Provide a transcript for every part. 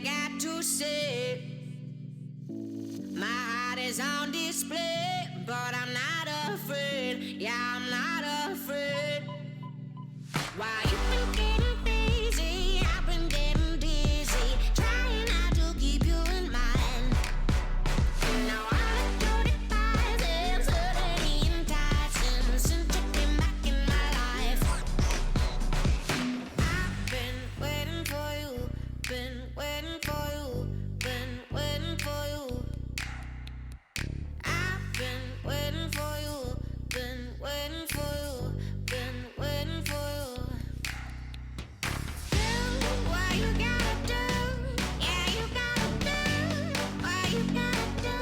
got to say. My heart is on display, but I'm not afraid. Yeah, I'm not afraid. Why you been getting busy? I've been getting dizzy, trying not to keep you in mind. Now I'm at 35 and suddenly enticing since you came back in my life. I've been waiting for you, been waiting for you, been waiting for you. I've been waiting for you, been waiting for you, been waiting for you. Do what you gotta do, yeah, you gotta do what you gotta do.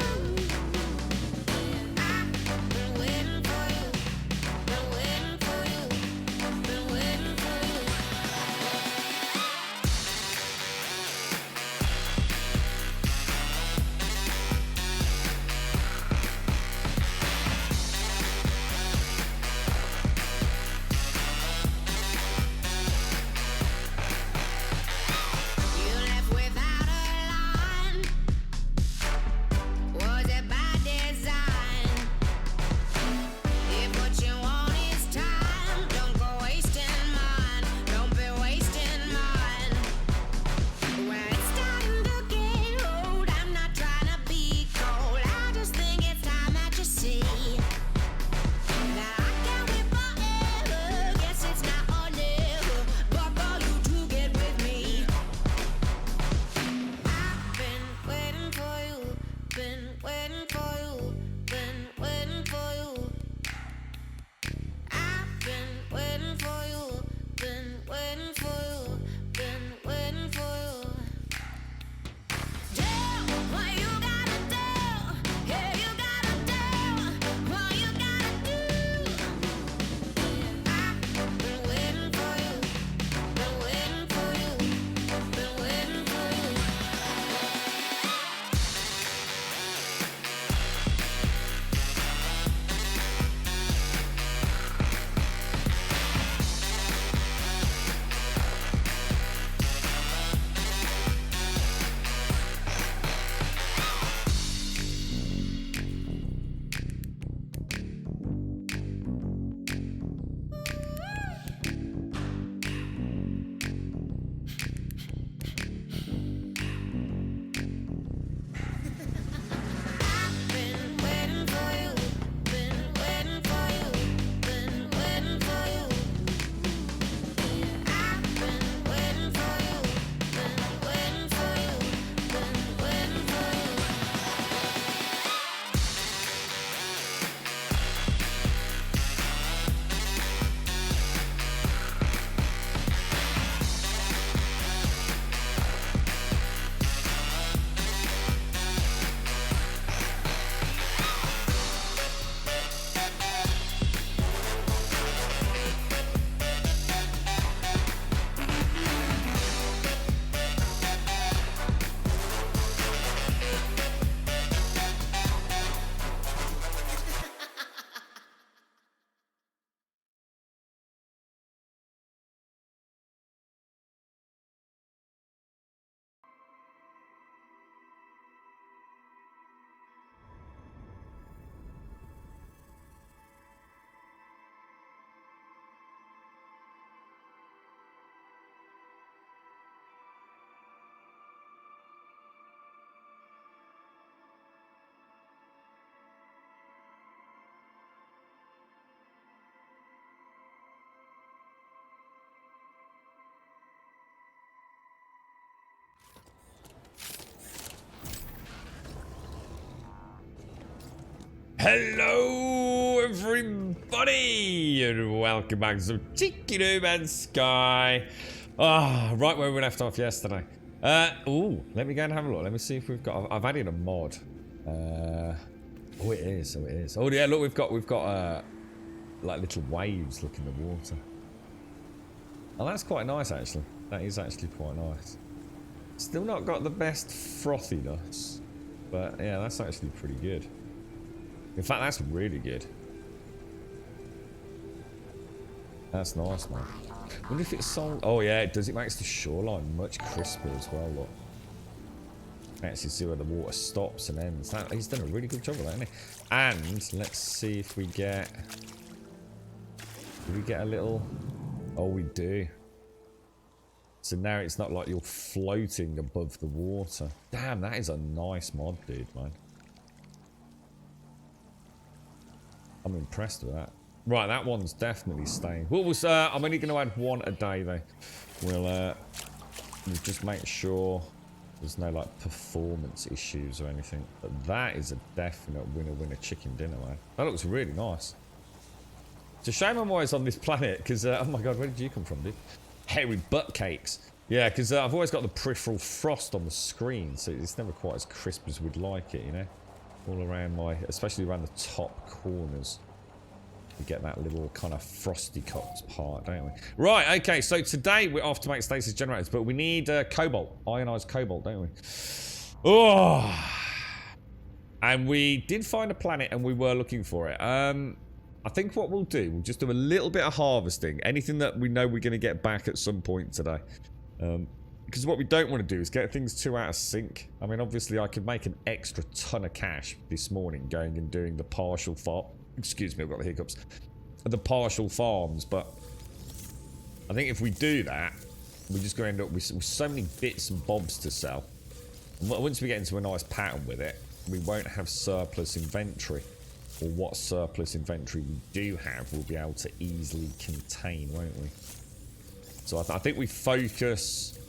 I've been waiting for you, been waiting for you, been waiting for you. You left without a line. Was it by design? If what you want is time, don't go wasting mine. Don't be wasting mine. When it's starting to get old, I'm not trying to be cold. I just think it's time that you see that I can't wait forever. Guess it's now or never, but for you to get with me. I've been waiting for you, been waiting for you, been waiting for you. I've been waiting for you, been waiting for you, been waiting for you. Do what you gotta do, yeah, you gotta do what you gotta do. I've been waiting for you, been waiting for you, been waiting for you. I've been waiting for you, been waiting for you, been waiting for you. I've been waiting for you, been waiting for you, been waiting for you. Hello everybody and welcome back to some Cheeky No Man's Sky. Right where we left off yesterday. Ooh, let me go and have a look. Let me see if we've got, I've added a mod. Oh it is, oh it is. Oh yeah, look, we've got like little waves looking in the water. Oh, that's quite nice actually. That is actually quite nice. Still not got the best frothiness, but yeah, that's actually pretty good. In fact, that's really good. That's nice, man. Wonder if it's sold. Oh yeah, it does. It makes the shoreline much crisper as well. Look. Actually see where the water stops and ends. He's done a really good job of that, hasn't he? And let's see if we get... Do we get a little... Oh, we do. So now it's not like you're floating above the water. Damn, that is a nice mod, dude, man. I'm impressed with that. Right, that one's definitely staying. What was... I'm only going to add one a day, though. We'll just make sure there's no, like, performance issues or anything. But that is a definite winner chicken dinner, man. That looks really nice. It's a shame I'm always on this planet, because... oh my god, where did you come from, dude? Hairy butt cakes. Yeah, because I've always got the peripheral frost on the screen, so it's never quite as crisp as we'd like it, you know? All around my... Especially around the top corners. We get that little kind of frosty cops part, don't we? Right, okay, so today we're off to make stasis generators, but we need cobalt, ionized cobalt, don't we? Oh! And we did find a planet and we were looking for it. I think what we'll do, we'll just do a little bit of harvesting. Anything that we know we're going to get back at some point today. Because what we don't want to do is get things too out of sync. I mean, obviously I could make an extra ton of cash this morning going and doing the partial farm. Excuse me, I've got the hiccups. The partial farms, but I think if we do that, we're just going to end up with so many bits and bobs to sell. And once we get into a nice pattern with it, we won't have surplus inventory. Or what surplus inventory we do have, we'll be able to easily contain, won't we? So I think we focus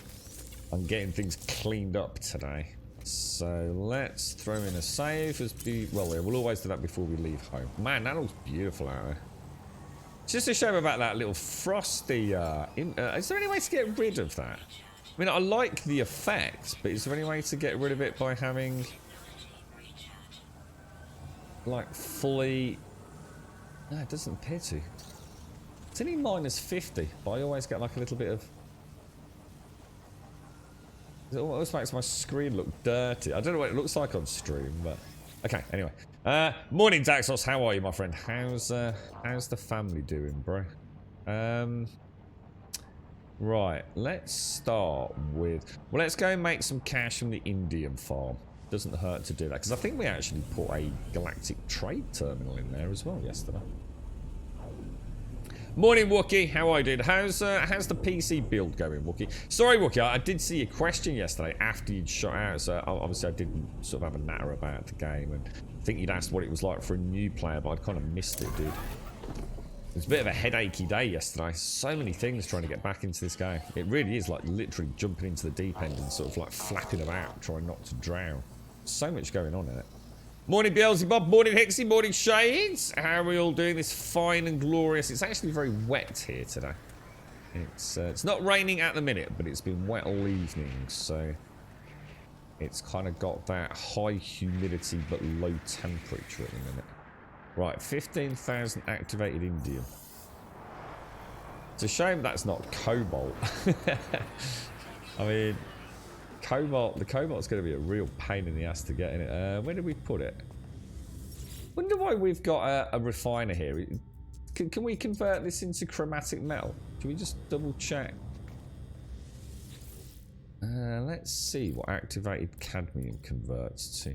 on getting things cleaned up today. So let's throw in a save as well, we'll always do that before we leave home. Man, that looks beautiful out there. It's just a shame about that little frosty. Is there any way to get rid of that? I mean, I like the effect, but is there any way to get rid of it by having, like, fully... No, it doesn't appear to. It's only minus 50, but I always get like a little bit of... It almost makes my screen look dirty. I don't know what it looks like on stream, but... Okay, anyway. Morning, Daxos. How are you, my friend? How's the family doing, bro? Right, let's start with... Well, let's go and make some cash from the Indian farm. Doesn't hurt to do that, because I think we actually put a galactic trade terminal in there as well yesterday. Morning, Wookie. How are you doing? How's the PC build going, Wookie? Sorry, Wookie, I did see a question yesterday after you'd shot out, so obviously I didn't sort of have a natter about the game, and I think you'd asked what it was like for a new player, but I'd kind of missed it, dude. It was a bit of a headachy day yesterday. So many things trying to get back into this game. It really is like literally jumping into the deep end and sort of like flapping about, trying not to drown. So much going on in it. Morning, Beelzebub. Morning, Hexy. Morning, Shades. How are we all doing this fine and glorious? It's actually very wet here today. It's not raining at the minute, but it's been wet all evening, so it's kind of got that high humidity but low temperature at the minute. Right, 15,000 activated indium. It's a shame that's not cobalt. I mean, the cobalt's going to be a real pain in the ass to get in it. Where did we put it? Wonder why we've got a refiner here. Can we convert this into chromatic metal? Can we just double check? Let's see what activated cadmium converts to.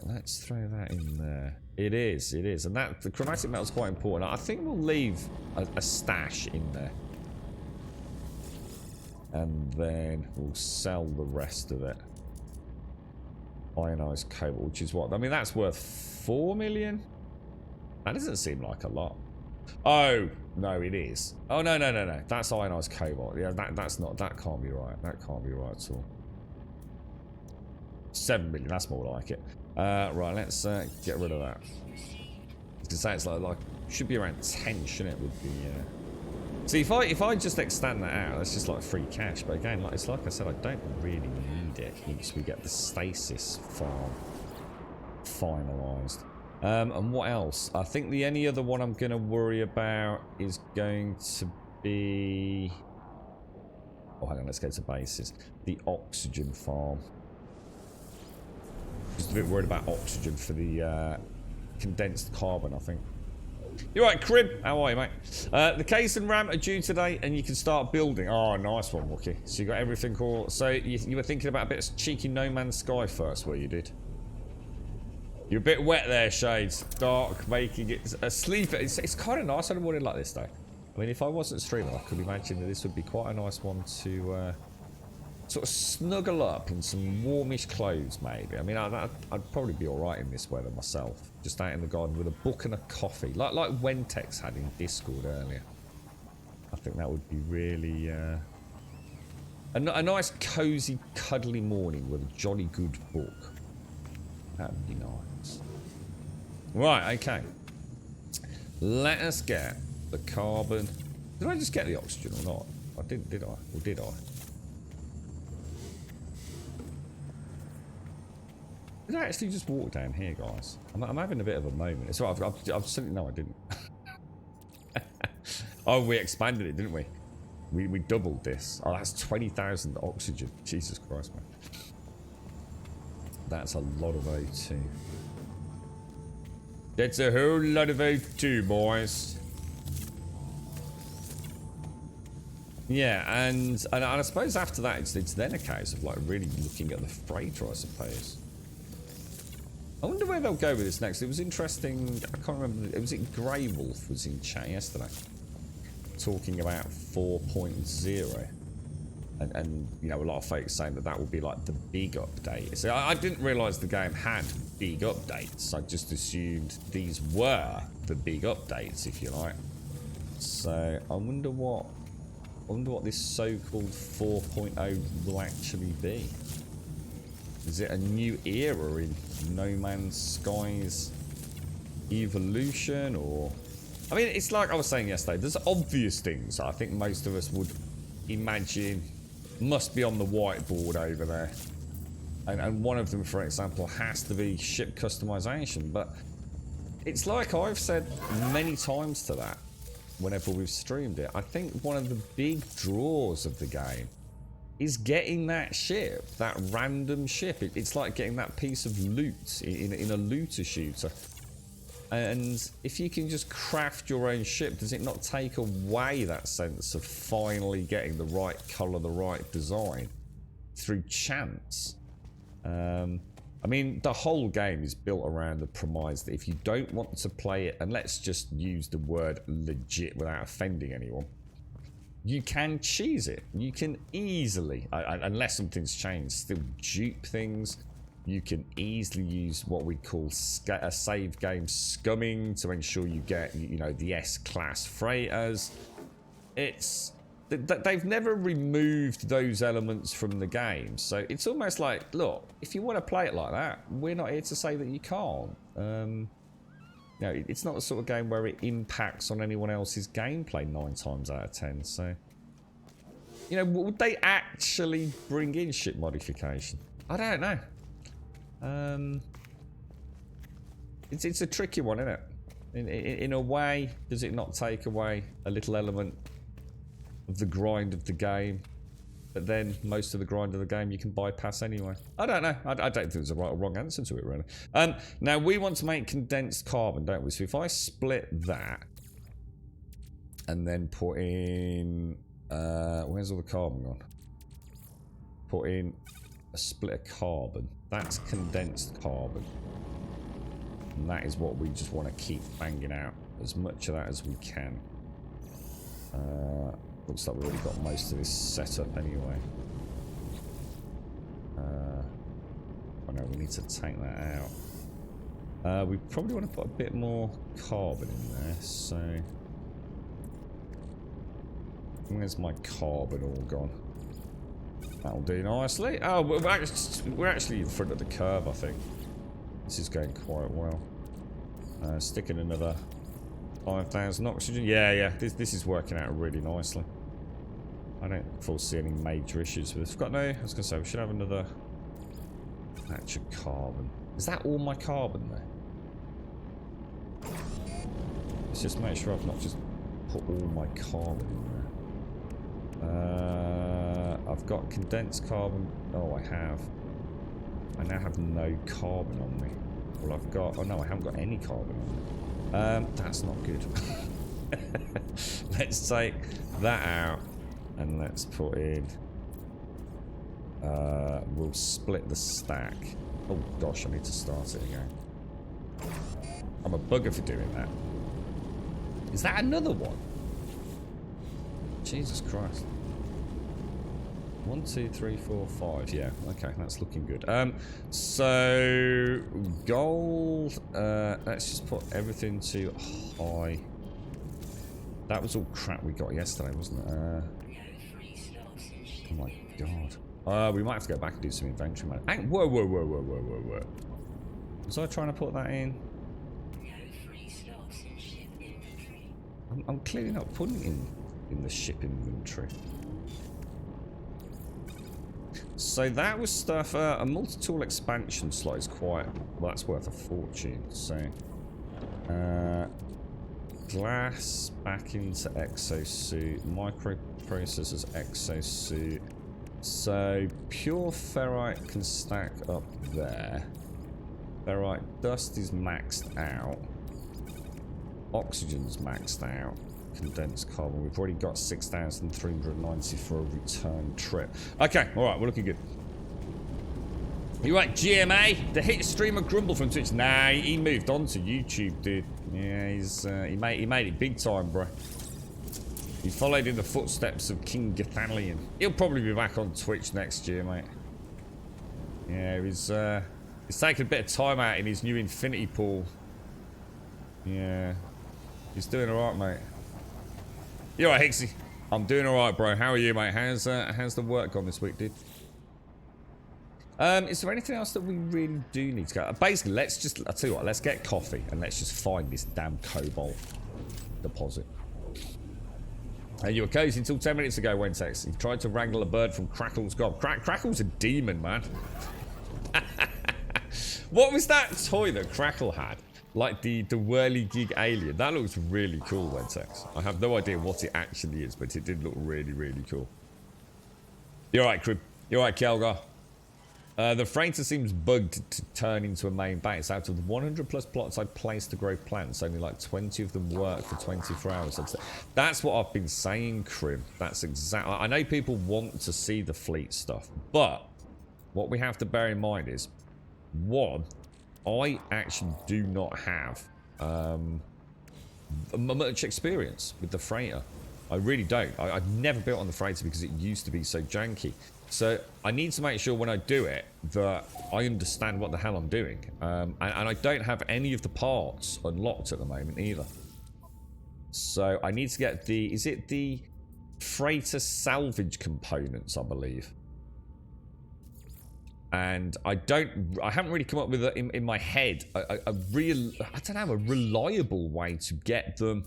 Let's throw that in there. It is, and the chromatic metal is quite important. I think we'll leave a stash in there, and then we'll sell the rest of it. Ionized cobalt, which is what? I mean, that's worth 4 million. That doesn't seem like a lot. Oh no, it is. Oh no. That's ionized cobalt. Yeah, that's not. That can't be right. That can't be right at all. 7 million, that's more like it. Right, let's get rid of that. I was gonna say it's like should be around 10, shouldn't it? Would be. See, if I just extend that out, that's just like free cash. But again, like I said, I don't really need it once we get the stasis farm finalised. And what else? I think the only other one I'm gonna worry about is going to be. Oh, hang on, let's go to bases. The oxygen farm. Just a bit worried about oxygen for the condensed carbon, I think. You're right, Crib. How are you, mate? The case and RAM are due today, and you can start building. Oh, nice one, Wookie. So you got everything all. So you were thinking about a bit of cheeky No Man's Sky first, where you did. You're a bit wet there, Shades. Dark, making it a sleeper. It's kind of nice on a morning like this, though. I mean, if I wasn't streaming, I could imagine that this would be quite a nice one to sort of snuggle up in some warmish clothes, maybe. I mean, I'd probably be all right in this weather myself, just out in the garden with a book and a coffee, like Wentex had in Discord earlier. I think that would be really a nice, cozy, cuddly morning with a jolly good book. That would be nice. Right, okay. Let us get the carbon. Did I just get the oxygen or not? I didn't, did I? Or did I? Did I actually just walk down here, guys? I'm having a bit of a moment. It's right, I've said it. No, I didn't. Oh, we expanded it, didn't we? We doubled this. Oh, that's 20,000 oxygen. Jesus Christ, man. That's a lot of O2. That's a whole lot of O2, boys. Yeah, and I suppose after that, it's then a case of like really looking at the freighter, I suppose. I wonder where they'll go with this next. It was interesting. I can't remember. Was it Grey Wolf was in chat yesterday, talking about 4.0, and you know, a lot of folks saying that would be like the big update. So I didn't realise the game had big updates. I just assumed these were the big updates, if you like. So I wonder what this so-called 4.0 will actually be. Is it a new era in No Man's Sky's evolution, or... I mean, it's like I was saying yesterday, there's obvious things I think most of us would imagine must be on the whiteboard over there. And one of them, for example, has to be ship customization. But it's like I've said many times to that whenever we've streamed it. I think one of the big draws of the game is getting that ship, that random ship. It's like getting that piece of loot in a looter shooter. And if you can just craft your own ship, does it not take away that sense of finally getting the right colour, the right design through chance? I mean, the whole game is built around the premise that if you don't want to play it, and let's just use the word legit without offending anyone, you can cheese it. You can easily, unless something's changed, still dupe things. You can easily use what we call a save game scumming to ensure you get, you know, the S-class freighters. They've never removed those elements from the game. So it's almost like, look, if you want to play it like that, we're not here to say that you can't. You know, it's not the sort of game where it impacts on anyone else's gameplay 9 times out of 10. So, you know, would they actually bring in ship modification? I don't know. It's a tricky one, isn't it? In a way, does it not take away a little element of the grind of the game? But then most of the grind of the game you can bypass anyway. I don't know. I don't think there's a right or wrong answer to it, really. Now, we want to make condensed carbon, don't we? So if I split that and then put in... where's all the carbon gone? Put in a split of carbon. That's condensed carbon. And that is what we just want to keep banging out. As much of that as we can. Looks like we've already got most of this set up anyway. I know we need to take that out. We probably want to put a bit more carbon in there, so... Where's my carbon all gone? That'll do nicely. Oh, we're actually in front of the curve, I think. This is going quite well. Stick in another 5,000 oxygen. Yeah. This is working out really nicely. I don't foresee any major issues with this. We've got no... I was going to say, we should have another batch of carbon. Is that all my carbon there? Let's just make sure I've not just put all my carbon in there. I've got condensed carbon. Oh, I have. I now have no carbon on me. Well, I've got... Oh, no, I haven't got any carbon on me. That's not good. Let's take that out and let's put in. We'll split the stack. Oh gosh, I need to start it again. I'm a bugger for doing that. Is that another one? Jesus Christ. 1, 2, 3, 4, 5. Yeah, okay, that's looking good. So gold. Let's just put everything to high. That was all crap we got yesterday, wasn't it? Oh my god. We might have to go back and do some inventory management. Whoa. Was I trying to put that in? I'm clearly not putting it in the ship inventory. So that was stuff. A multi-tool expansion slot is quite. Well, that's worth a fortune. So, glass back into exosuit. Microprocessors exosuit. So pure ferrite can stack up there. Ferrite dust is maxed out. Oxygen's maxed out. Condensed carbon. We've already got 6,390 for a return trip. Okay, alright, we're looking good. You right, GMA? The hit streamer Grumble from Twitch. Nah, he moved on to YouTube, dude. Yeah, he made it big time, bro. He followed in the footsteps of King Gathalion. He'll probably be back on Twitch next year, mate. Yeah, he's taking a bit of time out in his new infinity pool. Yeah. He's doing alright, mate. You alright, Hixie? I'm doing alright, bro. How are you, mate? How's the work gone this week, dude? Is there anything else that we really do need to go? Basically, let's just, I'll tell you what, let's get coffee and let's just find this damn cobalt deposit. You were cozy until 10 minutes ago, Wentex. You tried to wrangle a bird from Crackle's gob. Crackle's a demon, man. What was that toy that Crackle had? Like the whirly-gig alien. That looks really cool, Wentex. I have no idea what it actually is, but it did look really, really cool. You're right, Crib. You're right, Kelgar. The freighter seems bugged to turn into a main base. Out of the 100 plus plots I placed to grow plants, only like 20 of them work for 24 hours. That's what I've been saying, Crib. That's exactly. I know people want to see the fleet stuff, but what we have to bear in mind is, one, I actually do not have much experience with the freighter. I really don't. I've never built on the freighter because it used to be so janky. So I need to make sure when I do it that I understand what the hell I'm doing. And I don't have any of the parts unlocked at the moment either. So I need to get the... Is it the freighter salvage components, I believe? And I haven't really come up with it in my head a real... I don't know, a reliable way to get them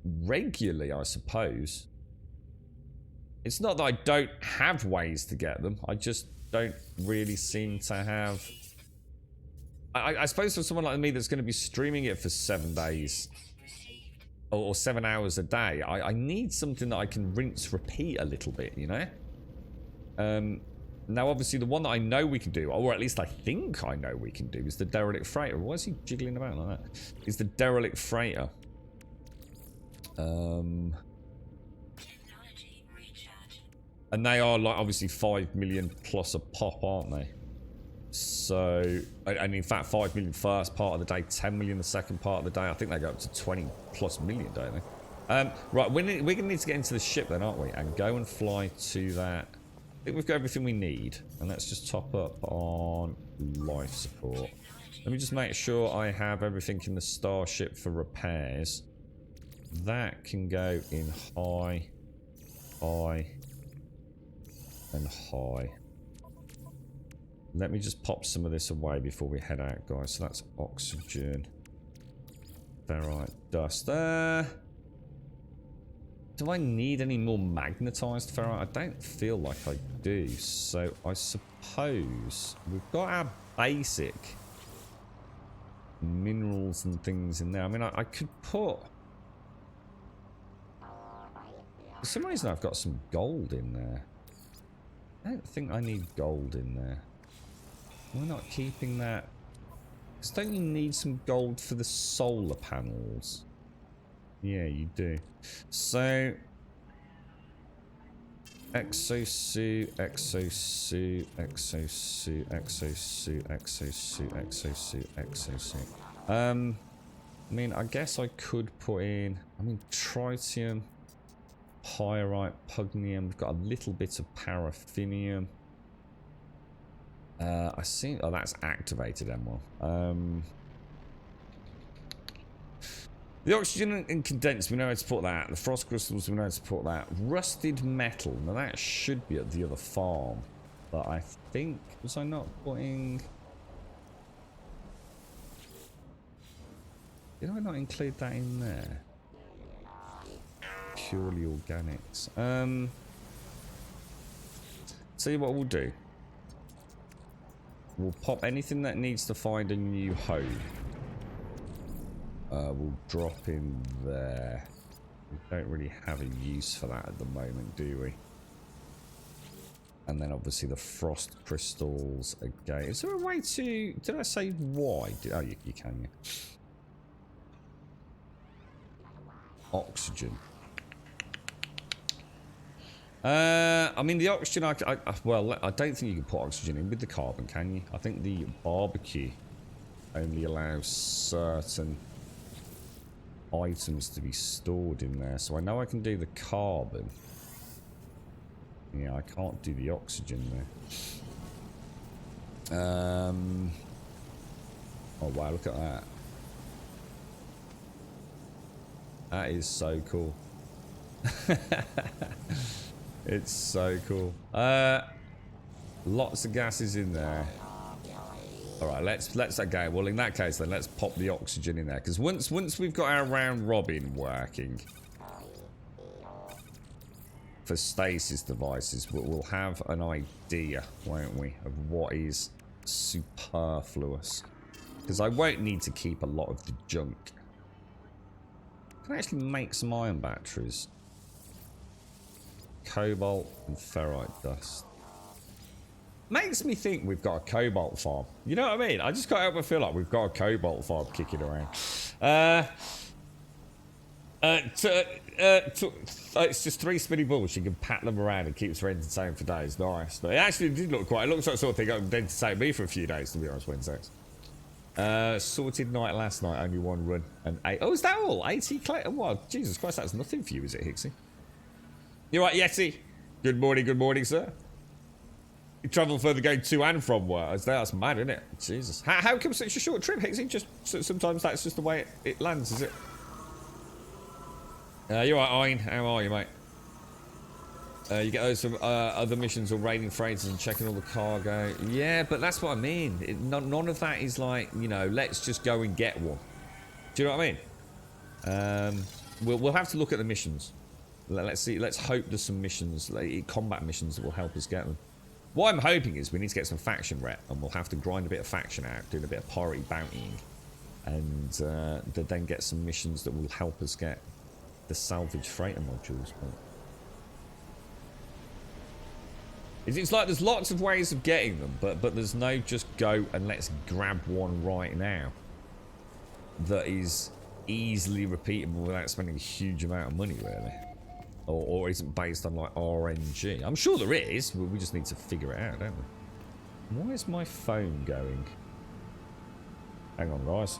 regularly, I suppose. It's not that I don't have ways to get them. I just don't really seem to have... I suppose for someone like me that's going to be streaming it for 7 days or 7 hours a day, I need something that I can rinse, repeat a little bit, you know? Now, obviously, the one that I know we can do, or at least I think I know we can do, is the derelict freighter. Why is he jiggling about like that? Is the derelict freighter. And they are like obviously 5 million plus a pop, aren't they? So, and in fact 5 million first part of the day, 10 million the second part of the day. I think they go up to 20 plus million, don't they? Right, we're going to need to get into the ship then, aren't we? And go and fly to that. I think we've got everything we need. And let's just top up on life support. Let me just make sure I have everything in the starship for repairs. That can go in high, high, and high. Let me just pop some of this away before we head out, guys. So that's oxygen. Ferrite dust. Do I need any more magnetized ferrite? I don't feel like I do. So I suppose we've got our basic minerals and things in there. I mean, I could put... For some reason I've got some gold in there. I don't think I need gold in there. We're not keeping that 'Cause don't you need some gold for the solar panels? Yeah, you do. So exosuit, exosuit, exosuit, exosuit, exosuit, exosuit, exosuit. I mean, I guess I could put in, I mean, tritium, pyrite, pugnium. We've got a little bit of paraffinium. I see, oh, that's activated emerald. The oxygen and condensed, we know how to put that. The frost crystals, we know how to put that. Rusted metal, now that should be at the other farm. But I think, was I not putting... Did I not include that in there? Purely organics. Tell you what we'll do. We'll pop anything that needs to find a new home. We'll drop in there. We don't really have a use for that at the moment, do we? And then obviously the frost crystals again. Is there a way to... Did I say why? Oh, you can, yeah. Oxygen. I mean, the oxygen, well, I don't think you can put oxygen in with the carbon, can you? I think the barbecue only allows certain items to be stored in there. So I know I can do the carbon. Yeah, I can't do the oxygen there. Oh, wow, look at that. That is so cool. It's so cool. Lots of gases in there. All right, let's okay. Well, in that case, then let's pop the oxygen in there, because once we've got our round robin working for stasis devices, we'll have an idea, won't we, of what is superfluous. Because I won't need to keep a lot of the junk. I can actually make some iron batteries. Cobalt and ferrite dust. Makes me think we've got a cobalt farm. You know what I mean? I just can't help but feel like we've got a cobalt farm kicking around. It's just 3 spinning balls. You can pat them around and keeps her entertained for days. Nice. But it actually did look quite... It looks like the sort of thing that would entertain me for a few days, to be honest, Wednesdays. Sorted night last night, only 1 run. And 8... Oh, is that all? 80 clay? Well, Jesus Christ, that's nothing for you, is it, Hixie? You're right, Yeti. Good morning, sir. You travel further going to and from work. That's mad, isn't it? Jesus. How come such a short trip, Hixie? Just sometimes that's just the way it lands, is it? You're right, Ein. How are you, mate? You get those from other missions or raiding freighters and checking all the cargo. Yeah, but that's what I mean. None of that is like, you know, let's just go and get one. Do you know what I mean? We'll have to look at the missions. Let's see. Let's hope there's some missions, like combat missions, that will help us get them. What I'm hoping is we need to get some faction rep, and we'll have to grind a bit of faction out, doing a bit of priority bountying, and then get some missions that will help us get the salvage freighter modules. But it's like there's lots of ways of getting them, but there's no just go and let's grab one right now that is easily repeatable without spending a huge amount of money, really. Or isn't based on like RNG. I'm sure there is, we just need to figure it out, don't we? Why is my phone going? Hang on, guys.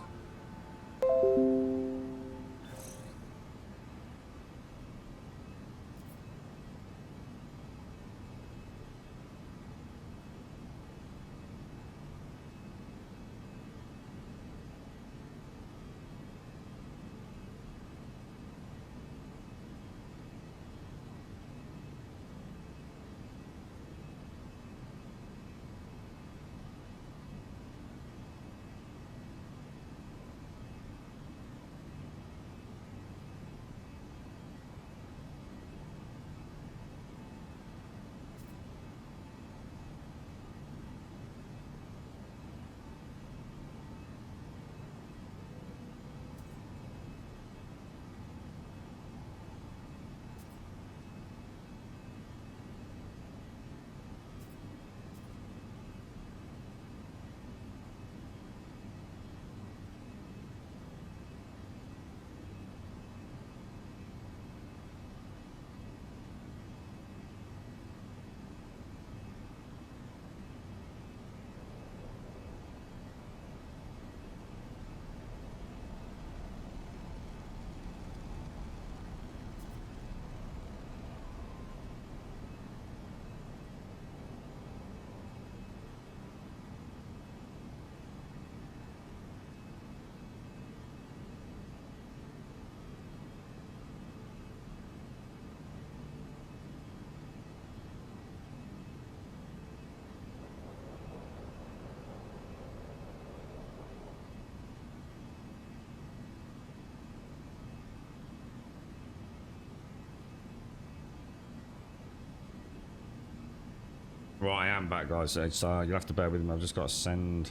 Right, I am back, guys. So you'll have to bear with me. I've just got to send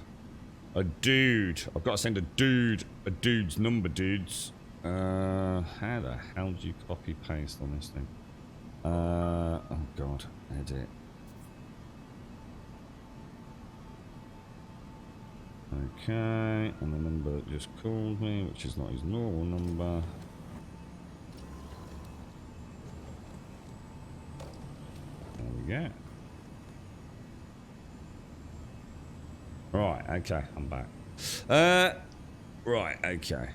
a dude. I've got to send a dude's number, dudes. How the hell do you copy paste on this thing? Oh god, edit. Okay, and the number that just called me, which is not his normal number. There we go. Right, okay, I'm back. Right, okay.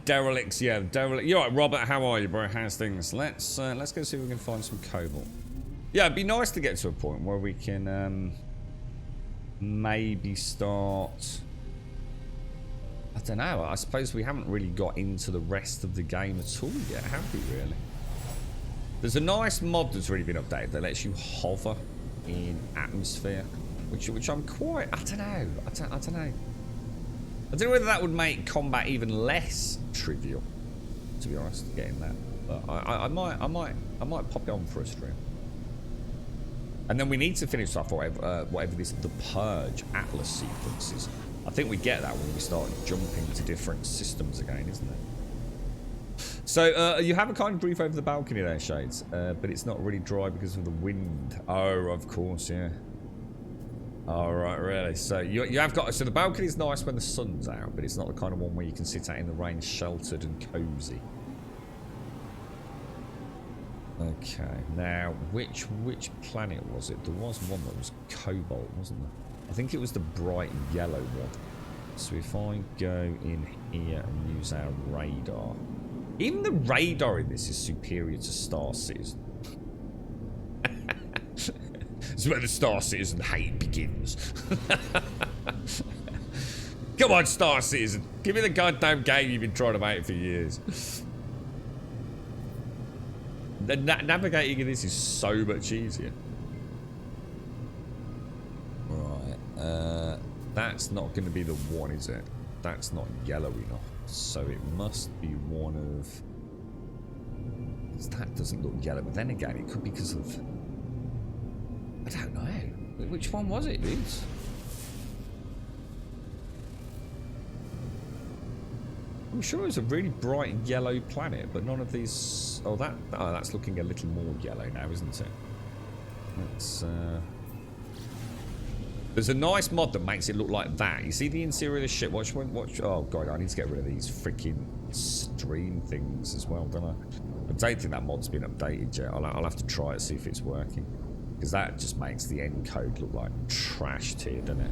Derelicts, yeah, derelict. You're right, Robert. How are you, bro? How's things? Let's go see if we can find some cobalt. Yeah, it'd be nice to get to a point where we can maybe start. I don't know. I suppose we haven't really got into the rest of the game at all yet, have we? Really? There's a nice mod that's really been updated that lets you hover in atmosphere, which I'm quite. I don't know. I don't know. I don't know whether that would make combat even less trivial, to be honest, getting that. But I might pop it on for a stream. And then we need to finish off whatever this the Purge Atlas sequence is. I think we get that when we start jumping to different systems again, isn't it? So you have a kind of brief over the balcony there, Shades, but it's not really dry because of the wind. Oh, of course, yeah. All right, really. So you have got. So the balcony's nice when the sun's out, but it's not the kind of one where you can sit out in the rain, sheltered and cozy. Okay, now which planet was it? There was one that was cobalt, wasn't there? I think it was the bright yellow one. So if I go in here and use our radar, even the radar in this is superior to Star Citizen. It's where the Star Citizen hate begins. Come on, Star Citizen. Give me the goddamn game you've been trying to make for years. The navigating in this is so much easier. Right. That's not going to be the one, is it? That's not yellow enough. So it must be one of... That doesn't look yellow, but then again, it could be because of... I don't know. Which one was it, dudes? I'm sure it was a really bright yellow planet, but none of these... Oh, that's looking a little more yellow now, isn't it? Let's... There's a nice mod that makes it look like that. You see the interior of the ship? Watch. Oh, God, I need to get rid of these freaking stream things as well, don't I? I don't think that mod's been updated yet. I'll have to try it, see if it's working. Because that just makes the encode look like trash tier, doesn't it?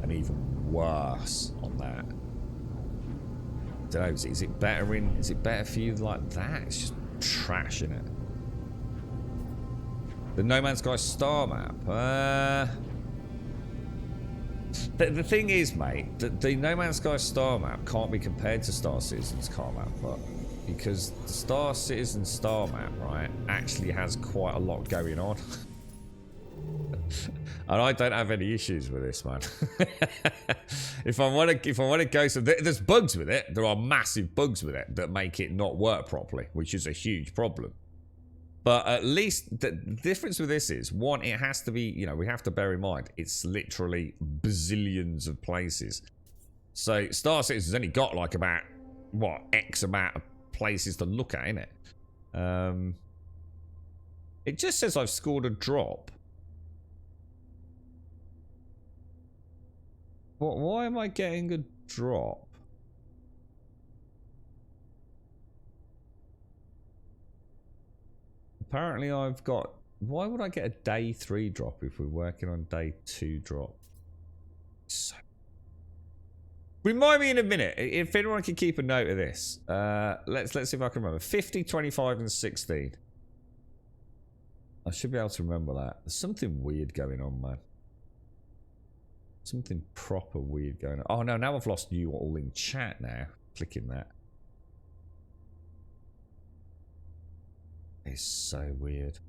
And even worse on that. I don't know, is it better in... Is it better for you like that? It's just trash, isn't it? The No Man's Sky star map. The thing is, mate, the No Man's Sky star map can't be compared to Star Citizen's car map, but because the Star Citizen star map, right, actually has quite a lot going on. And I don't have any issues with this, man. If I want to go, so there's bugs with it. There are massive bugs with it that make it not work properly, which is a huge problem. But at least the difference with this is, one, it has to be, you know, we have to bear in mind, it's literally bazillions of places. So Star Citizen's only got like about, what, X amount of places to look at, innit? It just says I've scored a drop. What? Why am I getting a drop? Apparently I've got... Why would I get a day 3 drop if we're working on day 2 drop? So... Remind me in a minute. If anyone can keep a note of this. Let's see if I can remember. 50, 25 and 16. I should be able to remember that. There's something weird going on, man. Something proper weird going on. Oh no, now I've lost you all in chat now. Clicking that. It's so weird.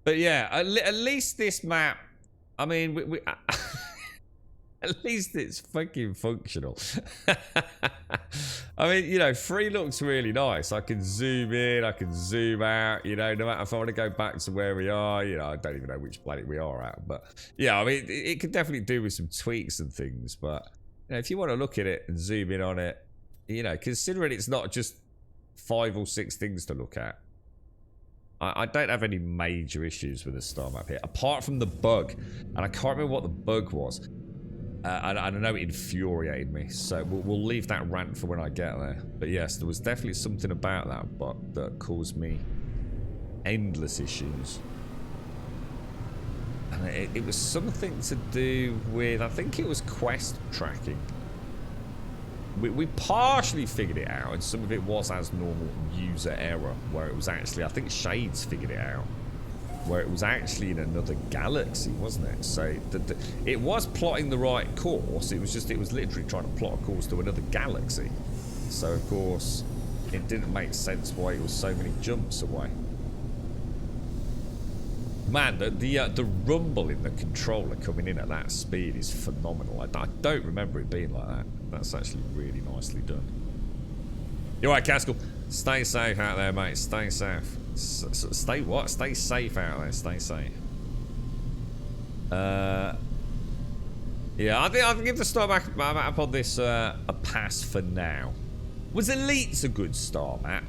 But yeah, at least this map, I mean, At least it's fucking functional. I mean, you know, 3 looks really nice. I can zoom in, I can zoom out, you know, no matter if I want to go back to where we are, you know, I don't even know which planet we are at. But, yeah, I mean, it could definitely do with some tweaks and things. But, you know, if you want to look at it and zoom in on it, you know, considering it's not just 5 or 6 things to look at, I don't have any major issues with the star map here, apart from the bug. And I can't remember what the bug was. I know it infuriated me, so we'll leave that rant for when I get there. But yes, there was definitely something about that bug that caused me endless issues. And it was something to do with, I think it was quest tracking. We partially figured it out, and some of it was as normal user error, where it was actually, I think Shades figured it out, where it was actually in another galaxy, wasn't it? So it was plotting the right course, it was literally trying to plot a course to another galaxy. So of course, it didn't make sense why it was so many jumps away. Man, the rumble in the controller coming in at that speed is phenomenal. I don't remember it being like that. That's actually really nicely done. You're right, Caskell. Stay safe out there, mate. Stay safe. Stay what? Stay safe out there. Stay safe. Yeah, I think I'll give the star map on this a pass for now. Was Elites a good star map?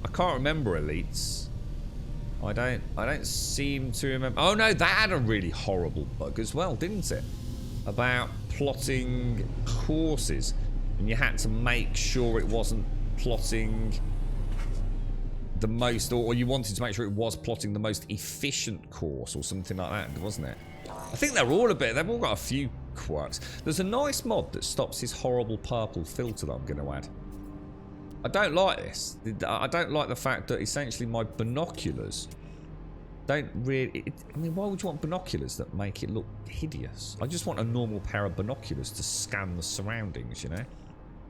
I can't remember Elites. I don't seem to remember. Oh no, that had a really horrible bug as well, didn't it? About plotting courses, and you had to make sure it wasn't plotting the most, or you wanted to make sure it was plotting the most efficient course or something like that, wasn't it? I think they're all a bit, they've all got a few quirks. There's a nice mod that stops this horrible purple filter that I'm going to add. I don't like this. I don't like the fact that essentially my binoculars don't really... I mean, why would you want binoculars that make it look hideous? I just want a normal pair of binoculars to scan the surroundings, you know?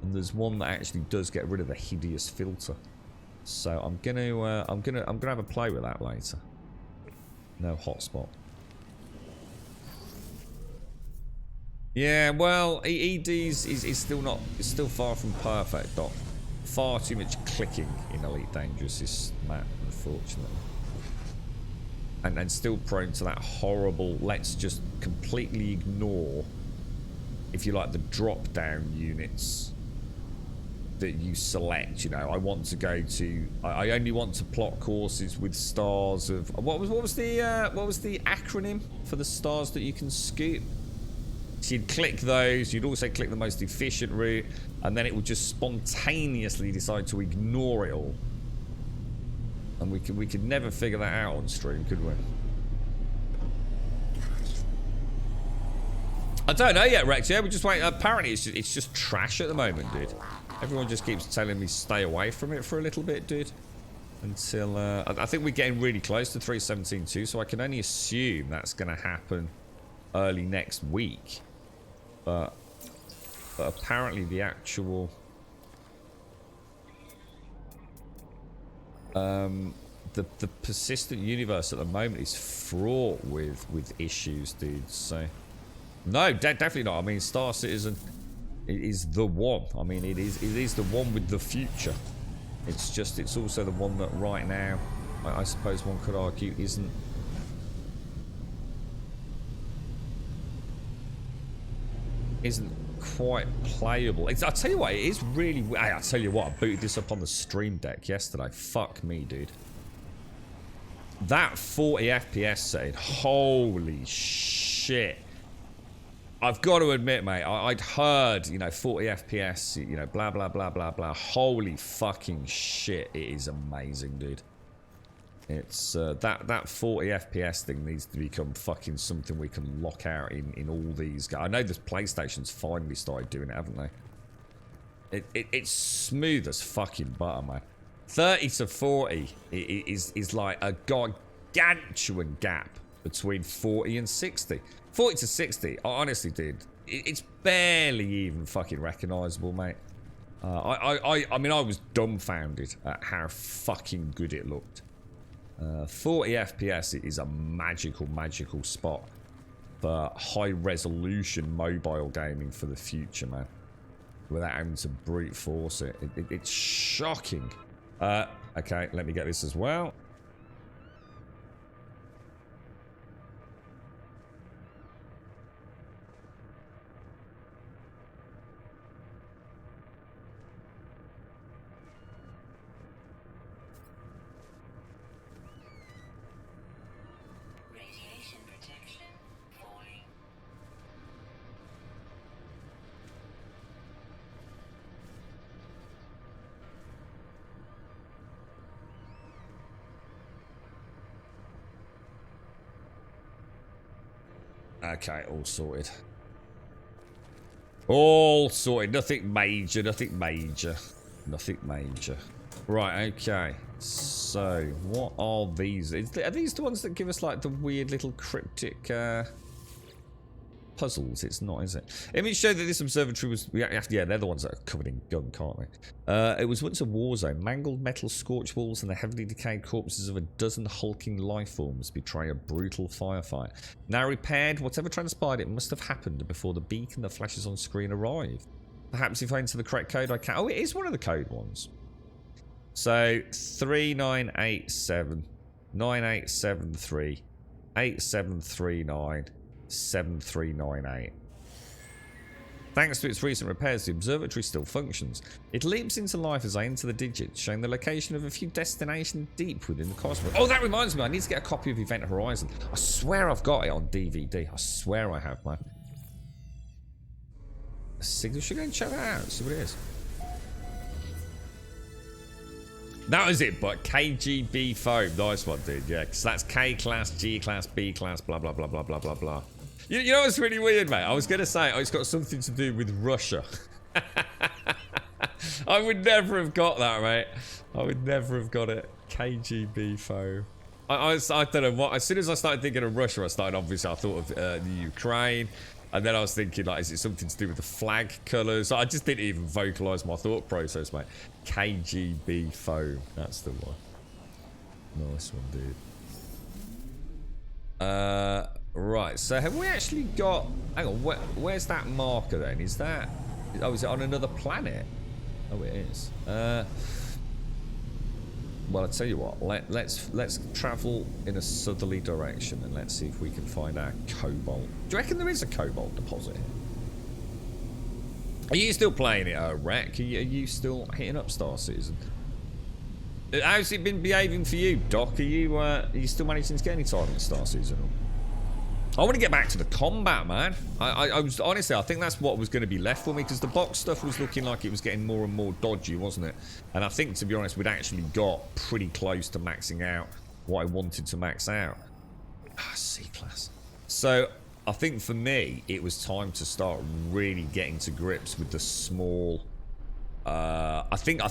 And there's one that actually does get rid of the hideous filter. So I'm gonna have a play with that later. No hotspot. Yeah, well, EDs is still far from perfect, Doc. Far too much clicking in Elite Dangerous this map, unfortunately. And still prone to that horrible, let's just completely ignore, if you like, the drop-down units that you select. You know, I want to go to, I only want to plot courses with stars of, what was the acronym for the stars that you can scoop? So you'd click those, you'd also click the most efficient route, and then it would just spontaneously decide to ignore it all. And we could never figure that out on stream, could we? I don't know yet, Rex. Yeah, we just wait. Apparently, it's just trash at the moment, dude. Everyone just keeps telling me stay away from it for a little bit, dude. Until I think we're getting really close to 3.17.2, so I can only assume that's going to happen early next week. But apparently the actual the persistent universe at the moment is fraught with issues, dude. So no, definitely not. I mean, Star Citizen is the one. I mean, it is the one with the future. It's also the one that right now, I suppose one could argue, isn't quite playable. I'll tell you what, it is really... I'll tell you what, I booted this up on the Stream Deck yesterday. Fuck me, dude. That 40 FPS setting, holy shit. I've got to admit, mate, I'd heard, you know, 40 FPS, you know, blah, blah, blah, blah, blah. Holy fucking shit, it is amazing, dude. It's that 40 FPS thing needs to become fucking something we can lock out in all these guys. I know this PlayStation's finally started doing it, haven't they? It's smooth as fucking butter, man. 30 to 40 is like a gargantuan gap between 40 and 60. 40 to 60, honestly, dude, it's barely even fucking recognisable, mate. I mean, I was dumbfounded at how fucking good it looked. 40 FPS is a magical spot. high resolution mobile gaming for the future, man. Without having to brute force it. It's shocking. Okay, let me get this as well. Okay, all sorted. All sorted. Nothing major, nothing major. Nothing major. Right, okay. So, what are these? Are these the ones that give us, like, the weird little cryptic, puzzles? It's not, is it? Image showed that this observatory was... Yeah, they're the ones that are covered in gunk, aren't they? It was once a war zone. Mangled metal scorch walls and the heavily decayed corpses of a dozen hulking life forms betray a brutal firefight. Now repaired, whatever transpired, it must have happened before the beacon that flashes on screen arrived. Perhaps if I enter the correct code, I can... Oh, it is one of the code ones. So, 3987 9873 8739 7398. Thanks to its recent repairs, the observatory still functions. It leaps into life as I enter the digits, showing the location of a few destinations deep within the cosmos. Oh, that reminds me, I need to get a copy of Event Horizon. I swear I've got it on DVD. I swear I have, man. We should go and check that out, see what it is. That was it, but KGB foam. Nice one, dude. Yeah, because that's K class, G class, B class, blah, blah, blah, blah, blah, blah, blah. You know what's really weird, mate? I was going to say, oh, it's got something to do with Russia. I would never have got that, mate. I would never have got it. KGB foam. I don't know what. As soon as I started thinking of Russia, I thought of the Ukraine. And then I was thinking, like, is it something to do with the flag colours? I just didn't even vocalise my thought process, mate. KGB foam. That's the one. Nice one, dude. Right, so have we actually got... Hang on, where's that marker then? Is that... Oh, is it on another planet? Oh, it is. Well, I'll tell you what. Let's travel in a southerly direction and let's see if we can find our cobalt. Do you reckon there is a cobalt deposit here? Are you still playing it, Rec? Are you still hitting up Star Citizen? How's it been behaving for you, Doc? Are you still managing to get any time in Star Citizen? I want to get back to the combat, man. I was honestly, I think that's what was going to be left for me because the box stuff was looking like it was getting more and more dodgy, wasn't it? And I think, to be honest, we'd actually got pretty close to maxing out what I wanted to max out. C-class. So I think for me, it was time to start really getting to grips with the small. I think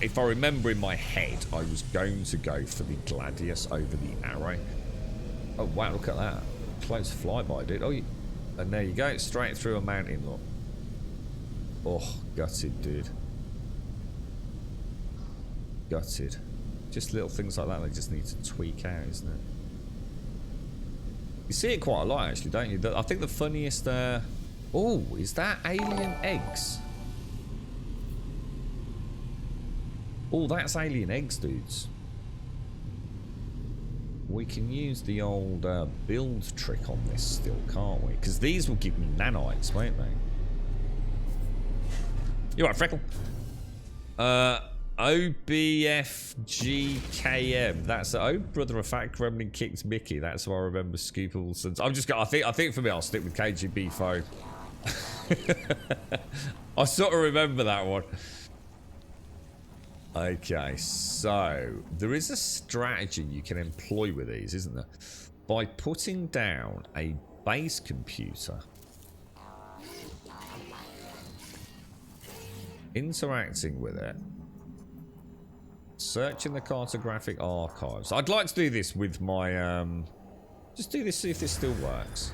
if I remember in my head, I was going to go for the Gladius over the Arrow. Oh wow, look at that. Close flyby, dude. Oh, and there you go, straight through a mountain, look. Oh, gutted, dude. Gutted. Just little things like that they just need to tweak out, isn't it? You see it quite a lot, actually, don't you? I think the funniest... Oh, is that alien eggs? Oh, that's alien eggs, dudes. We can use the old build trick on this still, can't we? Because these will give me nanites, won't they? You right, Freckle? OBFGKM. That's oh brother, a fat gremlin kicked Mickey. That's what I remember. Scoopable. I'm just gonna. I think for me, I'll stick with KGB foam. I sort of remember that one. Okay, so there is a strategy you can employ with these, isn't there? By putting down a base computer, interacting with it, searching the cartographic archives. I'd like to do this with my just do this, see if this still works.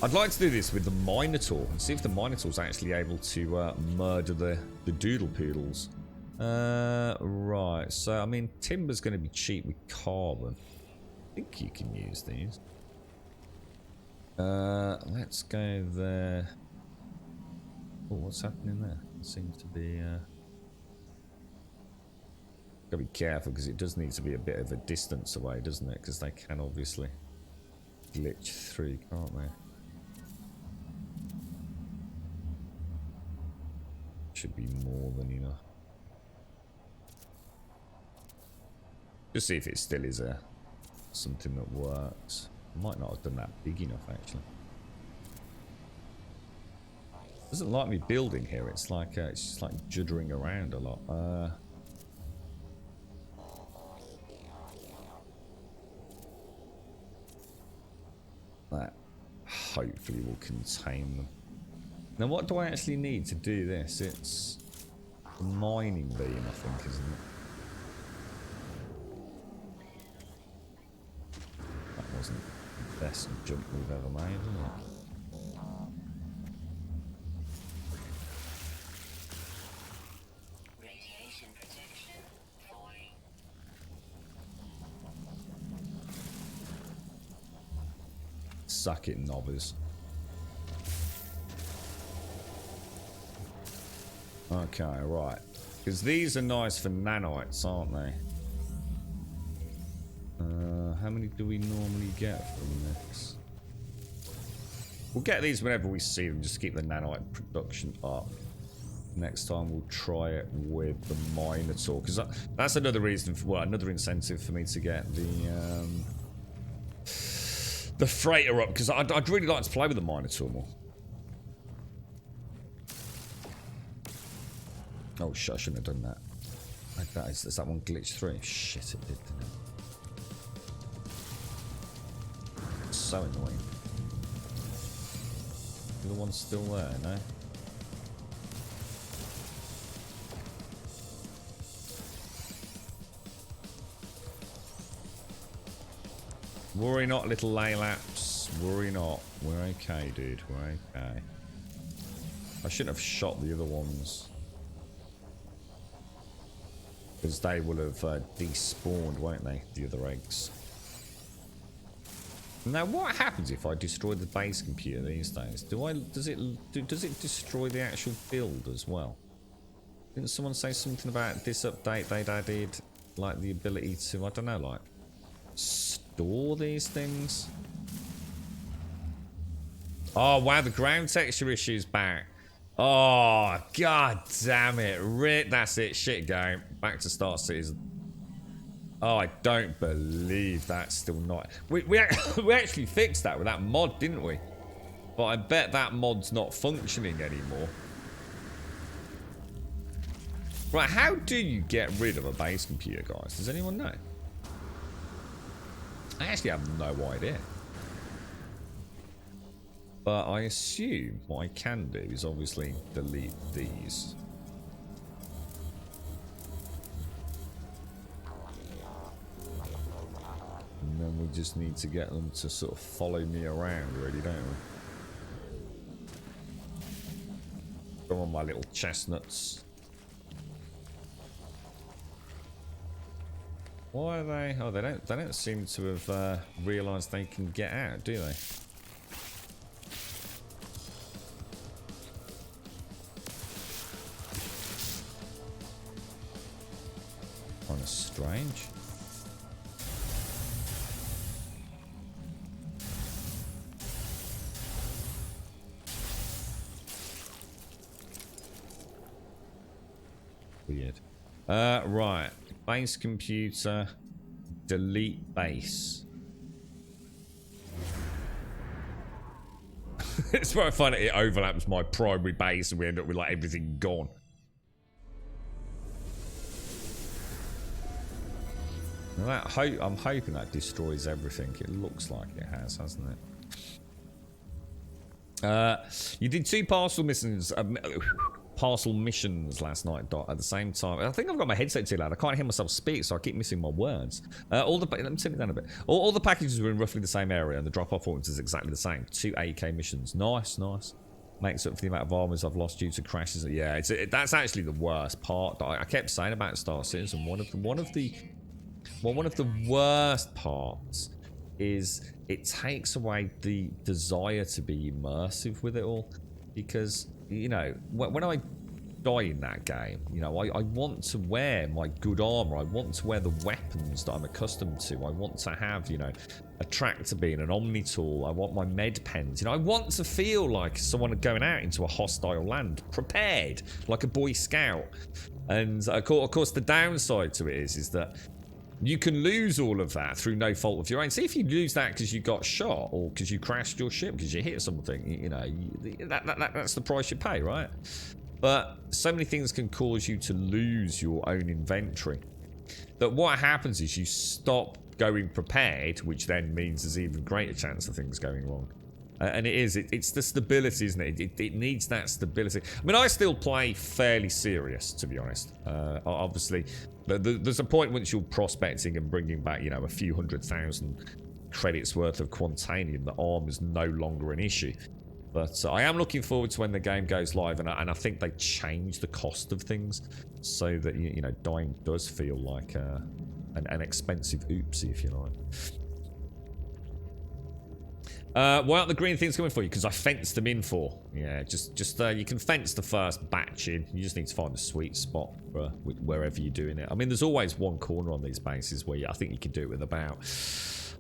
I'd like to do this with the Minotaur and see if the Minotaur's actually able to murder the Doodle Poodles. Right. So, I mean, timber's going to be cheap with carbon. I think you can use these. Let's go there. Oh, what's happening there? It seems to be, gotta be careful because it does need to be a bit of a distance away, doesn't it? Because they can obviously glitch through, can't they? Should be more than enough. Just see if it still is something that works. Might not have done that big enough actually. Doesn't like me building here. It's like it's just like juddering around a lot. That hopefully will contain them. Now, what do I actually need to do this? It's the mining beam, I think, isn't it? That wasn't the best jump we've ever made, was it? Suck it, knobbers. Okay, right. Because these are nice for nanites, aren't they? How many do we normally get from this? We'll get these whenever we see them, just to keep the nanite production up. Next time we'll try it with the Minotaur, because that's another reason for, well, another incentive for me to get the freighter up, because I'd really like to play with the Minotaur more. Oh shit, I shouldn't have done that. Like that, is that one glitched through? Shit, it did, didn't it? It's so annoying. The other one's still there, no? Worry not, little Laylaps. Worry not. We're okay, dude. We're okay. I shouldn't have shot the other ones. Because they will have despawned, won't they? The other eggs. Now, what happens if I destroy the base computer these days? Does it destroy the actual build as well? Didn't someone say something about this update they'd added, like the ability to, I don't know, like store these things? Oh wow, the ground texture issue's back. Oh god damn it! That's it. Shit game. Back to Star Citizen. Oh, I don't believe that's still not. We actually fixed that with that mod, didn't we? But I bet that mod's not functioning anymore. Right, how do you get rid of a base computer, guys? Does anyone know? I actually have no idea. But I assume what I can do is obviously delete these. And then we just need to get them to sort of follow me around, really, don't we? Come on, my little chestnuts. Why are they? Oh, they don't seem to have realised they can get out, do they? Kind of strange. Weird. Right. Base computer. Delete base. It's quite funny. It overlaps my primary base and we end up with like everything gone. That I'm hoping that destroys everything. It looks like it has, hasn't it? You did 2 parcel missions last night, Dot, at the same time. I think I've got my headset too loud. I can't hear myself speak, so I keep missing my words. Let me turn it down a bit. All the packages were in roughly the same area, and the drop-off point is exactly the same. 2 AK missions. Nice, nice. makes up for the amount of armors I've lost due to crashes. Yeah, that's actually the worst part. I kept saying about Star Citizen. One of the worst parts is it takes away the desire to be immersive with it all, because you know when I die in that game, you know, I want to wear my good armor. I want to wear the weapons that I'm accustomed to. I want to have, you know, a tractor beam, an omni tool. I want my med pens. You know, I want to feel like someone going out into a hostile land, prepared, like a Boy Scout. And of course, the downside to it is that you can lose all of that through no fault of your own. See, if you lose that because you got shot or because you crashed your ship, because you hit something, you know, that's the price you pay, right? But so many things can cause you to lose your own inventory that what happens is you stop going prepared, which then means there's even greater chance of things going wrong. And it's the stability, isn't it? It needs that stability. I mean, I still play fairly serious, to be honest. Obviously, there's a point once you're prospecting and bringing back, you know, a few 100,000 credits worth of Quantanium that arm is no longer an issue. But I am looking forward to when the game goes live, and I think they change the cost of things so that, you know, dying does feel like an expensive oopsie, if you like. Why aren't the green things coming for you? Because I fenced them in for. Yeah, just you can fence the first batch in. You just need to find the sweet spot for wherever you're doing it. I mean, there's always one corner on these bases where I think you can do it with about,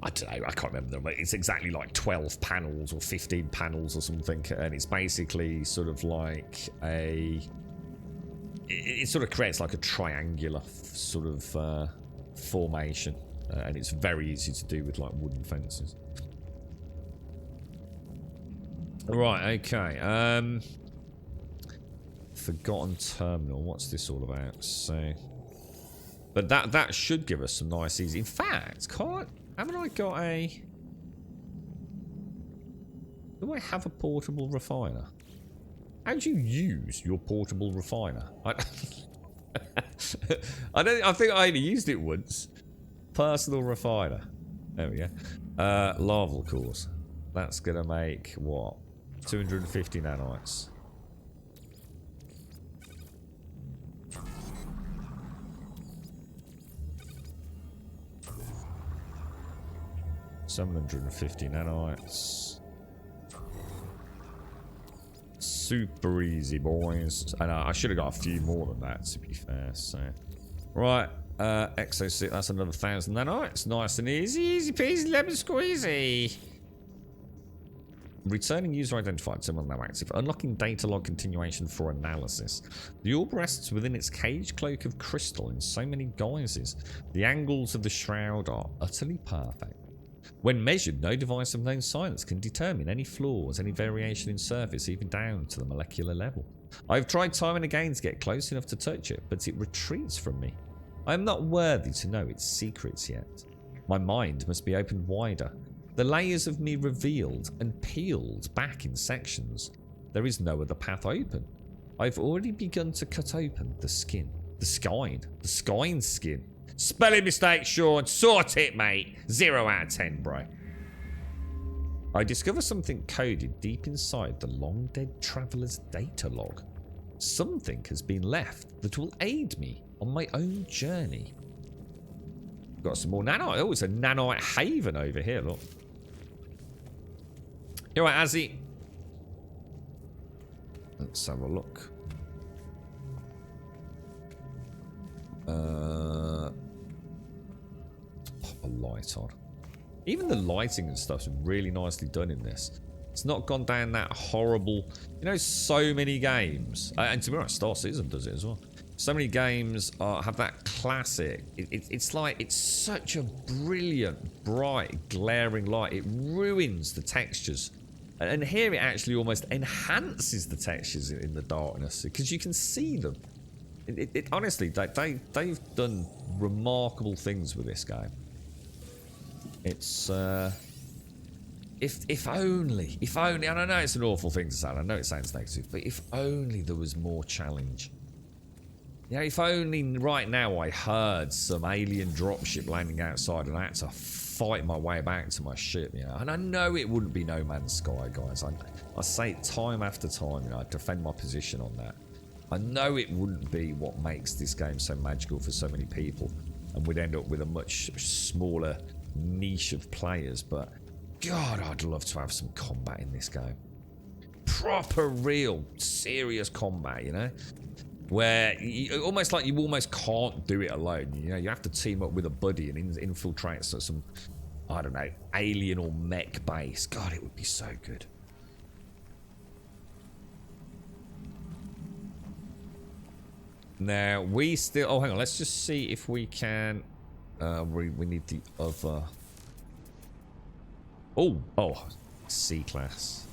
I don't know, I can't remember them, but it's exactly like 12 panels or 15 panels or something, and it's basically sort of like it sort of creates like a triangular sort of formation, and it's very easy to do with like wooden fences. Right, okay. Forgotten Terminal. What's this all about? So, but that should give us some nice easy. In fact, haven't I got a? Do I have a portable refiner? How do you use your portable refiner? I think I only used it once. Personal refiner. There we go. Larval cores. That's gonna make what? 250 nanites. $750 nanites. Super easy, boys. And I should have got a few more than that, to be fair. So, right, Exo6. That's another 1,000 nanites. Nice and easy, easy peasy, lemon squeezy. Returning user identified, symbol now active. Unlocking data log continuation for analysis. The orb rests within its cage cloak of crystal in so many guises. The angles of the shroud are utterly perfect. When measured, no device of known science can determine any flaws, any variation in surface, even down to the molecular level. I have tried time and again to get close enough to touch it, but it retreats from me. I am not worthy to know its secrets yet. My mind must be opened wider. The layers of me revealed and peeled back in sections. There is no other path open. I've already begun to cut open the skin. The skine skin. Spelling mistake, Sean. Sort it, mate. 0 out of 10, bro. I discover something coded deep inside the long-dead traveller's data log. Something has been left that will aid me on my own journey. Got some more nanite. Oh, it's a nanite haven over here, look. You alright, Azzy? Let's have a look. Let's pop a light on. Even the lighting and stuff's really nicely done in this. It's not gone down that horrible... You know, so many games... and to be honest, Star Citizen does it as well. So many games have that classic... It's like, it's such a brilliant, bright, glaring light. It ruins the textures. And here it actually almost enhances the textures in the darkness, because you can see them. Honestly, they've done remarkable things with this game. It's if only, and I know it's an awful thing to say, I know it sounds negative, but if only there was more challenge. Yeah, if only right now I heard some alien dropship landing outside and I had to fight my way back to my ship, you know. And I know it wouldn't be No Man's Sky, guys. I say it time after time, you know, I defend my position on that. I know it wouldn't be what makes this game so magical for so many people, and we'd end up with a much smaller niche of players, but God, I'd love to have some combat in this game. Proper, real, serious combat, you know? Where you, almost like you almost can't do it alone. You know, you have to team up with a buddy and infiltrate some, I don't know, alien or mech base. God, it would be so good. Now, we still... Oh, hang on. Let's just see if we can... we need the other... Oh, C-Class.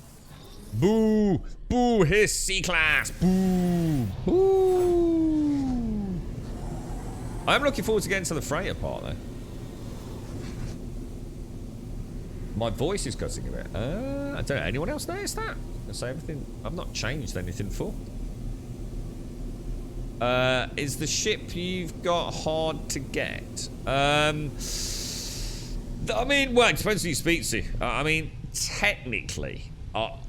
Boo! Boo! Here's C-Class! Boo! Boo! I'm looking forward to getting to the freighter part, though. My voice is cutting a bit. I don't know. Anyone else notice that? I say everything... I've not changed anything for. Is the ship you've got hard to get? I mean, well, it depends who you speak to. I mean, technically... well,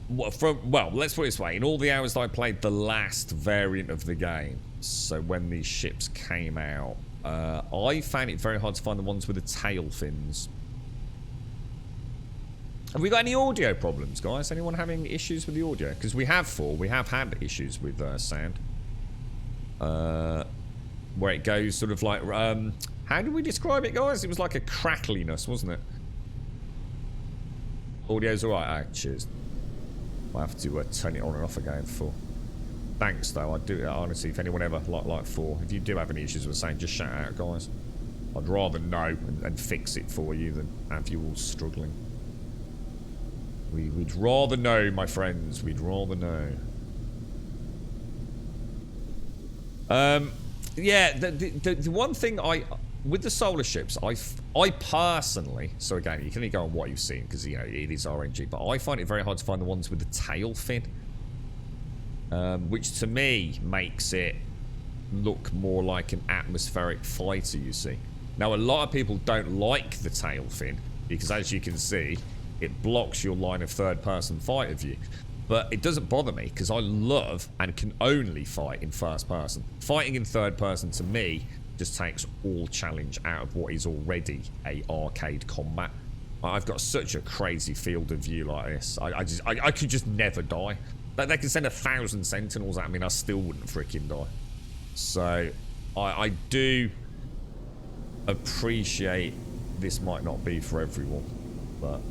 let's put it this way. In all the hours that I played the last variant of the game, so when these ships came out, I found it very hard to find the ones with the tail fins. Have we got any audio problems, guys? Anyone having issues with the audio? Because we have had issues with sound. Where it goes sort of like... how do we describe it, guys? It was like a crackliness, wasn't it? Audio's alright. Cheers. I have to turn it on and off again for... Thanks, though. I do, honestly, if anyone ever, like for... If you do have any issues with saying, just shout out, guys. I'd rather know and fix it for you than have you all struggling. We'd rather know, my friends. We'd rather know. Yeah, the one thing with the solar ships, I personally, so again, you can only go on what you've seen because, you know, it is RNG, but I find it very hard to find the ones with the tail fin, which to me makes it look more like an atmospheric fighter, you see. Now, a lot of people don't like the tail fin because, as you can see, it blocks your line of third-person fighter view. But it doesn't bother me because I love and can only fight in first person. Fighting in third person to me just takes all challenge out of what is already a arcade combat. I've got such a crazy field of view like this. I could just never die. Like, they could send 1,000 sentinels at me and I still wouldn't freaking die. So I do appreciate this might not be for everyone, but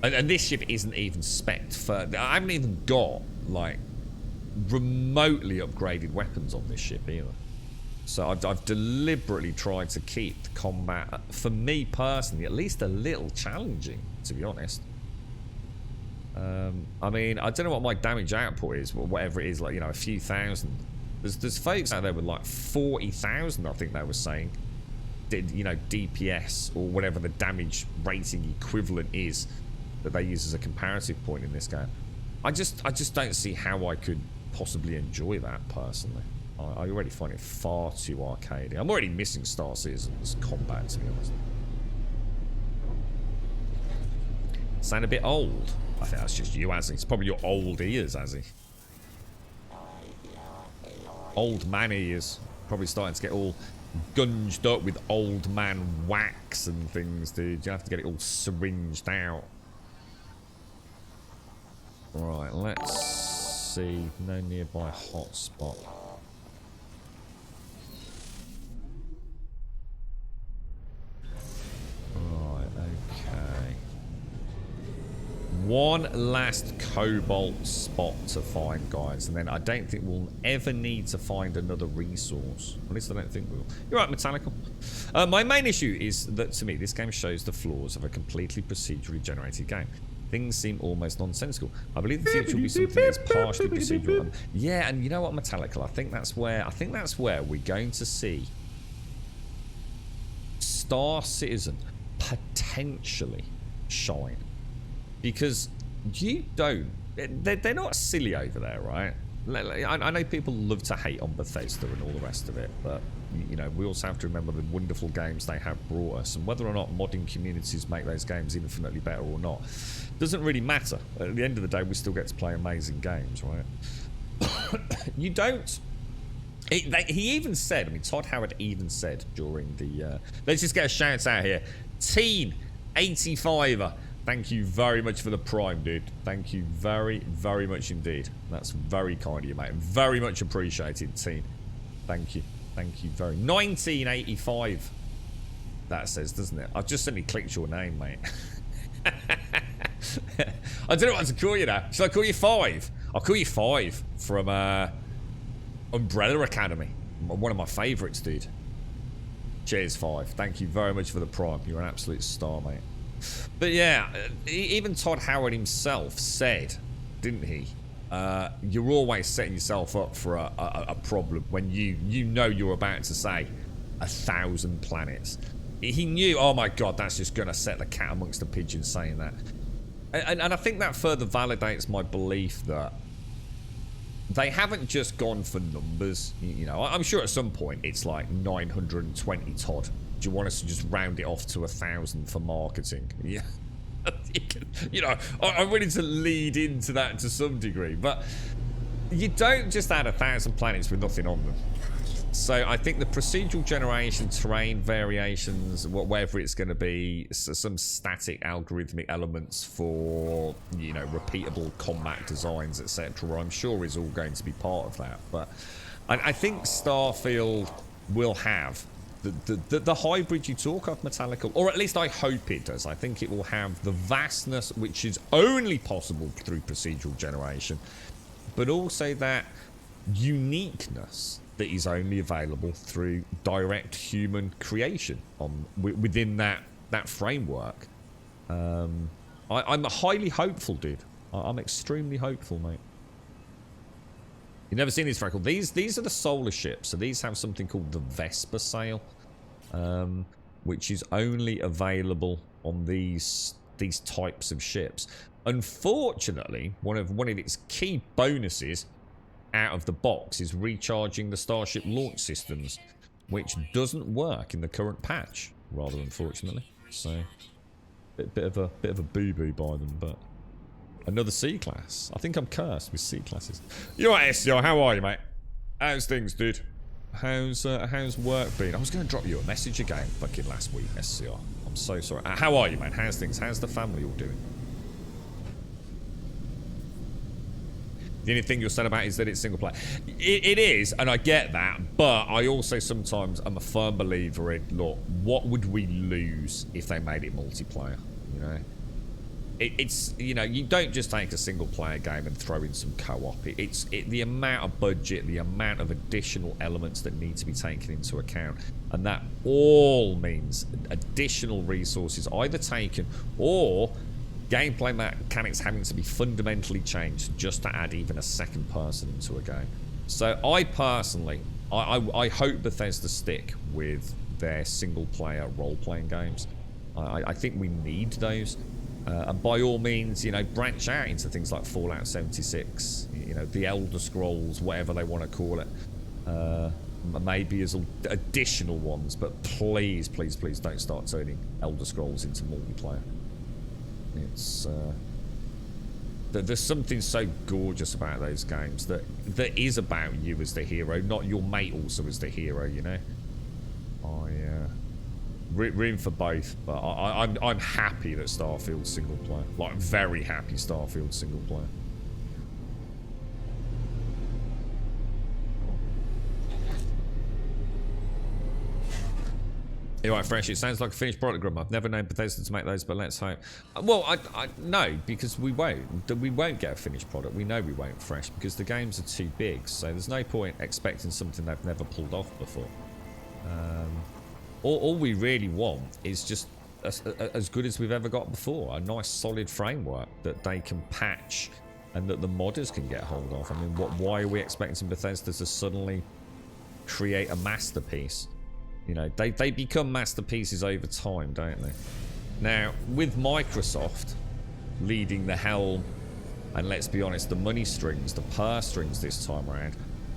and this ship isn't even spec'd for... I haven't even got, like, remotely upgraded weapons on this ship either. So I've deliberately tried to keep the combat, for me personally, at least a little challenging, to be honest. I mean, I don't know what my damage output is, or whatever it is, like, you know, a few thousand. There's folks out there with, like, 40,000, I think they were saying. You know, DPS, or whatever the damage rating equivalent is that they use as a comparative point in this game. I just don't see how I could possibly enjoy that personally. I already find it far too arcadey. I'm already missing Star Citizen's combat, to be honest. Sound a bit old. I think that's just you, Azzy. It's probably your old ears, Azzy. Old man ears. Probably starting to get all gunged up with old man wax and things, dude. You have to get it all syringed out. Right, let's see. No nearby hotspot. Right, okay. One last cobalt spot to find, guys, and then I don't think we'll ever need to find another resource. At least I don't think we will. You're right, Metallical. My main issue is that, to me, this game shows the flaws of a completely procedurally generated game. Things seem almost nonsensical. I believe the future will be something that's partially procedural. Yeah, and you know what, Metallical? I think that's where we're going to see Star Citizen potentially shine. Because you don't. They're not silly over there, right? I know people love to hate on Bethesda and all the rest of it, but you know, we also have to remember the wonderful games they have brought us, and whether or not modding communities make those games infinitely better or not doesn't really matter. At the end of the day, we still get to play amazing games, right? You don't. He even said, I mean, Todd Howard even said during the let's just get a shout out here. Teen 85er, thank you very much for the prime, dude. Thank you very, very much indeed. That's very kind of you, mate. Very much appreciated, Teen. Thank you. Thank you very 1985. That says, doesn't it? I've just suddenly clicked your name, mate. I don't know what to call you now. Should I call you 5? I'll call you 5 from Umbrella Academy. One of my favourites, dude. Cheers, 5. Thank you very much for the prime. You're an absolute star, mate. But yeah, even Todd Howard himself said, didn't he? You're always setting yourself up for a problem when you know you're about to say 1,000 planets. He knew, oh my god, that's just going to set the cat amongst the pigeons saying that. And I think that further validates my belief that they haven't just gone for numbers. You know, I'm sure at some point it's like 920, Todd. Do you want us to just round it off to 1,000 for marketing? Yeah. You know, I'm willing to lead into that to some degree, but you don't just add 1,000 planets with nothing on them. So I think the procedural generation, terrain variations, whatever it's going to be, some static algorithmic elements for, you know, repeatable combat designs, etc., I'm sure is all going to be part of that. But I think Starfield will have the hybrid you talk of, Metallica, or at least I hope it does. I think it will have the vastness which is only possible through procedural generation, but also that uniqueness that is only available through direct human creation within that framework. I'm highly hopeful, dude. I'm extremely hopeful, mate. You've never seen these, Freckle. These are the solar ships. So these have something called the Vesper sail, which is only available on these types of ships. Unfortunately, one of its key bonuses out of the box is recharging the Starship launch systems, which doesn't work in the current patch, rather unfortunately. So bit of a boo-boo by them, but another C class. I think I'm cursed with C classes. You alright, SCR? How are you, mate? How's things, dude? How's work been? I was going to drop you a message again fucking last week, SCR. I'm so sorry. How are you, mate? How's things? How's the family all doing? The only thing you're sad about is that it's single player. It is, and I get that, but I also sometimes am a firm believer in, look, what would we lose if they made it multiplayer, you know? It's, you know, you don't just take a single player game and throw in some co-op. It's the amount of budget, the amount of additional elements that need to be taken into account, and that all means additional resources either taken or gameplay mechanics having to be fundamentally changed just to add even a second person into a game. So I personally, I hope Bethesda stick with their single player role-playing games. I think we need those. And by all means, you know, branch out into things like Fallout 76, you know, the Elder Scrolls, whatever they want to call it. Maybe as additional ones, but please, please, please don't start turning Elder Scrolls into multiplayer. It's there's something so gorgeous about those games that is about you as the hero, not your mate also as the hero, you know. Room for both, but I'm happy that Starfield's single player. Like, very happy Starfield's single player. Anyway, Fresh, it sounds like a finished product, Grum. I've never known Bethesda to make those, but let's hope. Well, I no, because we won't get a finished product. We know we won't, Fresh, because the games are too big. So there's no point expecting something they've never pulled off before. All we really want is just as good as we've ever got before. A nice solid framework that they can patch and that the modders can get hold of. I mean, why are we expecting Bethesda to suddenly create a masterpiece? You know, they become masterpieces over time, don't they? Now, with Microsoft leading the helm And let's be honest, the money strings, the purse strings this time around,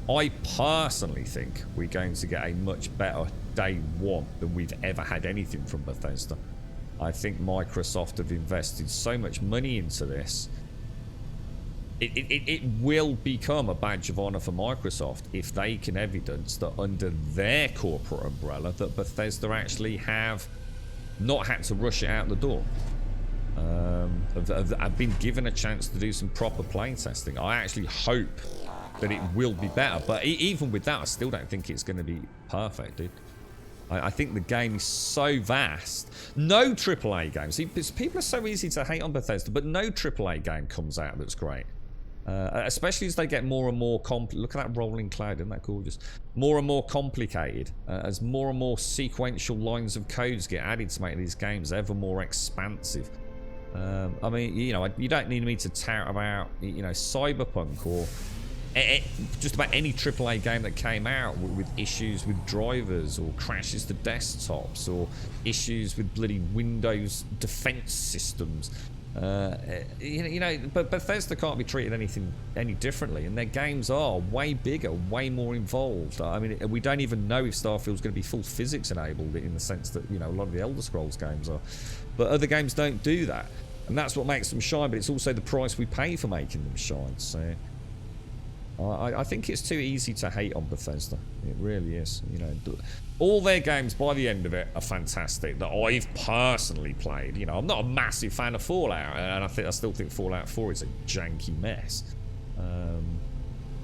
I personally think we're going to get a much better day one than we've ever had anything from Bethesda. I think Microsoft have invested so much money into this. It will become a badge of honor for Microsoft if they can evidence that under their corporate umbrella that Bethesda actually have not had to rush it out the door. I've been given a chance to do some proper playtesting. I actually hope that it will be better, but even with that, I still don't think it's going to be perfect, dude. I think the game is so vast. No AAA game. See, people are so easy to hate on Bethesda, but no AAA game comes out that's great. Especially as they get more and more look at that rolling cloud, isn't that gorgeous? More and more complicated, as more and more sequential lines of codes get added to make these games ever more expansive. I mean, you know, you don't need me to tout about, you know, Cyberpunk or just about any AAA game that came out with issues with drivers or crashes to desktops or issues with bloody Windows defense systems. You know, but Bethesda can't be treated any differently, and their games are way bigger, way more involved. I mean, we don't even know if Starfield's going to be full physics enabled in the sense that, you know, a lot of the Elder Scrolls games are, but other games don't do that, and that's what makes them shine. But it's also the price we pay for making them shine. So I think it's too easy to hate on Bethesda. It really is. You know, all their games by the end of it are fantastic that I've personally played. You know, I'm not a massive fan of Fallout, and I still think Fallout 4 is a janky mess.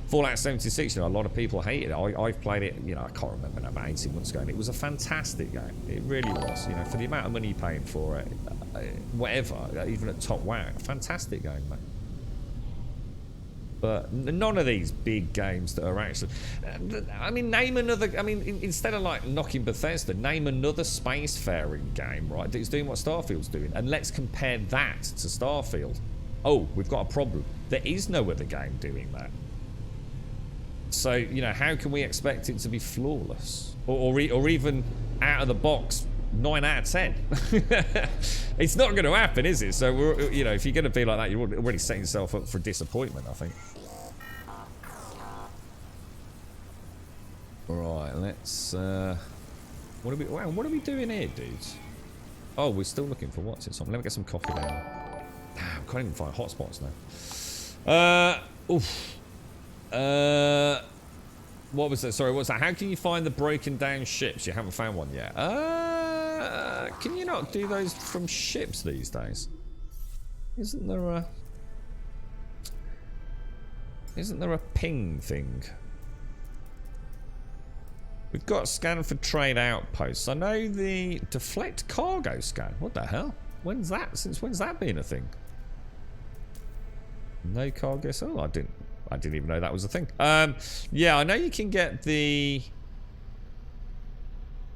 Fallout 76, you know, a lot of people hate it. I've played it, you know, I can't remember now, about 18 months ago, and it was a fantastic game. It really was. You know, for the amount of money you're paying for it, whatever, even at top WoW, fantastic game, mate. But none of these big games that are actually... I mean, name another... I mean, instead of, like, knocking Bethesda, name another spacefaring game, right, that's doing what Starfield's doing. And let's compare that to Starfield. Oh, we've got a problem. There is no other game doing that. So, you know, how can we expect it to be flawless? Or even out of the box, 9 out of 10. It's not going to happen, is it? So, you know, if you're going to be like that, you're already setting yourself up for disappointment, I think. Right, let's... What are we doing here, dudes? Oh, we're still looking for what's it? Let me get some coffee down. Damn, I can't even find hotspots now. What was that? Sorry, what's that? How can you find the broken down ships? You haven't found one yet. Can you not do those from ships these days? Isn't there a ping thing? We've got scan for trade outposts. I know the deflect cargo scan. What the hell? When's that? Since when's that been a thing? No cargo. Oh, I didn't even know that was a thing. Yeah, I know you can get the...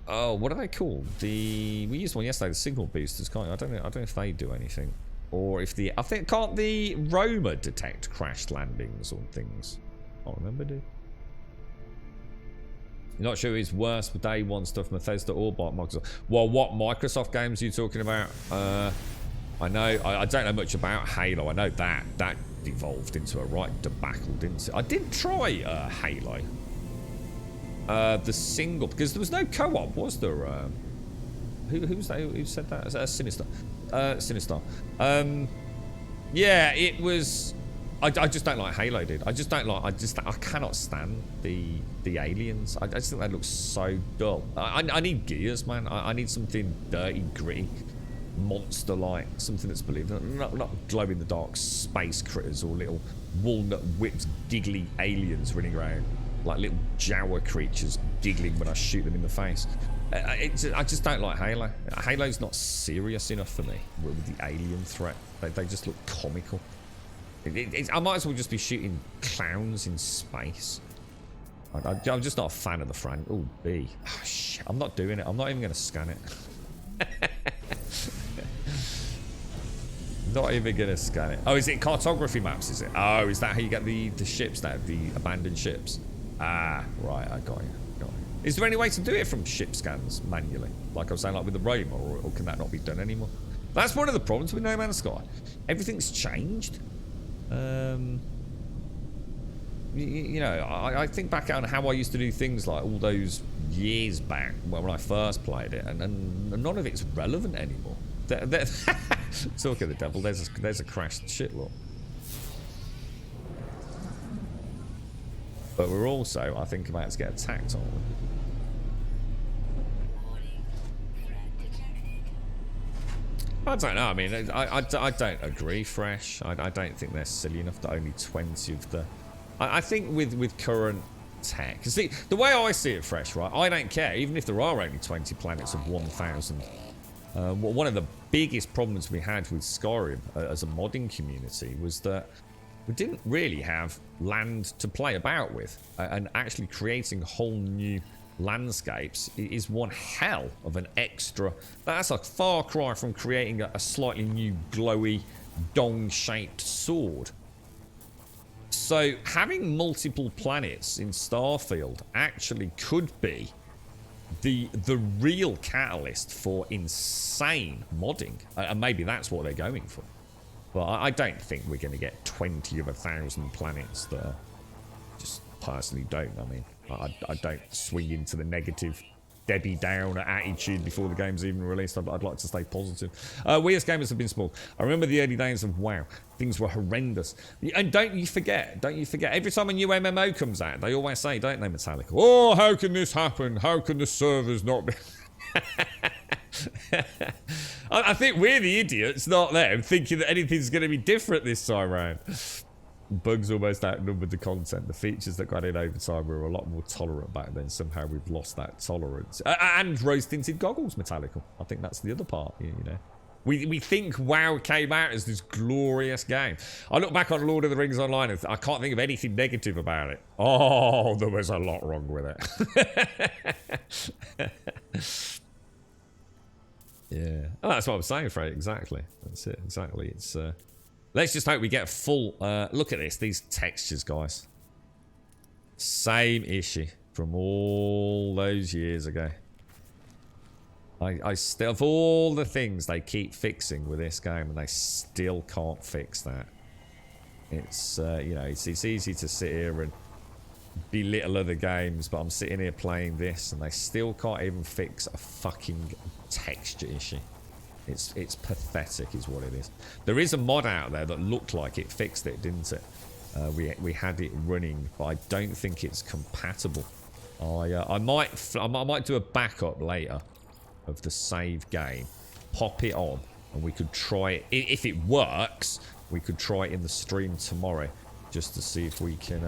Oh, what are they called? We used one yesterday, the signal boosters, can't you? I don't know if they do anything. Or if I think, can't the Roma detect crashed landings or things? I can't remember, dude. You're not sure it's worse for day one stuff, Bethesda or Microsoft. Well, what Microsoft games are you talking about? I know, I don't know much about Halo. I know that devolved into a right debacle, didn't it? I did try Halo. The single, because there was no co-op, was there? Who said that? Sinister. Sinister. Yeah, it was... I just don't like Halo, dude. I cannot stand the aliens. I just think they look so dull. I need Gears, man. I need something dirty, gritty, monster-like, something that's believable. Not glow-in-the-dark space critters or little walnut-whipped, giggly aliens running around like little Jawa creatures giggling when I shoot them in the face. I just don't like Halo. Halo's not serious enough for me with the alien threat. They just look comical. I might as well just be shooting clowns in space. I'm just not a fan of the franchise. Oh, B. Oh, shit. I'm not doing it. I'm not even going to scan it. Not even going to scan it. Oh, is it cartography maps, is it? Oh, is that how you get the ships now? The abandoned ships? Ah, right. I got you. Is there any way to do it from ship scans manually? Like I was saying, like with the Roma, or can that not be done anymore? That's one of the problems with No Man's Sky. Everything's changed. You know, I think back on how I used to do things like all those years back when I first played it, and none of it's relevant anymore. Talk of the devil, there's a crashed shit lot. But we're also, I think, about to get attacked on. I don't know. I mean, I don't agree, Fresh. I don't think they're silly enough that only 20 of the... I think with current tech... See, the way I see it, Fresh, right, I don't care. Even if there are only 20 planets of 1,000. One of the biggest problems we had with Skyrim as a modding community was that we didn't really have land to play about with. And actually creating whole new landscapes is one hell of an extra. That's a far cry from creating a slightly new glowy dong-shaped sword. So having multiple planets in Starfield actually could be the real catalyst for insane modding, and maybe that's what they're going for. But I don't think we're going to get 20 of 1,000 planets there. Just personally don't. I mean, I don't swing into the negative Debbie Downer attitude before the game's even released. I'd like to stay positive. We as gamers have been small. I remember the early days of WoW. Things were horrendous. And don't you forget, every time a new MMO comes out, they always say, don't they, Metallica? Oh, how can this happen? How can the servers not be... I think we're the idiots, not them, thinking that anything's going to be different this time around. Bugs almost outnumbered the content. The features that got in over time were a lot more tolerant back then. Somehow we've lost that tolerance. And rose-tinted goggles, Metallical. I think that's the other part, you know. We think WoW came out as this glorious game. I look back on Lord of the Rings Online and I can't think of anything negative about it. Oh, there was a lot wrong with it. Yeah. Oh, that's what I'm saying, Fred. Exactly. That's it. Exactly. It's... Let's just hope we get full... look at this. These textures, guys. Same issue from all those years ago. I still... Of all the things they keep fixing with this game, and they still can't fix that. It's, you know, it's easy to sit here and belittle other games, but I'm sitting here playing this, and they still can't even fix a fucking texture issue. It's pathetic is what it is. There is a mod out there that looked like it fixed it, didn't it? We had it running, but I don't think it's compatible. I might do a backup later of the save game, pop it on, and we could try it. If it works, we could try it in the stream tomorrow, just to see if we can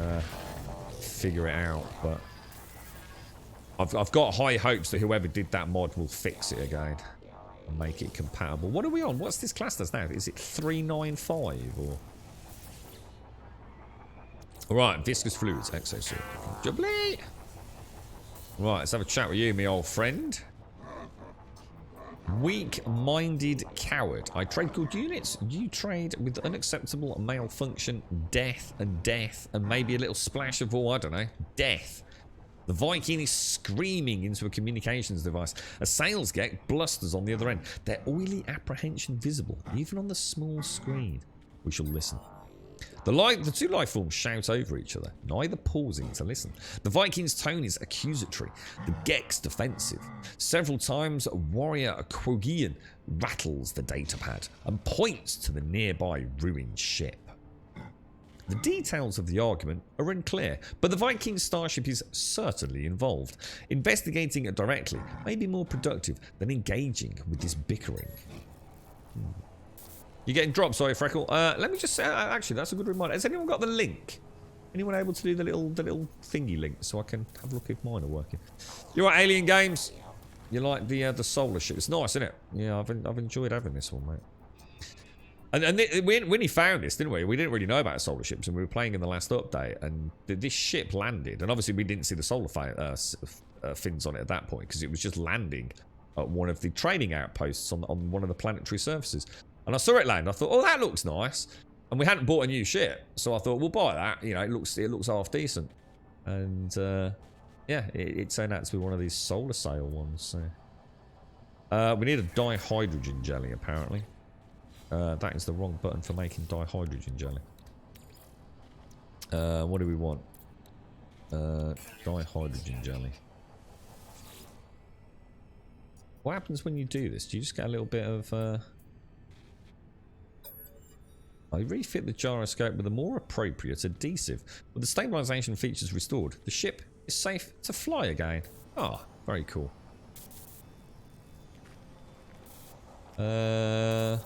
figure it out. But I've got high hopes that whoever did that mod will fix it again. Make it compatible. What are we on? What's this class that's now? Is it 395 or? Alright, viscous fluids, exosuit. Jubbly! Right, let's have a chat with you, me old friend. Weak-minded coward. I trade good units. You trade with unacceptable malfunction, death, and maybe a little splash of, I don't know, death. The Viking is screaming into a communications device. A sales gek blusters on the other end. Their oily apprehension visible, even on the small screen. We shall listen. The two life forms shout over each other, neither pausing to listen. The Viking's tone is accusatory, the gek's defensive. Several times, warrior Quogian rattles the datapad and points to the nearby ruined ship. The details of the argument are unclear, but the Viking starship is certainly involved. Investigating it directly may be more productive than engaging with this bickering. You're getting dropped, sorry, Freckle. Let me just say, actually, that's a good reminder. Has anyone got the link? Anyone able to do the little thingy link so I can have a look if mine are working? You're right, Alien Games. You like the solar ship? It's nice, isn't it? Yeah, I've enjoyed having this one, mate. And when he found this, didn't we? We didn't really know about solar ships, and we were playing in the last update, and this ship landed, and obviously we didn't see the solar fins on it at that point because it was just landing at one of the training outposts on one of the planetary surfaces. And I saw it land. I thought, oh, that looks nice. And we hadn't bought a new ship, so I thought we'll buy that. You know, it looks half decent. And yeah, it turned out to be one of these solar sail ones. So. We need a dihydrogen jelly, apparently. That is the wrong button for making dihydrogen jelly. What do we want? Dihydrogen jelly. What happens when you do this? Do you just get a little bit of... I refit the gyroscope with a more appropriate adhesive. With the stabilisation features restored, the ship is safe to fly again. Oh, very cool. Where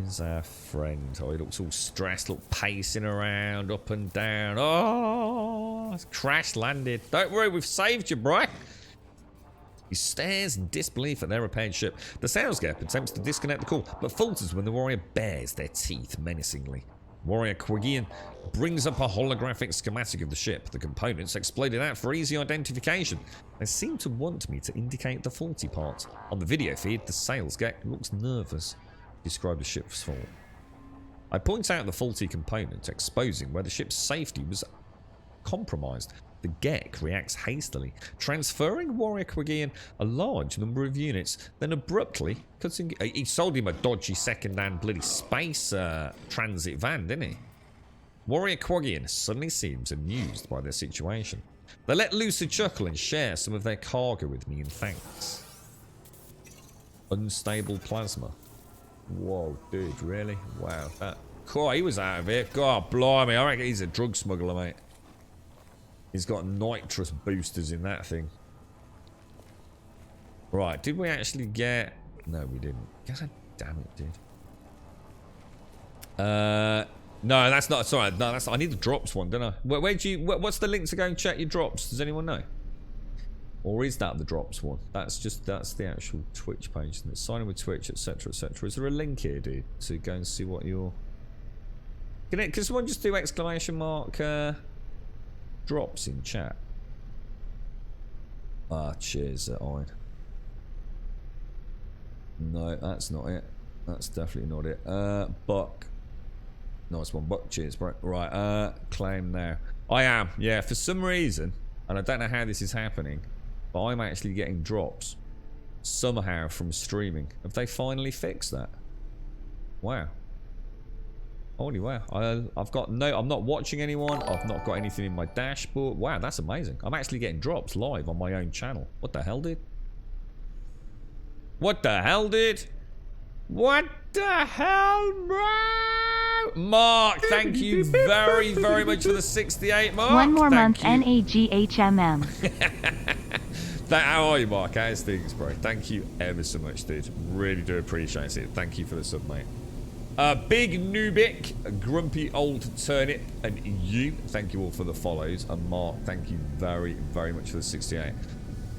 is our friend? Oh, he looks all stressed, look pacing around, up and down. Oh, it's crash landed. Don't worry, we've saved you, bro. He stares in disbelief at their repaired ship. The sales gap attempts to disconnect the call, but falters when the warrior bares their teeth menacingly. Warrior Quagian brings up a holographic schematic of the ship. The components exploded out for easy identification. They seem to want me to indicate the faulty part. On the video feed, the sales gap looks nervous. Describe the ship's fault. I point out the faulty component, exposing where the ship's safety was compromised. The Gek reacts hastily, transferring Warrior Quagian a large number of units, then abruptly cutting... He sold him a dodgy second-hand bloody space transit van, didn't he? Warrior Quagian suddenly seems amused by their situation. They let loose a chuckle and share some of their cargo with me in thanks. Unstable plasma. Whoa, dude, really? Wow. Cool, he was out of it. God blimey, I reckon he's a drug smuggler, mate. He's got nitrous boosters in that thing. Right, did we actually get... No, we didn't. God damn it, dude. No, that's not... Sorry, no, that's... I need the drops one, don't I? Where'd you... What's the link to go and check your drops? Does anyone know? Or is that the drops one? That's just... That's the actual Twitch page. And it's sign in with Twitch, etc, etc. Is there a link here, dude? To go and see what your... Can someone just do exclamation mark... drops in chat? Ah, cheers, Owen. No, that's not it. That's definitely not it. Buck. Nice one, Buck. Cheers, bro. Right, claim now. I am, yeah, for some reason, and I don't know how this is happening, but I'm actually getting drops somehow from streaming. Have they finally fixed that? Wow. Holy wow. I've got no... I'm not watching anyone. I've not got anything in my dashboard. Wow, that's amazing. I'm actually getting drops live on my own channel. What the hell, dude? What the hell, dude? What the hell, bro? Mark, thank you very, very much for the 68, Mark. One more thank month, you. NAGHMM. How are you, Mark? How's things, bro? Thank you ever so much, dude. Really do appreciate it. Thank you for the sub, mate. Big Nubik, Grumpy Old Turnip, and you, thank you all for the follows. And Mark, thank you very, very much for the 68.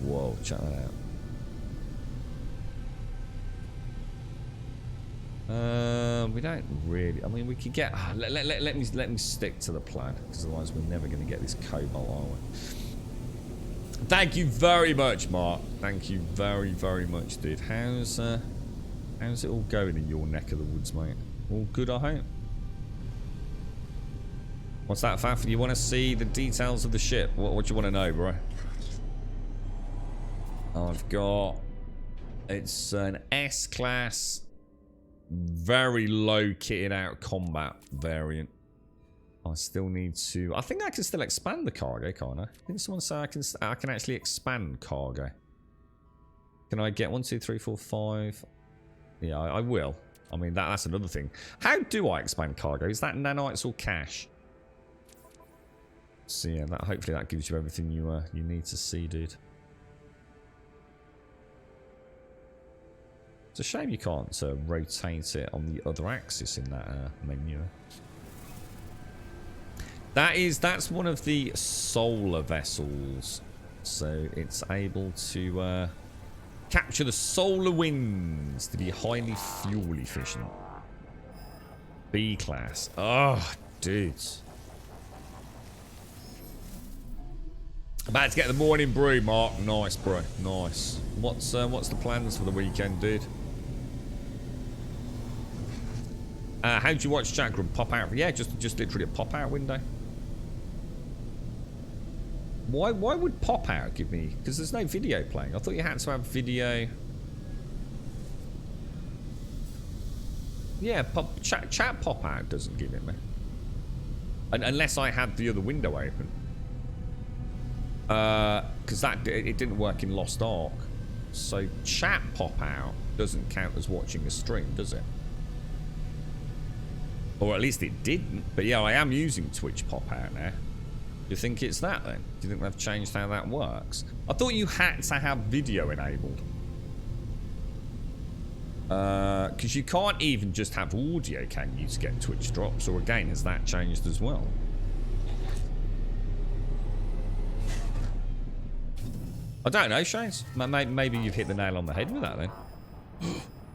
Whoa, check that out. We don't really... I mean, we could get... let me stick to the plan, because otherwise we're never going to get this cobalt, are we? Thank you very much, Mark. Thank you very, very much, dude. How's it all going in your neck of the woods, mate? All good, I hope? What's that, Faff? You want to see the details of the ship? What do you want to know, bro? I've got... It's an S-class, very low kitted out combat variant. I still need to... I think I can still expand the cargo, can't I? Didn't someone say I can actually expand cargo? Can I get 1, 2, 3, 4, 5... Yeah, I will. I mean, that's another thing. How do I expand cargo? Is that nanites or cash? So yeah, hopefully that gives you everything you need to see, dude. It's a shame you can't rotate it on the other axis in that menu. That's one of the solar vessels, so it's able to capture the solar winds to be highly fuel efficient. B class. Oh, dudes. About to get the morning brew, Mark. Nice, bro. Nice. What's the plans for the weekend, dude? How'd you watch chat group? Pop out? Yeah, just literally a pop out window. Why would pop out give me? Because there's no video playing. I thought you had to have video. Yeah, chat pop out doesn't give it me. Unless I had the other window open. Because it didn't work in Lost Ark. So chat pop out doesn't count as watching a stream, does it? Or at least it didn't. But yeah, I am using Twitch pop out now. Do you think it's that then? Do you think they've changed how that works? I thought you had to have video enabled. Because you can't even just have audio, can you, to get Twitch drops? Or again, has that changed as well? I don't know, Shades. Maybe you've hit the nail on the head with that then.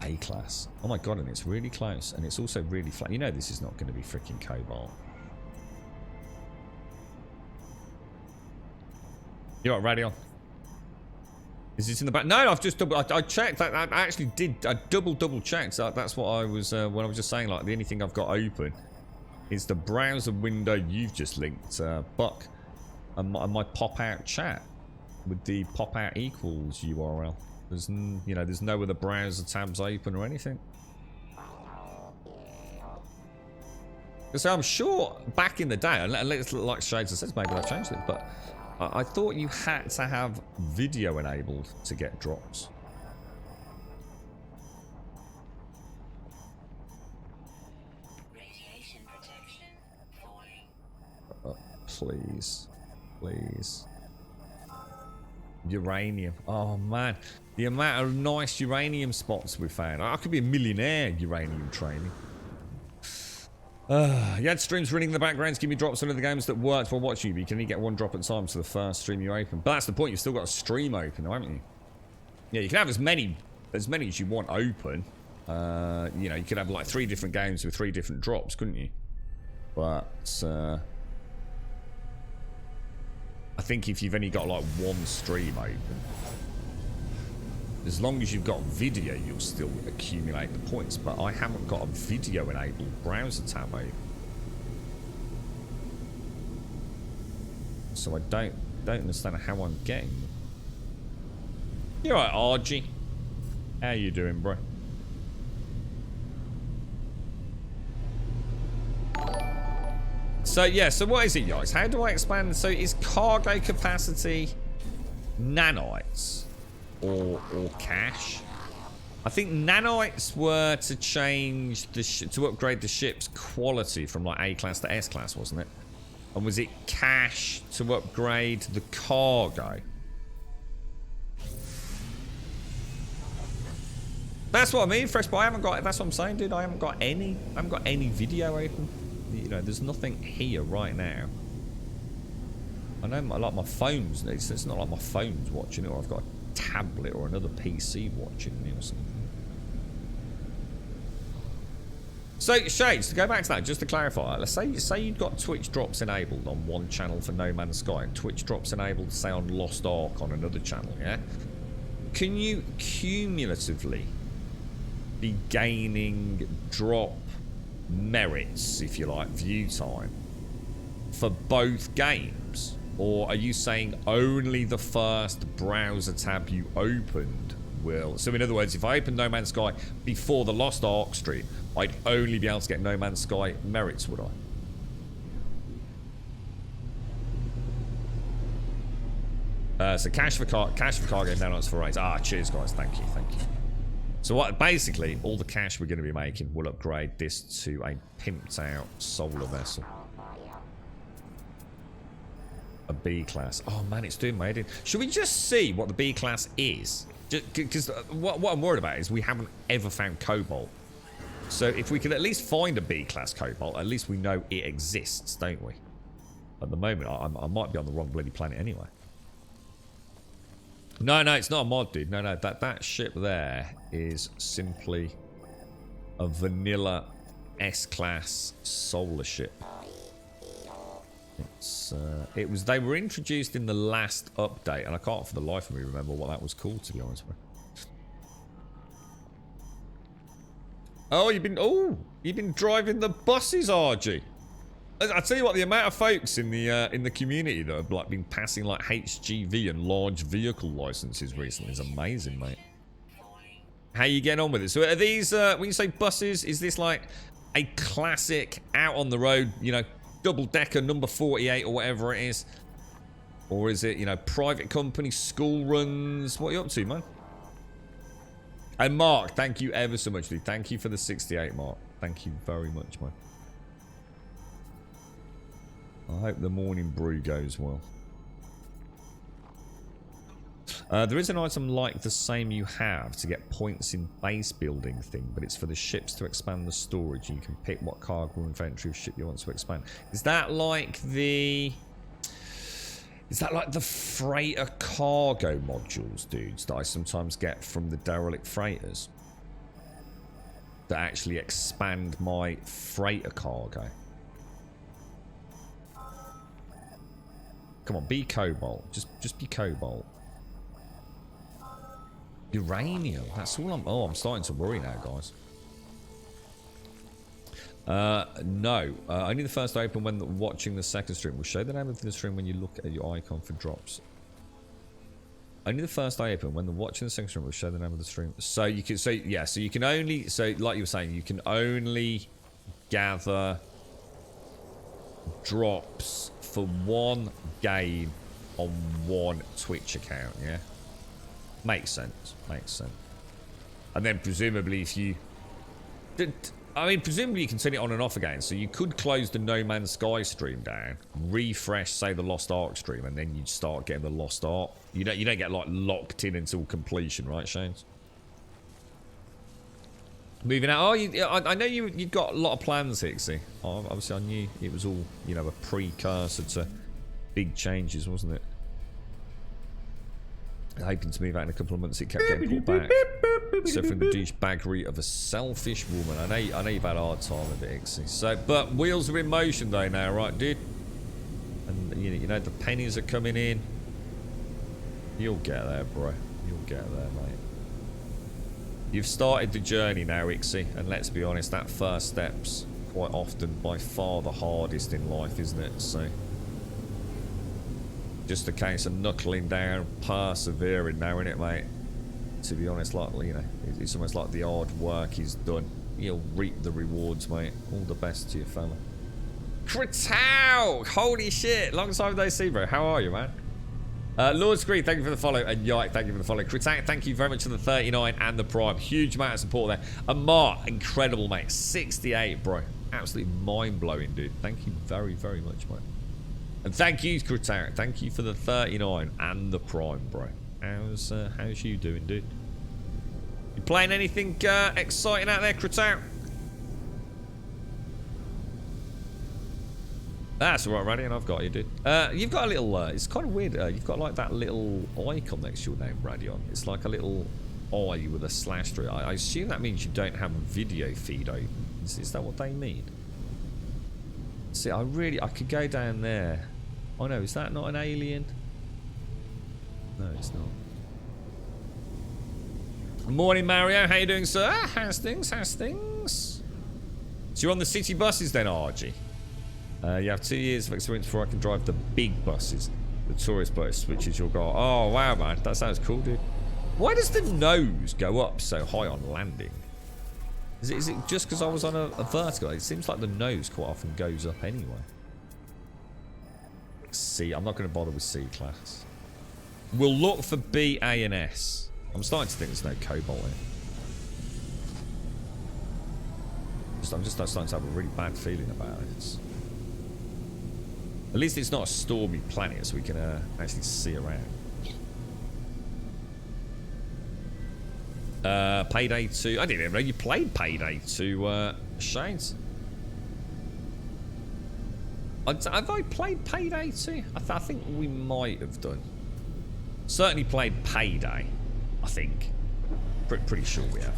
A-class. Oh my god, and it's really close. And it's also really flat. You know this is not going to be freaking Cobalt. You all right, Radio? Is this in the back? No, I've just double. I checked. I actually did. I double checked. So that's what I was when I was just saying. Like the only thing I've got open is the browser window you've just linked, Buck, and my pop out chat with the pop out equals URL. There's there's no other browser tabs open or anything. So I'm sure back in the day, like Shades says, maybe I've changed it, but I thought you had to have video enabled to get drops. Radiation protection falling. Please. Uranium. Oh man, the amount of nice uranium spots we found. I could be a millionaire uranium training. You had streams running in the background to give me drops on the games that worked while watching you, but you can only get one drop at a time to the first stream you open. But that's the point, you've still got a stream open, haven't you? Yeah, you can have as many as you want open. You could have like 3 different games with 3 different drops, couldn't you? But I think if you've only got like 1 stream open, as long as you've got video, you'll still accumulate the points. But I haven't got a video-enabled browser tab open, so I don't understand how I'm getting them. You're right, RG. How you doing, bro? So yeah, so what is it, guys? How do I expand? So is cargo capacity nanites? Or cash. I think nanites were to change to upgrade the ship's quality from like A class to S class, wasn't it? And was it cash to upgrade the cargo? That's what I mean, Fresh. But I haven't got. That's what I'm saying, dude. I haven't got any video open. There's nothing here right now. I know like my phone's. It's not like my phone's watching it, or I've got tablet or another PC watching me or something. So Shades, to go back to that, just to clarify, let's say you've got Twitch drops enabled on one channel for No Man's Sky and Twitch drops enabled, say, on Lost Ark on another channel, yeah? Can you cumulatively be gaining drop merits, if you like, view time, for both games? Or are you saying only the first browser tab you opened will? So in other words, if I opened No Man's Sky before the Lost Ark stream, I'd only be able to get No Man's Sky merits, would I? So cash for cargo, nanites for rates. Cheers, guys. Thank you. So what? Basically, all the cash we're going to be making will upgrade this to a pimped out solar vessel. A B class. Oh man, it's doing my head in. Should we just see what the B class is? Because what I'm worried about is we haven't ever found Cobalt. So if we can at least find a B class Cobalt, at least we know it exists, don't we? At the moment, I might be on the wrong bloody planet anyway. No, it's not a mod, dude. No, that ship there is simply a vanilla S-class solar ship. They were introduced in the last update, and I can't for the life of me remember what that was called, to be honest with you. Oh, you've been driving the buses, RG. I tell you what, the amount of folks in the community that have like been passing like HGV and large vehicle licenses recently is amazing, mate. How you getting on with it? So are these when you say buses, is this like a classic out on the road, double decker number 48 or whatever it is? Or is it, you know, private company, school runs? What are you up to, man? And Mark, thank you ever so much, dude. Thank you for the 68, Mark. Thank you very much, man. I hope the morning brew goes well. There is an item like the same you have to get points in base building thing, but it's for the ships to expand the storage. You can pick what cargo inventory of ship you want to expand. Is that like the... Is that like the freighter cargo modules, dudes, that I sometimes get from the derelict freighters? That actually expand my freighter cargo. Come on, be cobalt. Just be cobalt. Uranium. That's all I'm... Oh, I'm starting to worry now, guys. No. Only the first open when watching the second stream. We'll show the name of the stream when you look at your icon for drops. Only the first open when watching the second stream. We'll show the name of the stream. So you can... So, yeah. So you can only... So, like you were saying, you can only gather drops for one game on one Twitch account, yeah? Makes sense. Makes sense. And then presumably if you... I mean, presumably you can turn it on and off again. So you could close the No Man's Sky stream down, refresh, say, the Lost Ark stream, and then you'd start getting the Lost Ark. You don't get, like, locked in until completion, right, Shanes? Moving out. Oh, I know you've got a lot of plans, Hixie. Obviously, I knew it was all, you know, a precursor to big changes, wasn't it? Hoping to move out in a couple of months, it kept getting pulled back. Suffering the douchebaggery of a selfish woman. I know you've had a hard time with it, Ixie. So, but wheels are in motion though now, right, dude? And you know the pennies are coming in. You'll get there, bro. You'll get there, mate. You've started the journey now, Ixie, and let's be honest, that first step's quite often by far the hardest in life, isn't it? So. Just a case of knuckling down, persevering now, innit, mate? To be honest, like, you know, it's almost like the hard work is done. You'll reap the rewards, mate. All the best to you, fella. Kratau! Holy shit! Long time no see, bro. How are you, man? Lord Scree, thank you for the follow. And Yike, thank you for the follow. Kratau, thank you very much for the 39 and the Prime. Huge amount of support there. And Mark, incredible, mate. 68, bro. Absolutely mind-blowing, dude. Thank you very, very much, mate. And thank you, Kratau. Thank you for the 39 and the Prime, bro. How's you doing, dude? You playing anything exciting out there, Kratau? That's alright, Raddy, and I've got you, dude. You've got a little, it's kind of weird. You've got like that little icon next to your name, Radion. It's like a little eye with a slash through it. I assume that means you don't have a video feed open. Is that what they mean? See, I could go down there. Oh no, is that not an alien? No, it's not. Morning, Mario. How you doing, sir? How's things? How's things? So you're on the city buses then, RG? You have 2 years of experience before I can drive the big buses. The tourist bus, which is your goal. Oh, wow, man. That sounds cool, dude. Why does the nose go up so high on landing? Is it just because I was on a vertical? It seems like the nose quite often goes up anyway. C. I'm not going to bother with C class. We'll look for B, A, and S. I'm starting to think there's no cobalt in. I'm just starting to have a really bad feeling about it. At least it's not a stormy planet, so we can actually see around. Payday 2. I didn't even know you played Payday 2, Shades. Have I played Payday 2? I think we might have done. Certainly played Payday, I think. Pretty sure we have.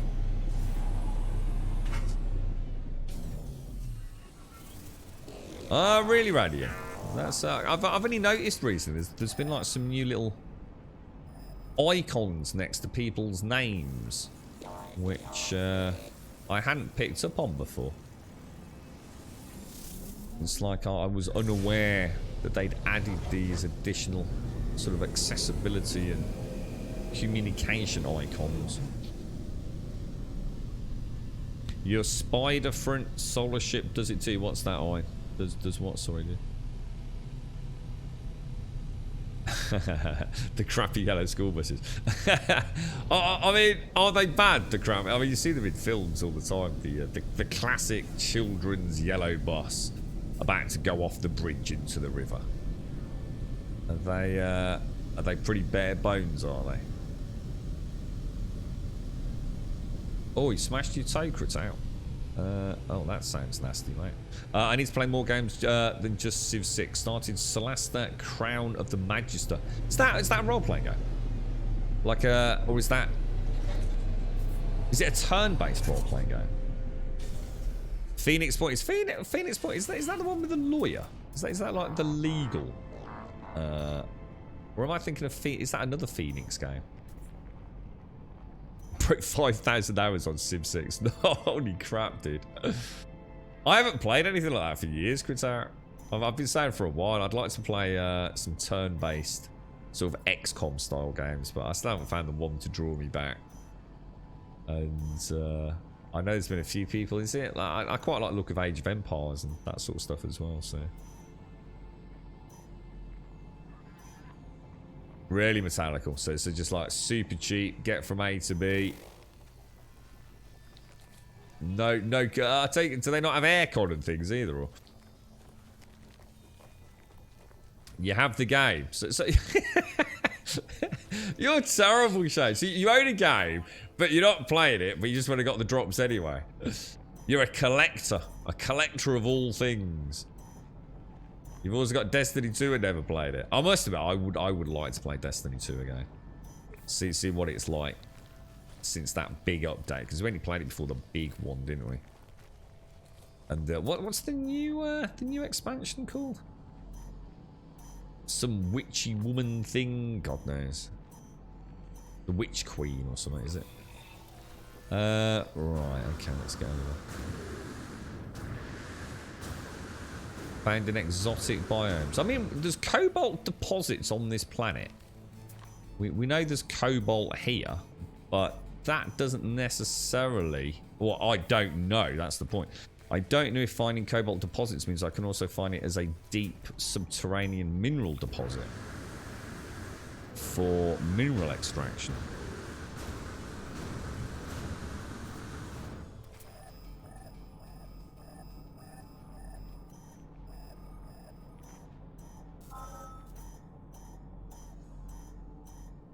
Really, Radio? That's I've only noticed recently there's been like some new little icons next to people's names, which I hadn't picked up on before. It's like I was unaware that they'd added these additional sort of accessibility and communication icons. Your spider front solar ship does it too. What's that eye? Does what? Sorry, dude. The crappy yellow school buses. I mean, are they bad? The crap. I mean, you see them in films all the time. The classic children's yellow bus about to go off the bridge into the river. Are they pretty bare bones? Are they? Oh, he smashed your secrets out. Oh, that sounds nasty, mate. I need to play more games than just Civ 6. Started Celeste, Crown of the Magister. Is that a role-playing game? Like or is it a turn-based role-playing game? Phoenix Point. Phoenix Point. Is that the one with the lawyer? Is that like the legal? Or am I thinking of is that another Phoenix game? Broke 5,000 hours on Civ 6. No, holy crap, dude. I haven't played anything like that for years, Quintar. I've been saying for a while I'd like to play some turn-based sort of XCOM style games, but I still haven't found the one to draw me back. And I know there's been a few people, is it? Like, I quite like the look of Age of Empires and that sort of stuff as well, so. Really mechanical, so just like super cheap, get from A to B. No, I take it, do they not have aircon and things either? Or? You have the game, so you're terrible, Shane. So you own a game, but you're not playing it, but you just would have got the drops anyway. You're a collector of all things. You've also got Destiny 2 and never played it. I must admit, I would like to play Destiny 2 again. See what it's like since that big update. Because we only played it before the big one, didn't we? And what's the new expansion called? Some witchy woman thing, God knows. The Witch Queen or something, is it? Right, okay, let's go over. Found in exotic biomes. I mean, there's cobalt deposits on this planet. We know there's cobalt here, but that doesn't necessarily... Well, I don't know, that's the point. I don't know if finding cobalt deposits means I can also find it as a deep subterranean mineral deposit for mineral extraction.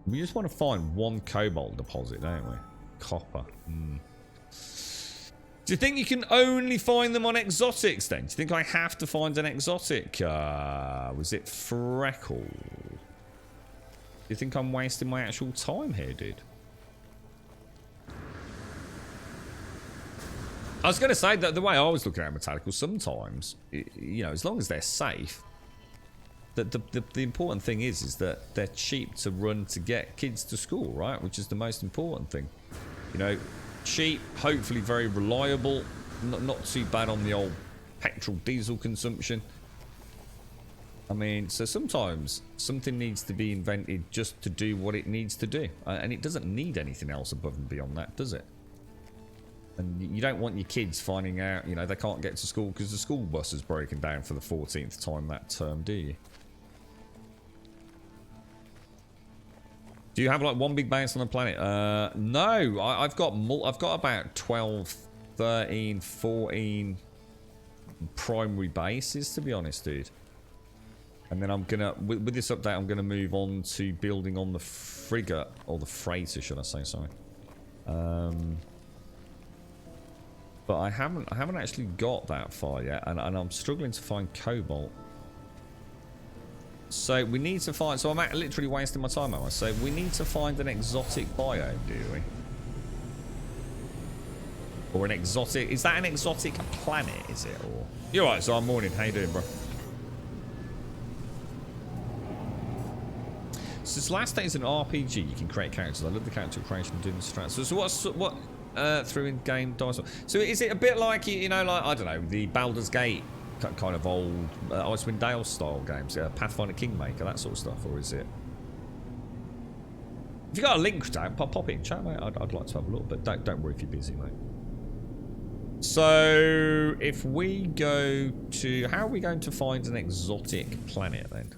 We just want to find one cobalt deposit, don't we? Copper. Do you think you can only find them on exotics then? Do you think I have to find an exotic? Was it Freckle? Do you think I'm wasting my actual time here, dude? I was going to say that the way I was looking at Metallical, sometimes, you know, as long as they're safe, the important thing is that they're cheap to run to get kids to school, right? Which is the most important thing. You know, cheap, hopefully very reliable, not too bad on the old petrol diesel consumption. I mean, so sometimes something needs to be invented just to do what it needs to do. And it doesn't need anything else above and beyond that, does it? And you don't want your kids finding out, you know, they can't get to school because the school bus has broken down for the 14th time that term, do you? Do you have like one big base on the planet? No, I've got about 12, 13, 14 primary bases, to be honest, dude. And then I'm gonna, with this update, I'm gonna move on to building on the frigate, or the freighter, should I say? Sorry. But I haven't actually got that far yet, and I'm struggling to find cobalt. So we need to find... So I'm literally wasting my time, am I? So we need to find an exotic biome, do we? Or an exotic... Is that an exotic planet, is it? Or... You're right, so I'm morning. How you doing, bro? So this last day is an RPG. You can create characters. I love the character creation and doing the strats. So what through in-game dice... So is it a bit like, you know, like, I don't know, the Baldur's Gate kind of old Icewind Dale style games, Pathfinder Kingmaker, that sort of stuff, or is it? If you got a link to it, pop it in chat, mate. I'd like to have a look, but don't worry if you're busy, mate. So, if we go to... How are we going to find an exotic planet, then?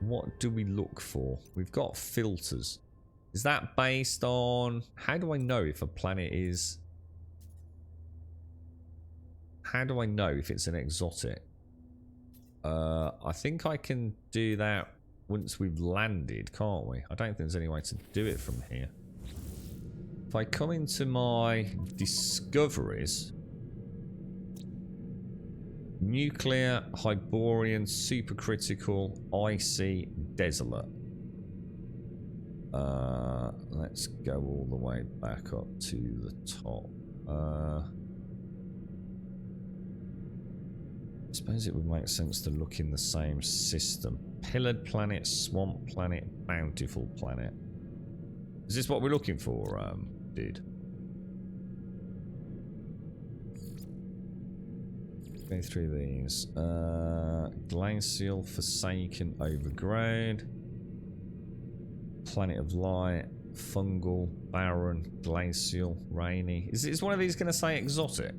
What do we look for? We've got filters. Is that based on... How do I know if a planet is... How do I know if it's an exotic? I think I can do that once we've landed, can't we? I don't think there's any way to do it from here. If I come into my discoveries, nuclear, Hyborian, supercritical, icy, desolate. Let's go all the way back up to the top. I suppose it would make sense to look in the same system. Pillared planet, swamp planet, bountiful planet. Is this what we're looking for, dude? Go through these. Glacial, forsaken, overgrown. Planet of light, fungal, barren, glacial, rainy. Is one of these going to say exotic?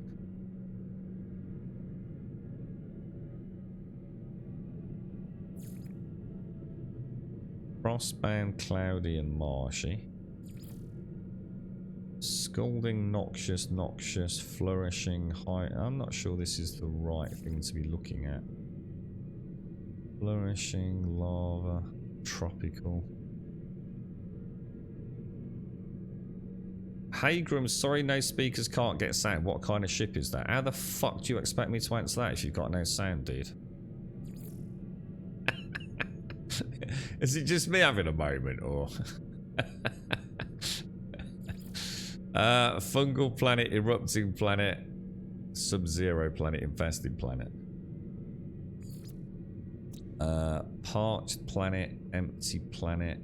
Frostbound, cloudy, and marshy. Scalding, noxious, flourishing, high. I'm not sure this is the right thing to be looking at. Flourishing, lava, tropical. Hey Grum, sorry no speakers, can't get sound. What kind of ship is that? How the fuck do you expect me to answer that if you've got no sound, dude? Is it just me having a moment, or? Fungal planet, erupting planet, sub-zero planet, infested planet. Parched planet, empty planet.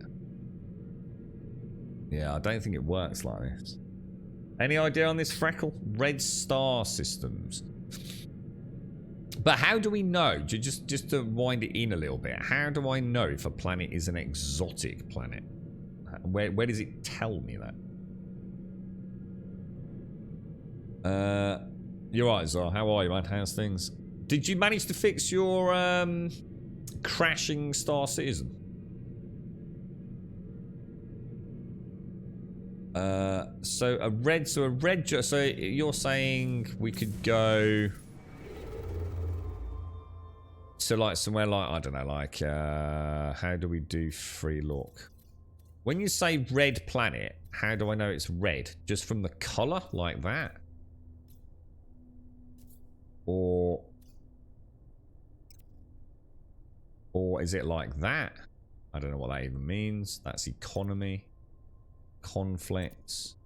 Yeah, I don't think it works like this. Any idea on this, Freckle? Red star systems. But how do we know? Just to wind it in a little bit, how do I know if a planet is an exotic planet? Where does it tell me that? You're right, Zara. How are you, man? How's things? Did you manage to fix your crashing Star Citizen? So you're saying we could go to like somewhere like, I don't know, like how do we do free look? When you say red planet, how do I know it's red? Just from the color like that? Or is it like that? I don't know what that even means. That's economy, conflicts,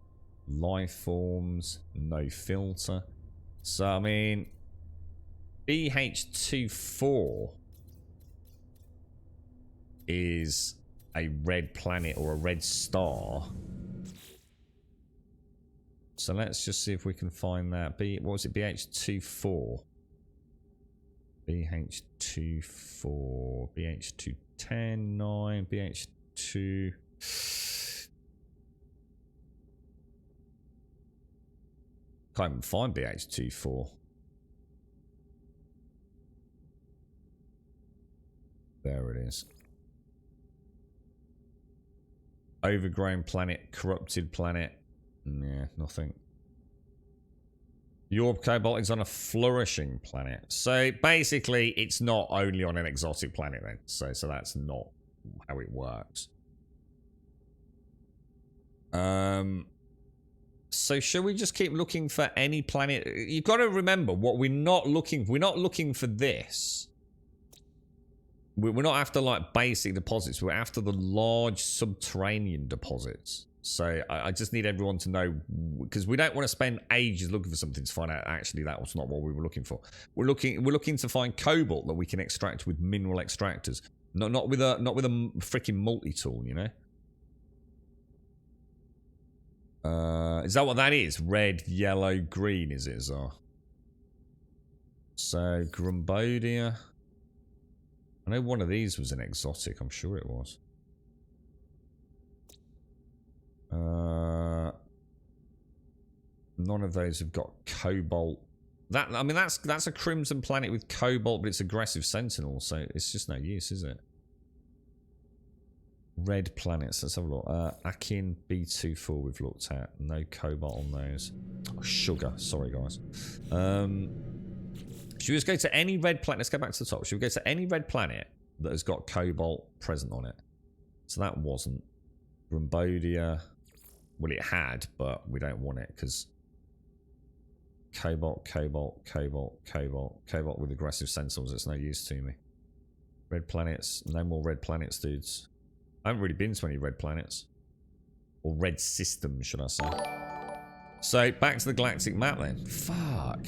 life forms, no filter. So I mean, BH24 is a red planet or a red star. So let's just see if we can find that. What was it? BH24. BH24. BH210, 9. BH2. Can't even find BH24. There it is. Overgrown planet, corrupted planet. Yeah, nothing. Your Cobalt is on a flourishing planet. So basically, it's not only on an exotic planet then. So that's not how it works. So shall we just keep looking for any planet? You've got to remember what we're not looking for. We're not looking for this. We're not after like basic deposits. We're after the large subterranean deposits. So I just need everyone to know, because we don't want to spend ages looking for something to find out actually that was not what we were looking for. We're looking to find cobalt that we can extract with mineral extractors, not with a freaking multi-tool, you know. Is that what that is? Red, yellow, green, is it, Zar? So Grumbodia. I know one of these was an exotic, I'm sure it was. None of those have got cobalt. I mean, that's a crimson planet with cobalt, but it's aggressive sentinel, so it's just no use, is it? Red planets. Let's have a look. Akin B24 we've looked at. No cobalt on those. Oh, sugar. Sorry, guys. Should we just go to any red planet? Let's go back to the top. Should we go to any red planet that has got cobalt present on it? So that wasn't. Grumbodia. Well, it had, but we don't want it because cobalt with aggressive sentinels. It's no use to me. Red planets. No more red planets, dudes. I haven't really been to any red planets. Or red systems, should I say. So, back to the galactic map then. Fuck.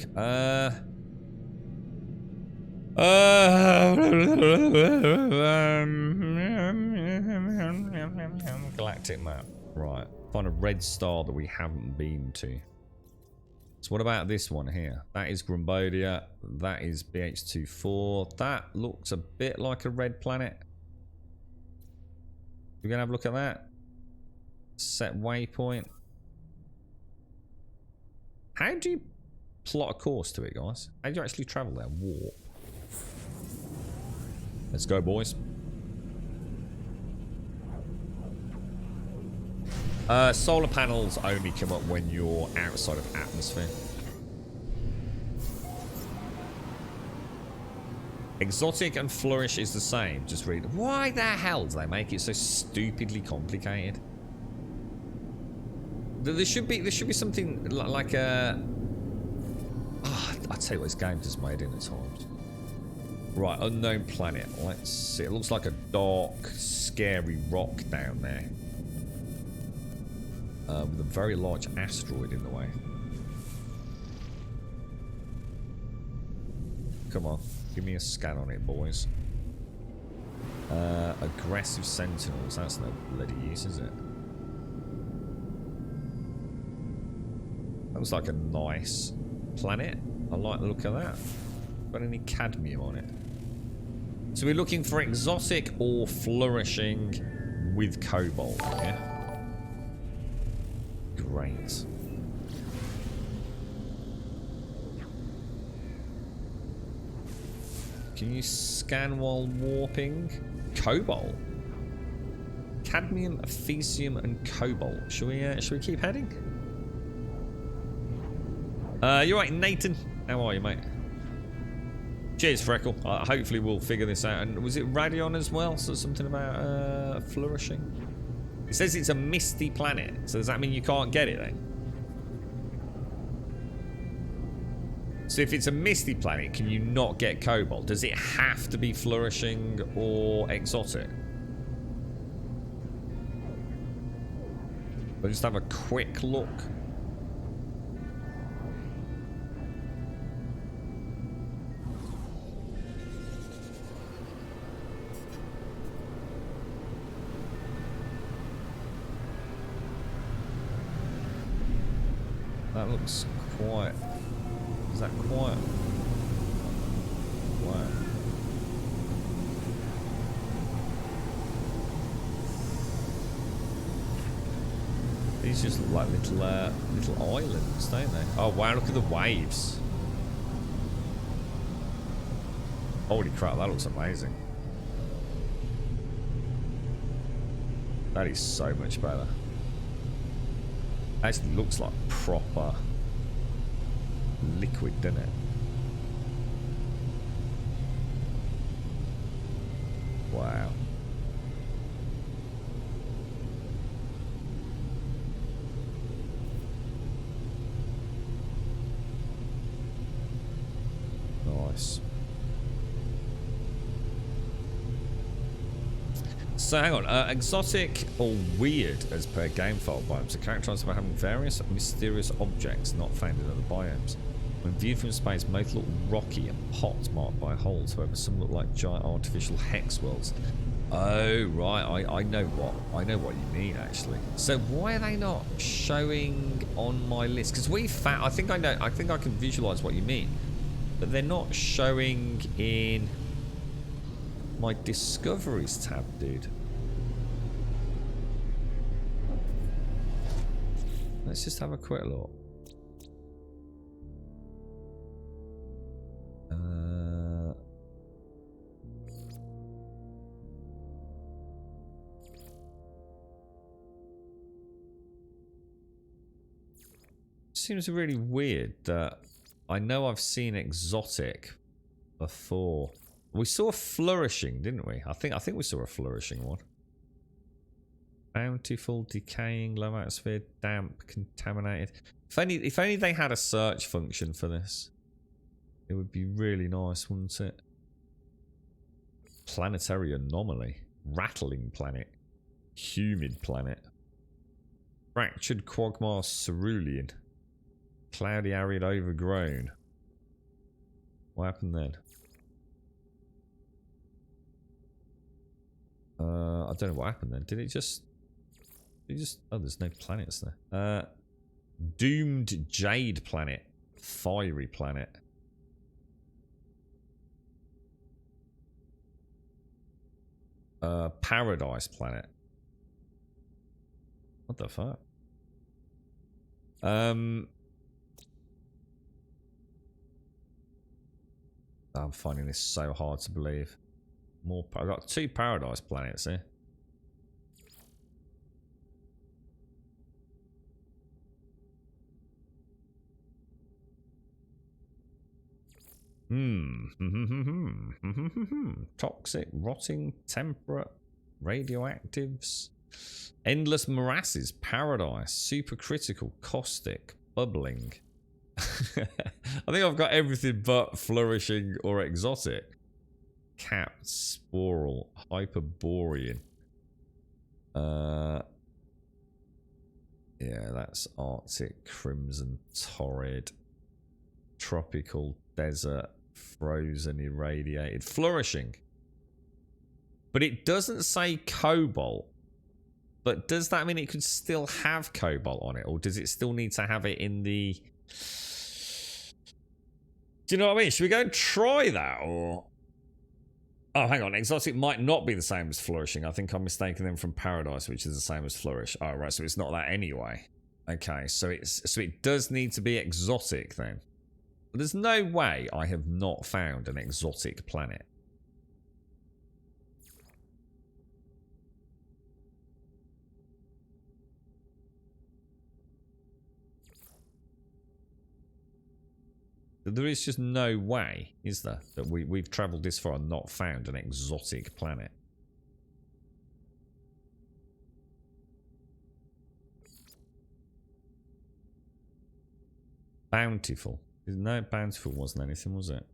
Galactic map. Right. Find a red star that we haven't been to. So what about this one here? That is Grumbodia. That is BH24. That looks a bit like a red planet. We're going to have a look at that. Set waypoint. How do you plot a course to it, guys? How do you actually travel there? Warp. Let's go, boys. Solar panels only come up when you're outside of atmosphere. Exotic and flourish is the same. Just read. Why the hell do they make it so stupidly complicated? There should be something like a. I tell you what, this game just made in at times. Right, unknown planet. Let's see. It looks like a dark, scary rock down there, with a very large asteroid in the way. Come on. Give me a scan on it, boys. Aggressive sentinels. That's no bloody use, is it? That looks like a nice planet. I like the look of that. Got any cadmium on it? So we're looking for exotic or flourishing with cobalt, yeah? Great. Can you scan while warping? Cobalt. Cadmium, ephesium, and cobalt. Should we keep heading? You're right, Nathan. How are you, mate? Cheers, Freckle. Hopefully we'll figure this out. And was it Radion as well? So something about flourishing. It says it's a misty planet. So does that mean you can't get it then? So if it's a misty planet, can you not get cobalt? Does it have to be flourishing or exotic? I'll just have a quick look. That looks quite... Is that quiet? Wow. These just look like little islands, don't they? Oh wow, look at the waves. Holy crap, that looks amazing. That is so much better. Actually looks like proper liquid, doesn't it? Wow. Nice. So hang on, exotic or weird as per game file biomes are characterized by having various mysterious objects not found in other biomes. When viewed from space, most look rocky and hot, marked by holes. However, some look like giant artificial hex worlds. Oh right, I know what you mean actually. So why are they not showing on my list? Because we found, I think I can visualize what you mean, but they're not showing in my discoveries tab, dude. Let's just have a quick look. seems really weird that I know I've seen exotic before. We saw flourishing, didn't we? I think we saw a flourishing one. Bountiful, decaying, low atmosphere, damp, contaminated. If only they had a search function for this. It would be really nice, wouldn't it? Planetary anomaly. Rattling planet. Humid planet. Fractured quagmire cerulean. Cloudy, arid, overgrown. What happened then? I don't know what happened then. Did it just... Oh, there's no planets there. Doomed Jade planet. Fiery planet. Paradise planet. What the fuck? I'm finding this so hard to believe. I've got 2 paradise planets here. Toxic, rotting, temperate, radioactives, endless morasses, paradise, supercritical, caustic, bubbling. I think I've got everything but flourishing or exotic. Capped, sporal, hyperborean. Yeah, that's Arctic, crimson, torrid, tropical, desert, frozen, irradiated, flourishing. But it doesn't say cobalt. But does that mean it could still have cobalt on it? Or does it still need to have it in the... Do you know what I mean? Should we go and try that? Or... Oh, hang on. Exotic might not be the same as flourishing. I think I'm mistaking them from paradise, which is the same as flourish. Oh, right. So it's not that anyway. Okay. So it does need to be exotic then. But there's no way I have not found an exotic planet. There is just no way, is there, that we've travelled this far and not found an exotic planet. Bountiful. No, Bountiful wasn't anything, was it?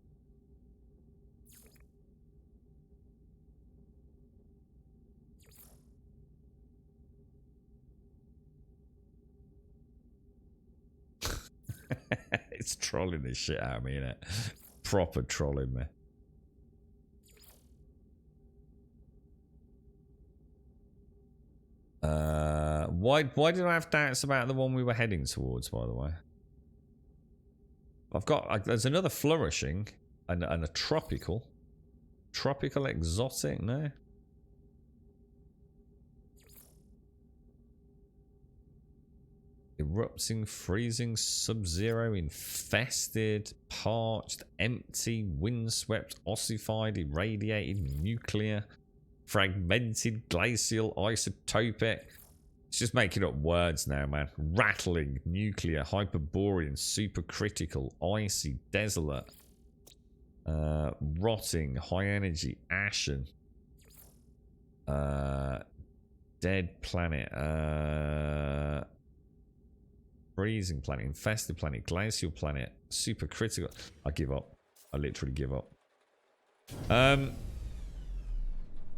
It's trolling this shit out of me, innit? Proper trolling me. Why did I have doubts about the one we were heading towards, by the way? There's another flourishing and a tropical. Tropical exotic, no? Erupting, freezing, sub-zero, infested, parched, empty, windswept, ossified, irradiated, nuclear, fragmented, glacial, isotopic. It's just making up words now, man. Rattling, nuclear, hyperborean, supercritical, icy, desolate, rotting, high energy, ashen, dead planet, freezing planet, infested planet, glacial planet, supercritical. I give up. I literally give up.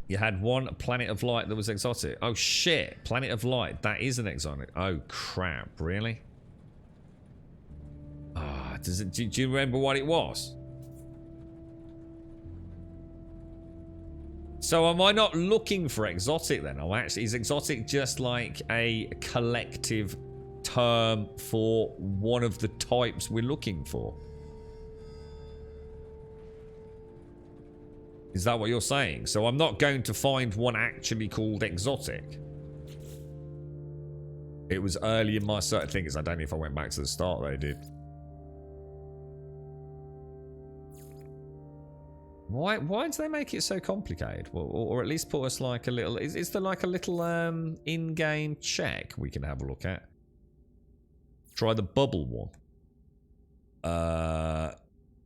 You had one planet of light that was exotic. Oh shit, planet of light. That is an exotic. Oh crap, really? Ah, do you remember what it was? So am I not looking for exotic then? Is exotic just like a collective term for one of the types we're looking for? Is that what you're saying? So I'm not going to find one actually called exotic. It was early in my search. Thing is, I don't know if I went back to the start though, dude. Why do they make it so complicated? Well, or at least put us like a little... Is there like a little in-game check we can have a look at? Try the bubble one.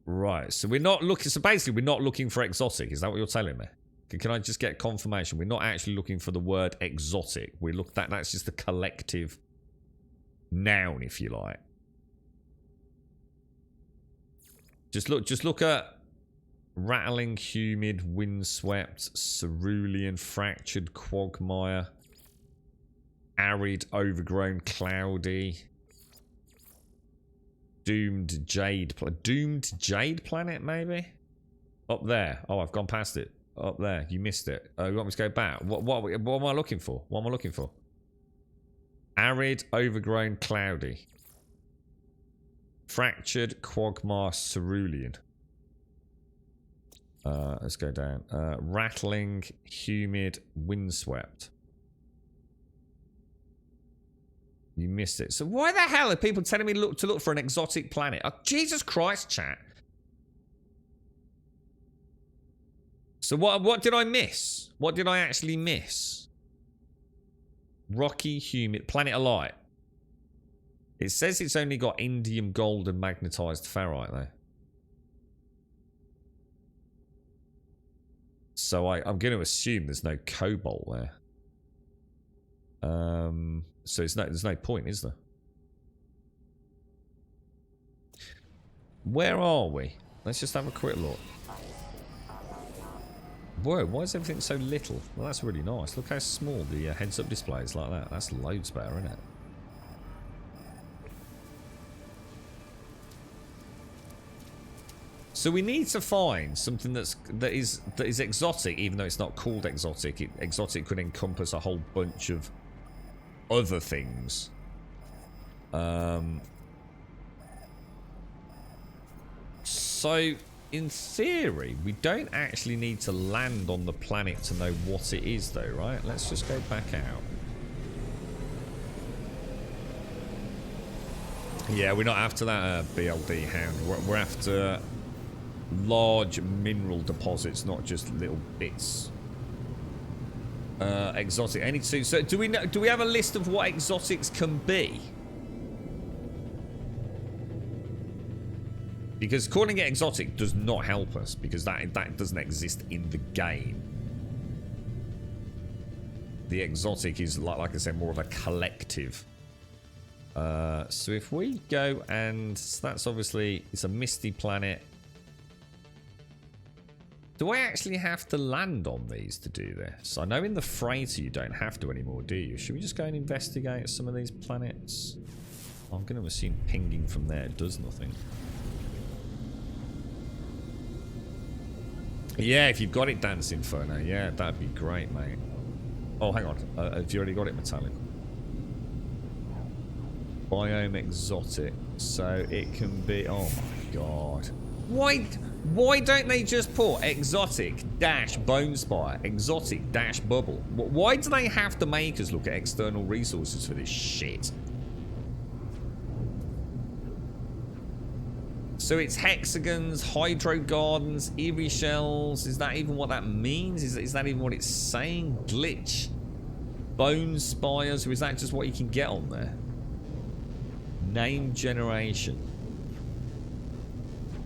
Right. So we're not looking. So basically, we're not looking for exotic. Is that what you're telling me? Can I just get confirmation? We're not actually looking for the word exotic. We look that's just the collective noun, if you like. Just look at rattling, humid, windswept, cerulean, fractured, quagmire, arid, overgrown, cloudy, doomed jade planet, maybe up there. Oh, I've gone past it. Up there, you missed it. Oh, you want me to go back? What am I looking for? What am I looking for? Arid, overgrown, cloudy, fractured, quagmire, cerulean. Let's go down. Rattling, humid, windswept. You missed it. So why the hell are people telling me to look for an exotic planet? Oh, Jesus Christ, chat. So what did I miss? What did I actually miss? Rocky, humid, planet of light. It says it's only got indium, gold, and magnetized ferrite though. So I'm going to assume there's no cobalt there. So there's no point, is there? Where are we? Let's just have a quick look. Whoa, why is everything so little? Well, that's really nice. Look how small the heads-up display is like that. That's loads better, isn't it? So we need to find something that is exotic, even though it's not called exotic. Exotic could encompass a whole bunch of other things. So in theory, we don't actually need to land on the planet to know what it is, though, right? Let's just go back out. Yeah, we're not after that BLD hound. We're after large mineral deposits, not just little bits. Exotic. Any two. So do we have a list of what exotics can be? Because calling it exotic does not help us, because that doesn't exist in the game. The exotic is, like I said, more of a collective. So if we go and... So that's obviously... It's a misty planet. Do I actually have to land on these to do this? I know in the freighter you don't have to anymore, do you? Should we just go and investigate some of these planets? I'm going to assume pinging from there does nothing. Yeah, if you've got it, Dance Inferno. Yeah, that'd be great, mate. Oh, hang on. Have you already got it, Metallic? Biome exotic. So it can be... Oh, my God. Why don't they just put exotic dash bone spire, exotic dash bubble? Why do they have to make us look at external resources for this shit? So it's hexagons, hydro gardens, eerie shells. Is that even what that means? Is that even what it's saying? Glitch, bone spires, or is that just what you can get on there? Name generation.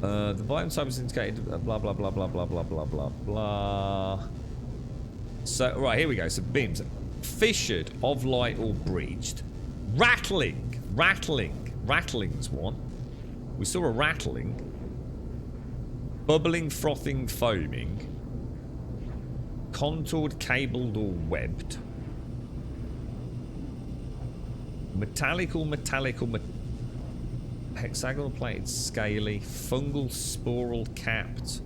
The biome type is indicated. Blah blah blah blah blah blah blah blah blah. So right, here we go. So beams, fissured, of light or breached, rattling's one. We saw a rattling, bubbling, frothing, foaming, contoured, cabled, or webbed, metallical, hexagonal plated, scaly, fungal, sporal, capped.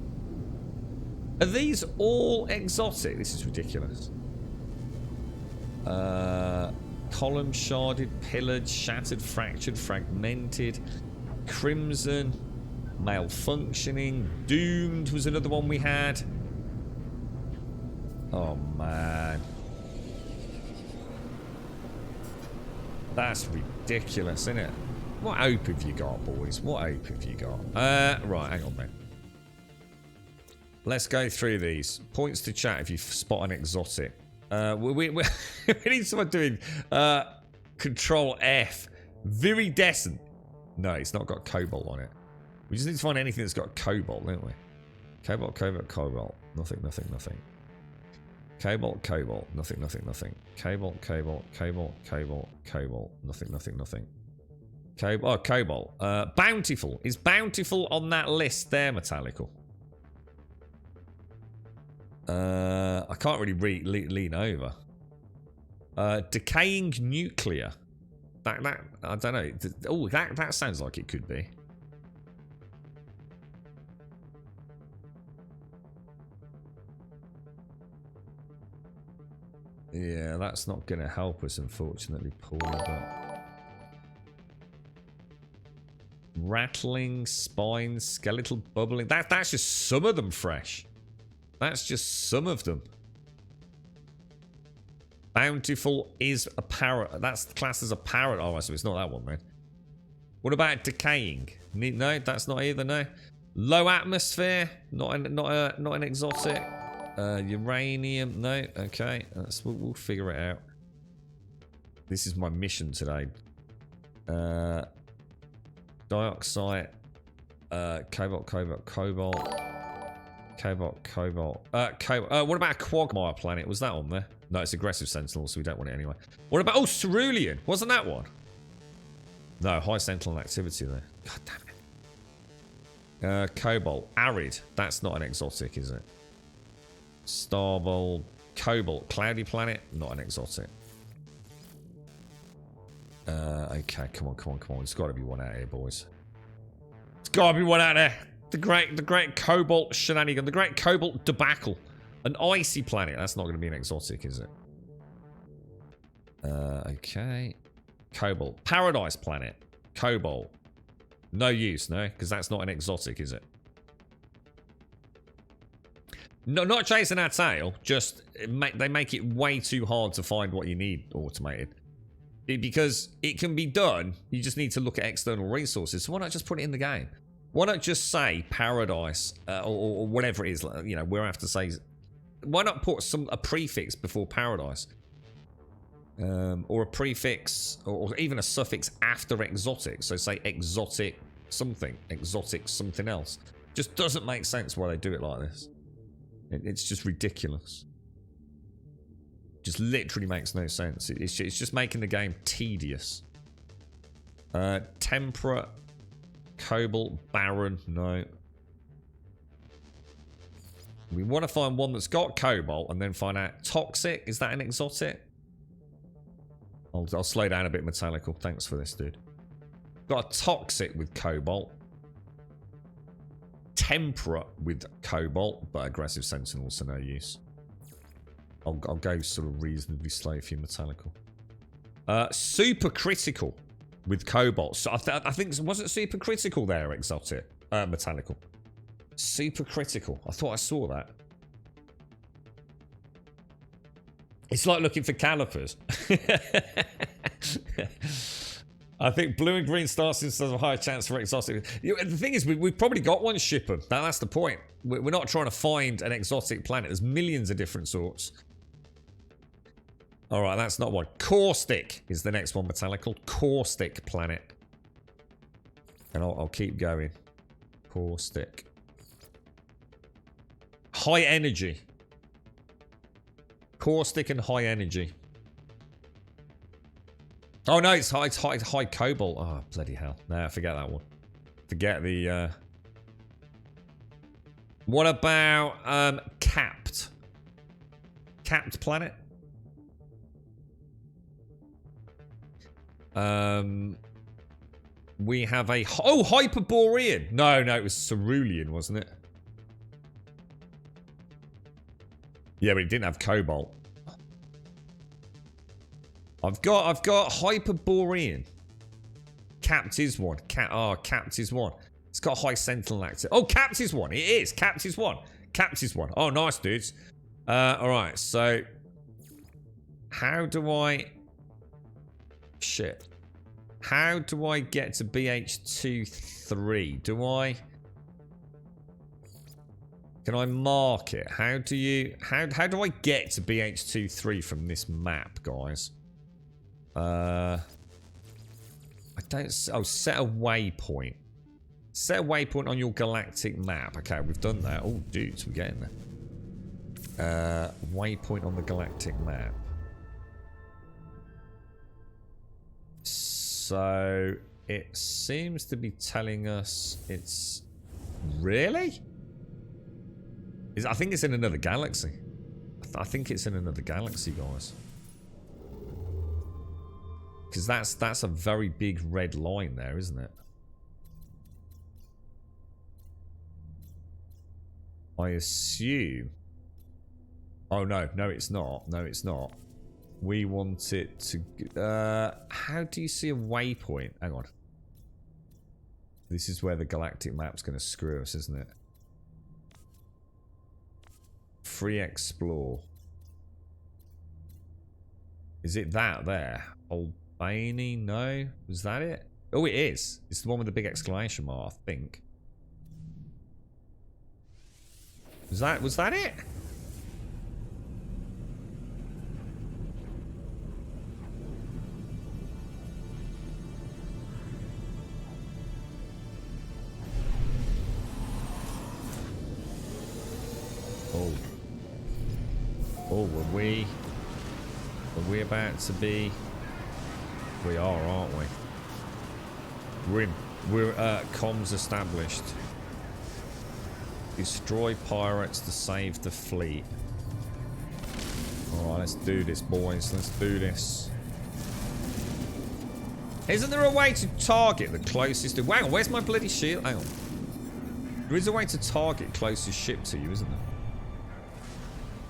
Are these all exotic? This is ridiculous. Column, sharded, pillared, shattered, fractured, fragmented, crimson, malfunctioning, doomed was another one we had. Oh man, that's ridiculous, isn't it? What hope have you got, boys? What hope have you got? Right, hang on then. Let's go through these. Points to chat if you spot an exotic. We need someone doing Control F. Viridescent. No, it's not got cobalt on it. We just need to find anything that's got cobalt, don't we? Cobalt, cobalt, cobalt. Nothing, nothing, nothing. Cobalt, cobalt. Nothing, nothing, nothing. Cobalt, cobalt, cobalt, cobalt, cobalt. Nothing, nothing, nothing. Cobalt. Oh, cobalt. Bountiful. Is Bountiful on that list there, Metallical? I can't really lean over. Decaying nuclear. That I don't know. Oh, that sounds like it could be. Yeah, that's not going to help us, unfortunately, Paul. But... rattling, spines, skeletal bubbling. That's just some of them fresh. That's just some of them. Bountiful is a parrot. That's classed as a parrot. Oh, so it's not that one, man. What about decaying? No, that's not either. No. Low atmosphere. Not an exotic. Uranium. No. Okay. We'll figure it out. This is my mission today. Dioxide. Cobalt. Cobalt. What about a Quagmire planet? Was that on there? No, it's aggressive sentinel, so we don't want it anyway. What about... oh, Cerulean. Wasn't that one? No, high sentinel activity there. God damn it. Cobalt. Arid. That's not an exotic, is it? Starbolt. Cobalt. Cloudy planet. Not an exotic. Okay, come on. There's got to be one out here, boys. There's got to be one out there. The great Cobalt shenanigan. The great Cobalt debacle. An icy planet. That's not going to be an exotic, is it? Okay. Cobalt. Paradise planet. Cobalt. No use, no? Because that's not an exotic, is it? No, not chasing our tail. Just, they make it way too hard to find what you need automated. Because it can be done. You just need to look at external resources. So why not just put it in the game? Why not just say paradise or whatever it is? You know, we'll have to say... why not put a prefix before paradise? Or a prefix, or even a suffix after exotic. So say exotic something else. Just doesn't make sense why they do it like this. It's just ridiculous. Just literally makes no sense. It's just making the game tedious. Temperate, Cobalt, Barren, no. We want to find one that's got cobalt and then find out toxic. Is that an exotic? I'll slow down a bit, Metallical. Thanks for this, dude. Got a toxic with cobalt. Temperate with cobalt, but aggressive sentinel, so no use. I'll go sort of reasonably slow for you, Metallical. Super critical with cobalt. So I think wasn't super critical there, exotic, Metallical. Super critical. I thought I saw that. It's like looking for calipers. I think blue and green star systems have a higher chance for exotic. The thing is, we've probably got one shipper. That's the point. We're not trying to find an exotic planet. There's millions of different sorts. All right, that's not one. Caustic is the next one, Metallical. Caustic planet. And I'll keep going. Caustic. High energy. Caustic and high energy. Oh no, it's high cobalt. Oh, bloody hell. Nah, forget that one. Forget the... What about capped? Capped planet? We have a... oh, Hyperborean. No, it was Cerulean, wasn't it? Yeah, but it didn't have cobalt. I've got Hyperborean. Capped is one. Capped is one. It's got high sentinel activity. Oh, Capped is one. It is. Capped is one. Capped is one. Oh, nice, dudes. Alright, so... how do I... shit. How do I get to BH23? Do I... can I mark it? How do you... how do I get to BH23 from this map, guys? I Oh, set a waypoint. Set a waypoint on your galactic map. Okay, we've done that. Oh, dudes, we're getting there. Waypoint on the galactic map. So it seems to be telling us it's really. I think it's in another galaxy. I think it's in another galaxy, guys. Because that's a very big red line there, isn't it? I assume. Oh no, no, it's not. No, it's not. We want it to. How do you see a waypoint? Hang on. This is where the galactic map's going to screw us, isn't it? Free explore. Is it that there? Albany? No? Was that it? Oh, it is. It's the one with the big exclamation mark, I think. Was that it? Oh. Oh, are we about to be? We are, aren't we? We're comms established. Destroy pirates to save the fleet. Alright, let's do this, boys. Let's do this. Isn't there a way to target the closest... Hang on, where's my bloody shield? Hang on. There is a way to target closest ship to you, isn't there?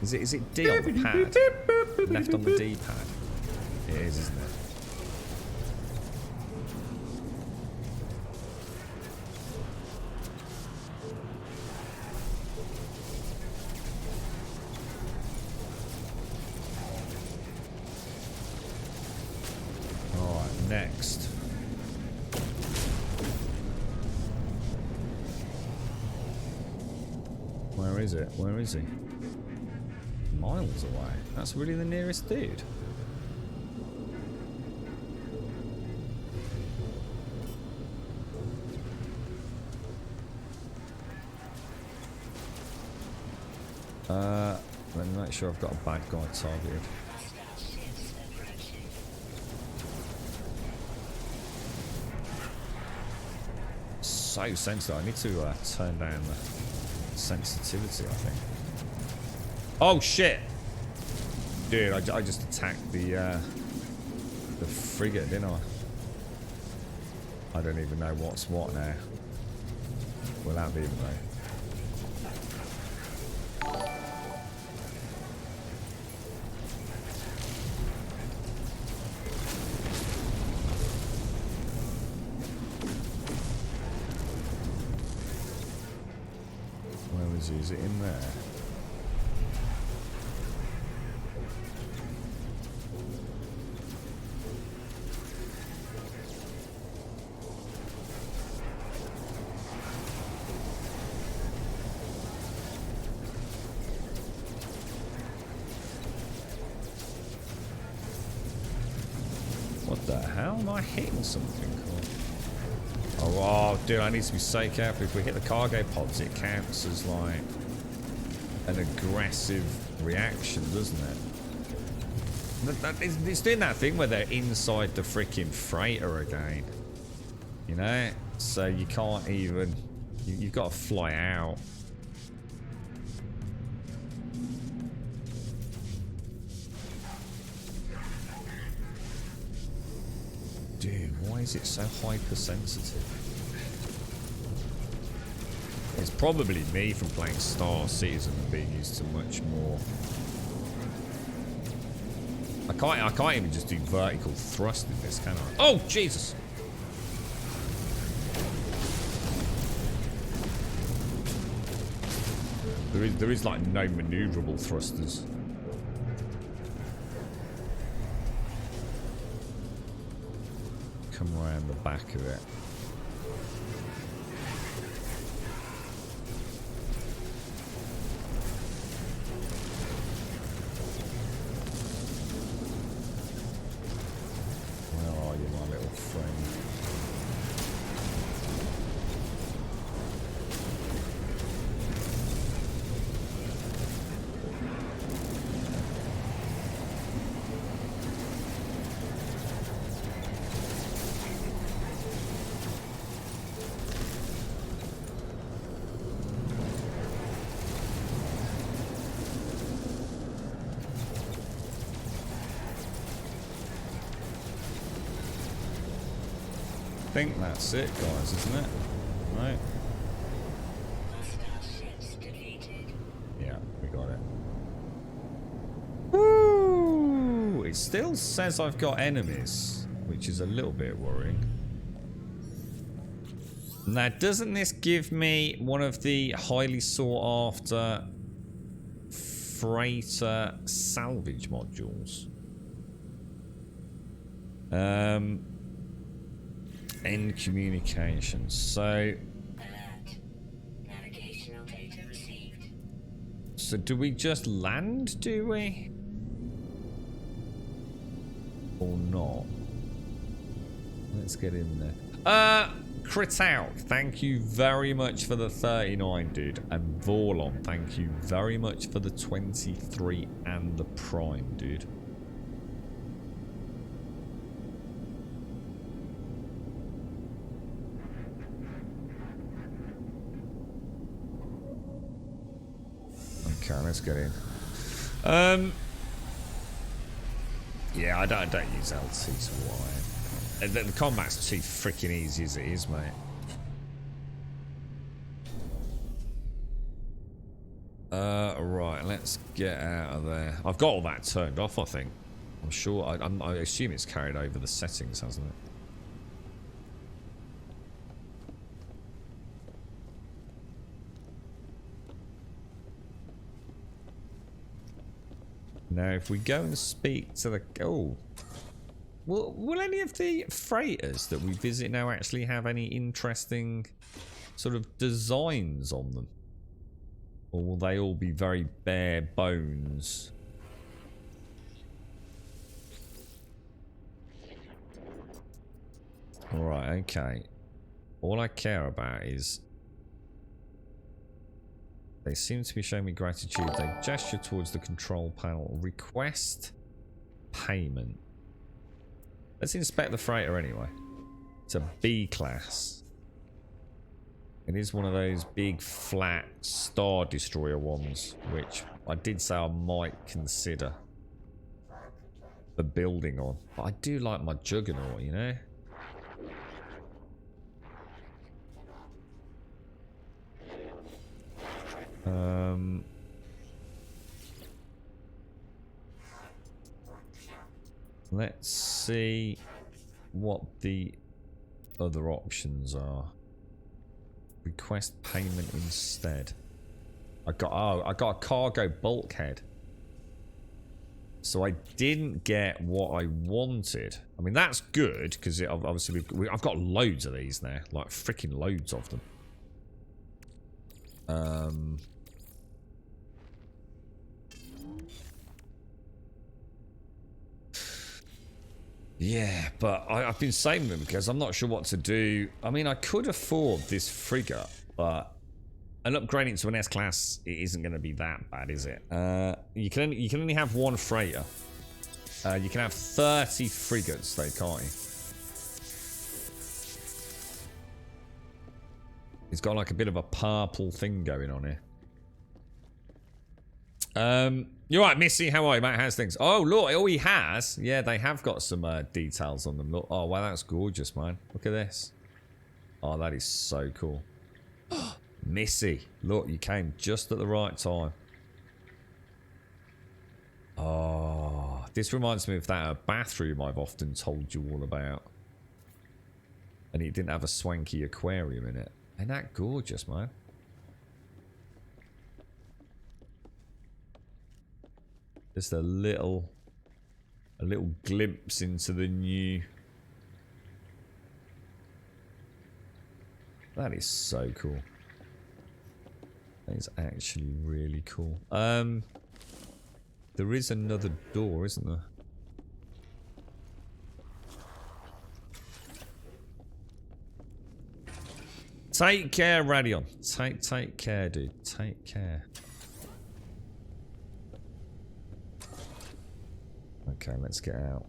Is it D on the pad? Left on the D pad? It is, isn't it? Alright, next. Where is it? Where is he? Miles away. That's really the nearest dude. Let me make sure I've got a bad guy targeted. So sensitive. I need to turn down the sensitivity, I think. Oh shit! Dude, I just attacked the frigate, didn't I? I don't even know what's what now. Without even know. Where is he? Is it in there? What the hell? Am I hitting something? Oh, dude, I need to be so careful. If we hit the cargo pods, it counts as like an aggressive reaction, doesn't it? It's doing that thing where they're inside the freaking freighter again. You know? So you can't even... You've got to fly out. Dude, why is it so hypersensitive? It's probably me from playing Star Citizen and being used to much more. I can't even just do vertical thrust in this, can I? Oh, Jesus! There is like no maneuverable thrusters. Come around the back of it. Where are you, my little friend? think that's it, guys, isn't it? Right. Yeah, we got it. Woo! It still says I've got enemies, which is a little bit worrying. Now, doesn't this give me one of the highly sought after freighter salvage modules? End communications. So, navigational data received. so do we just land, do we? Or not? Let's get in there. Kritauk, thank you very much for the 39, dude. And Vorlon, thank you very much for the 23 and the Prime, dude. Okay, let's get in. Yeah, I don't use LT to Y. The combat's too freaking easy as it is, mate. Right, let's get out of there. I've got all that turned off, I think. I'm sure. I assume it's carried over the settings, hasn't it? Now, if we go and speak to the... Oh. Will any of the freighters that we visit now actually have any interesting sort of designs on them? Or will they all be very bare bones? Alright, okay. All I care about is... They seem to be showing me gratitude. They gesture towards the control panel. Request payment. Let's inspect the freighter anyway. It's a B class. It is one of those big flat Star Destroyer ones, which I did say I might consider the building on. But I do like my Juggernaut, you know? Let's see what the other options are. Request payment instead. I got a cargo bulkhead. So I didn't get what I wanted. I mean, that's good because obviously I've got loads of these now, like freaking loads of them. Yeah, but I've been saving them because I'm not sure what to do. I mean, I could afford this frigate, but an upgrading to an S-class, it isn't going to be that bad, is it? You can only have one freighter. You can have 30 frigates, though, can't you? It's got like a bit of a purple thing going on here. You're right, Missy. How are you, mate? How's things? Oh, look. Oh, he has. Yeah, they have got some details on them. Look. Oh, wow. That's gorgeous, man. Look at this. Oh, that is so cool. Missy. Look, you came just at the right time. Oh, this reminds me of that bathroom I've often told you all about. And it didn't have a swanky aquarium in it. Ain't that gorgeous, man? Just a little glimpse into the new. That is so cool. That is actually really cool. There is another door, isn't there? Take care, Radion. Take care, dude. Take care. Okay, let's get out.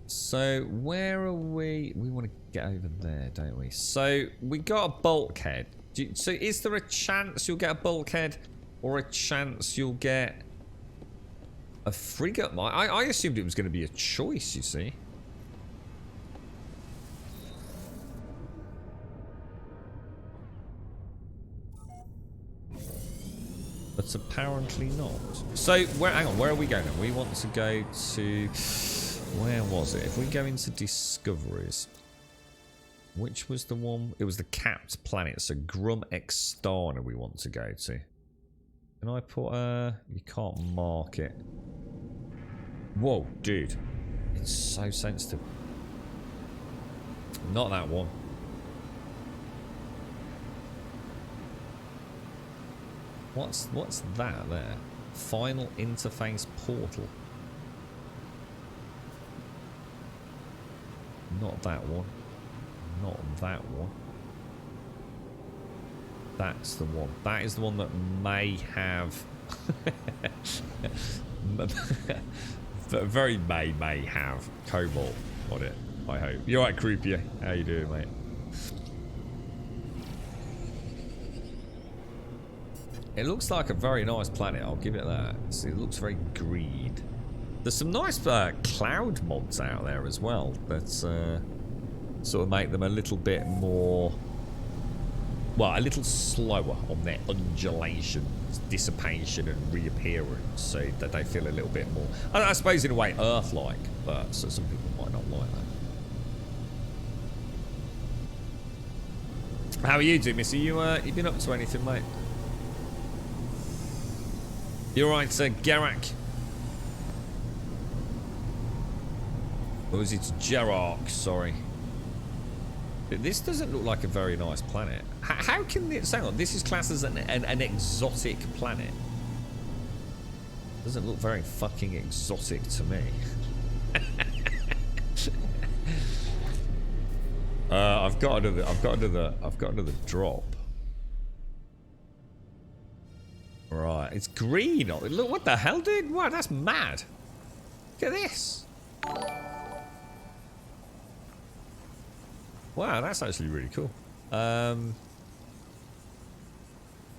So, where are we? We want to get over there, don't we? So, we got a bulkhead. So, is there a chance you'll get a bulkhead? Or a chance you'll get A frigate? I assumed it was going to be a choice, you see. But apparently not. So, hang on, where are we going? We want to go to... Where was it? If we go into discoveries... Which was the one? It was the capped planet. So, Grum Extana we want to go to. Can I put you can't mark it. Whoa, dude. It's so sensitive. Not that one. What's that there? Final interface portal. Not that one. Not that one. That's the one. That is the one that may have... very may have Cobalt on it, I hope. You alright, Croupier? How you doing, mate? It looks like a very nice planet, I'll give it that. See, it looks very green. There's some nice cloud mods out there as well that sort of make them a little bit more... Well, a little slower on their undulations, dissipation and reappearance, so that they feel a little bit more... I suppose in a way Earth-like, but so some people might not like that. How are you doing, Missy? You been up to anything, mate? You alright, Garak? Or was it Gerark? Sorry. This doesn't look like a very nice planet. How can this... Hang on, this is classed as an exotic planet. Doesn't look very fucking exotic to me. I've got another drop. Right, it's green. Look, what the hell, dude? Wow, that's mad. Look at this. Wow, that's actually really cool.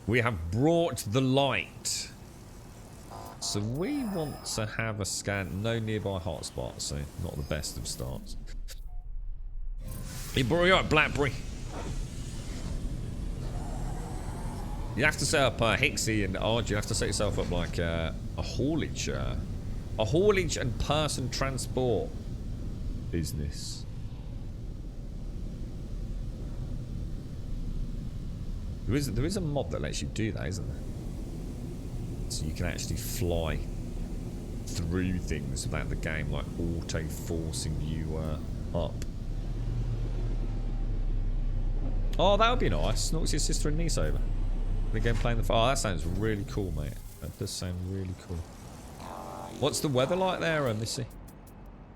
We have brought the light. So we want to have a scan. No nearby hotspots, so not the best of starts. Hey, bro, you're right, Blackberry. You have to set up Hixie and Arj. You have to set yourself up like a haulage and person transport business. There is a mod that lets you do that, isn't there? So you can actually fly through things without the game like auto forcing you up. Oh, that would be nice. What's your sister and niece over? Again, playing the... Oh, that sounds really cool, mate. That does sound really cool. What's the weather like there, Missy?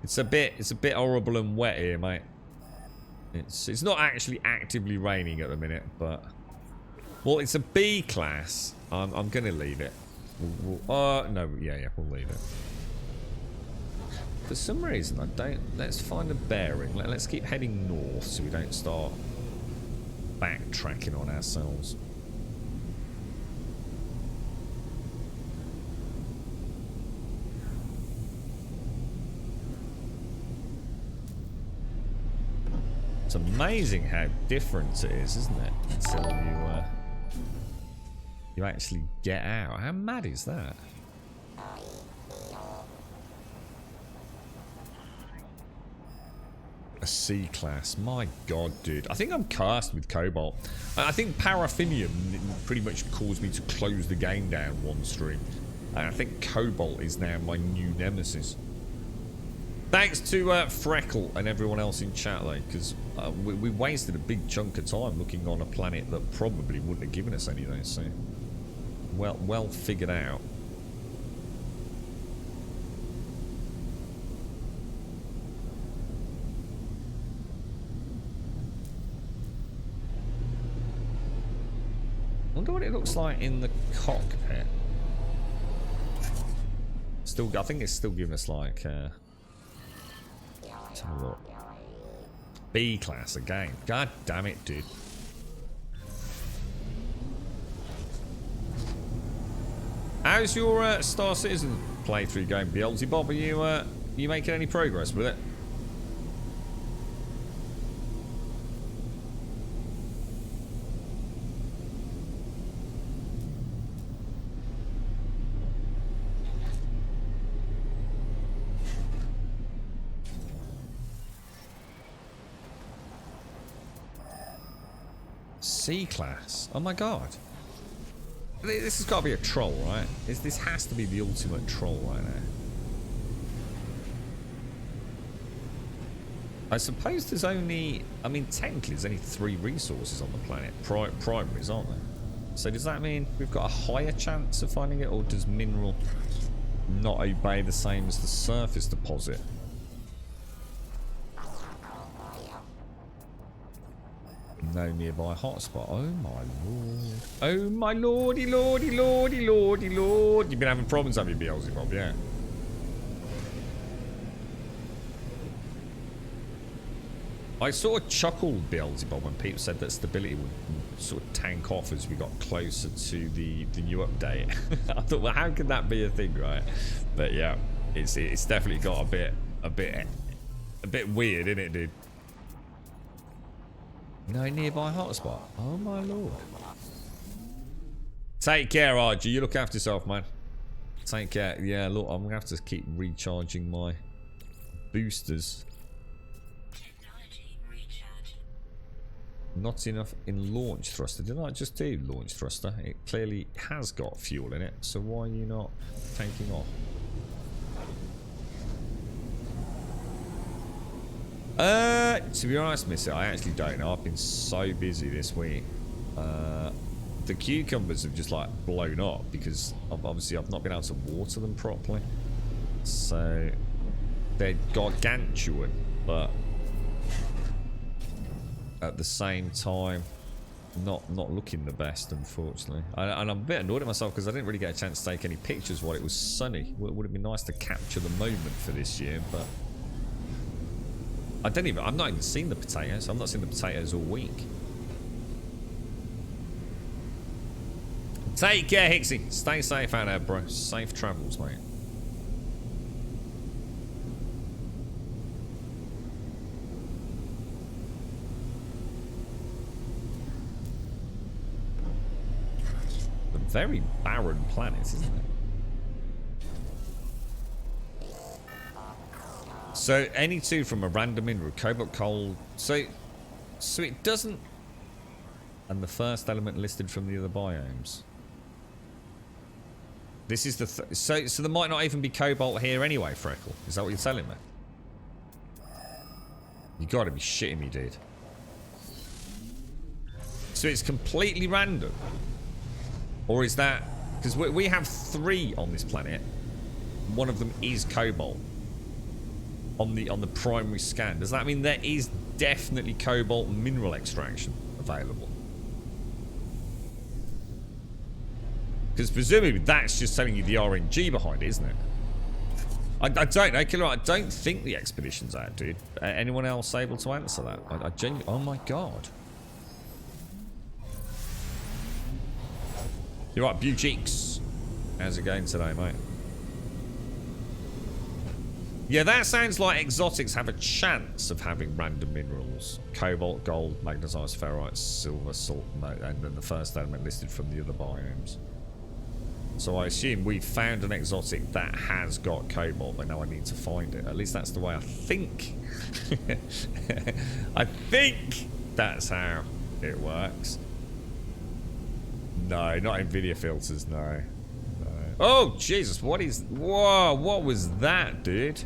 It's a bit horrible and wet here, mate. It's not actually actively raining at the minute, but... Well, it's a B class. I'm gonna leave it. No, yeah, we'll leave it. For some reason, I don't... Let's find a bearing. Let's keep heading north so we don't start backtracking on ourselves. It's amazing how different it is, isn't it? Until you actually get out. How mad is that? A C class. My god, dude. I think I'm cursed with Cobalt. I think Paraffinium pretty much caused me to close the game down one stream. And I think Cobalt is now my new nemesis. Thanks to Freckle and everyone else in chat, though, because we wasted a big chunk of time looking on a planet that probably wouldn't have given us anything. So, well figured out. Wonder what it looks like in the cockpit. Still, I think it's still giving us like. Let's have a look. B class again. God damn it, dude. How's your Star Citizen playthrough going, Beelzebub? Are you making any progress with it? C-Class. Oh my god. This has got to be a troll, right? This has to be the ultimate troll right now. I suppose there's only... I mean, technically there's only 3 resources on the planet. Primaries, aren't there? So does that mean we've got a higher chance of finding it? Or does mineral not obey the same as the surface deposit? No nearby hotspot. Oh my lord. Oh my lordy, lordy, lordy, lordy, lord. You've been having problems, have you, Beelzebub? Yeah. I sort of chuckled, Beelzebub, when people said that stability would sort of tank off as we got closer to the new update. I thought, well, how could that be a thing, right? But yeah, it's definitely got a bit weird, isn't it, dude? No nearby hotspot. Oh my lord. Take care, RG. You look after yourself, man. Take care. Yeah, look, I'm gonna have to keep recharging my boosters. Technology recharge. Not enough in launch thruster. Did I just do launch thruster? It clearly has got fuel in it. So why are you not taking off? To be honest, Missy, I actually don't know. I've been so busy this week. The cucumbers have just like blown up because obviously I've not been able to water them properly. So they're gargantuan, but at the same time, not looking the best, unfortunately. And I'm a bit annoyed at myself because I didn't really get a chance to take any pictures while it was sunny. Would have been nice to capture the moment for this year, but. I've not even seen the potatoes. I've not seen the potatoes all week. Take care, Hixie. Stay safe out there, bro. Safe travels, mate. A very barren planet, isn't it? So any 2 from a random mineral, cobalt, coal. So it doesn't. And the first element listed from the other biomes. This is the so there might not even be cobalt here anyway, Freckle. Is that what you're telling me? You got to be shitting me, dude. So it's completely random, or is that because we have 3 on this planet? One of them is cobalt. On the primary scan, does that mean there is definitely cobalt mineral extraction available? Because presumably that's just telling you the RNG behind it, isn't it? I don't know, Killer. I don't think the expedition's out, dude. Anyone else able to answer that? I genuinely. Oh my god. You're right, Bucheeks. How's it going today, mate? Yeah, that sounds like exotics have a chance of having random minerals. Cobalt, gold, magnetized ferrite, silver, salt, and then the first element listed from the other biomes. So I assume we found an exotic that has got cobalt, but now I need to find it. At least that's the way I think. I think that's how it works. No, not NVIDIA filters, no. Oh, Jesus, whoa, what was that, dude?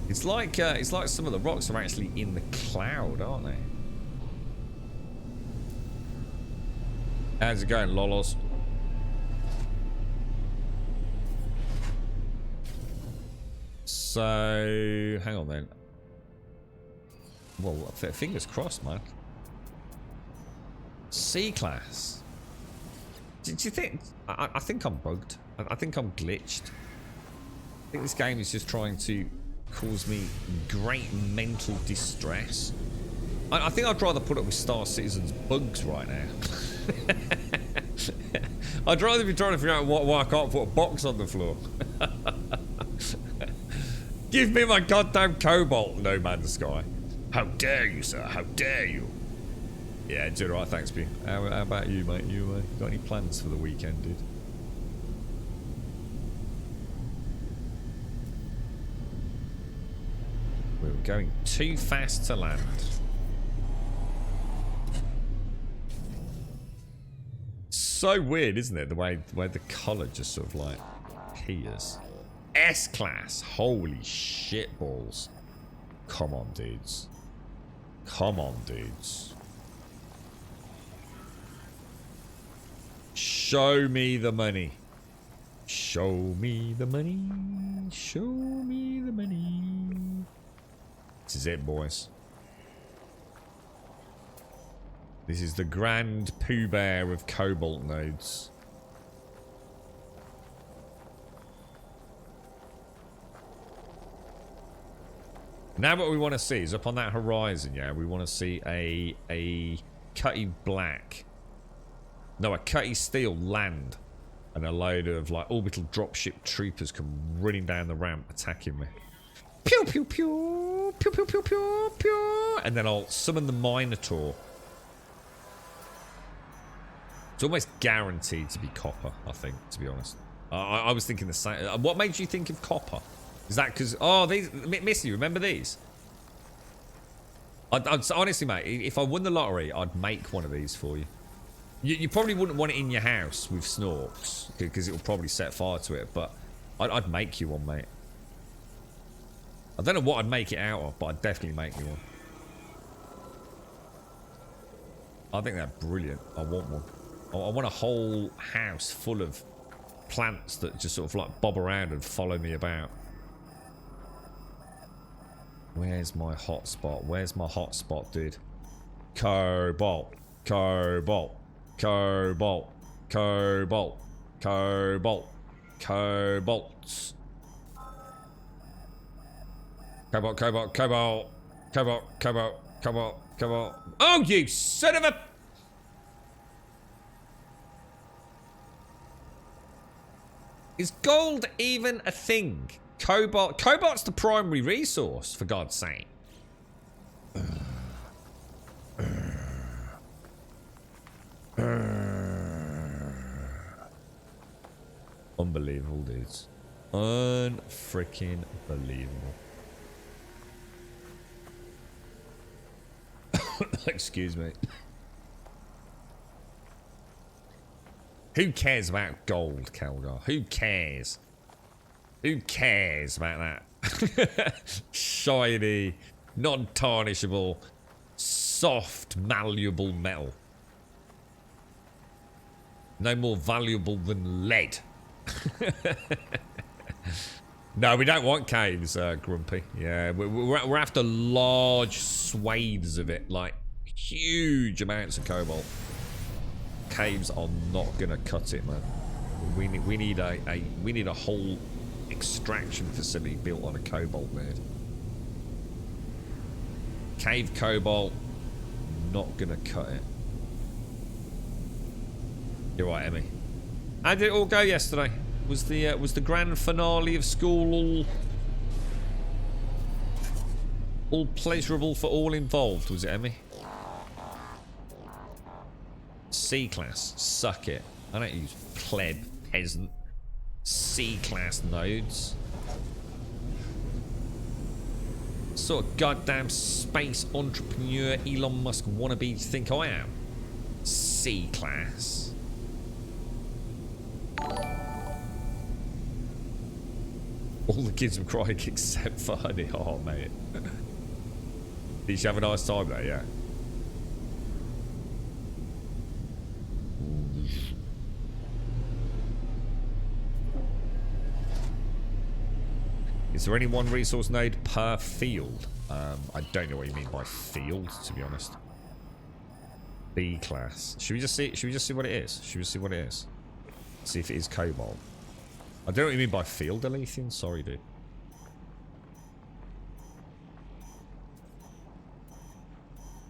It's like some of the rocks are actually in the cloud, aren't they? How's it going, Lolos? So, hang on then. Well, fingers crossed, man. C-Class. Do you think... I think I'm bugged. I think I'm glitched. I think this game is just trying to cause me great mental distress. I think I'd rather put up with Star Citizen's bugs right now. I'd rather be trying to figure out why I can't put a box on the floor. Give me my goddamn cobalt, No Man's Sky. How dare you, sir? How dare you? Yeah, it's alright, thanks, B. How about you, mate? You got any plans for the weekend, dude? We were going too fast to land. So weird, isn't it? The way the colour just sort of like appears. S-Class. Holy shit balls. Come on, dudes. Come on, dudes. Show me the money. Show me the money. Show me the money. This is it, boys. This is the grand Pooh Bear of cobalt nodes. Now what we want to see is up on that horizon, yeah, we want to see a Cutty Black. No, a Cutty Steel land. And a load of like orbital dropship troopers come running down the ramp attacking me. Pew pew pew pew pew pew pew pew. And then I'll summon the Minotaur. It's almost guaranteed to be copper, I think, to be honest. I was thinking the same. What made you think of copper? Is that because... Oh, these... Missy, remember these? I'd honestly, mate, if I won the lottery, I'd make one of these for you. You probably wouldn't want it in your house with Snorks, because it'll probably set fire to it, but I'd make you one, mate. I don't know what I'd make it out of, but I'd definitely make you one. I think they're brilliant. I want one. I want a whole house full of plants that just sort of like bob around and follow me about. Where's my hotspot? Where's my hotspot, dude? Cobalt. Cobalt. Cobalt. Cobalt. Cobalt. Cobalts. Cobalt, cobalt, cobalt. Cobalt, cobalt, cobalt, cobalt. Oh, you son of a... Is gold even a thing? Cobalt. Cobalt's the primary resource, for God's sake. Unbelievable, dudes. Unfreaking believable. Excuse me. Who cares about gold, Kelgar? Who cares? Who cares about that? Shiny, non-tarnishable, soft, malleable metal. No more valuable than lead. No, we don't want caves, Grumpy. Yeah, we're after large swathes of it, like huge amounts of cobalt. Caves are not gonna cut it, man. We need a whole extraction facility built on a cobalt node. Cave cobalt, not gonna cut it. You're right, Emmy. How did it all go yesterday? Was the grand finale of school all pleasurable for all involved? Was it, Emmy? C-class, suck it. I don't use pleb, peasant. C-class nodes. What sort of goddamn space entrepreneur Elon Musk wannabe do you think I am? C-class. All the kids were crying except for Honey. Oh, mate. Did you have a nice time there? Yeah. Is there any one resource node per field? I don't know what you mean by field, to be honest. B class. Should we just see what it is? Should we see what it is? See if it is cobalt. I don't know what you mean by field, Alethian. Sorry, dude.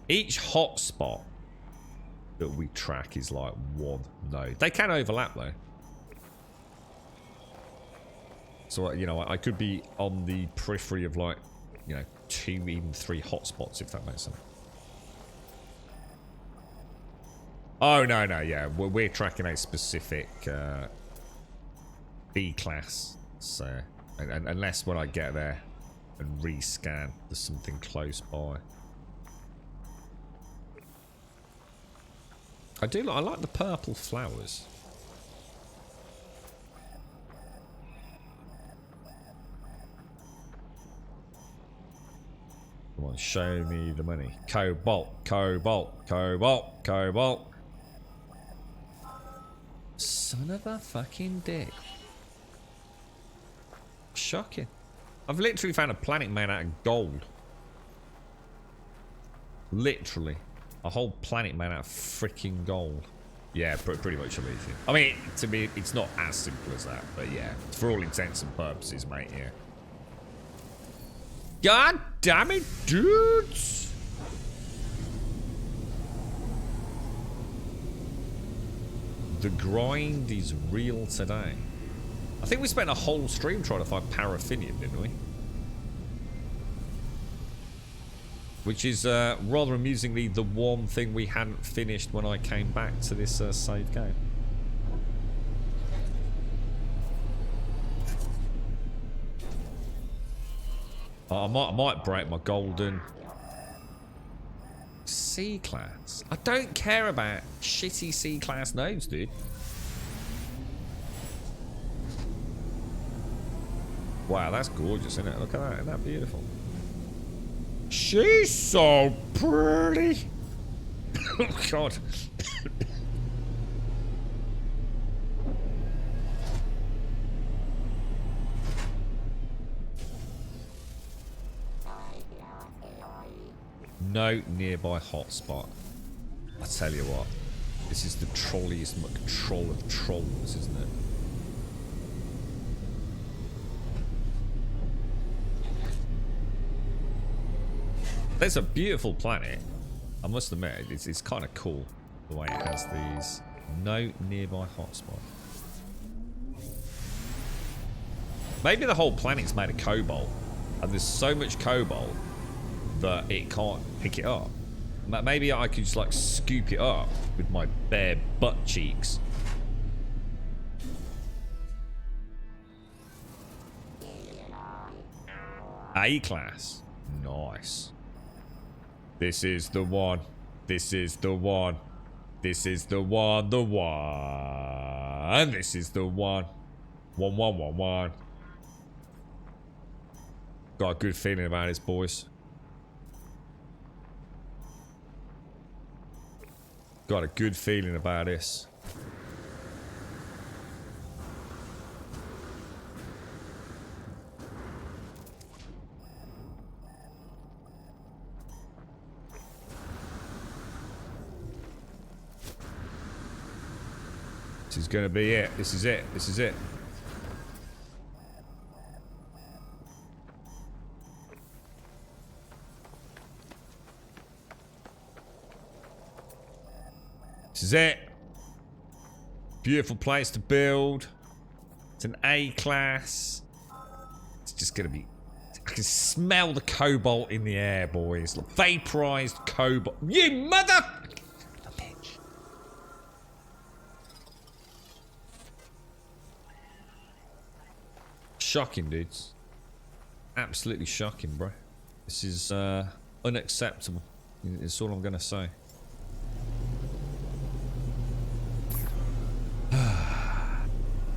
Each hotspot that we track is like one node. They can overlap though. So, you know, I could be on the periphery of like, you know, 2, even 3 hotspots, if that makes sense. Oh, no, yeah. We're tracking a specific B class. So, and unless when I get there and rescan, there's something close by. I like the purple flowers. Come on, show me the money. Cobalt, cobalt, cobalt, cobalt. Son of a fucking dick. Shocking. I've literally found a planet made out of gold. Literally. A whole planet made out of freaking gold. Yeah, pretty much amazing. I mean, to me, it's not as simple as that, but yeah. For all intents and purposes, mate, yeah. God damn it, dudes! The grind is real today. I think we spent a whole stream trying to find paraffinium, didn't we? Which is rather amusingly the one thing we hadn't finished when I came back to this save game. I might break my golden C-class. I don't care about shitty C-class nodes, dude. Wow, that's gorgeous, isn't it? Look at that. Isn't that beautiful? She's so pretty. Oh, God. No nearby hotspot. I tell you what, this is the trolliest troll of trolls, isn't it? It's a beautiful planet. I must admit, it's kind of cool the way it has these. No nearby hotspot. Maybe the whole planet's made of cobalt, and there's so much cobalt that it can't pick it up. Maybe I could just like scoop it up with my bare butt cheeks. A-class. Nice. This is the one. This is the one. This is the one. The one. This is the one. 1111. Got a good feeling about this, boys. Got a good feeling about this. This is gonna be it. This is it. This is it. This is it. Beautiful place to build. It's an A-class. It's just gonna be... I can smell the cobalt in the air, boys. Like vaporized cobalt. You mother... bitch. Shocking, dudes. Absolutely shocking, bro. This is unacceptable. It's all I'm gonna say.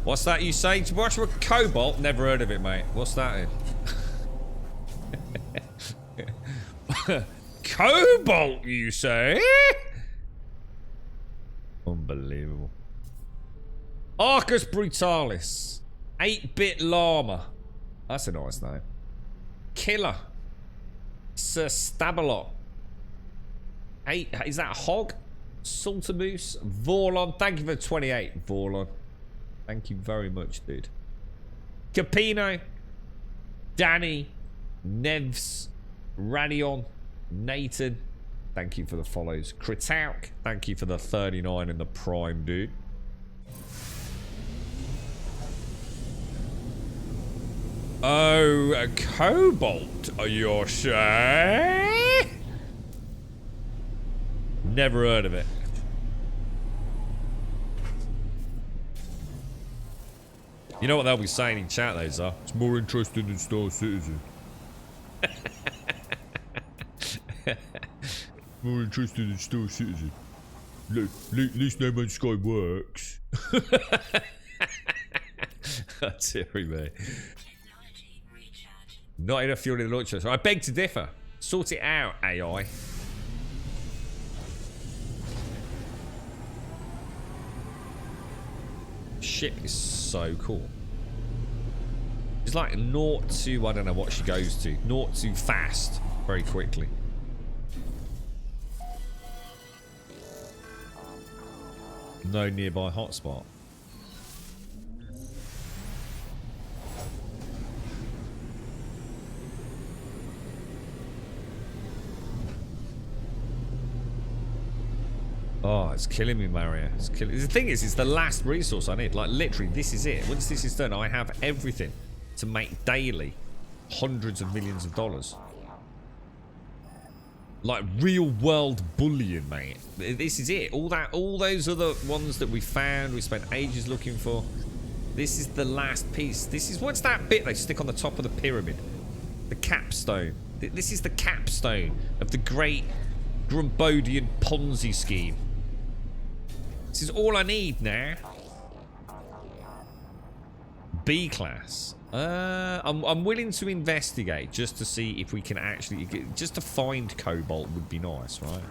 What's that you say? Watch with cobalt? Never heard of it, mate. What's that in? Cobalt, you say? Unbelievable. Arcus Brutalis. 8-bit llama. That's a nice name. Killer. Sir Stabalot. Is that a hog? Saltamoose. Vorlon. Thank you for 28, Vorlon. Thank you very much, dude. Capino, Danny, Nevs, Radion, Nathan. thank you for the follows. Kritauk, thank you for the 39 in the prime, dude. Oh, a cobalt, you're saying? Never heard of it. You know what they'll be saying in chat, those are? It's more interesting than Star Citizen. More interesting than Star Citizen. At least No Man's Sky works. Terry, mate. Technology recharge. Not enough fuel in the launcher. So I beg to differ. Sort it out, AI. Ship is so cool. It's like 0 to, I don't know what she goes to. 0 to fast very quickly. No nearby hotspot. Oh, it's killing me, Mario. It's killing. The thing is, it's the last resource I need. Like, literally, this is it. Once this is done, I have everything to make daily hundreds of millions of dollars. Like real world bullion, mate. This is it. All those other ones that we found, we spent ages looking for. This is the last piece. This is, what's that bit they stick on the top of the pyramid? The capstone. This is the capstone of the great Grumbodian Ponzi scheme. This is all I need now. B class. I'm willing to investigate just to see if we can actually get, just to find cobalt would be nice, right?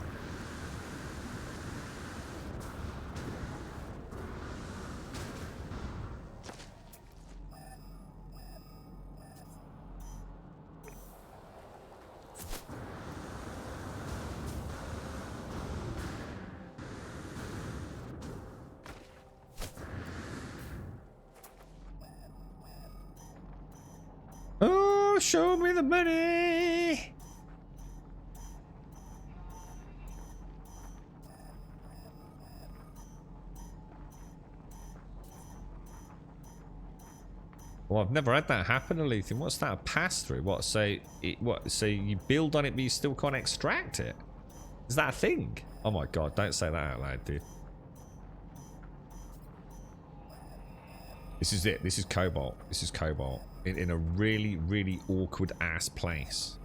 Oh, show me the money. Well, I've never had that happen, Alethium. What's that? A pass through? What? So you build on it, but you still can't extract it? Is that a thing? Oh my god! Don't say that out loud, dude. This is it. This is cobalt. This is cobalt. In a really, really awkward ass place.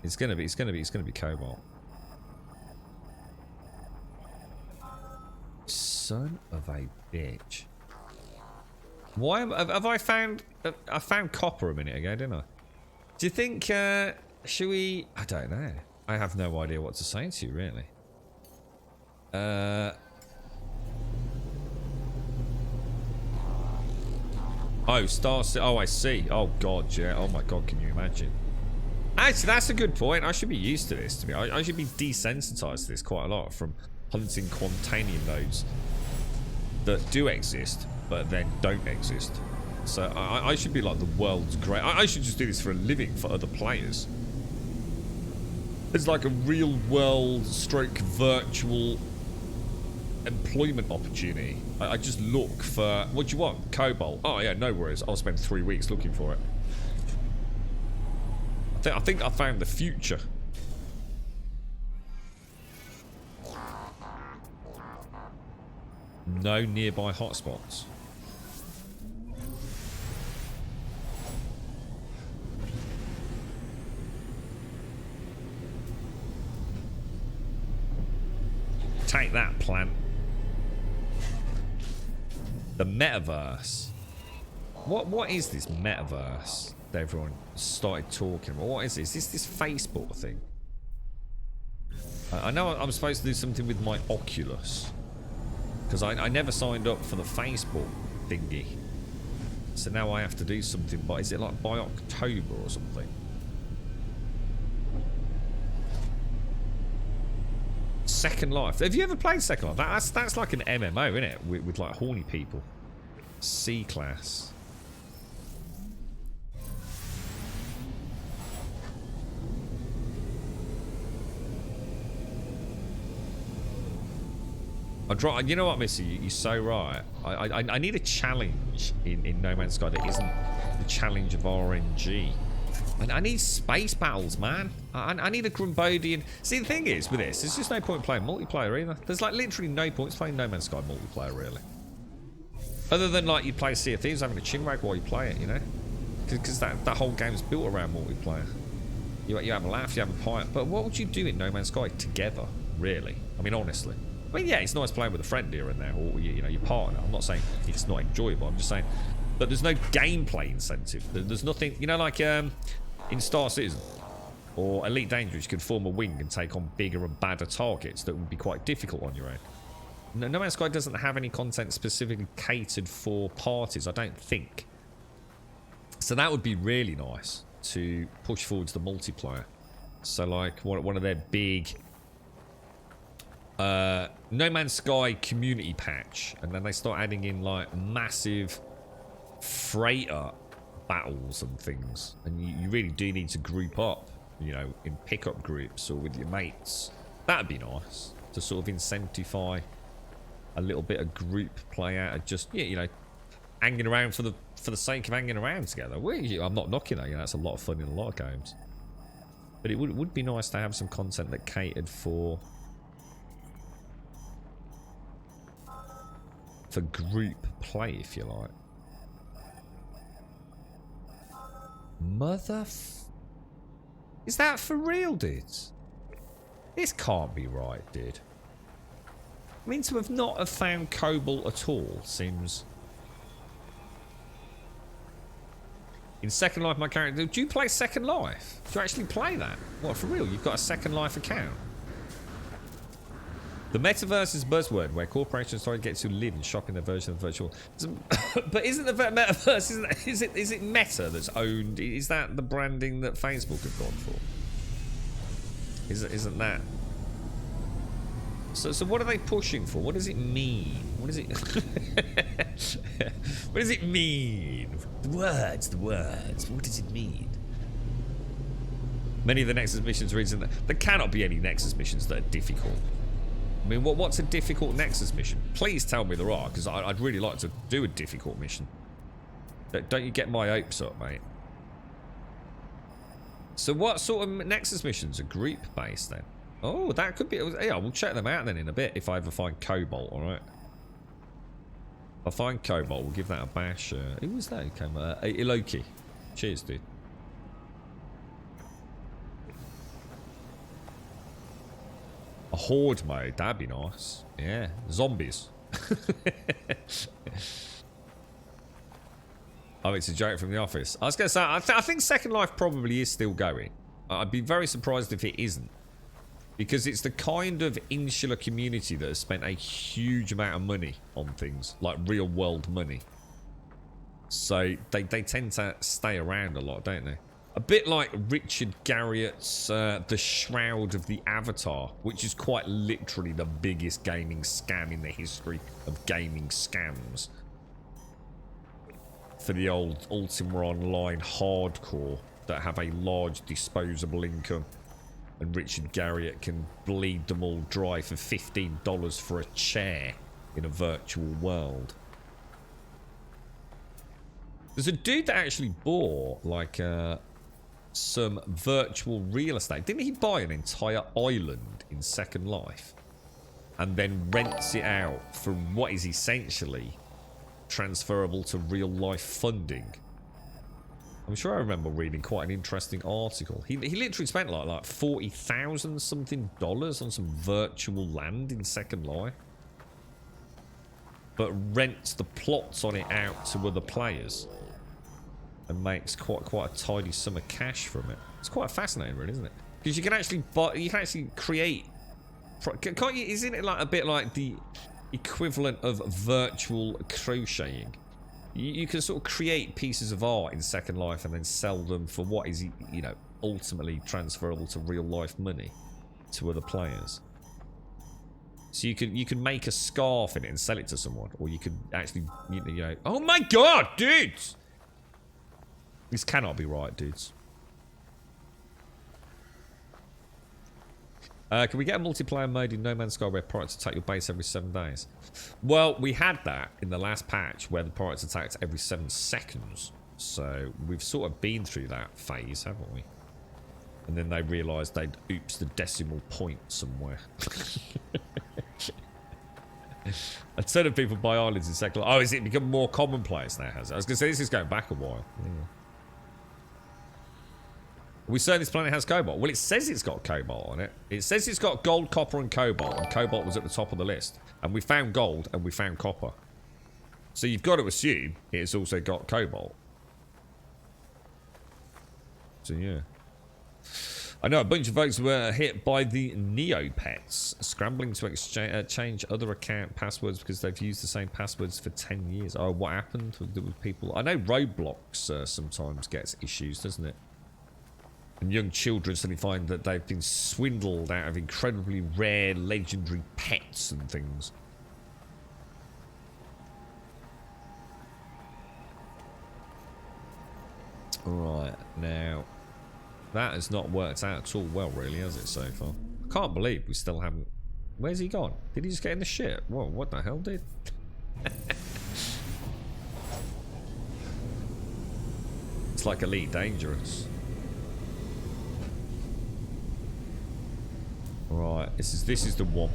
It's gonna be cobalt. Son of a bitch. Why have I found? I found copper a minute ago, didn't I? Do you think? Should we? I don't know. I have no idea what to say to you, really. Oh, oh, I see. Oh, God, yeah. Oh, my God, can you imagine? Actually, that's a good point. I should be used to this, to me. I should be desensitized to this quite a lot from hunting quantanium nodes that do exist, but then don't exist. So I should be like the world's great... I should just do this for a living for other players. It's like a real-world stroke virtual employment opportunity. I just look for, what do you want? Cobalt. Oh yeah, no worries. I'll spend 3 weeks looking for it. I think I found the future. No nearby hotspots. Take that, plant. The metaverse. What is this metaverse that everyone started talking about? What is this? Is this Facebook thing? I know I'm supposed to do something with my Oculus. Because I never signed up for the Facebook thingy. So now I have to do something, but is it like by October or something? Second Life. Have you ever played Second Life? That's like an MMO, isn't it? With like horny people. C class. You know what, Missy? You're so right. I need a challenge in No Man's Sky that isn't the challenge of RNG. I need space battles, man. I need a Grumbodian. See, the thing is with this, there's just no point playing multiplayer either. There's like literally no points playing No Man's Sky multiplayer, really. Other than like you play Sea of Thieves having a chinwag while you play it, you know? Because that whole game's built around multiplayer. You have a laugh, you have a pint. But what would you do in No Man's Sky together, really? I mean, honestly. I mean, yeah, it's nice playing with a friend here and there, or you know, your partner. I'm not saying it's not enjoyable. I'm just saying that there's no gameplay incentive. There's nothing, you know, like in Star Citizen or Elite Dangerous, you could form a wing and take on bigger and badder targets that would be quite difficult on your own. No Man's Sky doesn't have any content specifically catered for parties, I don't think. So that would be really nice to push forwards the multiplayer. So like one of their big No Man's Sky community patch, and then they start adding in like massive freighter battles and things, and you really do need to group up, you know, in pickup groups or with your mates. That'd be nice to sort of incentivize a little bit of group play out of just, yeah, you know, hanging around for the sake of hanging around together. I'm not knocking that, you know, that's a lot of fun in a lot of games, but it would be nice to have some content that catered for group play, if you like. Is that for real, dudes? This can't be right, dude. I mean, to not have found Cobalt at all seems... In Second Life, my character... Do you play Second Life? Do you actually play that? What, for real? You've got a Second Life account? The metaverse is a buzzword where corporations try to get to live and shop in their version of virtual. But isn't the metaverse? Is it Meta that's owned? Is that the branding that Facebook have gone for? Isn't that? So what are they pushing for? What does it mean? What is it? What does it mean? The words. What does it mean? Many of the Nexus missions reason that there cannot be any Nexus missions that are difficult. I mean, what's a difficult Nexus mission? Please tell me there are, because I'd really like to do a difficult mission. Don't you get my hopes up, mate? So what sort of Nexus missions are group-based, then? Oh, that could be... Yeah, we'll check them out then in a bit, if I ever find Cobalt, alright? If I find Cobalt, we'll give that a bash. Who was that who came? Iloki. Cheers, dude. A horde mode, that'd be nice. Yeah, zombies. Oh, it's a joke from The Office. I was going to say, I think Second Life probably is still going. I'd be very surprised if it isn't. Because it's the kind of insular community that has spent a huge amount of money on things. Like real world money. So they tend to stay around a lot, don't they? A bit like Richard Garriott's The Shroud of the Avatar, which is quite literally the biggest gaming scam in the history of gaming scams. For the old Ultima Online hardcore that have a large disposable income, and Richard Garriott can bleed them all dry for $15 for a chair in a virtual world. There's a dude that actually bought like some virtual real estate. Didn't he buy an entire island in Second Life and then rents it out for what is essentially transferable to real life funding? I'm sure I remember reading quite an interesting article. He literally spent like 40,000 something dollars on some virtual land in Second Life, but rents the plots on it out to other players and makes quite a tidy sum of cash from it. It's quite fascinating, really, isn't it? Because you can actually buy, you can actually create. Can't you? Isn't it like a bit like the equivalent of virtual crocheting? You can sort of create pieces of art in Second Life and then sell them for what is, you know, ultimately transferable to real life money to other players. So you can make a scarf in it and sell it to someone, or you could actually, you know. Oh my god, dudes! This cannot be right, dudes. Can we get a multiplayer mode in No Man's Sky where pirates attack your base every 7 days? Well, we had that in the last patch where the pirates attacked every 7 seconds. So we've sort of been through that phase, haven't we? And then they realised they'd oops the decimal point somewhere. A ton of people buy islands in Second Life. Oh, is it become more commonplace now, has it? I was going to say, this is going back a while. Yeah. Are we certain this planet has cobalt? Well, it says it's got cobalt on it. It says it's got gold, copper, and cobalt was at the top of the list. And we found gold, and we found copper. So you've got to assume it's also got cobalt. So, yeah. I know a bunch of folks were hit by the Neopets, scrambling to change other account passwords because they've used the same passwords for 10 years. Oh, what happened with people? I know Roblox sometimes gets issues, doesn't it? And young children suddenly find that they've been swindled out of incredibly rare, legendary pets and things. Right, now... that has not worked out at all well, really, has it, so far? I can't believe we still haven't... Where's he gone? Did he just get in the ship? Whoa, what the hell, dude? It's like Elite Dangerous. Right, this is the one.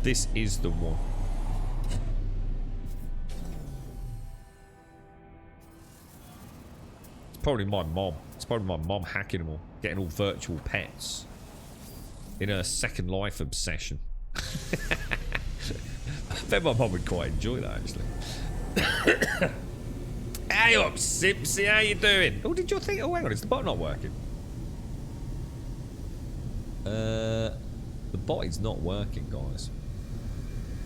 This is the one. It's probably my mom. It's probably my mom hacking them all, getting all virtual pets in her Second Life obsession. I bet my mom would quite enjoy that, actually. Hey up, Simpsy, how you doing? Oh, did you think? Oh, hang on, is the bot not working? The bot is not working, guys.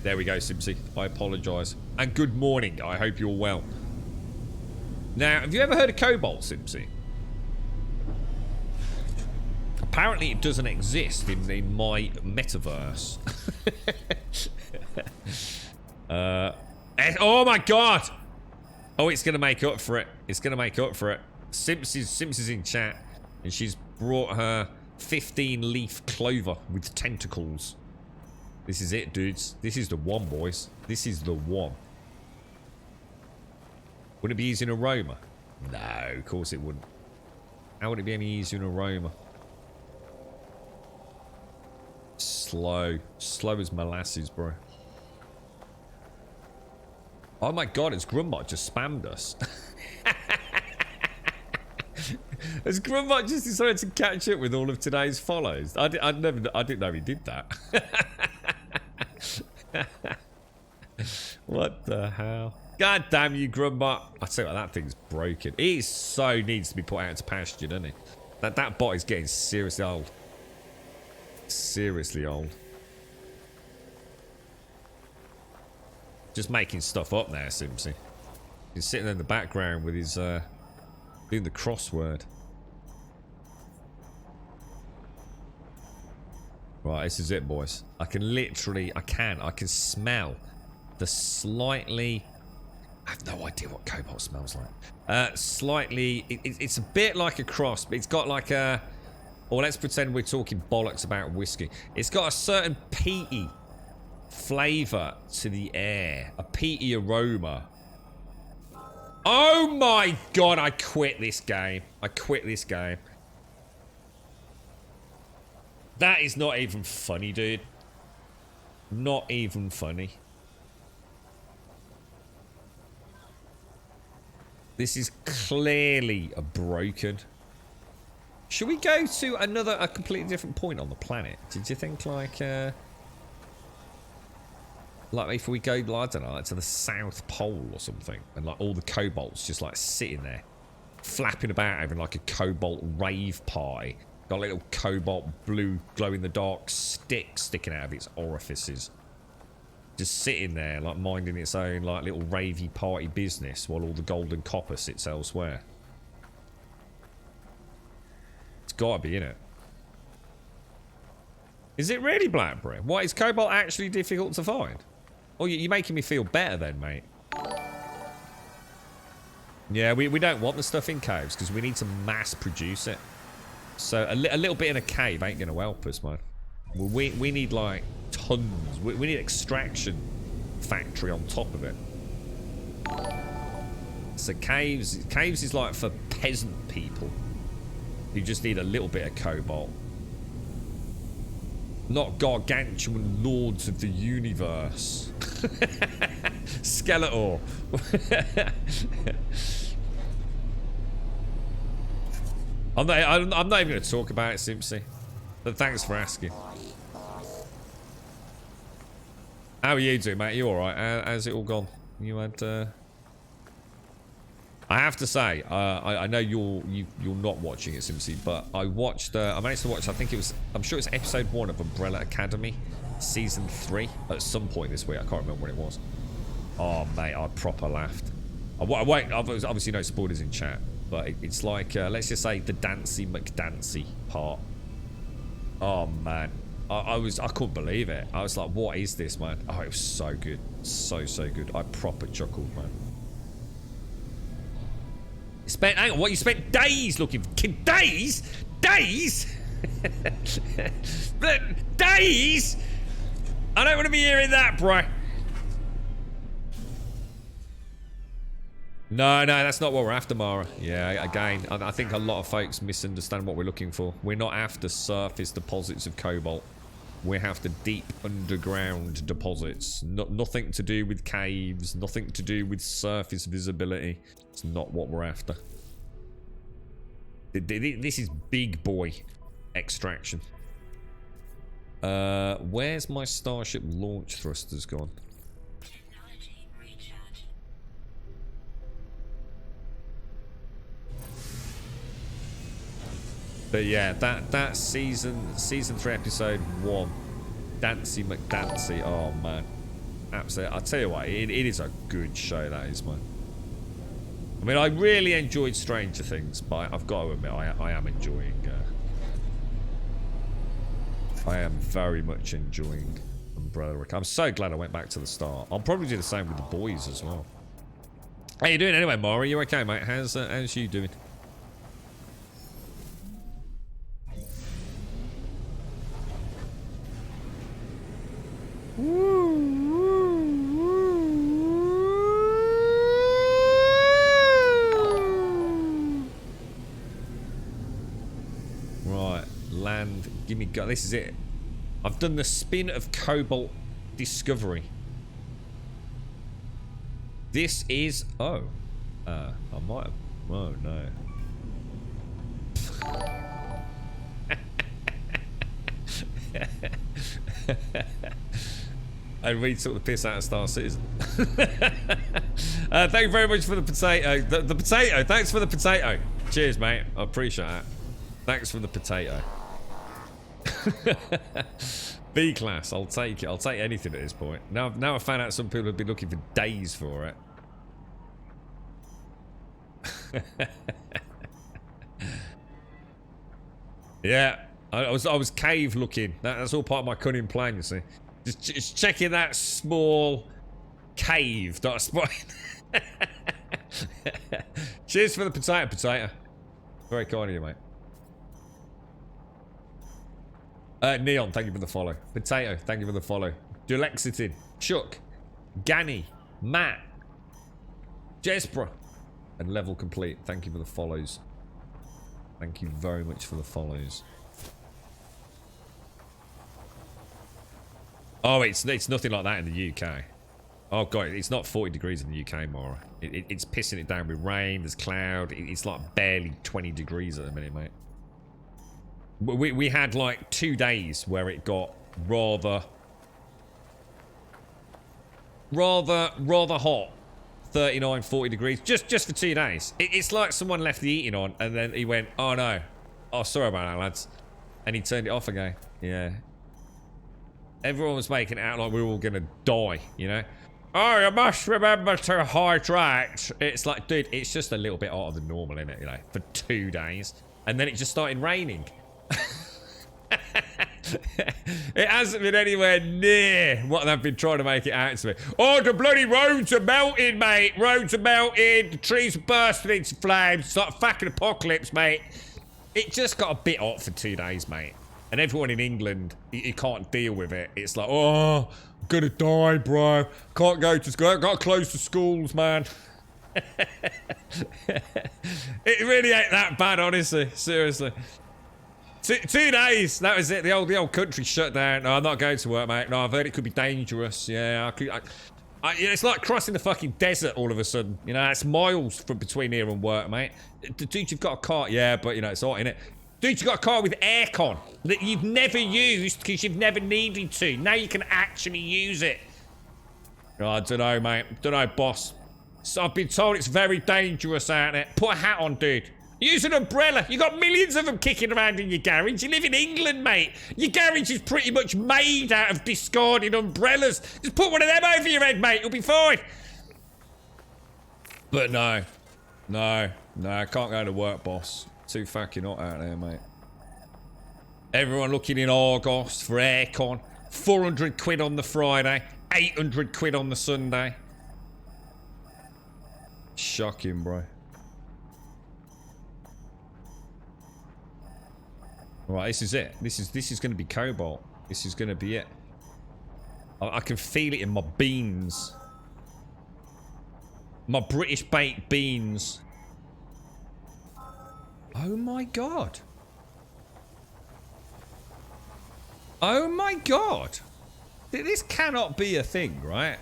There we go, Simpsy. I apologise. And good morning. I hope you're well. Now, have you ever heard of cobalt, Simpsy? Apparently, it doesn't exist in my metaverse. Oh my god! Oh, it's going to make up for it. It's going to make up for it. Simpsy's in chat, and she's brought her 15-leaf clover with tentacles. This is it, dudes. This is the one, boys. This is the one. Wouldn't it be easy in aroma? No, of course it wouldn't. How would it be any easier in aroma? Slow. Slow as molasses, bro. Oh my god, it's Grumbot just spammed us. Has Grumbot just decided to catch up with all of today's follows? I didn't know he did that. What the hell? God damn you, Grumbot. I tell you what, that thing's broken. He so needs to be put out into pasture, doesn't he? That bot is getting seriously old. Seriously old. Just making stuff up there, Simpsy. He's sitting in the background with his, doing the crossword. Right, this is it, boys. I can literally, I can smell the slightly... I have no idea what cobalt smells like. Slightly, it's a bit like a cross, but it's got like a... Or let's pretend we're talking bollocks about whiskey. It's got a certain peaty flavour to the air. A peaty aroma. Oh my god, I quit this game. I quit this game. That is not even funny, dude. Not even funny. This is clearly a broken. Should we go to a completely different point on the planet? Did you think like if we go, I don't know, like to the South Pole or something, and like all the cobalts just like sitting there, flapping about, having like a cobalt rave party. Got a little cobalt blue glow-in-the-dark stick sticking out of its orifices. Just sitting there, like minding its own like little ravey party business while all the gold and copper sits elsewhere. It's gotta be, innit? Is it really, Blackberry? What, is cobalt actually difficult to find? Oh, you're making me feel better then, mate. Yeah, we don't want the stuff in caves because we need to mass produce it. So a little bit in a cave ain't going to help us, man. We need like tons. We need extraction factory on top of it. So caves is like for peasant people who just need a little bit of cobalt. Not gargantuan lords of the universe. Skeletor. I'm not even going to talk about it, Simpsy. But thanks for asking. How are you doing, mate? You alright? How's it all gone? You had, I have to say, I know you're not watching it, Simpsy, but I watched, I managed to watch, I'm sure it's episode 1 of Umbrella Academy, season 3, at some point this week. I can't remember when it was. Oh, mate, I proper laughed. I won't, obviously no spoilers in chat, but it's like, let's just say the Dancy McDancy part. Oh, man. I couldn't believe it. I was like, what is this, man? Oh, it was so good. So good. I proper chuckled, man. Hang on, what? You spent days looking for... Days? Days? Days? I don't want to be hearing that, bro. No, that's not what we're after, Mara. Yeah, again, I think a lot of folks misunderstand what we're looking for. We're not after surface deposits of cobalt. We're after deep underground deposits. Nothing to do with caves. Nothing to do with surface visibility. It's not what we're after. This is big boy extraction. Where's my Starship launch thrusters gone? Technology recharge. But yeah, that season 3 episode 1, Dancy McDancy. Oh man, absolutely. I'll tell you what, it is a good show. That is, man. I mean, I really enjoyed Stranger Things, but I've got to admit, I am enjoying. I am very much enjoying Umbrella Academy. I'm so glad I went back to the start. I'll probably do the same with the boys as well. How you doing anyway, Maury? You okay, mate? How's you doing? Right, land, gimme go. This is it. I've done the spin of Cobalt Discovery. This is... Oh. I might have... Oh, no. And we took the piss out of Star Citizen. Thank you very much for the potato. The potato. Thanks for the potato. Cheers, mate. I appreciate that. Thanks for the potato. B class. I'll take it. I'll take anything at this point. Now I found out some people have been looking for days for it. Yeah. I was cave looking. That's all part of my cunning plan, you see. Just checking that small cave that I spotted. Cheers for the potato. Very kind of you, mate. Neon, thank you for the follow. Potato, thank you for the follow. Dulexitin, Chuck, Ganny, Matt, Jespra, and Level Complete. Thank you for the follows. Thank you very much for the follows. Oh, it's nothing like that in the UK. Oh god, it's not 40 degrees in the UK, Mara. It's pissing it down with rain. There's cloud. It's like barely 20 degrees at the minute, mate. We had like 2 days where it got rather hot. 39, 40 degrees. Just for 2 days. It's like someone left the heating on and then he went, oh no. Oh, sorry about that, lads. And he turned it off again. Yeah. Everyone was making it out like we were all gonna die, you know? Oh, you must remember to hydrate. It's like, dude, it's just a little bit hotter than normal, isn't it? You know, for 2 days. And then it just started raining. It hasn't been anywhere near what they've been trying to make it out to be. Oh, the bloody roads are melting, mate. Roads are melting. The trees are bursting into flames. It's like a fucking apocalypse, mate. It just got a bit hot for 2 days, mate. And everyone in England, you can't deal with it. It's like, oh, I'm gonna die, bro. Can't go to school. Got to close the schools, man. It really ain't that bad, honestly. Seriously. 2 days. That was it. The old country shut down. No, I'm not going to work, mate. No, I've heard it could be dangerous. Yeah, it's like crossing the fucking desert all of a sudden. You know, it's miles from between here and work, mate. Dude, you've got a car. Yeah, but, you know, it's hot, innit? Dude, you've got a car with aircon that you've never used because you've never needed to. Now you can actually use it. Oh, I don't know, mate. Don't know, boss. So I've been told it's very dangerous out there. Put a hat on, dude. Use an umbrella. You got millions of them kicking around in your garage. You live in England, mate. Your garage is pretty much made out of discarded umbrellas. Just put one of them over your head, mate. You'll be fine. But no. No. No, I can't go to work, boss. Too fucking hot out there, mate. Everyone looking in Argos for aircon. 400 quid on the Friday. 800 quid on the Sunday. Shocking, bro. Right, this is it. This is going to be Cobalt. This is going to be it. I can feel it in my beans. My British baked beans. Oh my god. Oh my god. This cannot be a thing, right?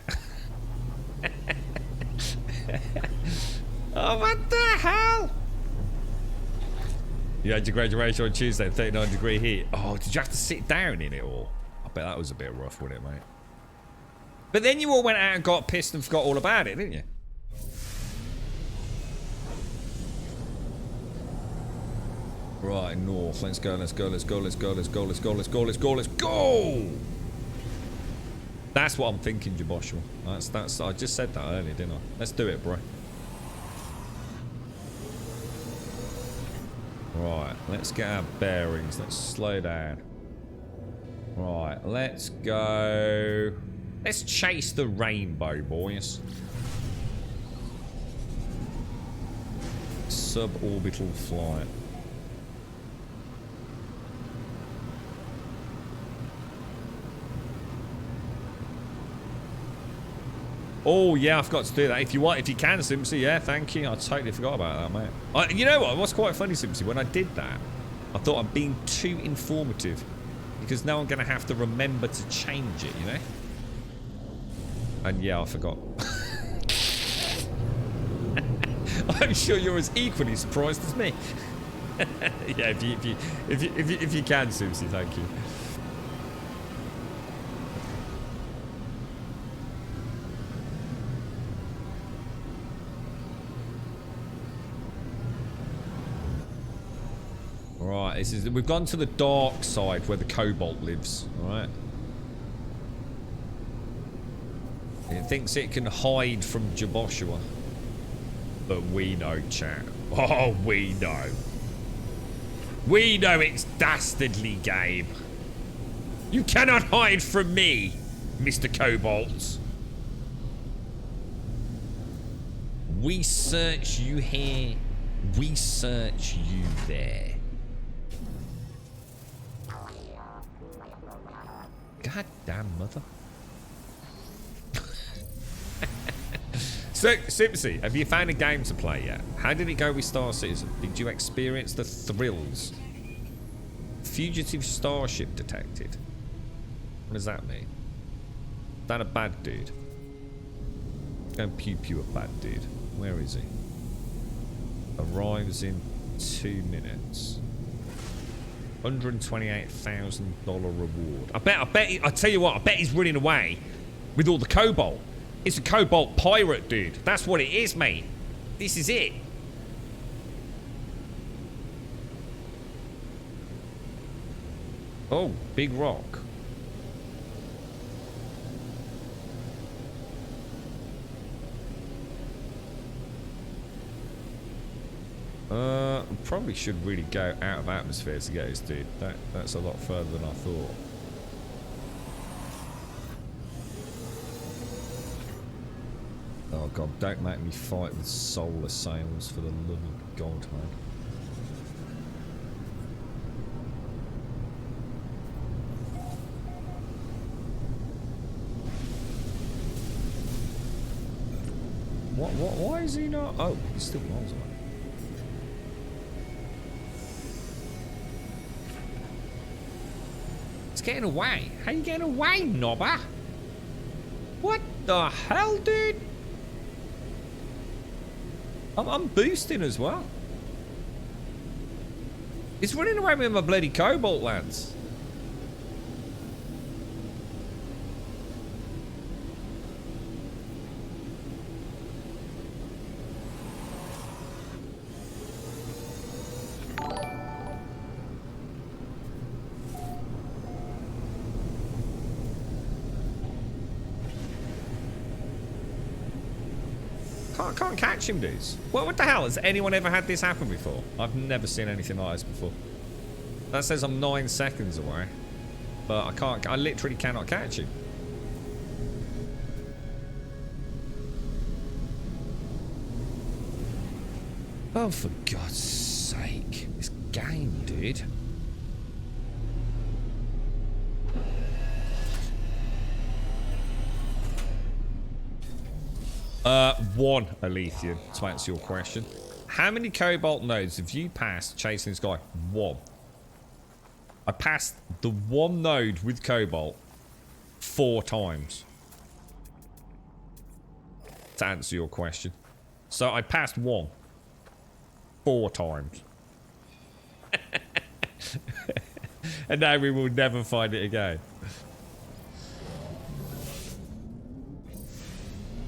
Oh, what the hell? You had your graduation on Tuesday, 39-degree heat. Oh, did you have to sit down in it all? I bet that was a bit rough, wasn't it, mate? But then you all went out and got pissed and forgot all about it, didn't you? Right, north. Let's go, let's go, let's go, let's go, let's go, let's go, let's go, let's go, let's go! That's what I'm thinking, Joshua. That's. I just said that earlier, didn't I? Let's do it, bro. Right, let's get our bearings. Let's slow down. Right, let's go. Let's chase the rainbow, boys. Suborbital flight. Oh yeah, I forgot to do that. If you want, if you can, Simpsy, yeah, thank you. I totally forgot about that, mate. You know what? What's quite funny, Simpsy, when I did that, I thought I'm being too informative because now I'm going to have to remember to change it, you know? And yeah, I forgot. I'm sure you're as equally surprised as me. Yeah, if you can, Simpsy, thank you. Right, we've gone to the dark side where the Cobalt lives, alright? It thinks it can hide from Joshua. But we know, chat. Oh, we know. We know it's dastardly, Gabe. You cannot hide from me, Mr. Cobalt. We search you here. We search you there. God damn mother. So, Simpsy, have you found a game to play yet? How did it go with Star Citizen? Did you experience the thrills? Fugitive starship detected. What does that mean? Is that a bad dude? Go and pew pew a bad dude. Where is he? Arrives in 2 minutes. $128,000 reward. I tell you what, I bet he's running away with all the Cobalt. It's a Cobalt pirate, dude. That's what it is, mate. This is it. Oh, big rock. Probably should really go out of atmosphere to get this dude. That's a lot further than I thought. Oh god, don't make me fight with solar sails for the love of God, man. Why is he not? Oh, he's still miles away. It's getting away. How you getting away, knobber? What the hell, dude? I'm boosting as well. It's running away with my bloody cobalt lance. Can't catch him, dudes. What the hell? Has anyone ever had this happen before? I've never seen anything like this before. That says I'm 9 seconds away. But I literally cannot catch him. Oh, for God's sake. This game, dude. One, Alethian, to answer your question. How many cobalt nodes have you passed chasing this guy? 1. I passed the 1 node with cobalt 4 times. To answer your question. So I passed 1 4 times. And now we will never find it again.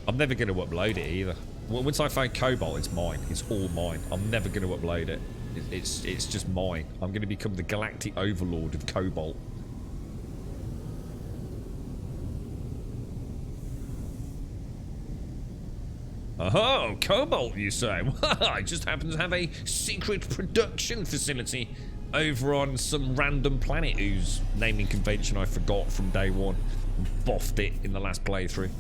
I'm never going to upload it either. Once I find cobalt, it's mine. It's all mine. I'm never going to upload it. It's just mine. I'm going to become the galactic overlord of cobalt. Oh, cobalt, you say? I just happen to have a secret production facility over on some random planet whose naming convention I forgot from day one. Boffed it in the last playthrough.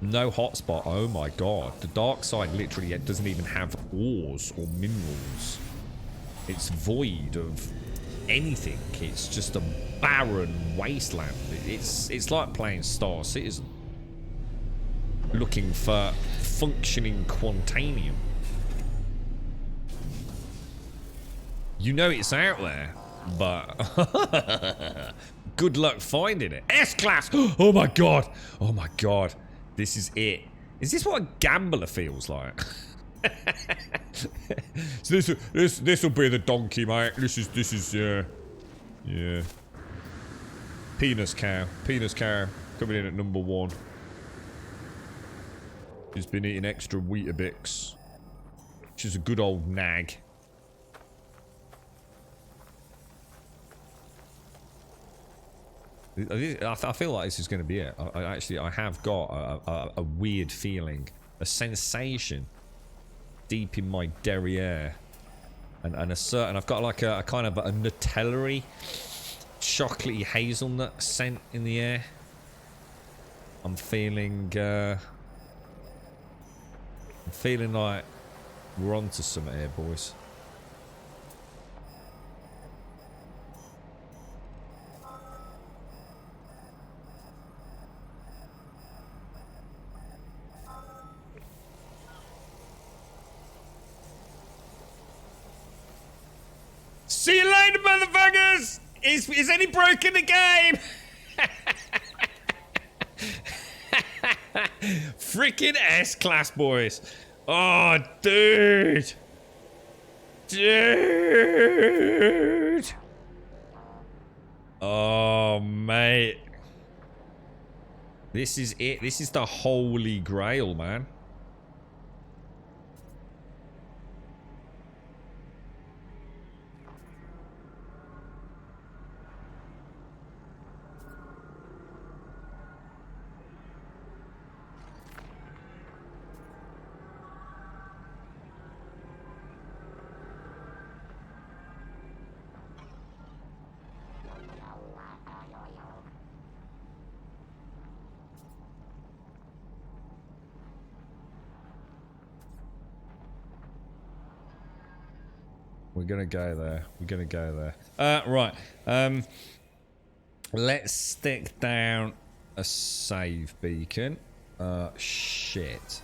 No hotspot. Oh my god. The dark side literally doesn't even have ores or minerals. It's void of anything. It's just a barren wasteland. It's like playing Star Citizen. Looking for functioning quantanium. You know it's out there, but good luck finding it. S-Class! Oh my god! Oh my god. This is it. Is this what a gambler feels like? So this will be the donkey, mate. This is yeah. Penis cow coming in at number 1. He's been eating extra Weetabix, which is a good old nag. I feel like this is going to be it. I have got a weird feeling, a sensation deep in my derriere, and I've got like a kind of a Nutella-y, chocolatey hazelnut scent in the air. I'm feeling like we're onto something here, boys. See you later, motherfuckers! Is any broken the game? Freaking S-Class, boys. Oh, dude. Dude. Oh, mate. This is it. This is the holy grail, man. We're gonna go there. We're gonna go there. Right. Let's stick down a save beacon. Shit.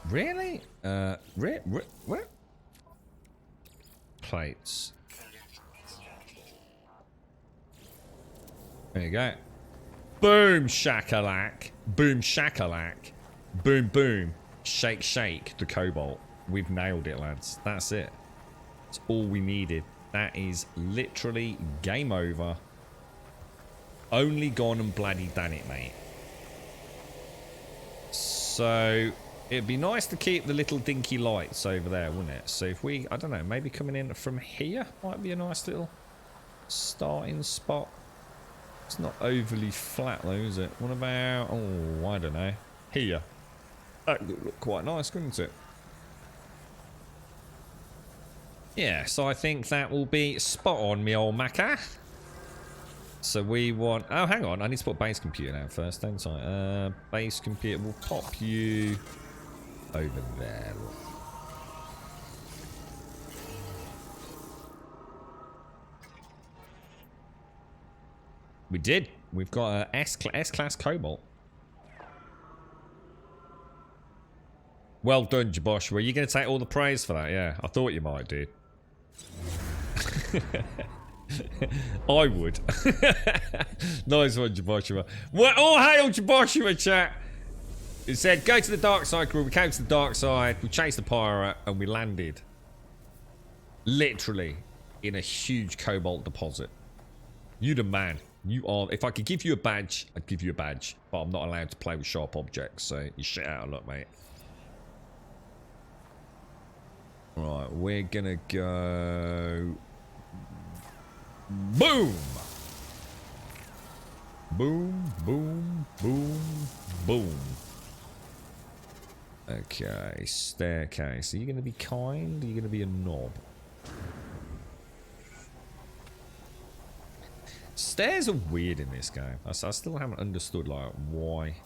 Really? What? Plates. There you go. Boom shakalak. Boom shakalak. Boom boom. Shake shake the cobalt. We've nailed it, lads. That's it. That's all we needed. That is literally game over. Only gone and bloody done it, mate. So it'd be nice to keep the little dinky lights over there, wouldn't it? So if we, I don't know, maybe coming in from here might be a nice little starting spot. It's not overly flat though, is it? What about, oh, I don't know, here? That would look quite nice, couldn't it? Yeah, so I think that will be spot on, me old Macca. So we want, oh, hang on, I need to put base computer down first, don't I? Base computer, we'll pop you over there. We did. We've got a S-class Cobalt. Well done, Jaboshua. You're going to take all the praise for that, yeah. I thought you might, dude. I would. Nice one, Jaboshua. What? Oh, hail Jaboshua, chat. It said, go to the dark side, crew. We came to the dark side. We chased the pirate, and we landed. Literally in a huge cobalt deposit. You the man. You are. If I could give you a badge, I'd give you a badge. But I'm not allowed to play with sharp objects, so you shit out a lot, mate. Right, we're gonna go. Boom! Boom, boom, boom, boom. Okay, staircase. Are you gonna be kind? Or are you gonna be a knob? Stairs are weird in this game. I still haven't understood like why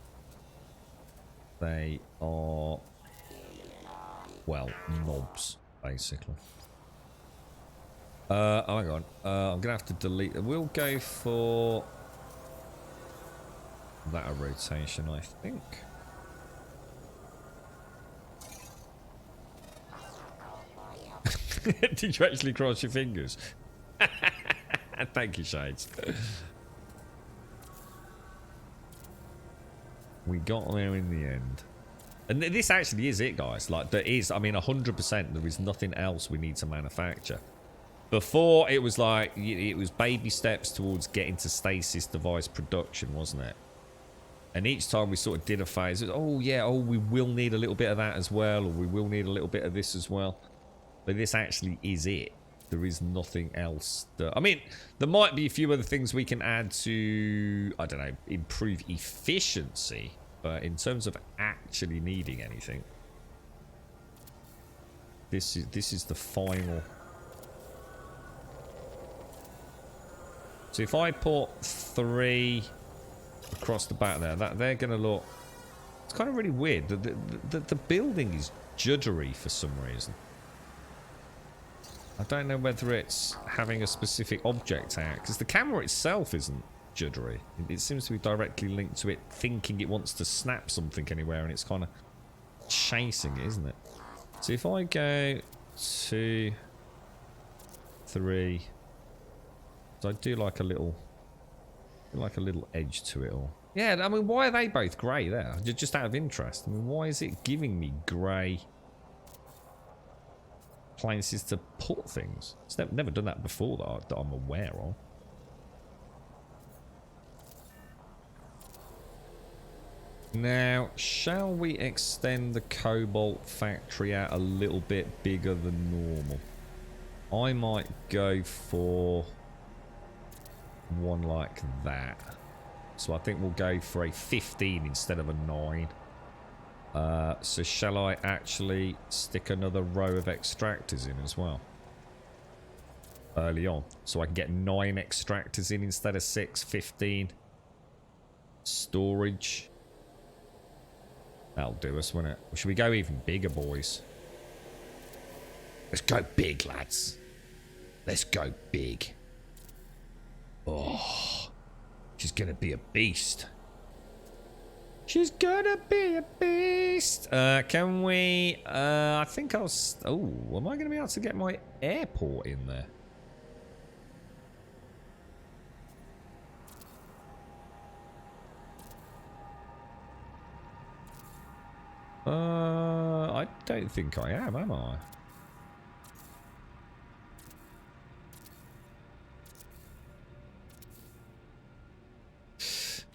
they are, well, knobs basically. Oh, hang on. I'm gonna have to delete. We'll go for that a rotation, I think. Did you actually cross your fingers? Thank you, Shades. We got there in the end. And this actually is it, guys. Like, there is, I mean, 100%, there is nothing else we need to manufacture. Before, it was like, it was baby steps towards getting to stasis device production, wasn't it? And each time we sort of did a phase, it was, oh, yeah, oh, we will need a little bit of that as well, or we will need a little bit of this as well. But this actually is it. There is nothing else that, I mean, there might be a few other things we can add to, I don't know, improve efficiency, but in terms of actually needing anything, this is the final. So if I put 3 across the back there, that they're gonna look, it's kind of really weird. The building is juddery for some reason. I don't know whether it's having a specific object out, because the camera itself isn't juddery. It seems to be directly linked to it thinking it wants to snap something anywhere, and it's kind of chasing it, isn't it? So if I go 2, 3, so I do like a little edge to it all. Yeah, I mean, why are they both grey there? Just out of interest. I mean, why is it giving me grey places to put things? It's never done that before that I'm aware of. Now, shall we extend the Cobalt factory out a little bit bigger than normal? I might go for one like that. So I think we'll go for a 15 instead of a 9. So shall I actually stick another row of extractors in as well? Early on. So I can get 9 extractors in instead of 6, 15. Storage. That'll do us, won't it? Or should we go even bigger, boys? Let's go big, lads. Let's go big. Oh. She's gonna be a beast. She's gonna be a beast. Can we? I think I'll. Oh, am I gonna be able to get my airport in there? I don't think I am I?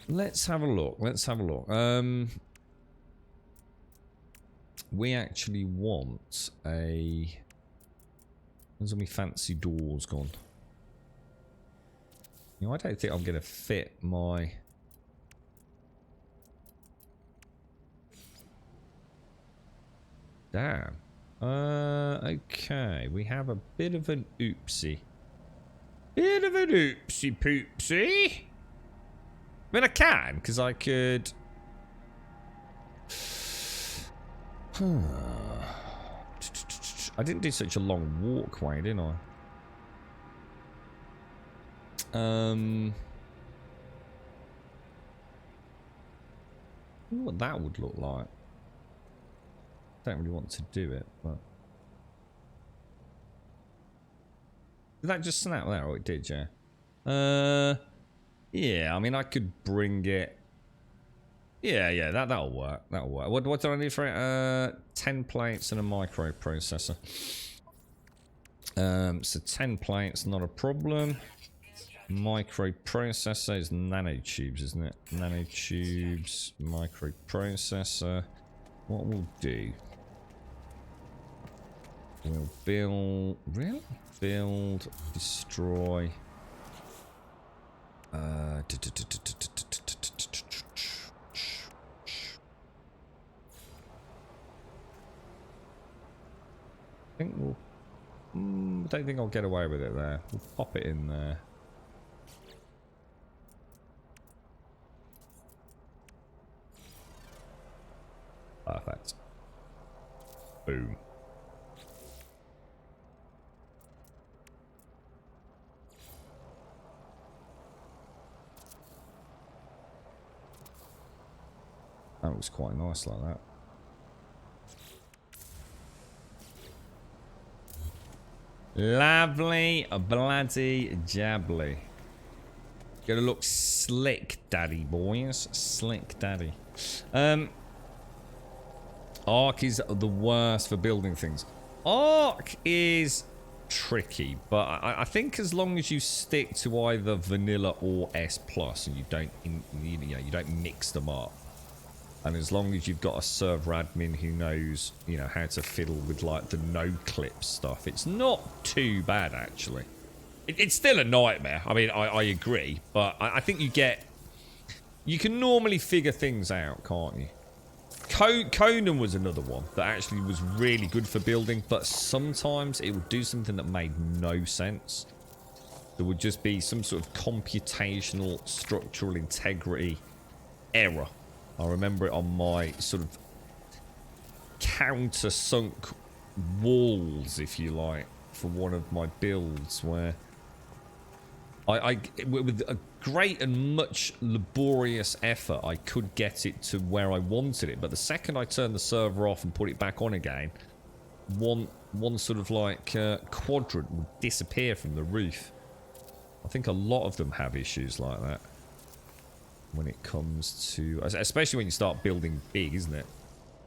Let's have a look. Let's have a look. We actually want a... Where's all my fancy doors gone? You know, I don't think I'm going to fit my... Damn. Okay. We have a bit of an oopsie. Bit of an oopsie poopsie. I mean, I can, because I could... I didn't do such a long walkway, didn't I? I wonder what that would look like. Don't really want to do it, but... Did that just snap there? Oh, it did, yeah. Yeah, I mean, I could bring it... Yeah, that'll work. That'll work. What do I need for it? 10 plates and a microprocessor. So 10 plates, not a problem. Microprocessor is nanotubes, isn't it? Nanotubes, microprocessor. What we'll do... We'll build... Really? Build, destroy... I think we'll... I don't think I'll get away with it there. We'll pop it in there. Perfect. Boom. That was quite nice like that. Lovely, bloody jabbly. Gonna look slick, daddy boys. Slick daddy. Arc is the worst for building things. Arc is tricky, but I think as long as you stick to either vanilla or S plus, and you don't mix them up. And as long as you've got a server admin who knows, you know, how to fiddle with, like, the no-clip stuff, it's not too bad, actually. It's still a nightmare. I mean, I agree. But I think you can normally figure things out, can't you? Conan was another one that actually was really good for building, but sometimes it would do something that made no sense. There would just be some sort of computational structural integrity error. I remember it on my sort of counter-sunk walls, if you like, for one of my builds, where with a great and much laborious effort, I could get it to where I wanted it. But the second I turned the server off and put it back on again, one sort of like quadrant would disappear from the roof. I think a lot of them have issues like that. When it comes to, especially when you start building big, isn't it?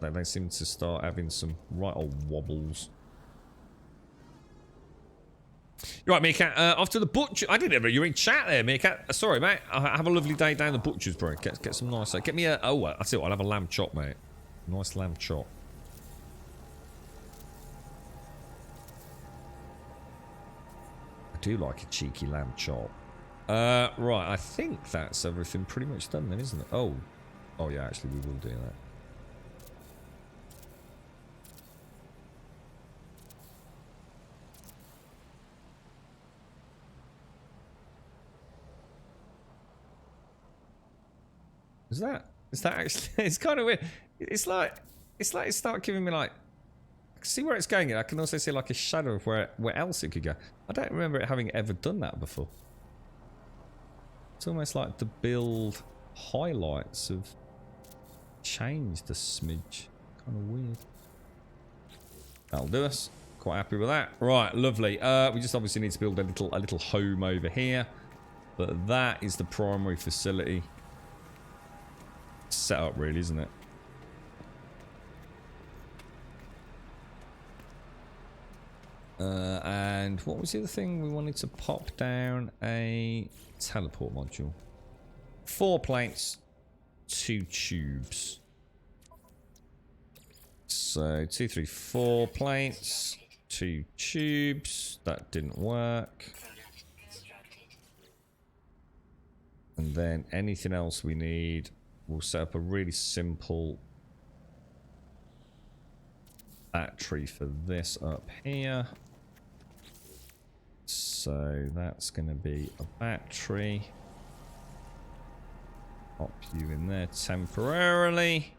Like they seem to start having some right old wobbles. You're right, Meerkat. Off to the butcher. I didn't ever. You're in chat there, Meerkat. Sorry, mate. Have a lovely day down the butcher's, bro. Get some nice. Get me a. Oh, I tell you what, I'll have a lamb chop, mate. Nice lamb chop. I do like a cheeky lamb chop. Right, I think that's everything pretty much done then, isn't it? Oh yeah, actually we will do that. Is that actually, it's kind of weird. It's like it start giving me like, I can see where it's going and I can also see like a shadow of where else it could go. I don't remember it having ever done that before. It's almost like the build highlights have changed a smidge. Kind of weird. That'll do us. Quite happy with that. Right, lovely. We just obviously need to build a little home over here. But that is the primary facility setup, really, isn't it? And what was the other thing? We wanted to pop down a teleport module. 4 plates, 2 tubes. So 2, 3, 4 plates, 2 tubes. That didn't work. Product constructed. And then anything else we need, we'll set up a really simple battery for this up here. So that's going to be a battery. Pop you in there temporarily.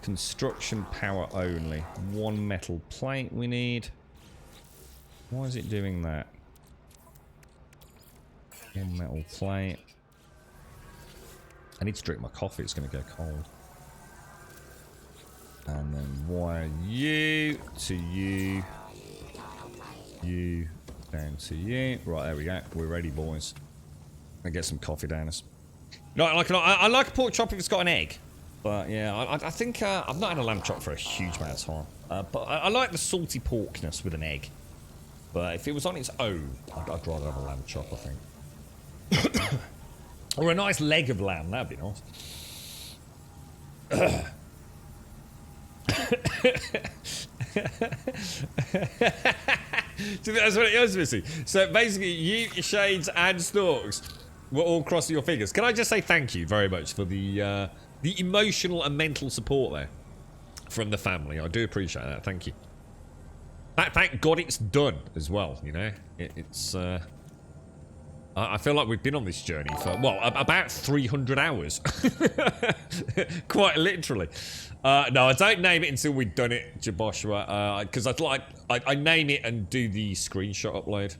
Construction power only. 1 metal plate we need. Why is it doing that? 1 metal plate. I need to drink my coffee, it's going to go cold. And then wire you to you. You down to you. Right, there we go. We're ready, boys. I get some coffee down us. No, I like a pork chop if it's got an egg. But yeah, I think I've not had a lamb chop for a huge amount of time. But I like the salty porkness with an egg. But if it was on its own, I'd rather have a lamb chop, I think. Or a nice leg of lamb, that'd be nice. So that's what it was, Missy. So basically, you, Shades, and Stalks were all crossing your fingers. Can I just say thank you very much for the emotional and mental support there from the family? I do appreciate that. Thank you. Thank God it's done as well. You know, it's. I feel like we've been on this journey for, well, about 300 hours. Quite literally. No, I don't name it until we've done it, Jaboshua, because I name it and do the screenshot upload.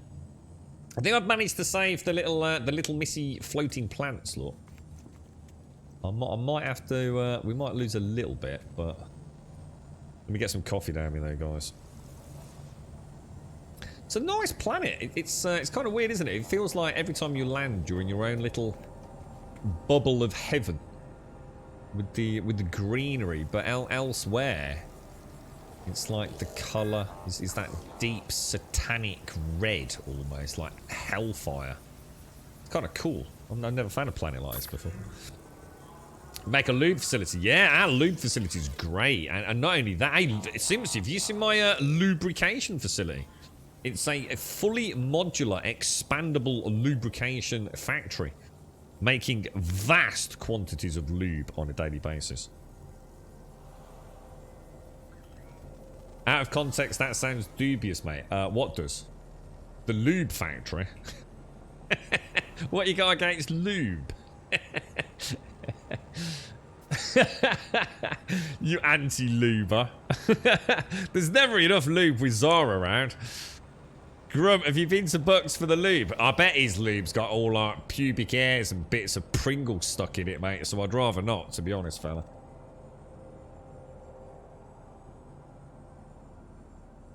I think I've managed to save the little missy floating plants, look. I might have to, we might lose a little bit, but let me get some coffee down me though, guys. It's a nice planet. It's kind of weird, isn't it? It feels like every time you land, you're in your own little bubble of heaven with the greenery. But elsewhere, it's like the colour is that deep satanic red, almost like hellfire. It's kind of cool. I've never found a planet like this before. Make a lube facility. Yeah, our lube facility is great, and not only that, seriously, have you seen my lubrication facility? It's a fully modular, expandable lubrication factory, making vast quantities of lube on a daily basis. Out of context, that sounds dubious, mate. What does? The lube factory? What you got against lube? You anti-luber. There's never enough lube with Zara around. Grump, have you been to Bucks for the lube? I bet his lube's got all like pubic hairs and bits of Pringles stuck in it, mate, so I'd rather not, to be honest, fella.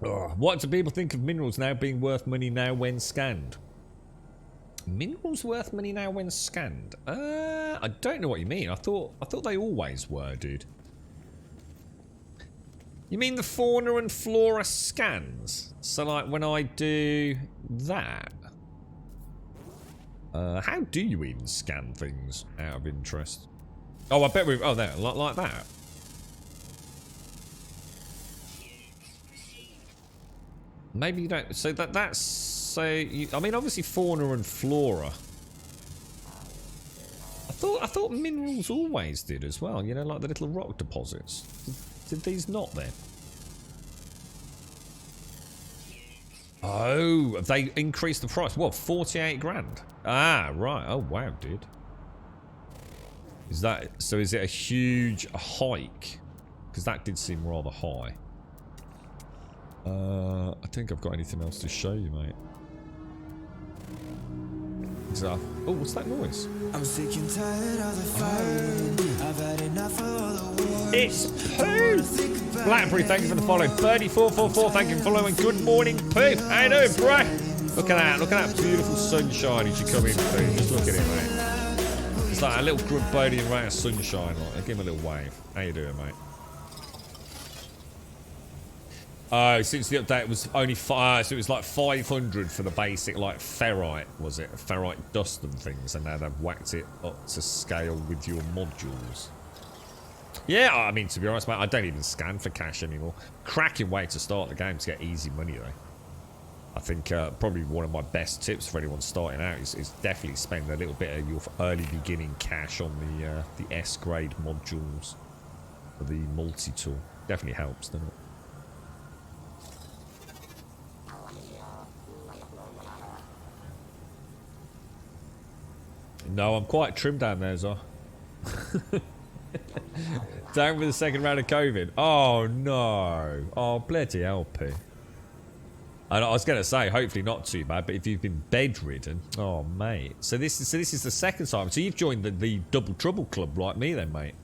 Ugh. What do people think of minerals now being worth money now when scanned? Minerals worth money now when scanned? I don't know what you mean. I thought they always were, dude. You mean the fauna and flora scans? So like when I do that? How do you even scan things out of interest? Oh, I bet we've... Oh, there. Like that. Maybe you don't... So that's... So, I mean, obviously fauna and flora. I thought minerals always did as well. You know, like the little rock deposits. Did these not then? Oh, have they increased the price? What, 48 grand? Ah, right. Oh, wow, dude. Is that... So is it a huge hike? Because that did seem rather high. I think I've got anything else to show you, mate. So, oh, what's that noise? I'm sick and tired of the fighting. I've had enough of all the wars. It's Pooh! Blackberry, thank you for the follow. Birdie444, thank you for following. Good morning, Pooh. How you doing, bro? Look at that beautiful sunshine as you come in, Pooh. Just look at it, mate. It's like a little grunt birdie and right of sunshine. Like, give him a little wave. How you doing, mate? Oh, since the update was only so it was like 500 for the basic, like ferrite, was it? Ferrite dust and things, and now they've whacked it up to scale with your modules. Yeah, I mean, to be honest, mate, I don't even scan for cash anymore. Cracking way to start the game to get easy money, though. I think probably one of my best tips for anyone starting out is definitely spend a little bit of your early beginning cash on the S-grade modules for the multi-tool. Definitely helps, doesn't it? No, I'm quite trim down there, Zor. Down with the second round of COVID. Oh, no. Oh, bloody hell, P. I was going to say, hopefully not too bad, but if you've been bedridden... Oh, mate. So this is the second time. So you've joined the Double Trouble Club like me then, mate.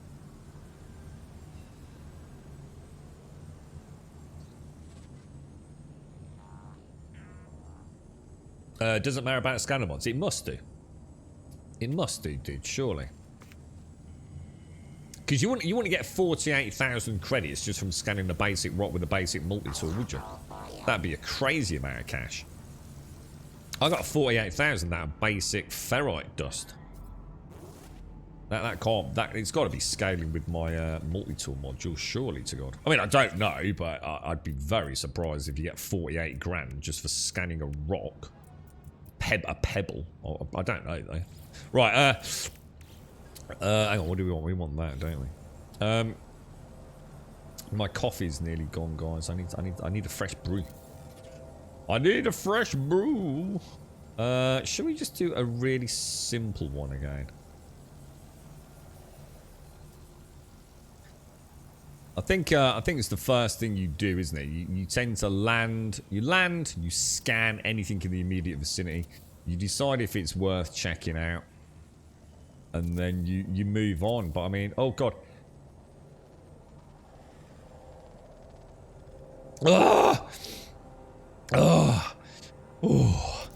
Doesn't matter about scanner mods. It must do. It must do, dude, surely. Because you wouldn't get 48,000 credits just from scanning the basic rock with the basic multi-tool, would you? That'd be a crazy amount of cash. I got 48,000 out of basic ferrite dust. It's got to be scaling with my multi-tool module, surely to God. I mean, I don't know, but I'd be very surprised if you get 48 grand just for scanning a rock, a pebble. I don't know though. Right, hang on, what do we want? We want that, don't we? My coffee's nearly gone, guys. I need a fresh brew. I need a fresh brew. Should we just do a really simple one again? I think it's the first thing you do, isn't it? You tend to land, you scan anything in the immediate vicinity. You decide if it's worth checking out. And then you move on. But I mean, oh god. Ah! Ah! Oh.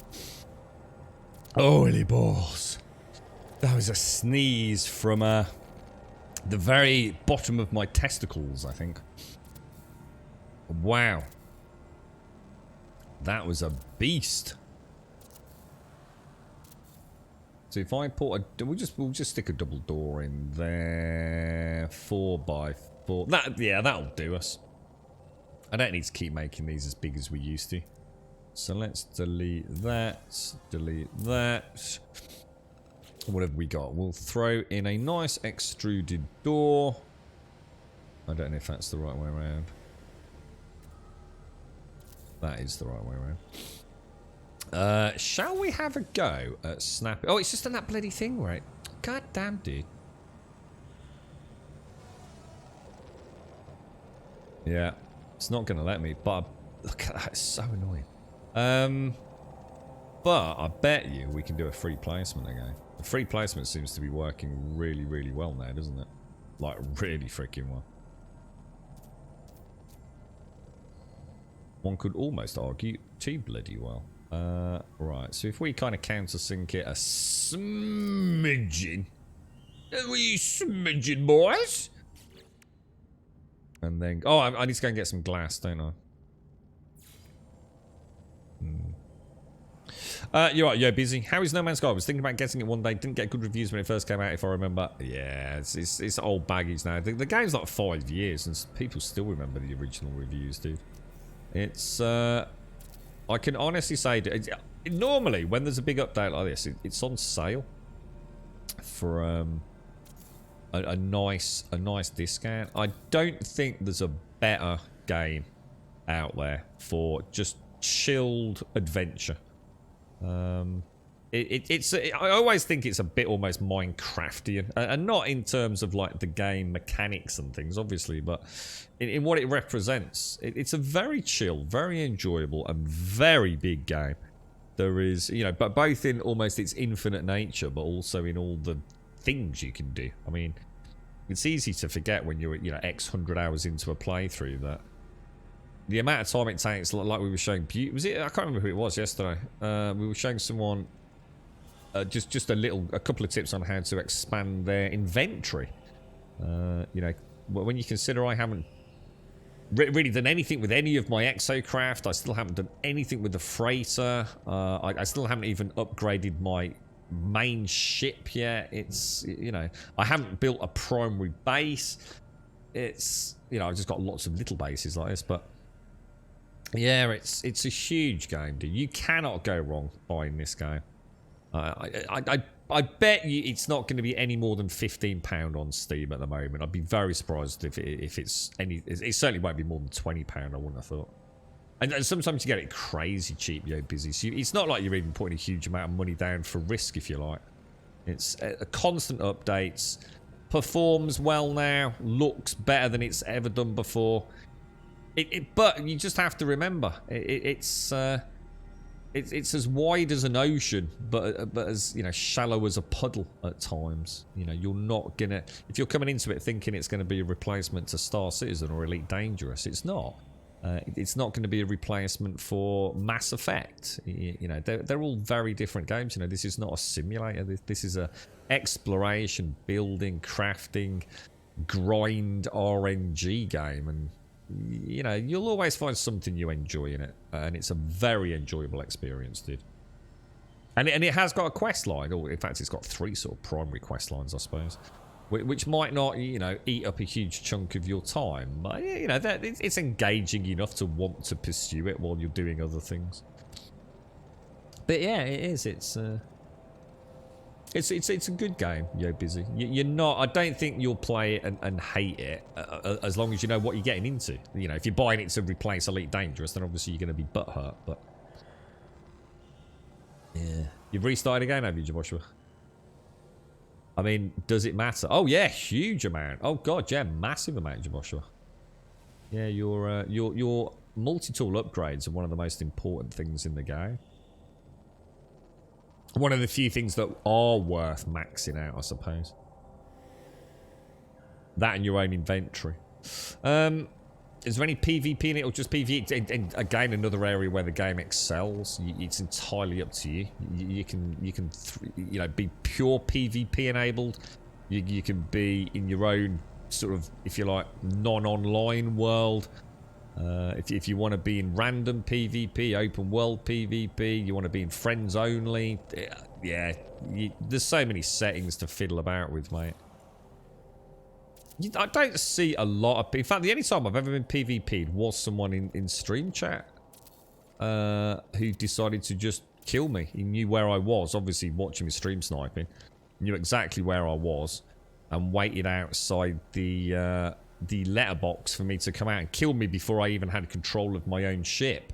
Holy balls. That was a sneeze from the very bottom of my testicles, I think. Wow. That was a beast. So if I put a, we'll just stick a double door in there, 4x4. That'll do us. I don't need to keep making these as big as we used to. So let's delete that, What have we got? We'll throw in a nice extruded door. I don't know if that's the right way around. That is the right way around. Shall we have a go at snapping? Oh, it's just on that bloody thing, right? God damn, dude. Yeah, it's not going to let me, but look at that, it's so annoying. But I bet you we can do a free placement again. The free placement seems to be working really, really well now, doesn't it? Like, really freaking well. One could almost argue too bloody well. Right, so if we kind of countersink it a smidgen. We smidgen, boys. And then, oh, I need to go and get some glass, don't I? You're right, busy. How is No Man's Sky? I was thinking about getting it one day. Didn't get good reviews when it first came out, if I remember. Yeah, it's old baggage now. The game's like 5 years, and people still remember the original reviews, dude. It's, I can honestly say, normally when there's a big update like this, it's on sale for a nice discount. I don't think there's a better game out there for just chilled adventure. I always think it's a bit almost Minecraftian, and not in terms of like the game mechanics and things, obviously, but in what it represents. It's a very chill, very enjoyable, and very big game. There is, you know, but both in almost its infinite nature, but also in all the things you can do. I mean, it's easy to forget when you're, you know, X hundred hours into a playthrough that the amount of time it takes, like we were showing, was it? I can't remember who it was yesterday. We were showing someone just a couple of tips on how to expand their inventory. You know, when you consider I haven't really done anything with any of my exocraft, I still haven't done anything with the freighter. I still haven't even upgraded my main ship yet. It's, you know, I haven't built a primary base. It's, you know, I've just got lots of little bases like this, but yeah, it's a huge game, dude. You cannot go wrong buying this game. I bet you it's not going to be any more than £15 on Steam at the moment. I'd be very surprised if it's any. It certainly won't be more than £20. I wouldn't have thought. And sometimes you get it crazy cheap, Yo Busy. So it's not like you're even putting a huge amount of money down for risk, if you like. It's a constant updates, performs well now, looks better than it's ever done before. But you just have to remember, it's as wide as an ocean, but as, you know, shallow as a puddle at times. You know, you're not gonna, if you're coming into it thinking it's going to be a replacement to Star Citizen or Elite Dangerous, it's not. It's not going to be a replacement for Mass Effect. You know, they're all very different games. You know, this is not a simulator. This is a exploration, building, crafting, grind RNG game, and you know, you'll always find something you enjoy in it, and it's a very enjoyable experience, dude. And it has got a quest line, or in fact, it's got 3 sort of primary quest lines, I suppose, which might not, you know, eat up a huge chunk of your time, but you know, it's engaging enough to want to pursue it while you're doing other things. But yeah, it is. It's a good game, Yo Busy. You're not. I don't think you'll play it and hate it as long as you know what you're getting into. You know, if you're buying it to replace Elite Dangerous, then obviously you're going to be butthurt. But yeah, you've restarted again, have you, Joshua? I mean, does it matter? Oh yeah, huge amount. Oh god, yeah, massive amount, Joshua. Yeah, your multi-tool upgrades are one of the most important things in the game. One of the few things that are worth maxing out, I suppose. That and your own inventory. Is there any PvP in it or just PvE? Again, another area where the game excels. It's entirely up to you. You can you know, be pure PvP enabled. You can be in your own sort of, if you like, non-online world. If you want to be in random PvP, open world PvP, you want to be in friends only, yeah, there's so many settings to fiddle about with, mate. I don't see a lot of... In fact, the only time I've ever been PvP'd was someone in stream chat who decided to just kill me. He knew where I was, obviously watching me stream sniping, knew exactly where I was, and waited outside the letterbox for me to come out and kill me before I even had control of my own ship.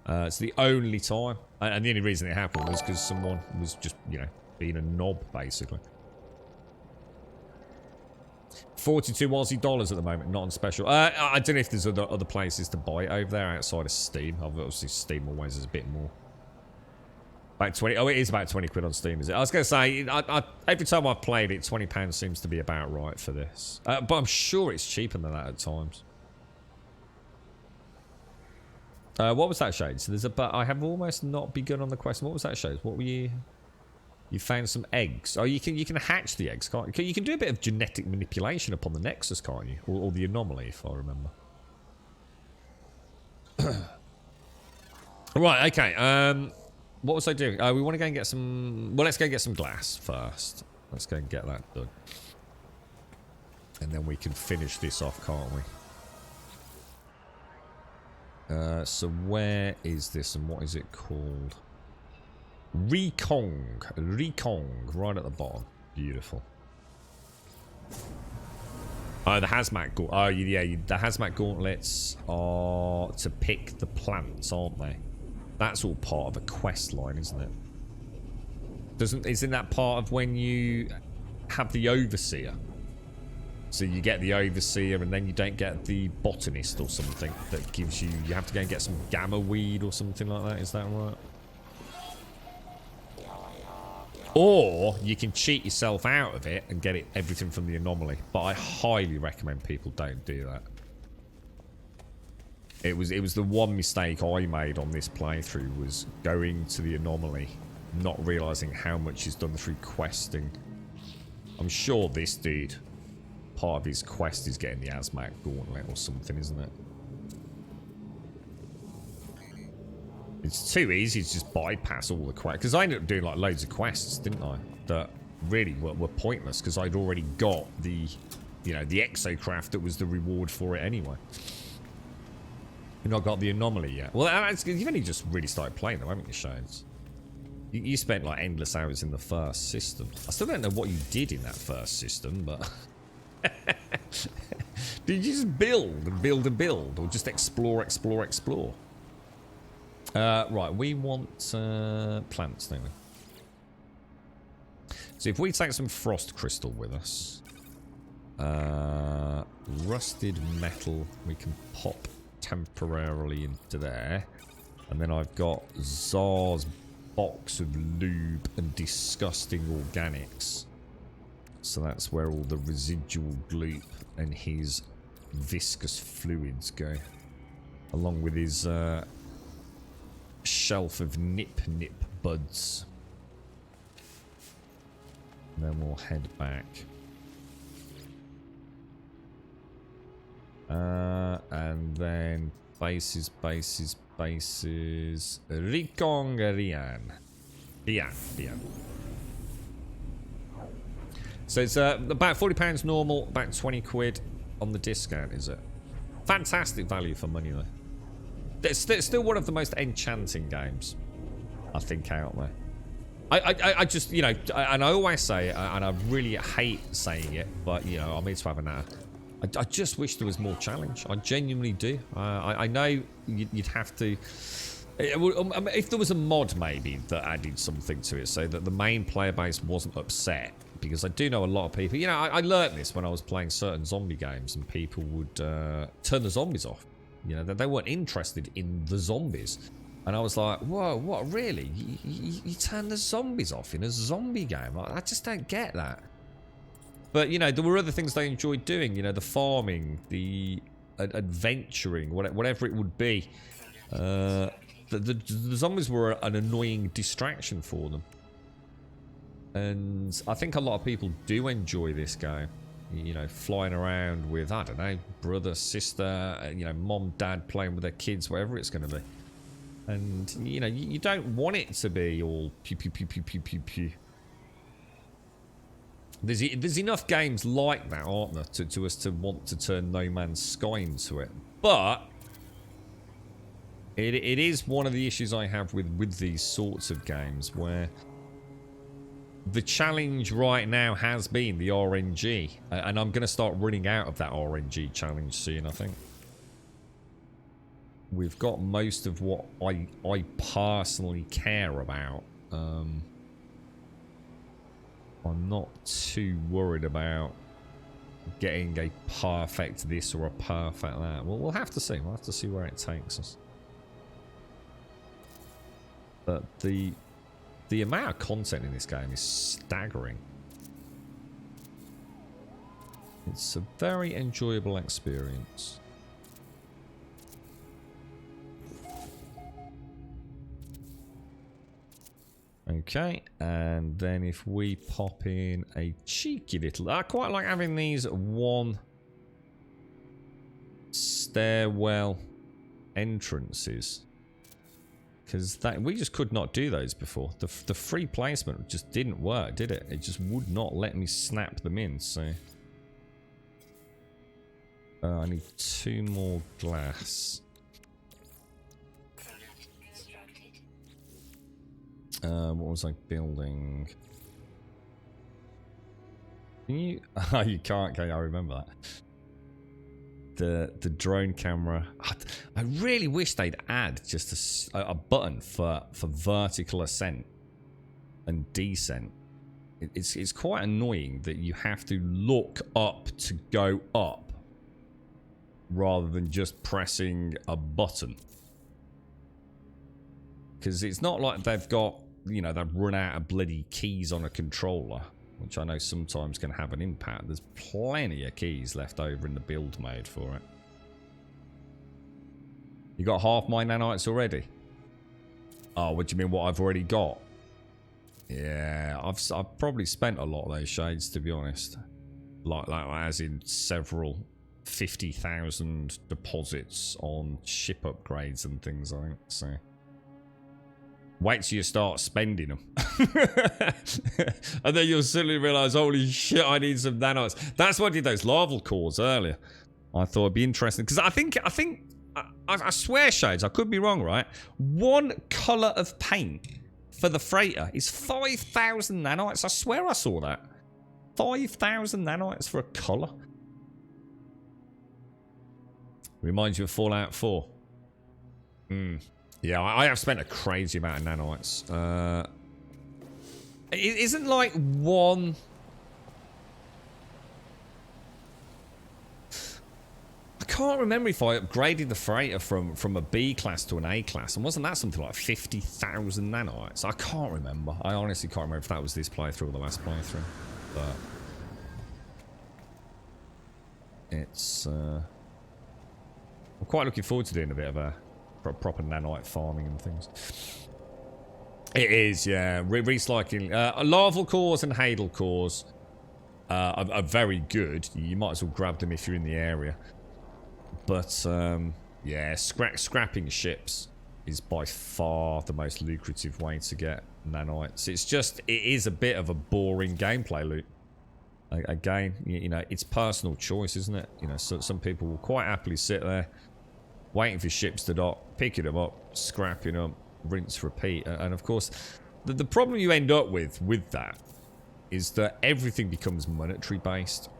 It's the only time, and the only reason it happened was because someone was just, you know, being a knob, basically. 42 Aussie dollars at the moment, not on special. I don't know if there's other places to buy it over there outside of Steam. Obviously, Steam always is a bit more. About 20. Oh, it is about 20 quid on Steam, is it? I was going to say, every time I've played it, £20 seems to be about right for this. But I'm sure it's cheaper than that at times. What was that, Shades? So there's I have almost not begun on the question. What was that, Shades? What were you... You found some eggs. Oh, you can hatch the eggs, can't you? You can do a bit of genetic manipulation upon the Nexus, can't you? Or the anomaly, if I remember. Right, okay. What was I doing? We want to go and get some... Well, let's go and get some glass first. Let's go and get that done. And then we can finish this off, can't we? So where is this and what is it called? Rekong, right at the bottom. Beautiful. Oh, the hazmat gauntlet. Oh, yeah, the hazmat gauntlets are to pick the plants, aren't they? That's all part of a quest line, isn't it? Isn't that part of when you have the overseer? So you get the overseer and then you don't get the botanist or something that gives you... You have to go and get some gamma weed or something like that. Is that right? Or you can cheat yourself out of it and get everything from the anomaly. But I highly recommend people don't do that. It was the one mistake I made on this playthrough, was going to the anomaly, not realising how much is done through questing. I'm sure this dude, part of his quest is getting the Azmac Gauntlet or something, isn't it? It's too easy to just bypass all the quests. Because I ended up doing like loads of quests, didn't I? That really were pointless because I'd already got the, you know, the exocraft that was the reward for it anyway. You've not got the anomaly yet. Well, you've only just really started playing them, haven't you, Shanes? You spent like endless hours in the first system. I still don't know what you did in that first system, but... Did you just build and build and build? Or just explore, explore, explore? Right, we want plants, don't we? So if we take some frost crystal with us, rusted metal we can pop temporarily into there, and then I've got Zar's box of lube and disgusting organics, so that's where all the residual gloop and his viscous fluids go, along with his shelf of nip buds. And then we'll head back. And then bases. Rikong Rian. So it's about £40 normal, about 20 quid on the discount, is it? Fantastic value for money though. It's still one of the most enchanting games, I think, out there. I just, you know, and I always say it, and I really hate saying it, but, you know, I'm here to have a natter. I just wish there was more challenge. I genuinely do. I know you'd have to... If there was a mod, maybe, that added something to it, so that the main player base wasn't upset. Because I do know a lot of people... You know, I learned this when I was playing certain zombie games, and people would turn the zombies off. You know, they weren't interested in the zombies. And I was like, whoa, what, really? You turn the zombies off in a zombie game? I just don't get that. But, you know, there were other things they enjoyed doing. You know, the farming, the adventuring, whatever it would be. The zombies were an annoying distraction for them. And I think a lot of people do enjoy this game. You know, flying around with, I don't know, brother, sister, you know, mom, dad playing with their kids, whatever it's going to be. And, you know, you don't want it to be all pew, pew, pew, pew, pew, pew, pew. There's enough games like that, aren't there, to us to want to turn No Man's Sky into it. But it is one of the issues I have with these sorts of games, where the challenge right now has been the RNG, and I'm going to start running out of that RNG challenge soon, I think. We've got most of what I personally care about. I'm not too worried about getting a perfect this or a perfect that. Well, we'll have to see. We'll have to see where it takes us. But the amount of content in this game is staggering. It's a very enjoyable experience. Okay, and then if we pop in a cheeky little... I quite like having these one stairwell entrances. Because we just could not do those before. The free placement just didn't work, did it? It just would not let me snap them in, so... I need 2 more glass. What was I building? Can you... Oh, you can't, okay, I remember that. The drone camera. I really wish they'd add just a button for vertical ascent and descent. It's quite annoying that you have to look up to go up rather than just pressing a button. Because it's not like they've got you know, they've run out of bloody keys on a controller, which I know sometimes can have an impact. There's plenty of keys left over in the build mode for it. You got half my nanites already? Oh, what do you mean what I've already got? Yeah, I've probably spent a lot of those shades, to be honest. Like as in several 50,000 deposits on ship upgrades and things, I think. So wait till you start spending them. And then you'll suddenly realise, holy shit, I need some nanites. That's why I did those larval cores earlier. I thought it'd be interesting. Because I swear, Shades, I could be wrong, right? One colour of paint for the freighter is 5,000 nanites. I swear I saw that. 5,000 nanites for a colour. Reminds you of Fallout 4. Yeah, I have spent a crazy amount of nanites. It isn't like one... I can't remember if I upgraded the freighter from a B class to an A class. And wasn't that something like 50,000 nanites? I can't remember. I honestly can't remember if that was this playthrough or the last playthrough. But... it's... I'm quite looking forward to doing a bit of a proper nanite farming and things. It is, yeah. Recycling. Larval cores and Hadal cores are very good. You might as well grab them if you're in the area. But, yeah, scrapping ships is by far the most lucrative way to get nanites. It is a bit of a boring gameplay loop. Again, you know, it's personal choice, isn't it? You know, so some people will quite happily sit there waiting for ships to dock, picking them up, scrapping them, rinse, repeat. And of course, the problem you end up with that is that everything becomes monetary based.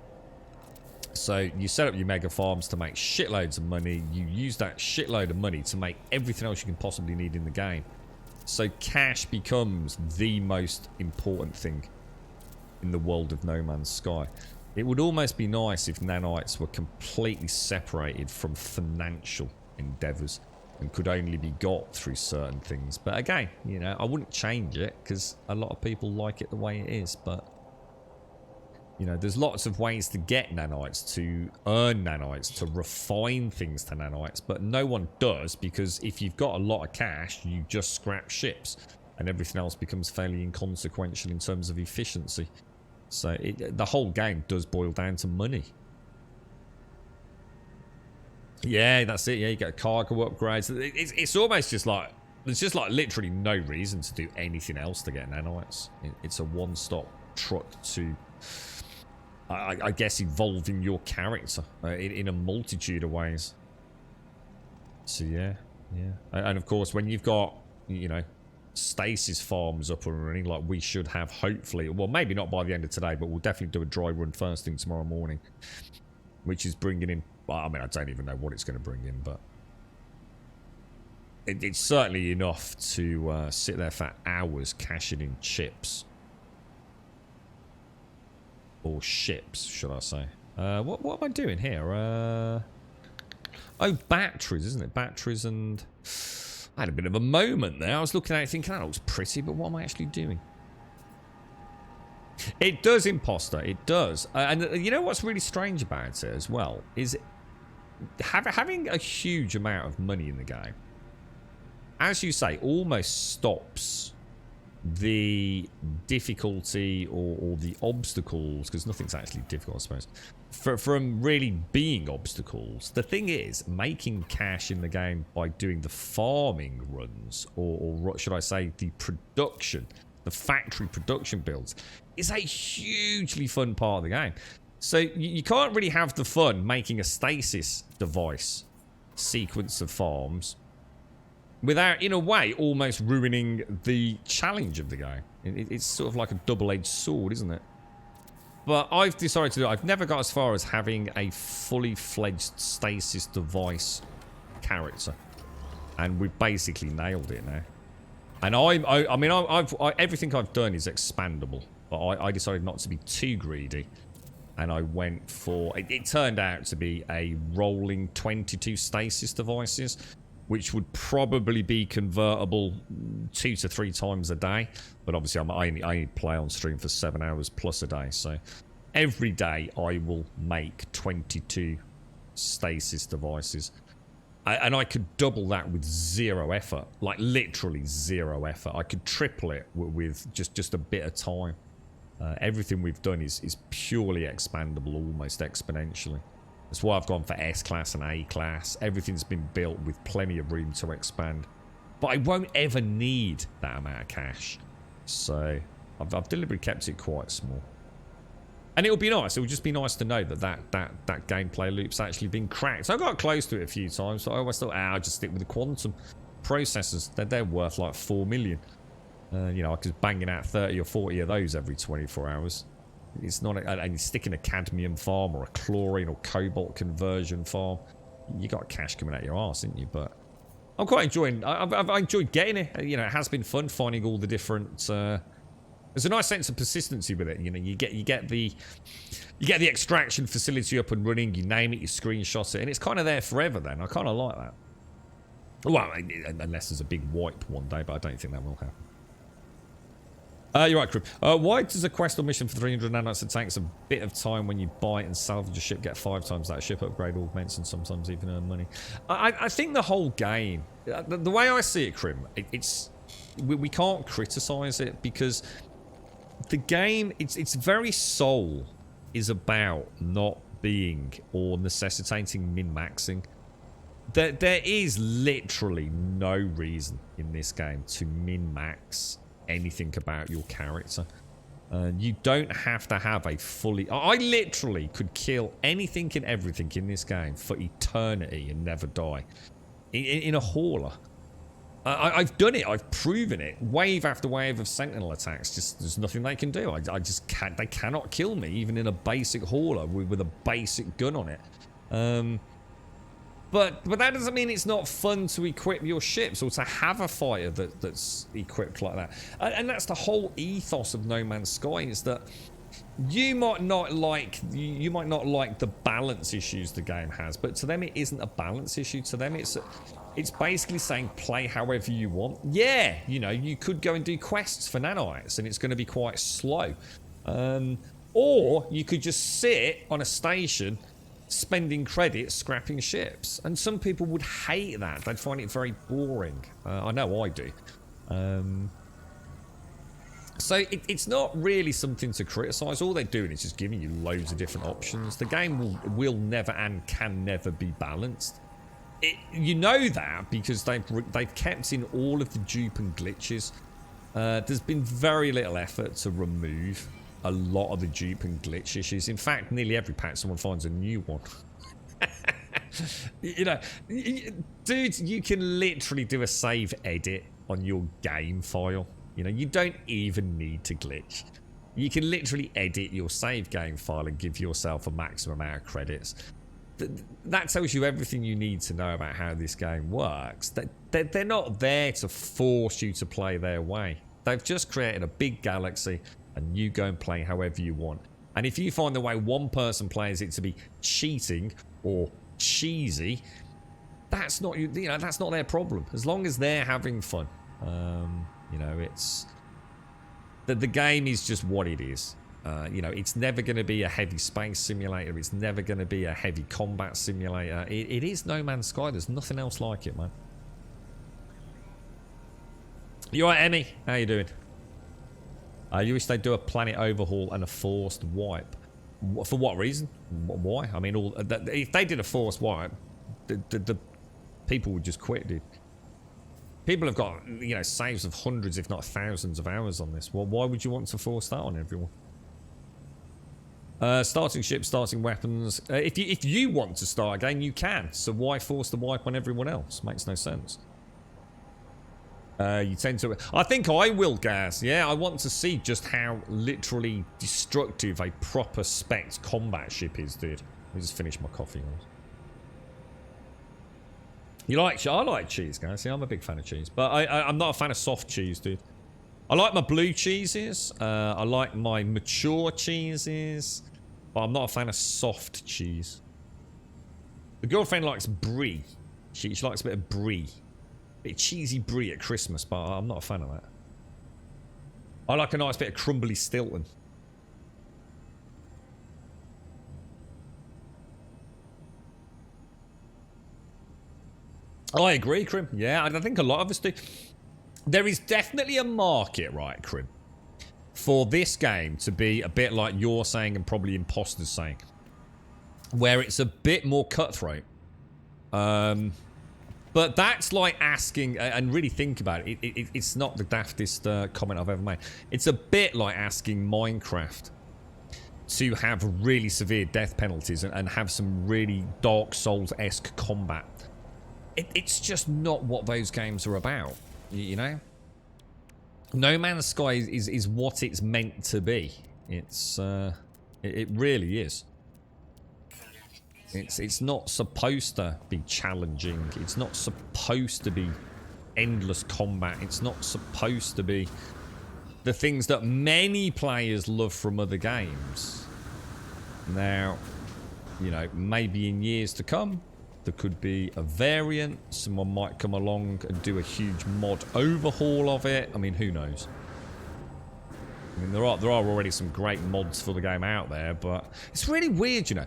So you set up your mega farms to make shitloads of money. You use that shitload of money to make everything else you can possibly need in the game. So cash becomes the most important thing in the world of No Man's Sky. It would almost be nice if nanites were completely separated from financial endeavours and could only be got through certain things. But again, you know, I wouldn't change it because a lot of people like it the way it is. But, you know, there's lots of ways to get nanites, to earn nanites, to refine things to nanites. But no one does, because if you've got a lot of cash, you just scrap ships and everything else becomes fairly inconsequential in terms of efficiency. So the whole game does boil down to money. Yeah, that's it. Yeah, you get cargo upgrades. It's almost just like, there's just like literally no reason to do anything else to get nanites. It's a one-stop truck to, I guess, evolving your character in a multitude of ways. So yeah. And of course, when you've got, you know, stasis farms up and running like we should have, hopefully, well, maybe not by the end of today, but we'll definitely do a dry run first thing tomorrow morning, which is bringing in, well, I mean, I don't even know what it's going to bring in, but it's certainly enough to sit there for hours cashing in chips, or ships, should I say. What am I doing here? Oh, batteries, isn't it? Batteries. And I had a bit of a moment there. I was looking at it thinking, that looks pretty, but what am I actually doing? It does, Imposter. It does. And you know what's really strange about it as well? Is having a huge amount of money in the game, as you say, almost stops the difficulty or the obstacles, because nothing's actually difficult, I suppose, from really being obstacles. The thing is, making cash in the game by doing the farming runs, or should I say the production, the factory production builds, is a hugely fun part of the game. So you can't really have the fun making a stasis device sequence of farms without, in a way, almost ruining the challenge of the game. It's sort of like a double-edged sword, isn't it? But I've decided to do it. I've never got as far as having a fully fledged stasis device character, and we've basically nailed it now. And I mean, everything I've done is expandable, but I decided not to be too greedy, and I went for. It turned out to be a rolling 22 stasis devices. which would probably be convertible 2 to 3 times a day. But obviously, I only play on stream for 7 hours plus a day. So every day I will make 22 stasis devices. And I could double that with 0 effort. Like literally 0 effort. I could triple it with just a bit of time. Everything we've done is purely expandable, almost exponentially. That's why I've gone for S-Class and A-Class. Everything's been built with plenty of room to expand. But I won't ever need that amount of cash. So I've deliberately kept it quite small. And it'll be nice. It'll just be nice to know that gameplay loop's actually been cracked. So I got close to it a few times. So I always thought, I'll just stick with the quantum processors. They're worth like 4 million. You know, I could banging out 30 or 40 of those every 24 hours. It's not, and you stick in a cadmium farm or a chlorine or cobalt conversion farm. You got cash coming out your arse, didn't you? But I'm quite enjoying. I've enjoyed getting it. You know, it has been fun finding all the different. There's a nice sense of persistency with it. You know, you get the extraction facility up and running. You name it, you screenshot it, and it's kind of there forever. Then I kind of like that. Well, unless there's a big wipe one day, but I don't think that will happen. You're right, Crib. Why does a quest or mission for 300 nanites that takes a bit of time when you buy and salvage a ship get 5 times that ship upgrade augments and sometimes even earn money? I think the whole game, the way I see it, Crim, we can't criticise it because the game, its very soul is about not being or necessitating min-maxing. There is literally no reason in this game to min-max anything about your character. You don't have to have a fully... I literally could kill anything and everything in this game for eternity and never die. In a hauler. I've done it. I've proven it. Wave after wave of sentinel attacks. Just there's nothing they can do. I just can't... They cannot kill me, even in a basic hauler with a basic gun on it. But that doesn't mean it's not fun to equip your ships or to have a fighter that's equipped like that. And that's the whole ethos of No Man's Sky, is that you might not like the balance issues the game has, but to them it isn't a balance issue. To them it's basically saying play however you want. Yeah, you know, you could go and do quests for nanites and it's going to be quite slow. Or you could just sit on a station spending credits scrapping ships, and some people would hate that. They'd find it very boring. I know I do. So it's not really something to criticise. All they're doing is just giving you loads of different options. The game will never and can never be balanced. You know that because they've kept in all of the dupe and glitches. There's been very little effort to remove a lot of the dupe and glitch issues. In fact, nearly every patch someone finds a new one. You know, dude, you can literally do a save edit on your game file. You know, you don't even need to glitch. You can literally edit your save game file and give yourself a maximum amount of credits. That tells you everything you need to know about how this game works. They're not there to force you to play their way. They've just created a big galaxy and you go and play however you want. And if you find the way one person plays it to be cheating or cheesy, that's not that's not their problem. As long as they're having fun, you know, it's the game is just what it is. You know, it's never going to be a heavy space simulator. It's never going to be a heavy combat simulator. It is No Man's Sky. There's nothing else like it, man. You alright, Emmy? How you doing? You wish they'd do a planet overhaul and a forced wipe. For what reason? Why? I mean, if they did a forced wipe, the people would just quit, dude. People have got, you know, saves of hundreds, if not thousands of hours on this. Well, why would you want to force that on everyone? Starting ships, starting weapons. If you want to start again, you can. So why force the wipe on everyone else? Makes no sense. You tend to... I think I will, Gaz. Yeah, I want to see just how literally destructive a proper spec combat ship is, dude. Let me just finish my coffee. You like... I like cheese, guys. See, I'm a big fan of cheese. But I'm not a fan of soft cheese, dude. I like my blue cheeses. I like my mature cheeses. But I'm not a fan of soft cheese. The girlfriend likes brie. She likes a bit of brie. A bit of cheesy brie at Christmas, but I'm not a fan of that. I like a nice bit of crumbly Stilton. I agree, Crim. Yeah, I think a lot of us do. There is definitely a market, right, Crim, for this game to be a bit like you're saying and probably Imposters saying, where it's a bit more cutthroat. But that's like asking, and really think about it, it's not the daftest comment I've ever made. It's a bit like asking Minecraft to have really severe death penalties and have some really Dark Souls-esque combat. It's just not what those games are about, you know? No Man's Sky is what it's meant to be. It's, it really is. It's not supposed to be challenging. It's not supposed to be endless combat. It's not supposed to be the things that many players love from other games. Now, you know, maybe in years to come, there could be a variant. Someone might come along and do a huge mod overhaul of it. I mean, who knows? I mean, there are already some great mods for the game out there, but it's really weird, you know.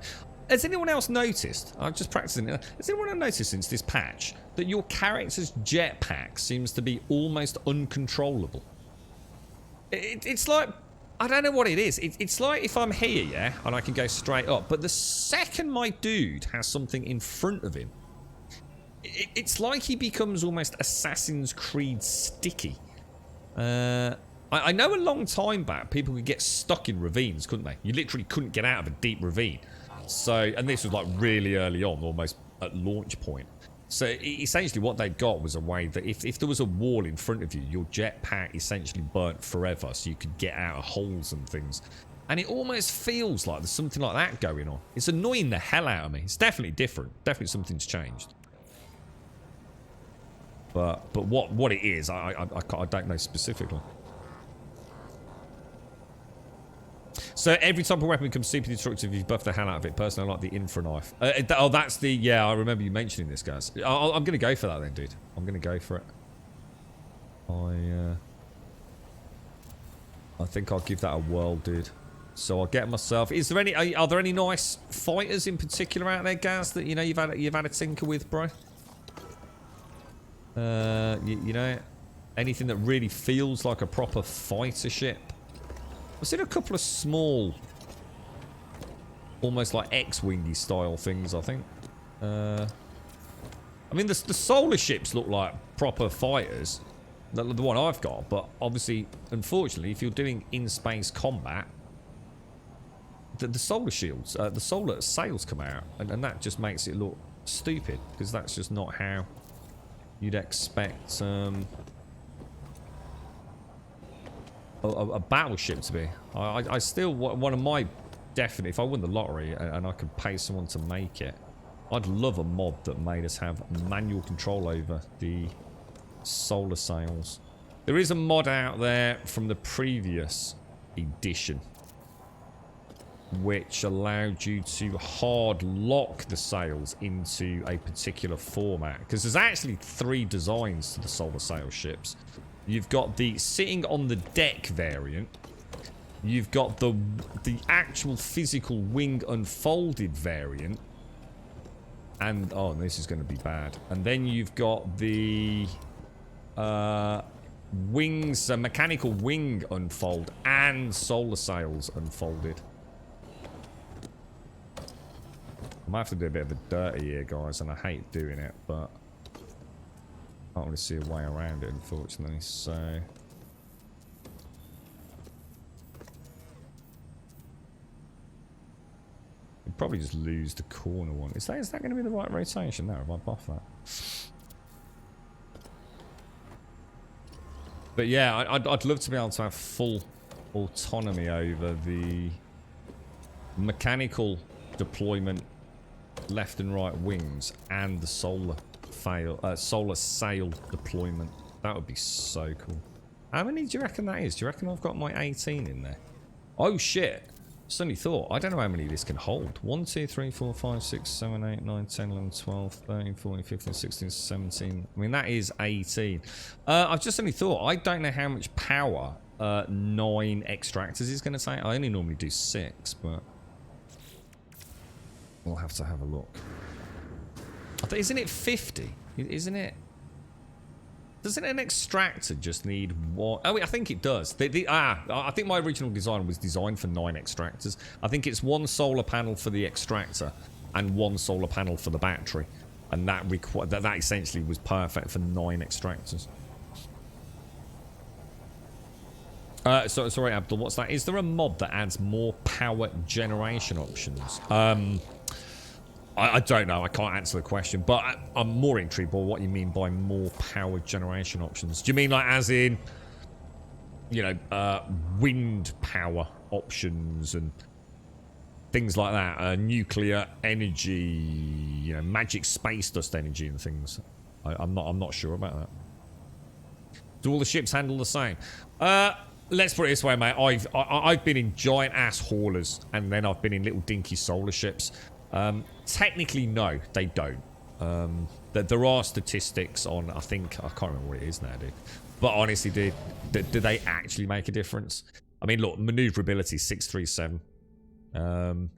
Has anyone else noticed? I'm just practicing. Has anyone noticed since this patch that your character's jetpack seems to be almost uncontrollable? It's like, I don't know what it is. It's like if I'm here, yeah, and I can go straight up, but the second my dude has something in front of him, it's like he becomes almost Assassin's Creed sticky. I know a long time back, people could get stuck in ravines, couldn't they? You literally couldn't get out of a deep ravine. So, and this was like really early on, almost at launch point. So essentially what they got was a way that if there was a wall in front of you, your jetpack essentially burnt forever so you could get out of holes and things. And it almost feels like there's something like that going on. It's annoying the hell out of me. It's definitely different. Definitely something's changed. But what it is, I don't know specifically. So every type of weapon becomes super destructive if you buff the hell out of it. Personally, I like the infra knife. Oh, that's the... Yeah, I remember you mentioning this, guys. I'm going to go for that then, dude. I'm going to go for it. I think I'll give that a whirl, dude. So I'll get myself... Is there any... Are there any nice fighters in particular out there, Gaz, that, you know, you've had a tinker with, bro? You know, anything that really feels like a proper fighter ship? I've seen a couple of small, almost like X-Wingy style things, I think. I mean, the solar ships look like proper fighters, the one I've got, but obviously, unfortunately, if you're doing in-space combat, the solar shields, the solar sails come out, and that just makes it look stupid, because that's just not how you'd expect... a battleship to be. I still, one of my definite, if I won the lottery and I could pay someone to make it, I'd love a mod that made us have manual control over the solar sails. There is a mod out there from the previous edition which allowed you to hard lock the sails into a particular format, because there's actually 3 designs to the solar sail ships. You've got the sitting on the deck variant. You've got the actual physical wing unfolded variant. And, oh, this is going to be bad. And then you've got the wings, mechanical wing unfold and solar sails unfolded. I might have to do a bit of a dirty here, guys, and I hate doing it, but... I can't really see a way around it, unfortunately, so... You'd probably just lose the corner one. Is that going to be the right rotation? No, have I buffed that? But yeah, I'd love to be able to have full autonomy over the mechanical deployment left and right wings and the solar sail deployment. That would be so cool. How many do you reckon that is? Do you reckon I've got my 18 in there? Oh shit. suddenly thought, I don't know how many this can hold. 1, 2, 3, 4, 5, 6, 7, 8, 9, 10, 11, 12, 13, 14, 15, 16, 17. I mean, that is 18. I've just suddenly thought, I don't know how much power 9 extractors is going to take. I only normally do 6, but we'll have to have a look. Isn't it 50? Isn't it? Doesn't an extractor just need one? Oh, I think it does. I think my original design was designed for 9 extractors. I think it's 1 solar panel for the extractor and 1 solar panel for the battery. And that essentially was perfect for 9 extractors. Sorry, Abdul, what's that? Is there a mod that adds more power generation options? I don't know. I can't answer the question, but I'm more intrigued by what you mean by more power generation options. Do you mean like as in, you know, wind power options and things like that? Nuclear energy, you know, magic space dust energy and things. I'm not sure about that. Do all the ships handle the same? Let's put it this way, mate. I've been in giant ass haulers, and then I've been in little dinky solar ships. Technically, no, they don't. There are statistics on, I can't remember what it is now, dude. But honestly, do they actually make a difference? I mean, look, maneuverability 637.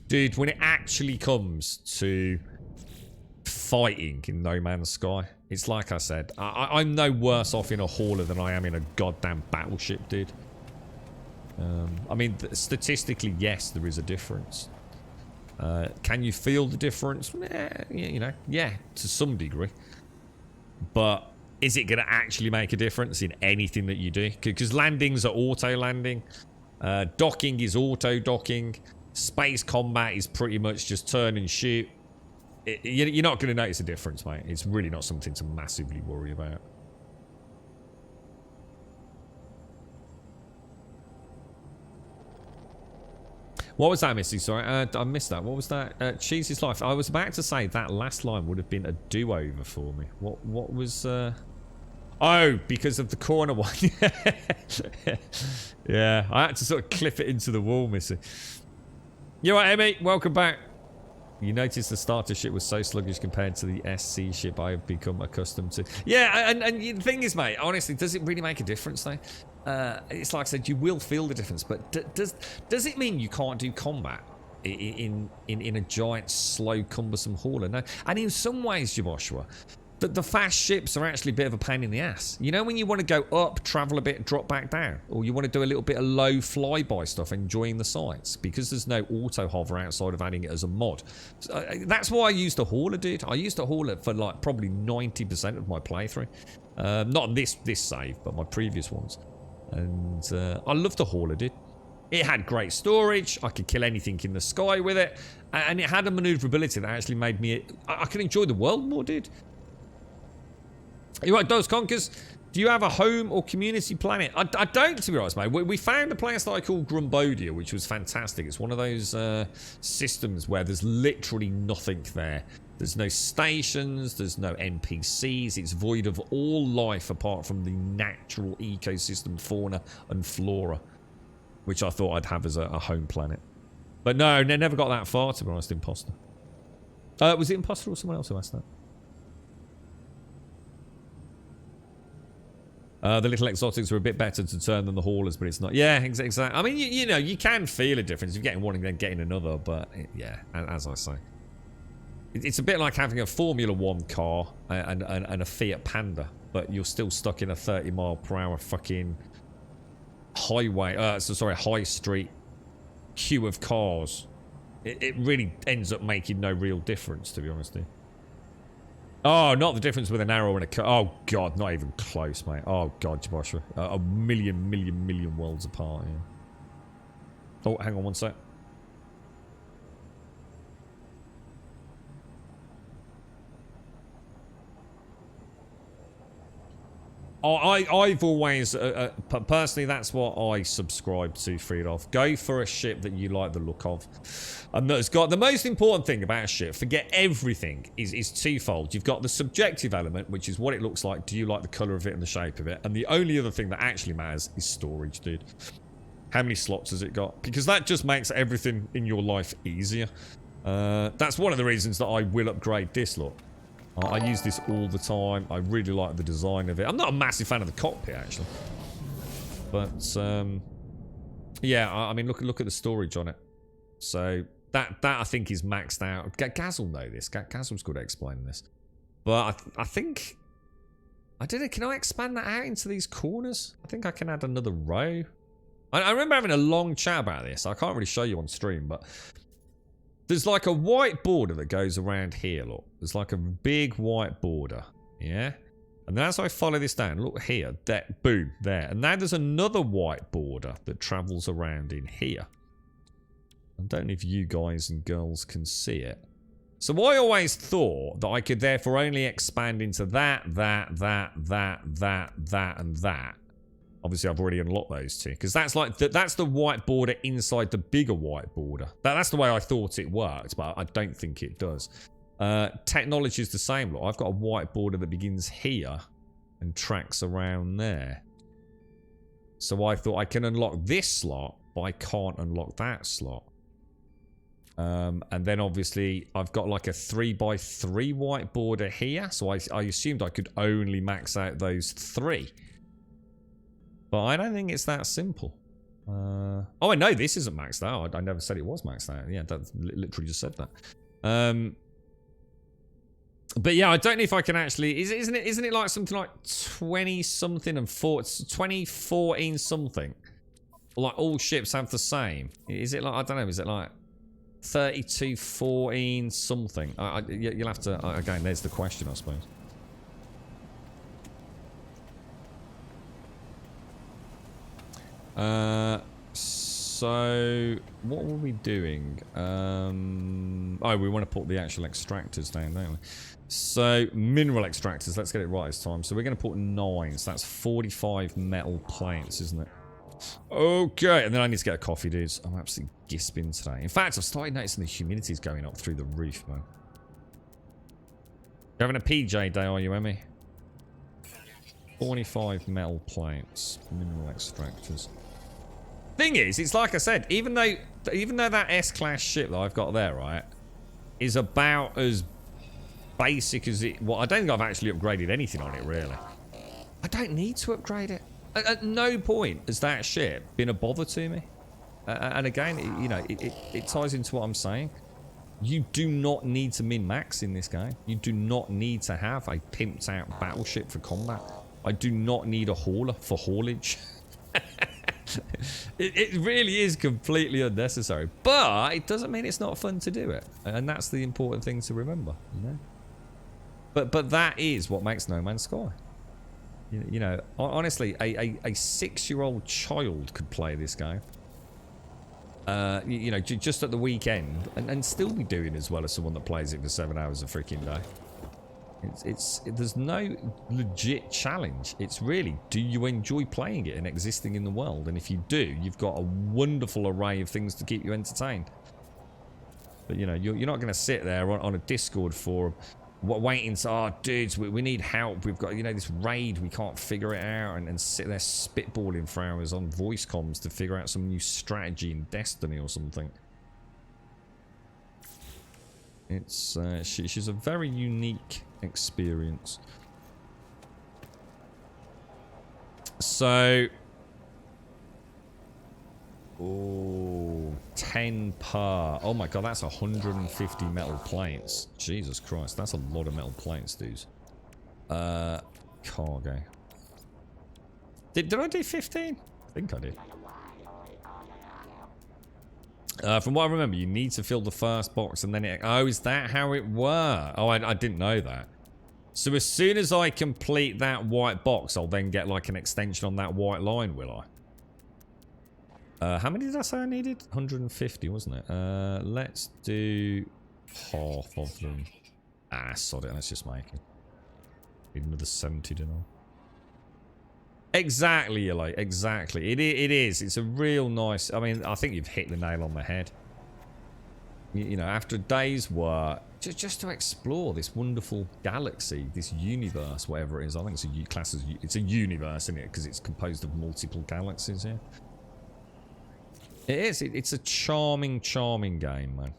Dude, when it actually comes to fighting in No Man's Sky, it's like I said, I'm no worse off in a hauler than I am in a goddamn battleship, dude. I mean, statistically, yes, there is a difference. Can you feel the difference? You know, yeah, to some degree. But is it going to actually make a difference in anything that you do? Because landings are auto landing. Docking is auto docking. Space combat is pretty much just turn and shoot. You're not going to notice a difference, mate. It's really not something to massively worry about. What was that, Missy? Sorry, I missed that. What was that? Cheesy's life. I was about to say that last line would have been a do-over for me. What was... Oh, because of the corner one. Yeah, I had to sort of clip it into the wall, Missy. You alright, Emmy? Welcome back. You noticed the starter ship was so sluggish compared to the SC ship I've become accustomed to. Yeah, and the thing is, mate, honestly, does it really make a difference, though? It's like I said, you will feel the difference, but does it mean you can't do combat in a giant, slow, cumbersome hauler? No. And in some ways, Joshua, the fast ships are actually a bit of a pain in the ass. You know, when you want to go up, travel a bit, drop back down, or you want to do a little bit of low flyby stuff, enjoying the sights, because there's no auto hover outside of adding it as a mod. So, that's why I used a hauler, dude. I used a hauler for like probably 90% of my playthrough. Not this save, but my previous ones. And I loved the hauler, dude. It had great storage. I could kill anything in the sky with it, and it had a maneuverability that actually made me. I could enjoy the world more, dude. You're right, Those Conkers. Do you have a home or community planet? I don't, to be honest, mate. We found a place that I call Grumbodia, which was fantastic. It's one of those systems where there's literally nothing there. There's no stations, there's no NPCs, it's void of all life apart from the natural ecosystem, fauna and flora, which I thought I'd have as a home planet. But no, never got that far, to be honest, Imposter. Was it Imposter or someone else who asked that? The little exotics are a bit better to turn than the haulers, but it's not. Yeah, exactly. I mean, you know, you can feel a difference. You're getting one and then getting another, but yeah, as I say. It's a bit like having a Formula 1 car and a Fiat Panda, but you're still stuck in a 30-mile-per-hour fucking high street queue of cars. It really ends up making no real difference, to be honest with you. Oh, not the difference with an arrow and a car. Oh, God, not even close, mate. Oh, God, Joshua. A million worlds apart, yeah. Oh, hang on one sec. I've always, personally, that's what I subscribe to, Friedolf. Go for a ship that you like the look of. And that's got the most important thing about a ship, forget everything, is twofold. You've got the subjective element, which is what it looks like. Do you like the colour of it and the shape of it? And the only other thing that actually matters is storage, dude. How many slots has it got? Because that just makes everything in your life easier. That's one of the reasons that I will upgrade this, look. I use this all the time. I really like the design of it. I'm not a massive fan of the cockpit, actually. But, yeah, I mean, look at the storage on it. So, that I think is maxed out. Gaz will know this. Gaz was good at explaining this. But I think... I don't know, can I expand that out into these corners? I think I can add another row. I remember having a long chat about this. I can't really show you on stream, but... There's like a white border that goes around here, look. There's like a big white border, yeah? And then as I follow this down, look here, that boom, there. And now there's another white border that travels around in here. I don't know if you guys and girls can see it. So I always thought that I could therefore only expand into that, and that. Obviously, I've already unlocked those two. Because that's like that's the white border inside the bigger white border. That's the way I thought it worked, but I don't think it does. Technology is the same. Look, I've got a white border that begins here and tracks around there. So I thought I can unlock this slot, but I can't unlock that slot. And then obviously I've got like a 3x3 white border here. So I assumed I could only max out those 3. But I don't think it's that simple. Oh, I know this isn't maxed out. I never said it was maxed out. Yeah, that literally just said that. But yeah, I don't know if I can actually... Isn't it like something like 20-something and 2014 something? Like all ships have the same. Is it like... I don't know. Is it like 3214 something? You'll have to... Again, there's the question, I suppose. So what were we doing? Oh, we want to put the actual extractors down, don't we? So mineral extractors, let's get it right this time. So we're going to put 9, so that's 45 metal plates, isn't it? Okay, and then I need to get a coffee, dudes. I'm absolutely gisping today. In fact, I've started noticing the humidity's going up through the roof, man. You're having a PJ day, are you, Emmy? 45 metal plates, mineral extractors. Thing is, it's like I said, even though that S-class ship that I've got there, right, is about as basic as it... Well, I don't think I've actually upgraded anything on it, really. I don't need to upgrade it. At no point has that ship been a bother to me. And again, it ties into what I'm saying. You do not need to min-max in this game. You do not need to have a pimped-out battleship for combat. I do not need a hauler for haulage. It really is completely unnecessary, but it doesn't mean it's not fun to do it, and that's the important thing to remember, you know. But that is what makes No Man's Sky. You know, honestly, a 6-year-old child could play this game. You know, just at the weekend, and still be doing as well as someone that plays it for 7 hours a freaking day. There's no legit challenge. It's really, do you enjoy playing it and existing in the world? And if you do, you've got a wonderful array of things to keep you entertained. But you know, you're not going to sit there on a Discord forum waiting to, oh dudes, we need help, we've got, you know, this raid, we can't figure it out, and sit there spitballing for hours on voice comms to figure out some new strategy in Destiny or something. It's she's a very unique experience. So, oh, 10 per. Oh my god, that's 150 metal plates. Jesus Christ, that's a lot of metal plates, dudes. Cargo. Did I do 15? I think I did. From what I remember, you need to fill the first box and then it... Oh, is that how it works? Oh, I didn't know that. So as soon as I complete that white box, I'll then get like an extension on that white line, will I? How many did I say I needed? 150, wasn't it? Let's do half of them. Ah, sod it. Let's just make it. Need another 70, don't I? Exactly, Eli. Exactly. It is. It's a real nice... I mean, I think you've hit the nail on the head. You know, after a day's work, just to explore this wonderful galaxy, this universe, whatever it is. I think it's a universe, isn't it? Because it's composed of multiple galaxies here. It is. It's a charming, charming game, man.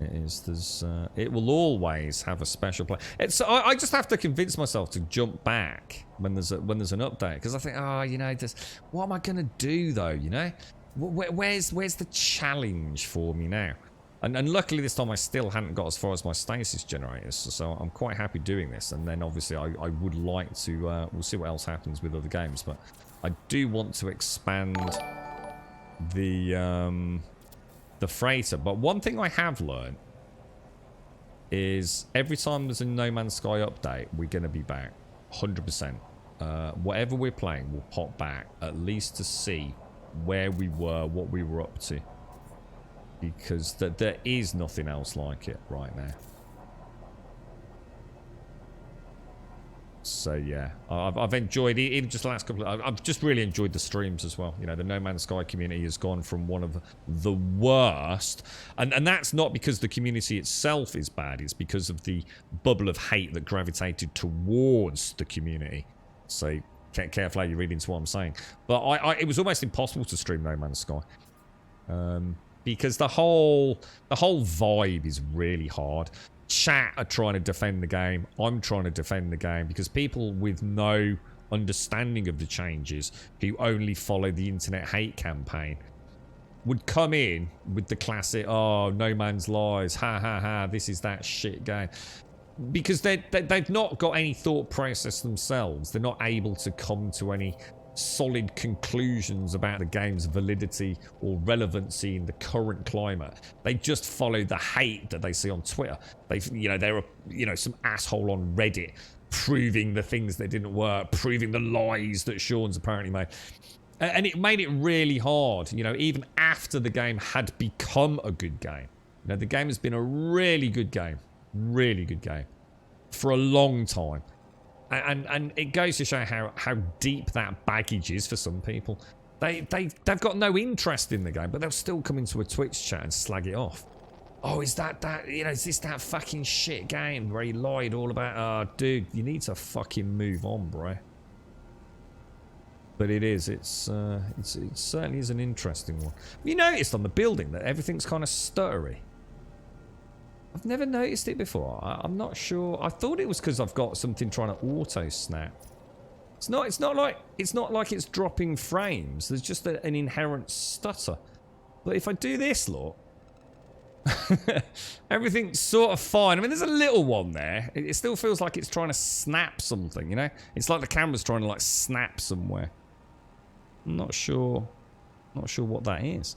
It is. There's. It will always have a special place. It's. I just have to convince myself to jump back when there's an update, because I think, oh, you know, what am I gonna do though? You know, where's the challenge for me now? And luckily this time I still hadn't got as far as my stasis generators, so I'm quite happy doing this. And then obviously I would like to. We'll see what else happens with other games, but I do want to expand the freighter. But one thing I have learned is every time there's a No Man's Sky update, we're going to be back 100%. Whatever we're playing will pop back, at least to see where we were, what we were up to, because there is nothing else like it right now. So yeah, I've enjoyed it. Even just the last couple I've just really enjoyed the streams as well. You know, the No Man's Sky community has gone from one of the worst, and that's not because the community itself is bad. It's because of the bubble of hate that gravitated towards the community. So careful how you read into what I'm saying. But it was almost impossible to stream No Man's Sky, because the whole vibe is really hard. Chat are trying to defend the game. I'm trying to defend the game, because people with no understanding of the changes, who only follow the internet hate campaign, would come in with the classic, oh, No Man's Lies, ha ha ha, this is that shit game. Because they've not got any thought process themselves. They're not able to come to any solid conclusions about the game's validity or relevancy in the current climate. They just follow the hate that they see on Twitter. There are some asshole on Reddit proving the things that didn't work, proving the lies that Sean's apparently made. And it made it really hard, even after the game had become a good game. The game has been a really good game for a long time. And it goes to show how deep that baggage is for some people. They've got no interest in the game, but they'll still come into a Twitch chat and slag it off. Oh, is is this that fucking shit game where he lied all about? Oh, dude, you need to fucking move on, bro. But it certainly is an interesting one. Have you noticed on the building that everything's kind of stuttery? I've never noticed it before. I'm not sure. I thought it was because I've got something trying to auto snap. It's not like it's dropping frames. There's just an inherent stutter. But if I do this, look, everything's sort of fine. I mean, there's a little one there. It still feels like it's trying to snap something. It's like the camera's trying to snap somewhere. I'm not sure. Not sure what that is.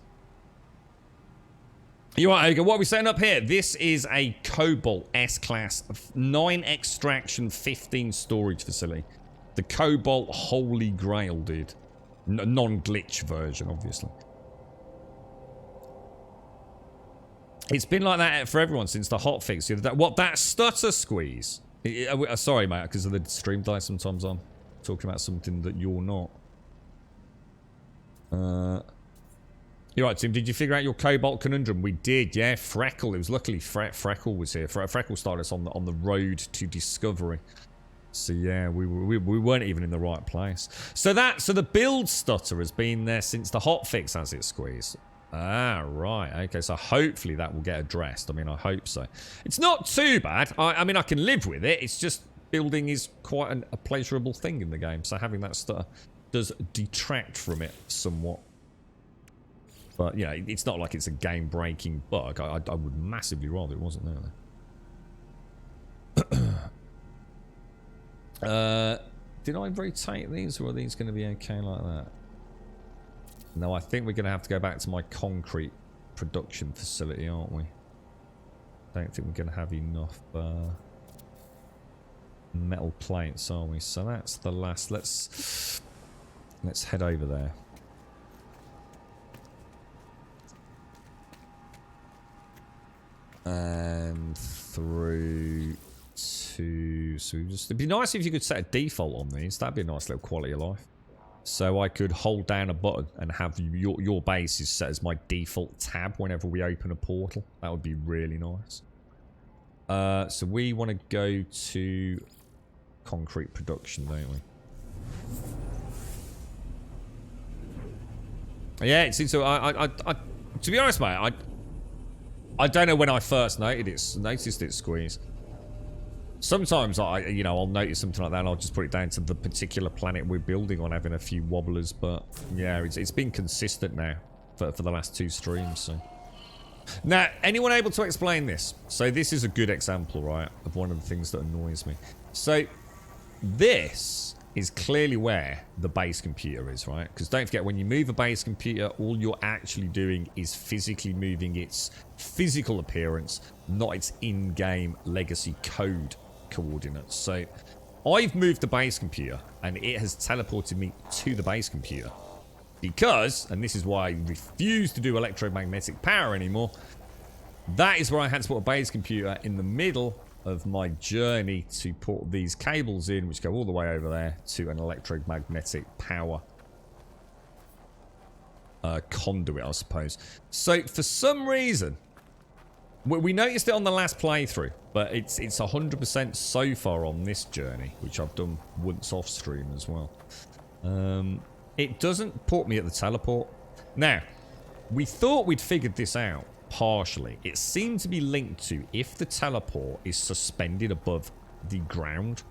You are, Ogre. What are we setting up here? This is a Cobalt S-Class 9 extraction, 15 storage facility. The Cobalt Holy Grail, dude. Non-glitch version, obviously. It's been like that for everyone since the hotfix. What, that stutter squeeze? Sorry, mate, because of the stream delay, sometimes I'm talking about something that you're not. You're right, Tim. Did you figure out your Cobalt conundrum? We did, yeah. Freckle. It was luckily Freckle was here. Freckle started us on the road to discovery. So yeah, we weren't even in the right place. So the build stutter has been there since the hotfix, has it, Squeeze? Ah, right. Okay, so hopefully that will get addressed. I mean, I hope so. It's not too bad. I mean, I can live with it. It's just building is quite a pleasurable thing in the game. So having that stutter does detract from it somewhat. But, it's not like it's a game-breaking bug. I would massively rather it wasn't there. Did I rotate these, or are these going to be okay like that? No, I think we're going to have to go back to my concrete production facility, aren't we? Don't think we're going to have enough metal plates, are we? So that's the last. Let's head over there. And through to... So it'd be nice if you could set a default on these. That'd be a nice little quality of life. So I could hold down a button and have your base is set as my default tab whenever we open a portal. That would be really nice. So we want to go to concrete production, don't we? Yeah, it seems so. To be honest, mate, I don't know when I first noticed it squeeze. Sometimes I'll notice something like that and I'll just put it down to the particular planet we're building on having a few wobblers, but yeah, it's been consistent now for the last 2 streams, so. Now, anyone able to explain this? So this is a good example, right, of one of the things that annoys me. So this is clearly where the base computer is, right? Because don't forget, when you move a base computer, all you're actually doing is physically moving its physical appearance, not its in-game legacy code coordinates. So I've moved the base computer and it has teleported me to the base computer because, and this is why I refuse to do electromagnetic power anymore, that is where I had to put a base computer in the middle of my journey to put these cables in, which go all the way over there to an electromagnetic power conduit, I suppose. So for some reason, we noticed it on the last playthrough, but it's 100% so far on this journey, which I've done once off stream as well. It doesn't put me at the teleport. Now, we thought we'd figured this out partially. It seemed to be linked to if the teleport is suspended above the ground.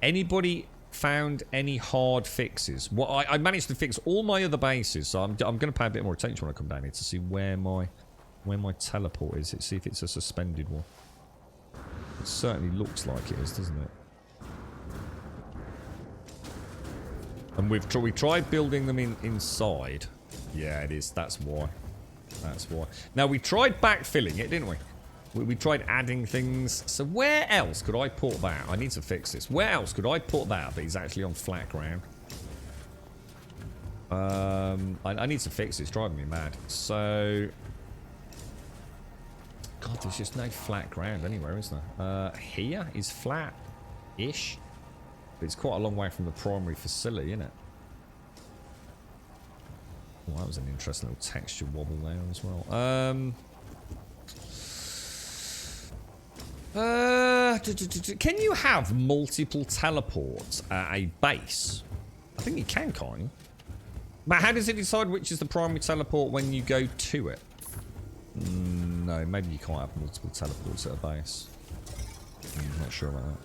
Anybody found any hard fixes? Well, I managed to fix all my other bases, so I'm going to pay a bit more attention when I come down here to see where my teleport is. Let's see if it's a suspended one. It certainly looks like it is, doesn't it? And we tried building them inside. Yeah, it is. That's why. That's why. Now, we tried backfilling it, didn't we? We tried adding things. So where else could I put that? I need to fix this. Where else could I put that but he's actually on flat ground? I need to fix it. It's driving me mad. So... God, there's just no flat ground anywhere, is there? Here is flat-ish. But it's quite a long way from the primary facility, isn't it? Oh, that was an interesting little texture wobble there as well. Can you have multiple teleports at a base? I think you can, can't you? But how does it decide which is the primary teleport when you go to it? No, maybe you can't have multiple teleports at a base. I'm not sure about that.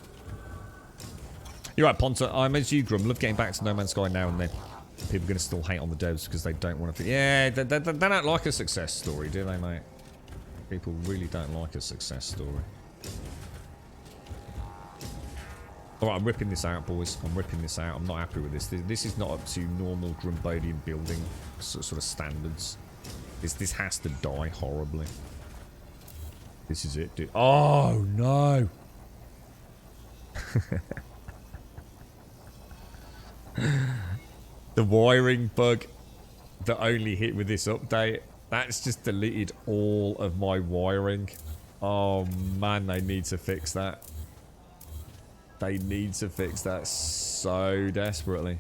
You're right, Ponta. I'm as you, Grum. Love getting back to No Man's Sky now and then. People are going to still hate on the devs because they don't want to... Yeah, they don't like a success story, do they, mate? People really don't like a success story. Alright, I'm ripping this out, boys. I'm ripping this out. I'm not happy with this. This is not up to normal Grumbodian building sort of standards. This has to die horribly. This is it, dude. Oh, no! The wiring bug that only hit with this update, that's just deleted all of my wiring. Oh man, they need to fix that. They need to fix that so desperately.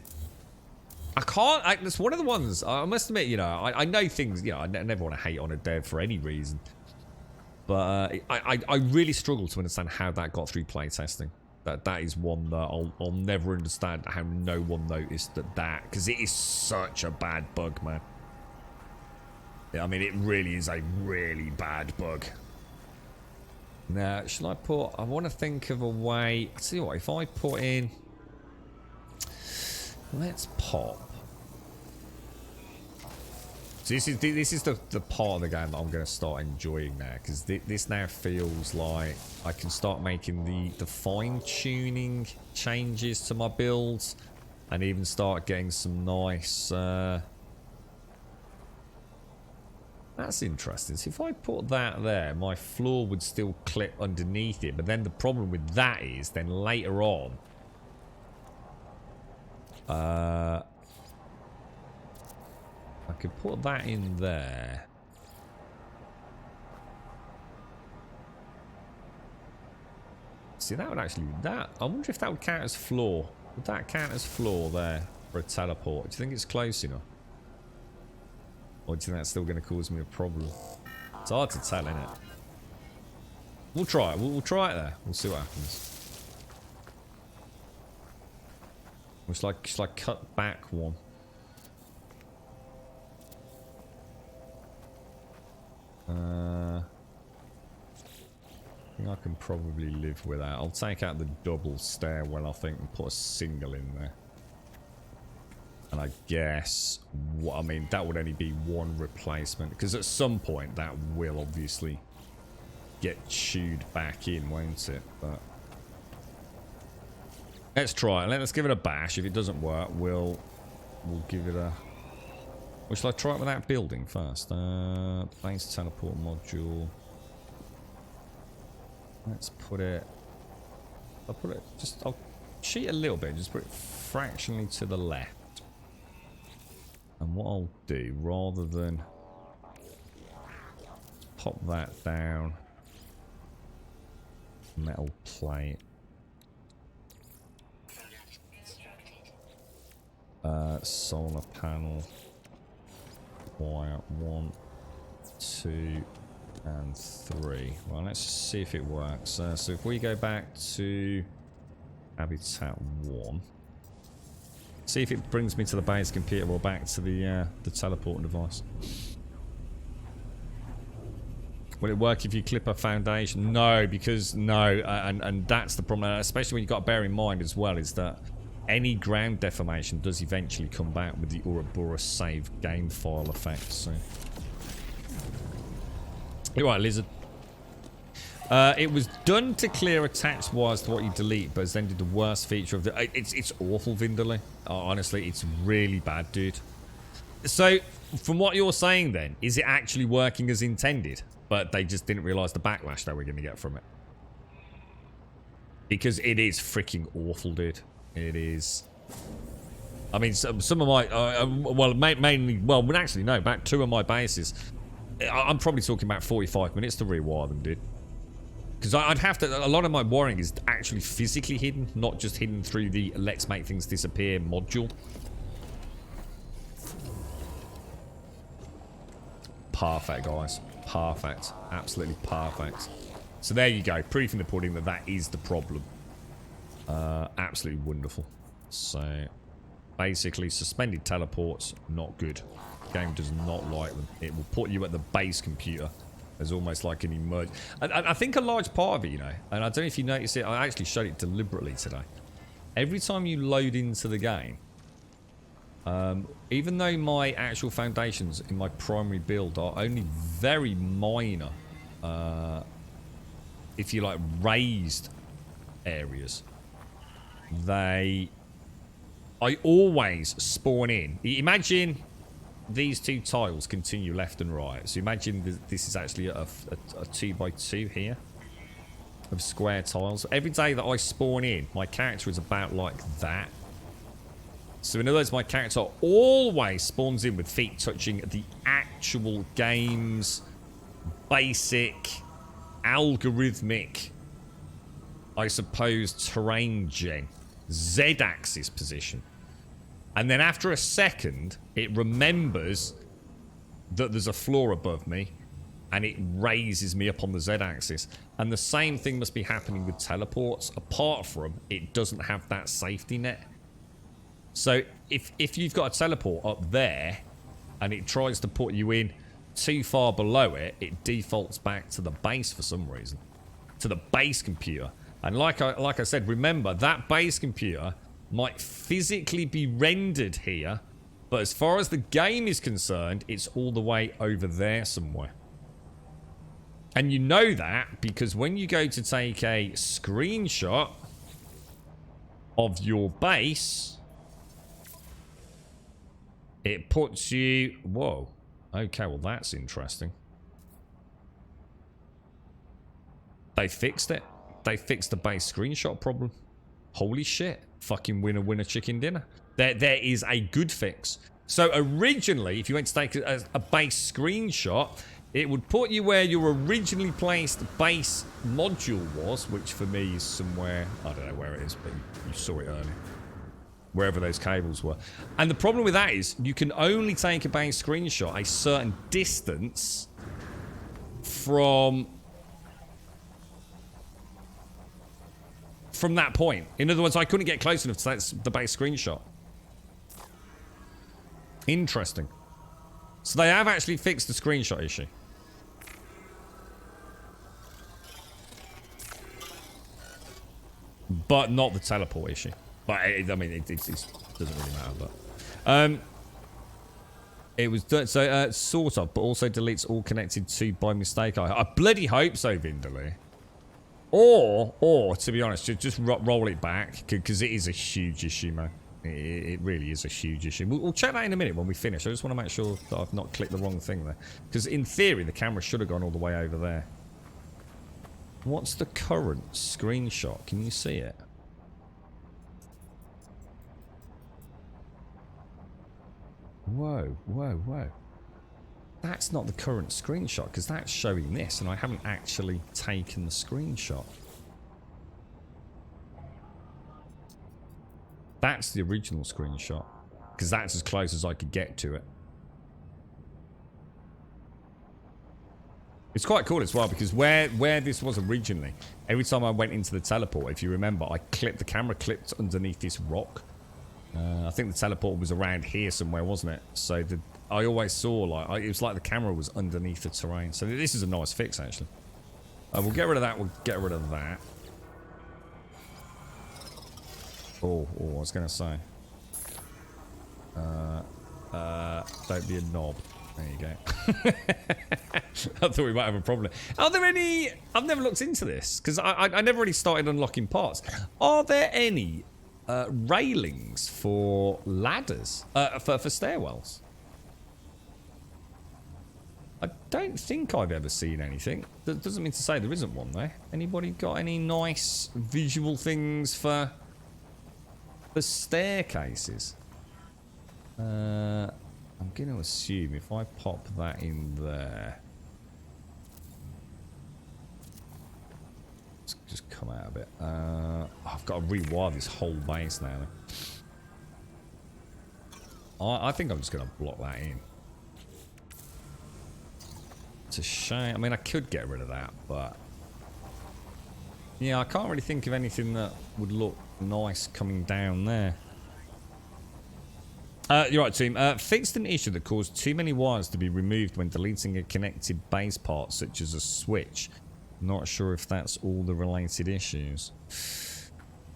I can't, it's one of the ones, I must admit, you know, I know things, you know, I never want to hate on a dev for any reason. But I really struggle to understand how that got through playtesting. That is one that I'll never understand how no one noticed that, because it is such a bad bug, man. Yeah, I mean, it really is a really bad bug. Now, shall I put... I want to think of a way... I'll tell you what, if I put in... Let's pop. So this is the part of the game that I'm going to start enjoying now, because this now feels like I can start making the fine-tuning changes to my builds, and even start getting some nice... That's interesting. So if I put that there, my floor would still clip underneath it, but then the problem with that is then later on... I could put that in there. See, that would actually... I wonder if that would count as floor. Would that count as floor there for a teleport? Do you think it's close enough? Or do you think that's still going to cause me a problem? It's hard to tell, isn't it? We'll try it. We'll try it there. We'll see what happens. Shall I cut back one? I think I can probably live with that. I'll take out the double stairwell, I think, and put a single in there. And I guess, I mean, that would only be one replacement. Because at some point, that will obviously get chewed back in, won't it? But let's try it. Let's give it a bash. If it doesn't work, we'll give it a... Or shall I try it with that building first? Base teleport module. Let's put it... I'll cheat a little bit. Just put it fractionally to the left. And what I'll do, rather than pop that down, metal plate, solar panel, wire 1, 2, and 3. Well, let's see if it works. So if we go back to habitat 1. See if it brings me to the base computer or back to the teleporting device. Will it work if you clip a foundation? No, because no, and that's the problem. Especially when you've got to bear in mind as well is that any ground deformation does eventually come back with the Ouroboros save game file effect. So, you're right, Lizard. It was done to clear attached wires to what you delete, but it's then did the worst feature of the... It's awful, Vindaloo. Honestly, it's really bad, dude. So, from what you're saying then, is it actually working as intended? But they just didn't realise the backlash they were going to get from it. Because it is freaking awful, dude. It is... I mean, some of my... well, mainly... Well, actually, no. About 2 of my bases. I'm probably talking about 45 minutes to rewire them, dude. Because I'd have to... A lot of my wiring is actually physically hidden, not just hidden through the let's make things disappear module. Perfect, guys. Perfect. Absolutely perfect. So there you go. Proof in the pudding that that is the problem. Absolutely wonderful. So, basically, suspended teleports, not good. Game does not like them. It will put you at the base computer as almost like an emerge. I think a large part of it, you know, and I don't know if you notice it, I actually showed it deliberately today. Every time you load into the game, even though my actual foundations in my primary build are only very minor, if you like, raised areas, I always spawn in. Imagine these 2 tiles continue left and right. So imagine this is actually a 2x2 here of square tiles. Every day that I spawn in, my character is about like that. So in other words, my character always spawns in with feet touching the actual game's basic, algorithmic, I suppose, terrain gen. Z-axis position. And then after a second, it remembers that there's a floor above me and it raises me up on the Z-axis. And the same thing must be happening with teleports, apart from it doesn't have that safety net. So if you've got a teleport up there and it tries to put you in too far below it, it defaults back to the base for some reason. To the base computer. And like I said, remember, that base computer might physically be rendered here, but as far as the game is concerned, it's all the way over there somewhere. And you know that because when you go to take a screenshot of your base, it puts you... Whoa. Okay, well that's interesting. They fixed it. They fixed the base screenshot problem. Holy shit. Fucking winner, winner, chicken dinner. There is a good fix. So originally, if you went to take a base screenshot, it would put you where your originally placed base module was, which for me is somewhere... I don't know where it is, but you saw it earlier. Wherever those cables were. And the problem with that is, you can only take a base screenshot a certain distance from that point. In other words, I couldn't get close enough to the base screenshot. Interesting. So they have actually fixed the screenshot issue. but not the teleport issue. But I mean, it doesn't really matter. But it was done, so sort of, but also deletes all connected to by mistake. I bloody hope so, Vindaloo. Or to be honest, just roll it back because it is a huge issue, man. It really is a huge issue. We'll check that in a minute when we finish. I just want to make sure that I've not clicked the wrong thing there, because in theory the camera should have gone all the way over there. What's the current screenshot? Can you see it? Whoa, whoa, whoa. That's not the current screenshot, because that's showing this, and I haven't actually taken the screenshot. That's the original screenshot, because that's as close as I could get to it. It's quite cool as well, because where this was originally, every time I went into the teleport, if you remember, I clipped the camera clipped underneath this rock. I think the teleport was around here somewhere, wasn't it? So I always saw, like, it was like the camera was underneath the terrain. So this is a nice fix, actually. We'll get rid of that. We'll get rid of that. Oh, I was going to say. Don't be a knob. There you go. I thought we might have a problem. Are there any... I've never looked into this, because I never really started unlocking parts. Are there any railings for ladders? For stairwells? I don't think I've ever seen anything. That doesn't mean to say there isn't one there. Anybody got any nice visual things for staircases? I'm going to assume if I pop that in there... Let's just come out a bit. I've got to rewire this whole base now. I think I'm just going to block that in. It's a shame. I mean, I could get rid of that, but... Yeah, I can't really think of anything that would look nice coming down there. You're right, team. Fixed an issue that caused too many wires to be removed when deleting a connected base part, such as a switch. Not sure if that's all the related issues.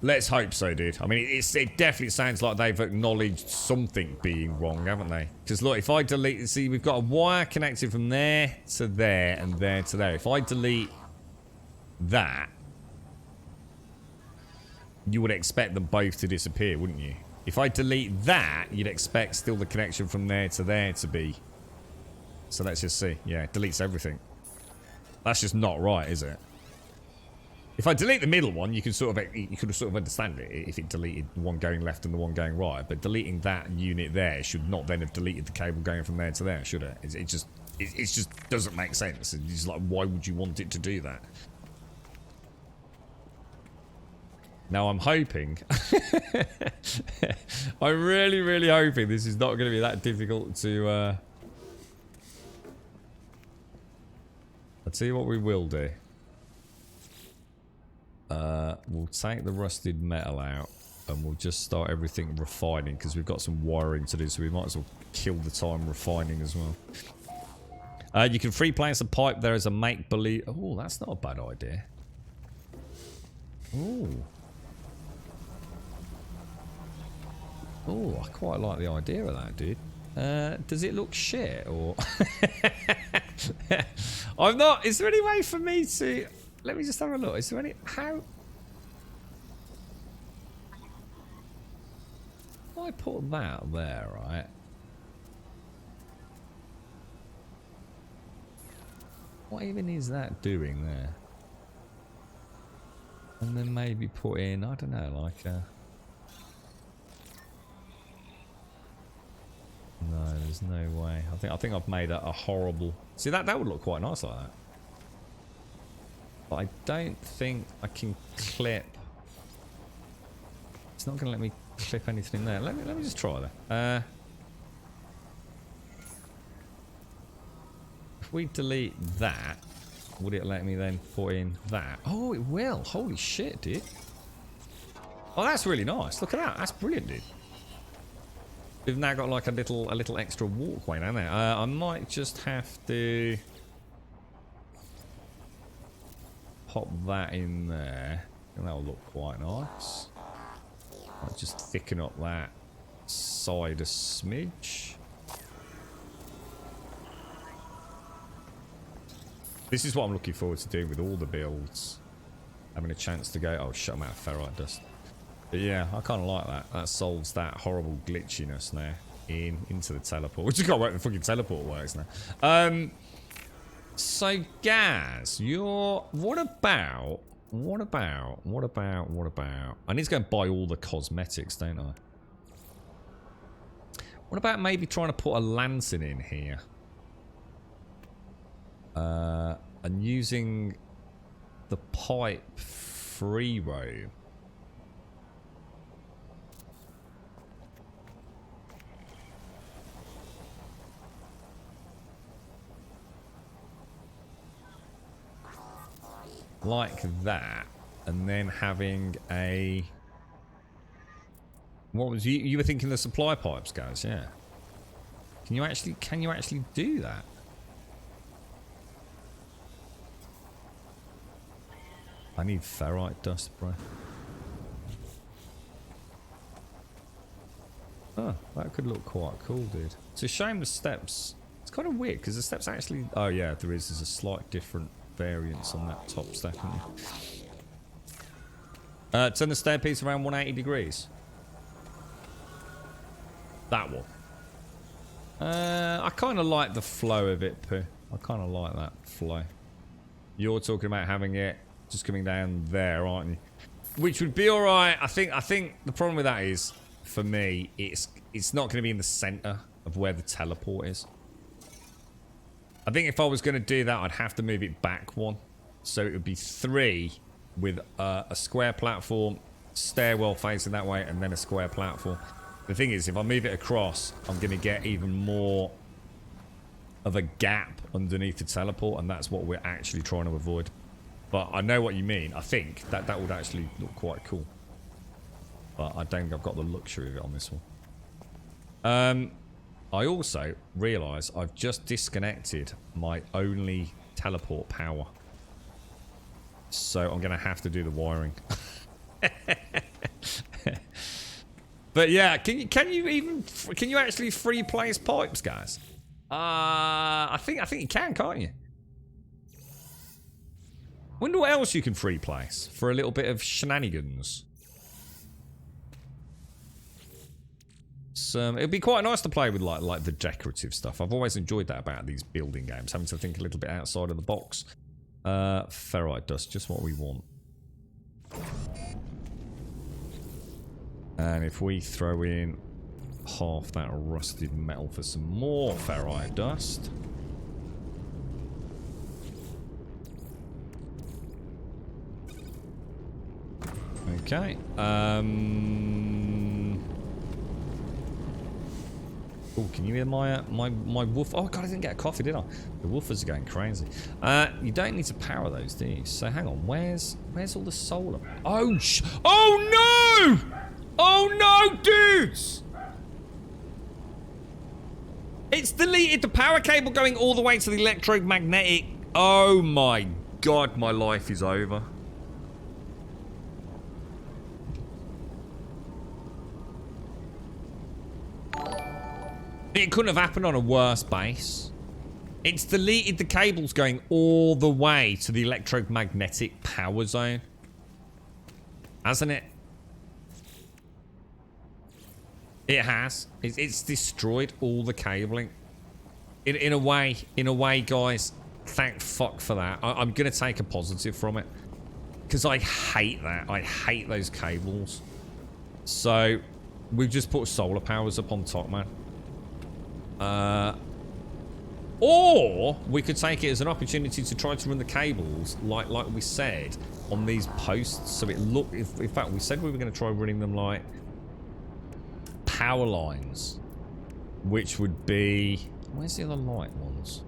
Let's hope so, dude. I mean, it definitely sounds like they've acknowledged something being wrong, haven't they? Because look, if I delete... See, we've got a wire connected from there to there and there to there. If I delete that, you would expect them both to disappear, wouldn't you? If I delete that, you'd expect still the connection from there to there to be. So let's just see. Yeah, it deletes everything. That's just not right, is it? If I delete the middle one, you could sort of understand it if it deleted the one going left and the one going right. But deleting that unit there should not then have deleted the cable going from there to there, should it? It just doesn't make sense. It's just like, why would you want it to do that? Now I'm hoping, I'm really, really hoping this is not going to be that difficult to, I'll tell you what we will do. We'll take the rusted metal out and we'll just start everything refining, because we've got some wiring to do, so we might as well kill the time refining as well. You can free place a pipe there as a make-believe. Oh, that's not a bad idea. Ooh. Oh, I quite like the idea of that, dude. Does it look shit, or... I'm not... Is there any way for me to... Let me just have a look. Is there any... How... If I put that there, right? What even is that doing there? And then maybe put in, I don't know, like a... No, there's no way. I think I've made a horrible... See, that would look quite nice like that. But I don't think I can clip... It's not going to let me clip anything in there. Let me just try that. If we delete that, would it let me then put in that? Oh, it will. Holy shit, dude. Oh, that's really nice. Look at that. That's brilliant, dude. We've now got like a little extra walkway down there. I might just have to pop that in there. And that'll look quite nice. I'll just thicken up that side a smidge. This is what I'm looking forward to doing with all the builds. Having a chance to go, oh shut, I'm out of ferrite dust. But yeah, I kind of like that. That solves that horrible glitchiness now into the teleport. Which is got to work the fucking teleport works now. So Gaz, what about I need to go and buy all the cosmetics, don't I? What about maybe trying to put a lantern in here? And using the pipe free roam. Like that, and then having a... What was you were thinking the supply pipes, guys? Yeah. Can you actually do that? I need ferrite dust, bro. Oh, that could look quite cool, dude. It's a shame the steps... It's kind of weird, because the steps actually... Oh, yeah, there's a slight different variance on that top step, isn't there? Turn the stairpiece around 180 degrees. That one. I kind of like the flow of it, Pooh. I kind of like that flow. You're talking about having it just coming down there, aren't you? Which would be alright. I think the problem with that is, for me, it's not going to be in the centre of where the teleport is. I think if I was going to do that, I'd have to move it back one. So it would be 3 with a square platform, stairwell facing that way, and then a square platform. The thing is, if I move it across, I'm going to get even more of a gap underneath the teleport, and that's what we're actually trying to avoid. But I know what you mean. I think that would actually look quite cool. But I don't think I've got the luxury of it on this one. I also realise I've just disconnected my only teleport power. So I'm going to have to do the wiring. But yeah, can you actually free place pipes, guys? I think you can, can't you? Wonder what else you can free place for a little bit of shenanigans. It'd be quite nice to play with like the decorative stuff. I've always enjoyed that about these building games, having to think a little bit outside of the box. Ferrite dust, just what we want. And if we throw in half that rusted metal for some more ferrite dust. Okay. Oh, can you hear my woof? Oh god, I didn't get a coffee, did I? The woofers are going crazy. You don't need to power those, do you? So hang on, where's all the solar? Oh oh no! Oh no, dudes! It's deleted the power cable going all the way to the electromagnetic. Oh my god, my life is over. It couldn't have happened on a worse base. It's deleted the cables going all the way to the electromagnetic power zone. Hasn't it? It has. It's destroyed all the cabling. In a way, guys, thank fuck for that. I'm going to take a positive from it. Because I hate that. I hate those cables. So, we've just put solar powers up on top, man. Or we could take it as an opportunity to try to run the cables like we said on these posts. So it look. In fact, we said we were going to try running them like power lines, which would be where's the other light ones?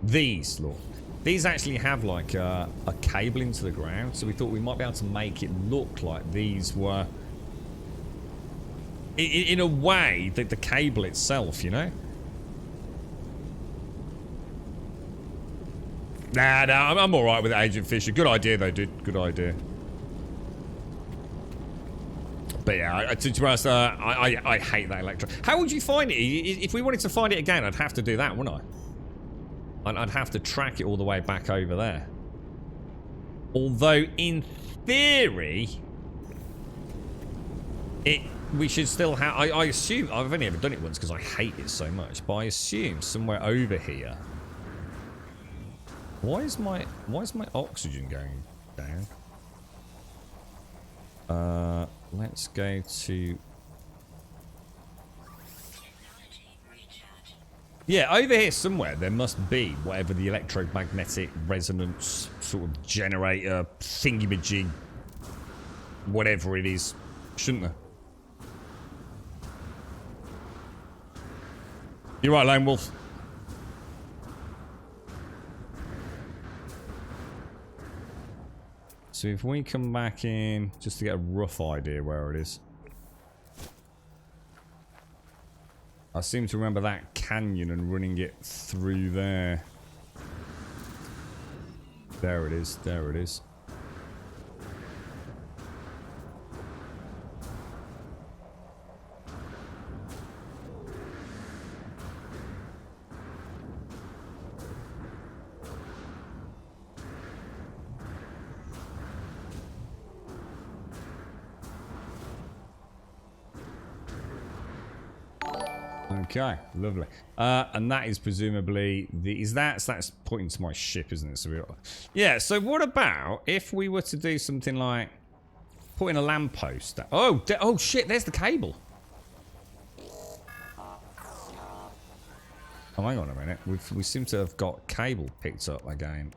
These look. These actually have like a cable into the ground. So we thought we might be able to make it look like these were in a way that the cable itself, you know. Nah, I'm alright with it, Agent Fisher. Good idea, though, dude. Good idea. But yeah, to be honest, I hate that electro. How would you find it? If we wanted to find it again, I'd have to do that, wouldn't I? I'd have to track it all the way back over there. Although, in theory, we should still have... I assume... I've only ever done it once because I hate it so much. But I assume somewhere over here... Why is my oxygen going down? Let's go to... Yeah, over here somewhere there must be whatever the electromagnetic resonance sort of generator thingy-majig, whatever it is, shouldn't there? You're right, Lone Wolf. So if we come back in, just to get a rough idea where it is. I seem to remember that canyon and running it through there. There it is, there it is. Okay, lovely. And that is presumably the... That's pointing to my ship, isn't it? So yeah, so what about if we were to do something like putting a lamppost... Oh, oh shit, there's the cable. Oh, hang on a minute. We seem to have got cable picked up again.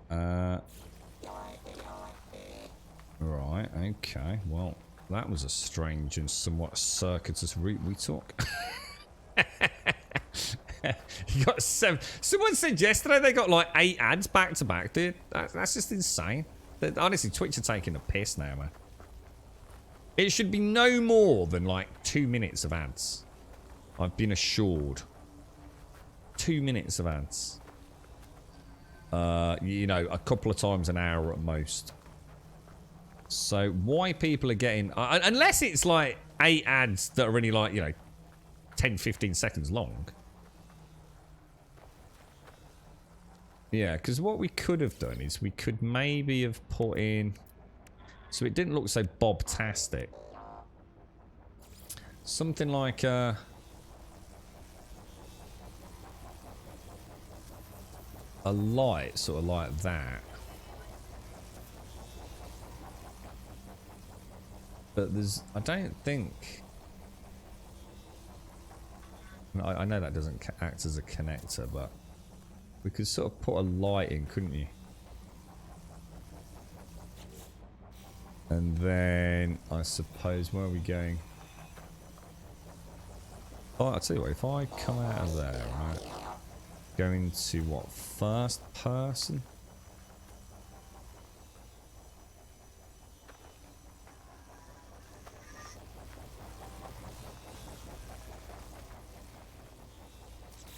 Right, okay. Well, that was a strange and somewhat circuitous route we took. You got 7. Someone said yesterday they got like 8 ads back to back, dude. That's just insane. Honestly, Twitch are taking a piss now, man. It should be no more than like 2 minutes of ads. I've been assured. 2 minutes of ads. You know, a couple of times an hour at most. So why people are getting... unless it's like 8 ads that are only like, you know, 10-15 seconds long. Yeah, because what we could have done is we could maybe have put in... So it didn't look so Bob-tastic. Something like a light, sort of like that. But there's... I don't think... I know that doesn't act as a connector, but we could sort of put a light in, couldn't you? And then I suppose, where are we going? Oh, I'll tell you what, if I come out of there, right, go into what, first person?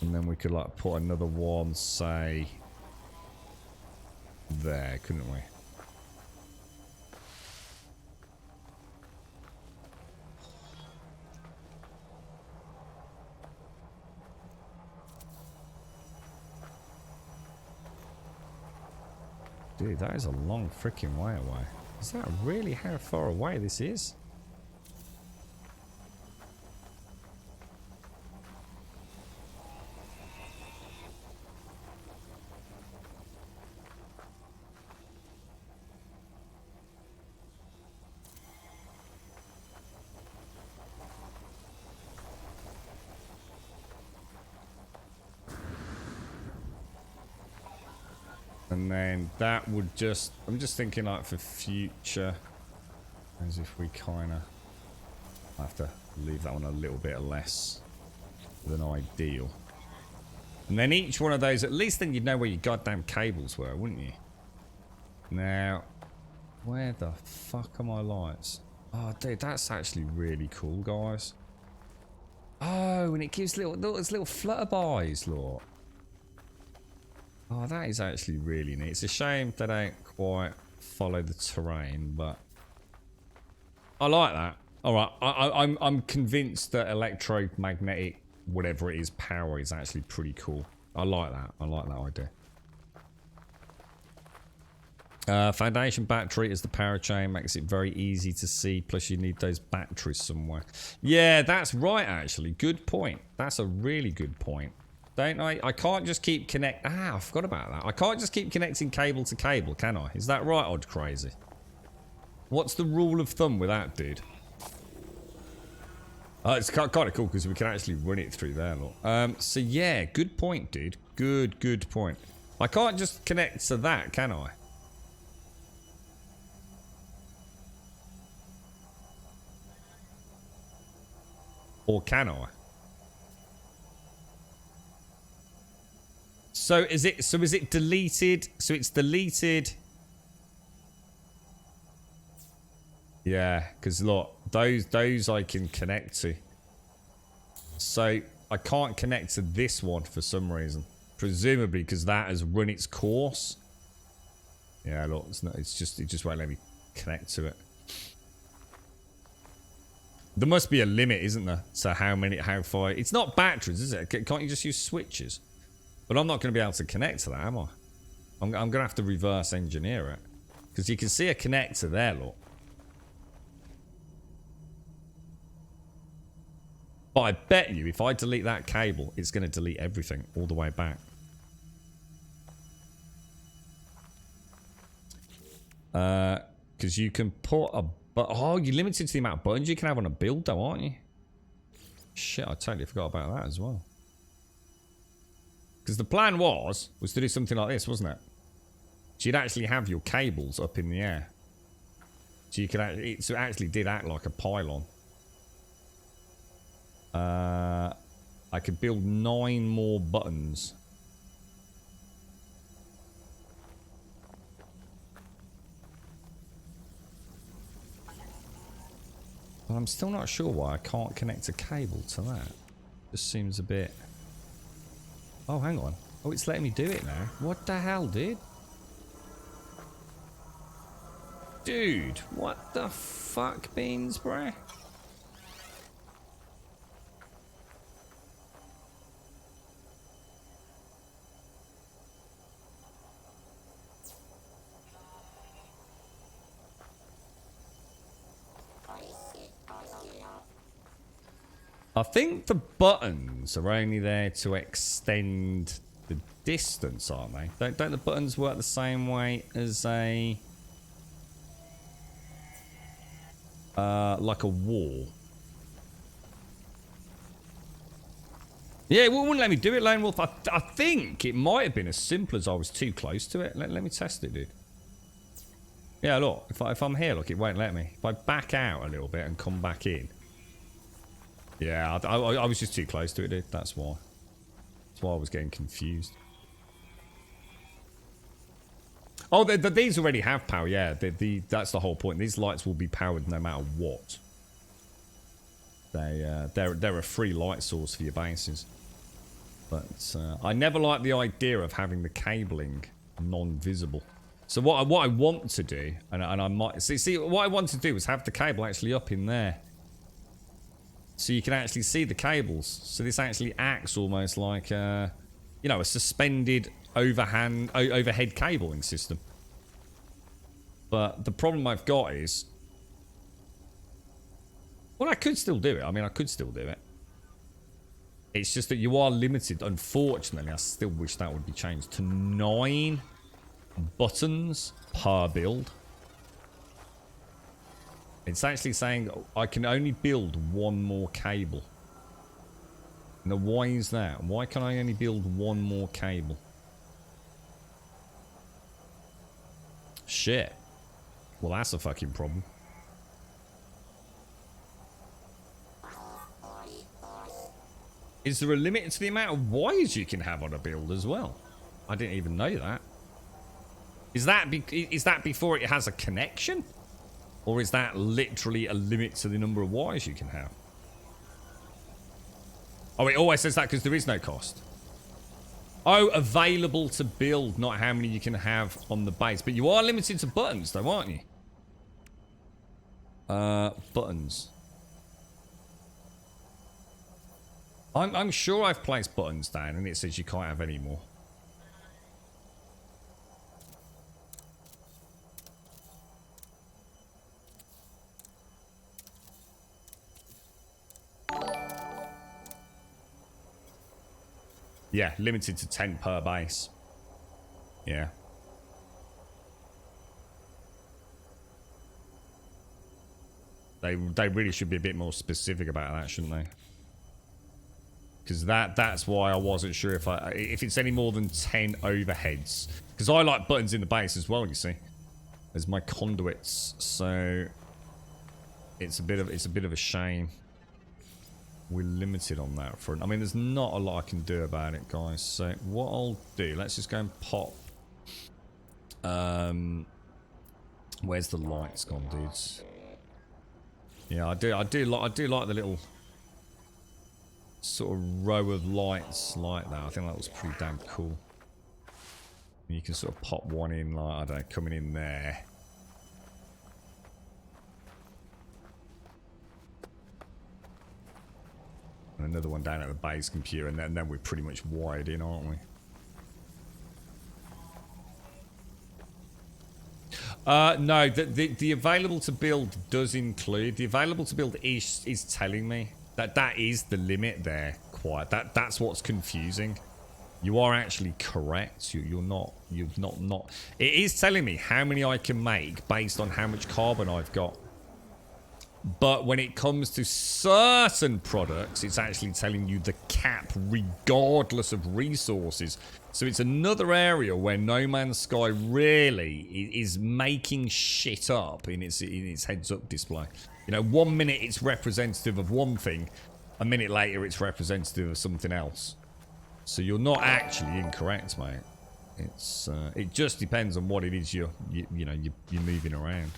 And then we could like put another one, say, there, couldn't we? Dude, that is a long freaking way away. Is that really how far away this is? And then that would just... I'm just thinking like for future, as if we kind of have to leave that one a little bit less than ideal. And then each one of those, at least then you'd know where your goddamn cables were, wouldn't you? Now, where the fuck are my lights? Oh, dude, that's actually really cool, guys. Oh, and it gives those little flutterbys, look. Oh, that is actually really neat. It's a shame they don't quite follow the terrain, but I like that. All right. I'm convinced that electromagnetic, whatever it is, power is actually pretty cool. I like that. I like that idea. Foundation battery is the power chain, makes it very easy to see. Plus, you need those batteries somewhere. Yeah, that's right. Actually, good point. That's a really good point. Don't I can't just keep I forgot about that. I can't just keep connecting cable to cable, can I? Is that right, Odd Crazy? What's the rule of thumb with that, dude? It's kind of cool because we can actually run it through there, look. So yeah, good point, dude. Good point. I can't just connect to that, can I? Or can I? So is it deleted? So it's deleted. Yeah, because look, those I can connect to. So I can't connect to this one for some reason. Presumably because that has run its course. Yeah, look, it just won't let me connect to it. There must be a limit, isn't there? So how far? It's not batteries, is it? Can't you just use switches? But I'm not going to be able to connect to that, am I? I'm going to have to reverse engineer it. Because you can see a connector there, look. But I bet you if I delete that cable, it's going to delete everything all the way back. Because you can put a... But oh, you're limited to the amount of buttons you can have on a build, though, aren't you? Shit, I totally forgot about that as well. Because the plan was to do something like this, wasn't it? So you'd actually have your cables up in the air. So you could actually, so it actually did act like a pylon. I could build 9 more buttons. But I'm still not sure why I can't connect a cable to that. Just seems a bit... Oh, hang on. Oh, it's letting me do it now. What the hell, dude? Dude, what the fuck, beans, bruh? I think the buttons are only there to extend the distance, aren't they? Don't the buttons work the same way as a... like a wall? Yeah, it wouldn't let me do it, Lone Wolf. I think it might have been as simple as I was too close to it. Let me test it, dude. Yeah, look. If I'm here, look, it won't let me. If I back out a little bit and come back in... Yeah, I was just too close to it, dude. That's why. That's why I was getting confused. Oh, these already have power. Yeah, that's the whole point. These lights will be powered no matter what. They're a free light source for your bases. But I never liked the idea of having the cabling non-visible. So what I want to do, and I might see what I want to do is have the cable actually up in there. So you can actually see the cables. So this actually acts almost like, you know, a suspended overhead cabling system. But the problem I've got is... Well, I could still do it. I mean, I could still do it. It's just that you are limited. Unfortunately, I still wish that would be changed to 9 buttons per build. It's actually saying I can only build 1 more cable. Now, why is that? Why can I only build 1 more cable? Shit. Well, that's a fucking problem. Is there a limit to the amount of wires you can have on a build as well? I didn't even know that. Is that before it has a connection? Or is that literally a limit to the number of wires you can have? Oh, it always says that because there is no cost. Oh, available to build, not how many you can have on the base. But you are limited to buttons, though, aren't you? Buttons. I'm sure I've placed buttons down and it says you can't have any more. Yeah, limited to 10 per base. Yeah. They really should be a bit more specific about that, shouldn't they? Because that's why I wasn't sure if it's any more than 10 overheads. Because I like buttons in the base as well, you see. As my conduits, so it's a bit of a shame. We're limited on that front. I mean, there's not a lot I can do about it, guys. So what I'll do, let's just go and pop. Where's the lights gone, dudes? Yeah, I do like the little sort of row of lights like that. I think that was pretty damn cool. You can sort of pop one in, like, I don't know, coming in there. And another one down at the base computer, and then we're pretty much wired in, aren't we? No, the available to build does include, the available to build is telling me that is the limit there. Quite that's what's confusing. You are actually correct. You're not. It is telling me how many I can make based on how much carbon I've got. But when it comes to certain products, it's actually telling you the cap regardless of resources. So it's another area where No Man's Sky really is making shit up in its heads-up display. You know, 1 minute it's representative of one thing, a minute later it's representative of something else. So you're not actually incorrect, mate. It's it just depends on what it is you're moving around.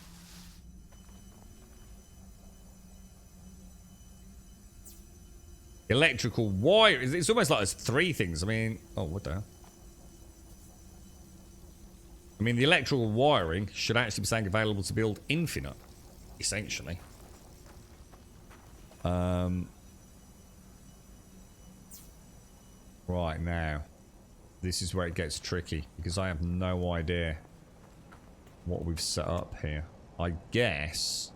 Electrical wire. It's almost like there's three things. I mean, oh, what the hell? I mean, the electrical wiring should actually be saying available to build infinite, essentially. Right now, this is where it gets tricky because I have no idea what we've set up here. I guess.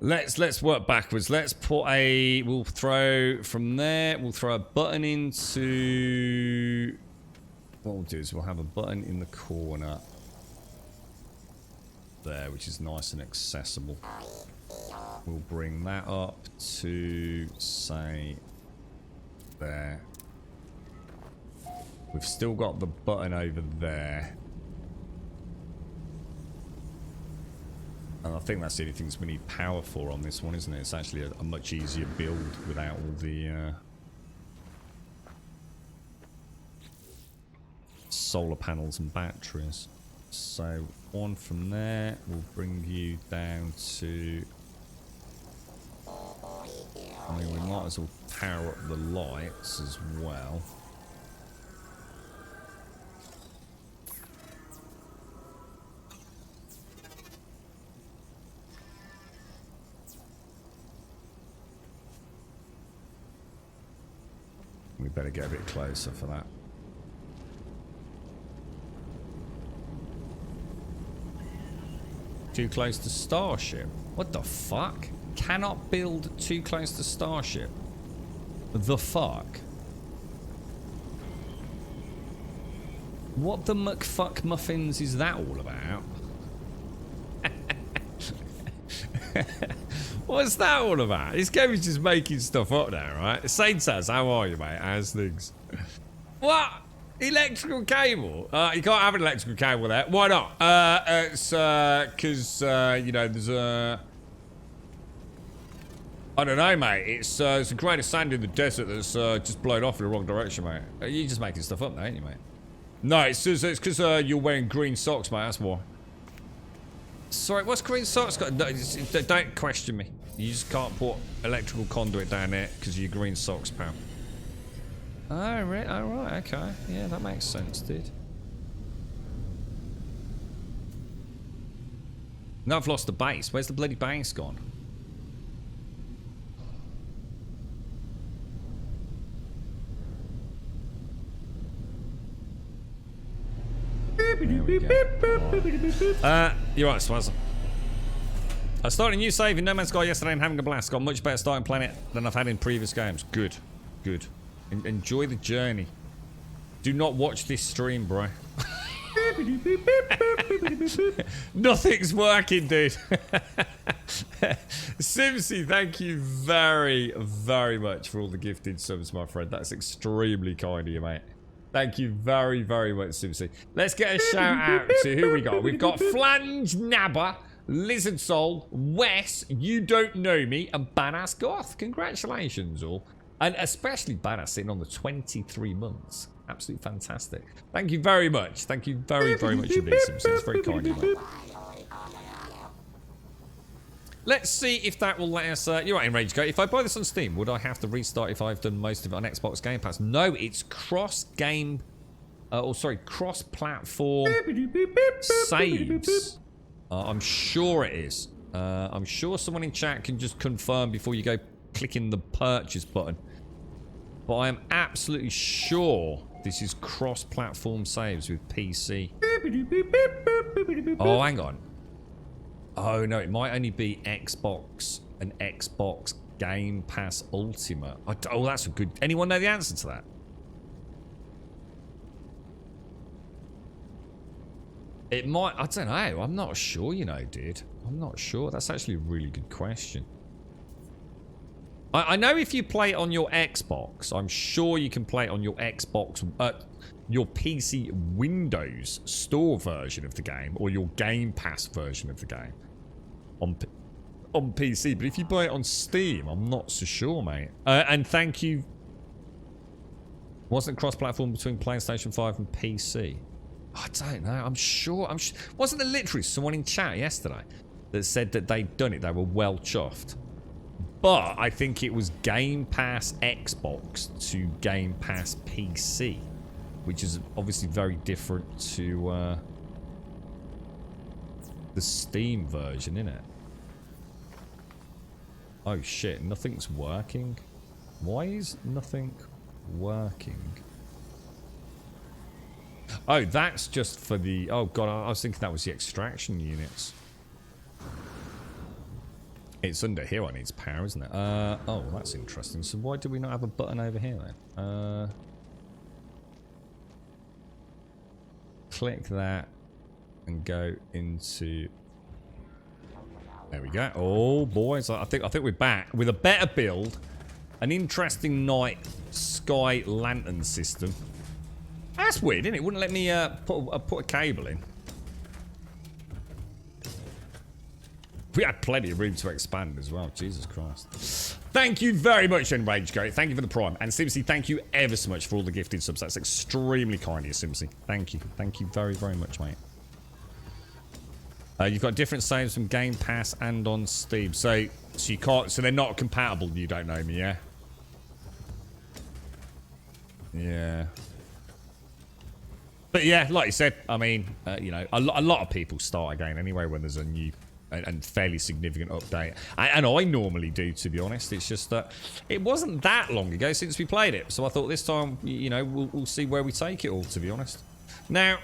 Let's work backwards. Let's put a. We'll throw from there. We'll throw a button into. What we'll do is we'll have a button in the corner there, which is nice and accessible. We'll bring that up to say there. We've still got the button over there. And I think that's the only things we need power for on this one, isn't it? It's actually a much easier build without all the solar panels and batteries. So one from there will bring you down to. I mean, we might as well power up the lights as well. We better get a bit closer for that. Too close to Starship? What the fuck? Cannot build too close to Starship. The fuck? What the McFuck muffins is that all about? What's that all about? This game is just making stuff up now, right? Saintas, how are you, mate? How's things? What? Electrical cable? You can't have an electrical cable there. Why not? It's because you know, there's a. I don't know, mate. It's a grain of sand in the desert that's just blown off in the wrong direction, mate. You're just making stuff up now, ain't you, mate? No, it's because you're wearing green socks, mate. That's why. Sorry, what's green socks got? No, don't question me. You just can't put electrical conduit down there because of your green socks, pal. Oh, right, okay. Yeah, that makes sense, dude. No, I've lost the base. Where's the bloody base gone? You're right, Swazz. I started a new save in No Man's Sky yesterday and having a blast. Got a much better starting planet than I've had in previous games. Good. Good. Enjoy the journey. Do not watch this stream, bro. Nothing's working, dude. Simsy, thank you very, very much for all the gifted subs, my friend. That's extremely kind of you, mate. Thank you very, very much, Simsy. Let's get a shout out to who we got. We've got Flange Nabba, Lizard Soul, Wes, You Don't Know Me, and Badass Goth. Congratulations, all. And especially Badass sitting on the 23 months. Absolutely fantastic. Thank you very much. Thank you very, very much indeed, Simpson. It's very kind of you. Let's see if that will let us... you're right, Enrage Go. If I buy this on Steam, would I have to restart if I've done most of it on Xbox Game Pass? No, it's cross-game... cross-platform saves. I'm sure it is. I'm sure someone in chat can just confirm before you go clicking the purchase button. But I am absolutely sure this is cross-platform saves with PC. Oh, hang on. Oh, no, it might only be Xbox and Xbox Game Pass Ultimate. Oh, that's a good... Anyone know the answer to that? It might... I don't know. I'm not sure, you know, dude. I'm not sure. That's actually a really good question. I know if you play it on your Xbox, I'm sure you can play it on your Xbox, your PC Windows Store version of the game, or your Game Pass version of the game on PC. But if you buy it on Steam, I'm not so sure, mate. And thank you. Wasn't cross-platform between PlayStation 5 and PC? I don't know. I'm sure. Wasn't there literally someone in chat yesterday that said that they'd done it? They were well chuffed. But I think it was Game Pass Xbox to Game Pass PC, which is obviously very different to the Steam version, isn't it? Oh shit, nothing's working. Why is nothing working? Oh, that's just for the... Oh god, I was thinking that was the extraction units. It's under here I needs power, isn't it? Oh, that's interesting. So why do we not have a button over here then? Click that and go into... There we go. Oh, boys, I think we're back with a better build, an interesting night sky lantern system. That's weird, isn't it? It wouldn't let me put a cable in. We had plenty of room to expand as well. Jesus Christ. Thank you very much, Enrage Goat. Thank you for the prime. And Simsy, thank you ever so much for all the gifted subs. That's extremely kind of you, Simsy. Thank you. Thank you very, very much, mate. You've got different saves from Game Pass and on Steam. So you can't... So they're not compatible, you don't know me, yeah? Yeah. But yeah, like you said, I mean, you know, a lot of people start again anyway when there's a new... and fairly significant update. And I normally do, to be honest. It's just that it wasn't that long ago since we played it. So I thought this time, you know, we'll see where we take it all, to be honest. Now,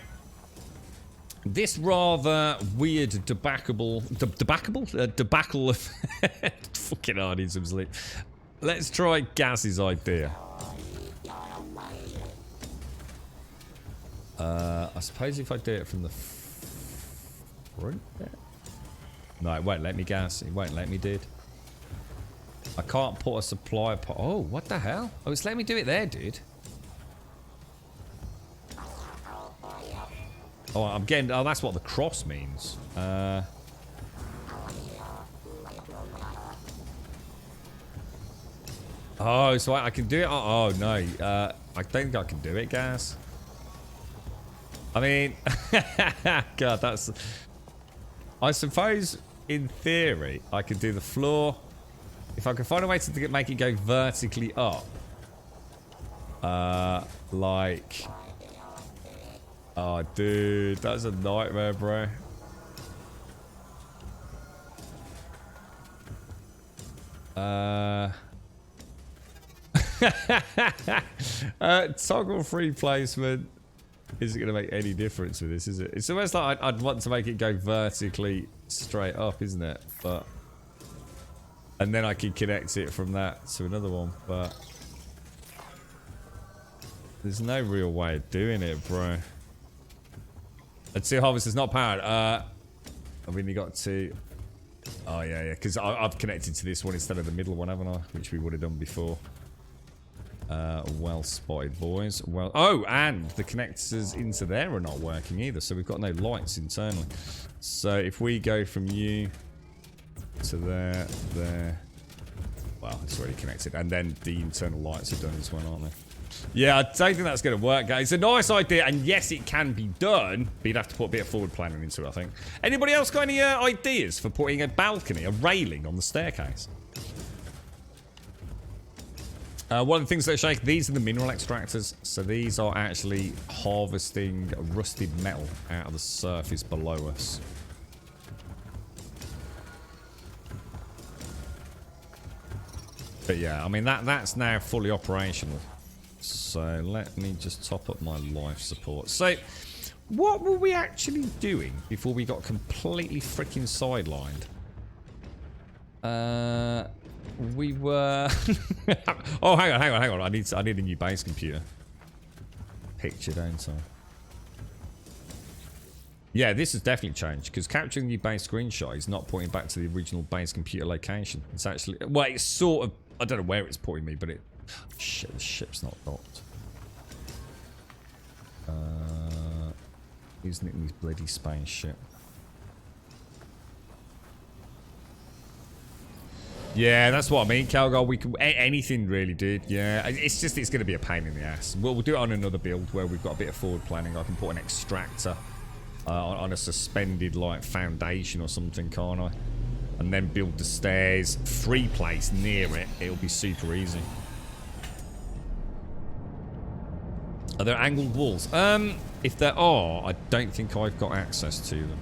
this rather weird debacle of... fucking hard in some sleep. Let's try Gaz's idea. I suppose if I do it from the front there. No, it won't let me, Gas. It won't let me, dude. I can't put a supply pot. Oh, what the hell? Oh, it's letting me do it there, dude. Oh, I'm getting... Oh, that's what the cross means. Oh, so I can do it? Oh, no. I don't think I can do it, Gas. I mean... God, that's... I suppose, in theory, I could do the floor. If I could find a way to make it go vertically up. Like... Oh, dude, that's a nightmare, bro. Toggle free placement. isn't going to make any difference with this, is it? It's almost like I'd want to make it go vertically straight up, isn't it? But... And then I can connect it from that to another one, but... There's no real way of doing it, bro. Let's see, harvest is not powered. I've really got to... Oh, yeah, because I've connected to this one instead of the middle one, haven't I? Which we would have done before. Well spotted, boys. Well, oh, and the connectors into there are not working either, so we've got no lights internally. So if we go from you to there. Well, it's already connected, and then the internal lights are done as well, aren't they? Yeah, I don't think that's going to work, guys. It's a nice idea, and yes, it can be done, but you'd have to put a bit of forward planning into it, I think. Anybody else got any ideas for putting a balcony, a railing on the staircase? One of the things that shake, these are the mineral extractors. So these are actually harvesting rusted metal out of the surface below us. But yeah, I mean, that's now fully operational. So let me just top up my life support. So what were we actually doing before we got completely freaking sidelined? We were... Oh, hang on. I need a new base computer. Picture, don't I? Yeah, this has definitely changed, because capturing the base screenshot is not pointing back to the original base computer location. It's actually... Well, it's sort of... I don't know where it's pointing me, but it... Shit, the ship's not docked. Isn't it in this bloody spaceship? Yeah, that's what I mean, Calgar. We can... Anything really, dude. Yeah, it's just... It's going to be a pain in the ass. We'll do it on another build where we've got a bit of forward planning. I can put an extractor on a suspended, like, foundation or something, can't I? And then build the stairs. Free place near it. It'll be super easy. Are there angled walls? If there are, I don't think I've got access to them.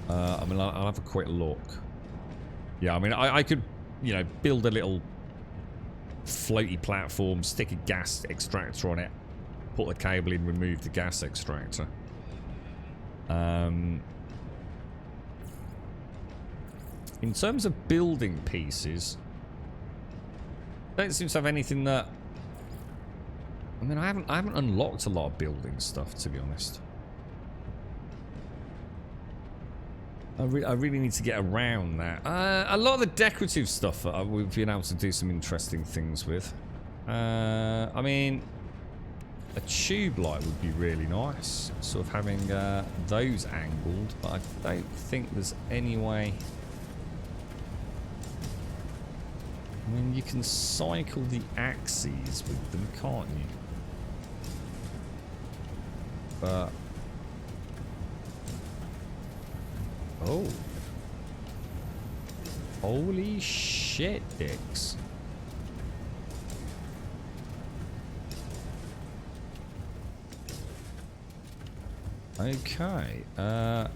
I mean, I'll have a quick look. Yeah, I mean, I could, you know, build a little floaty platform, stick a gas extractor on it, put the cable in, remove the gas extractor. In terms of building pieces, I don't seem to have anything that... I mean, I haven't unlocked a lot of building stuff, to be honest. I really need to get around that. A lot of the decorative stuff we've been able to do some interesting things with. I mean, a tube light would be really nice. Sort of having those angled, but I don't think there's any way... I mean, you can cycle the axes with them, can't you? But... Oh. Holy shit, dicks. Okay, oh,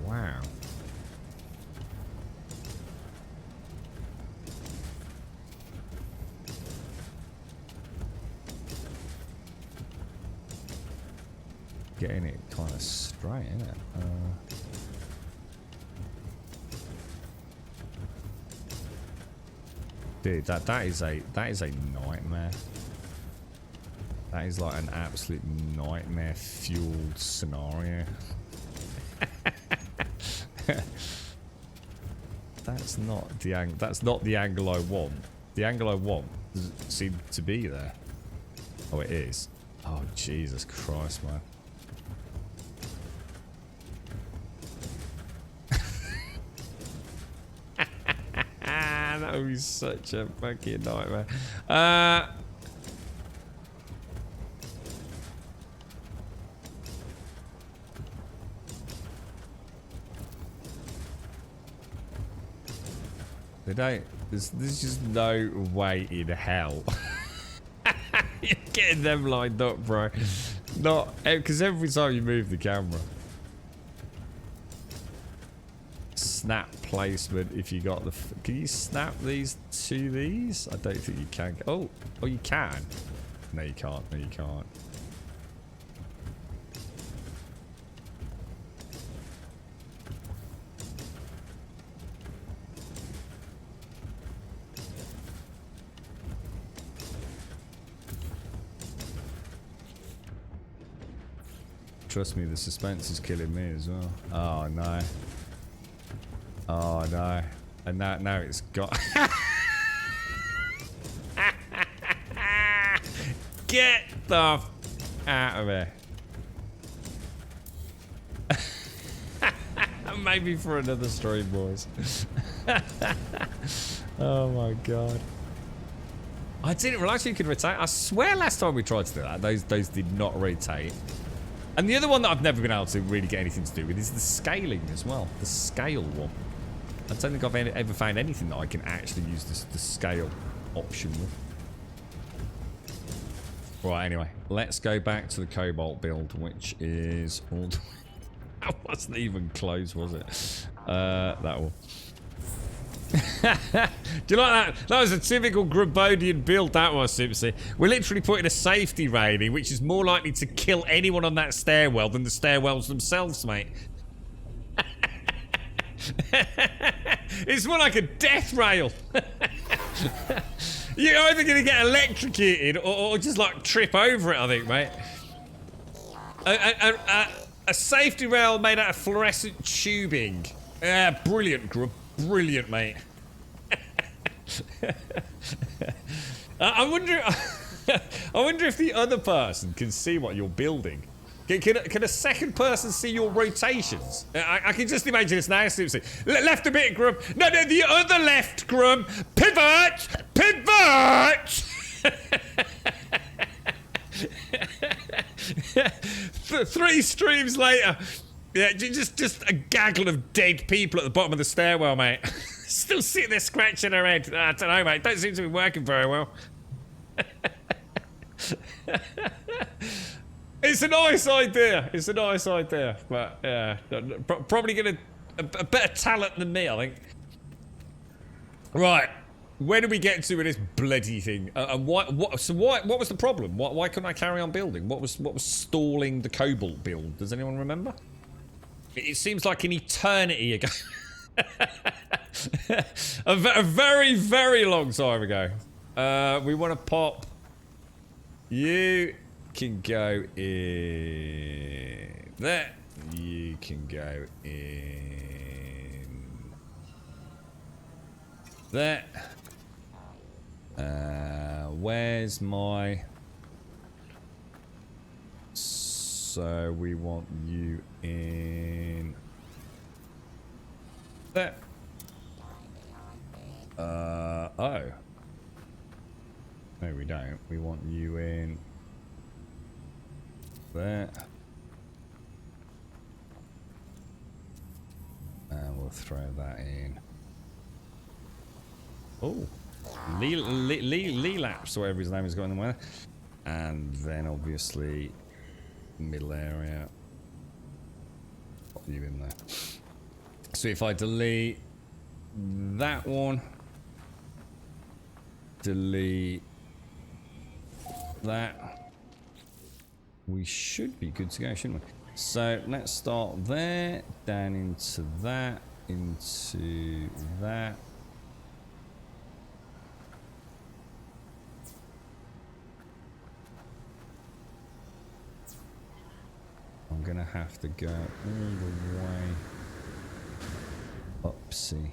wow. Getting it kind of straight, isn't it? Dude, that is a nightmare. That is like an absolute nightmare fueled scenario. That's not the angle I want. The angle I want doesn't seem to be there. Oh, it is. Oh, Jesus Christ, man. That would be such a fucking nightmare. They don't. There's just no way in hell you're getting them lined up, bro. Not because every time you move the camera, snap placement if you got the... Can you snap these to these? I don't think you can. Oh, you can. No, you can't. No, you can't. Trust me, the suspense is killing me as well. Oh no. Oh no. And now it's got... Get the f out of here. Maybe for another stream, boys. Oh my god. I didn't realize you could rotate. I swear last time we tried to do that, those did not rotate. And the other one that I've never been able to really get anything to do with is the scaling as well. The scale one. I don't think I've ever found anything that I can actually use the scale option with. Right, anyway. Let's go back to the Cobalt build, which is all... That wasn't even close, was it? That one. Do you like that? That was a typical Grubodian build, that was, Simpsy. We're literally putting a safety railing, which is more likely to kill anyone on that stairwell than the stairwells themselves, mate. It's more like a death rail. You're either going to get electrocuted or just like trip over it, I think, mate. A safety rail made out of fluorescent tubing. Yeah, brilliant, Grub. Brilliant, mate. I wonder if the other person can see what you're building. Can a second person see your rotations? I can just imagine this now. Left a bit, Grub. No, the other left, Grub. Pivot! Pivot! 3 streams later. Yeah, just a gaggle of dead people at the bottom of the stairwell, mate. Still sitting there scratching her head. I don't know, mate. Don't seem to be working very well. It's a nice idea. It's a nice idea. But, yeah. Probably going to... A better talent than me, I think. Right. Where did we get to with this bloody thing? And what was the problem? Why couldn't I carry on building? What was stalling the Cobalt build? Does anyone remember? It seems like an eternity ago. a very, very long time ago. We want to pop... You can go in... There. You can go in... There. Where's my... So we want you in... There. Oh. No, we don't. We want you in... There. And we'll throw that in. Oh. Lelapse, whatever his name is, going there. And then obviously middle area. Put you in there. So if I delete that one, delete that, we should be good to go, shouldn't we? So let's start there, down into that, into that. I'm gonna have to go all the way up, see.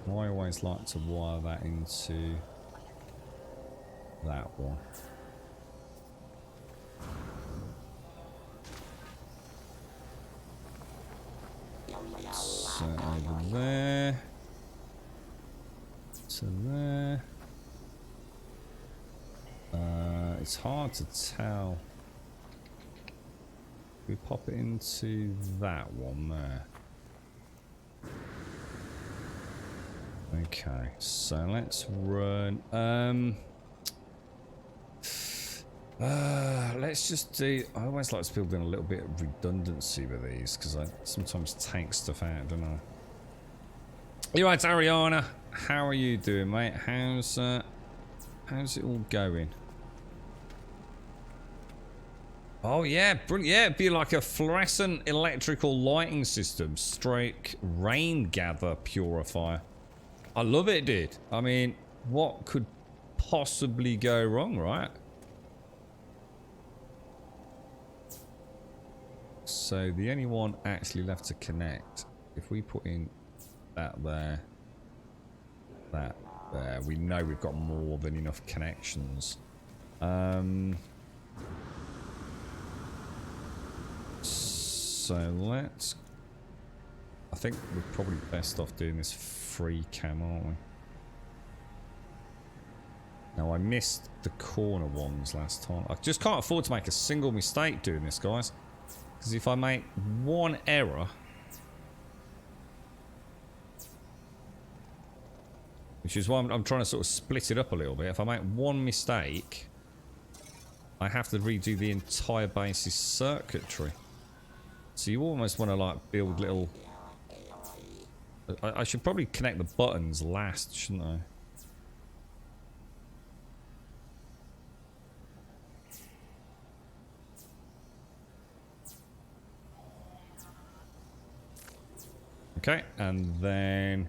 I always like to wire that into that one. So over there to there. It's hard to tell. We pop it into that one there. Okay, so let's run. Let's just do... I always like to build in a little bit of redundancy with these, because I sometimes take stuff out, don't I? You're right, Ariana. How are you doing, mate? How's it all going? Oh, yeah, brilliant. Yeah, it'd be like a fluorescent electrical lighting system, stroke rain gather purifier. I love it, dude. I mean, what could possibly go wrong, right? So the only one actually left to connect, if we put in that there, that there, we know we've got more than enough connections. So let's... I think we're probably best off doing this free cam, aren't we? Now, I missed the corner ones last time. I just can't afford to make a single mistake doing this, guys. Because if I make one error... Which is why I'm trying to sort of split it up a little bit. If I make one mistake, I have to redo the entire base's circuitry. So you almost want to like build little... I should probably connect the buttons last, shouldn't I? Okay, and then...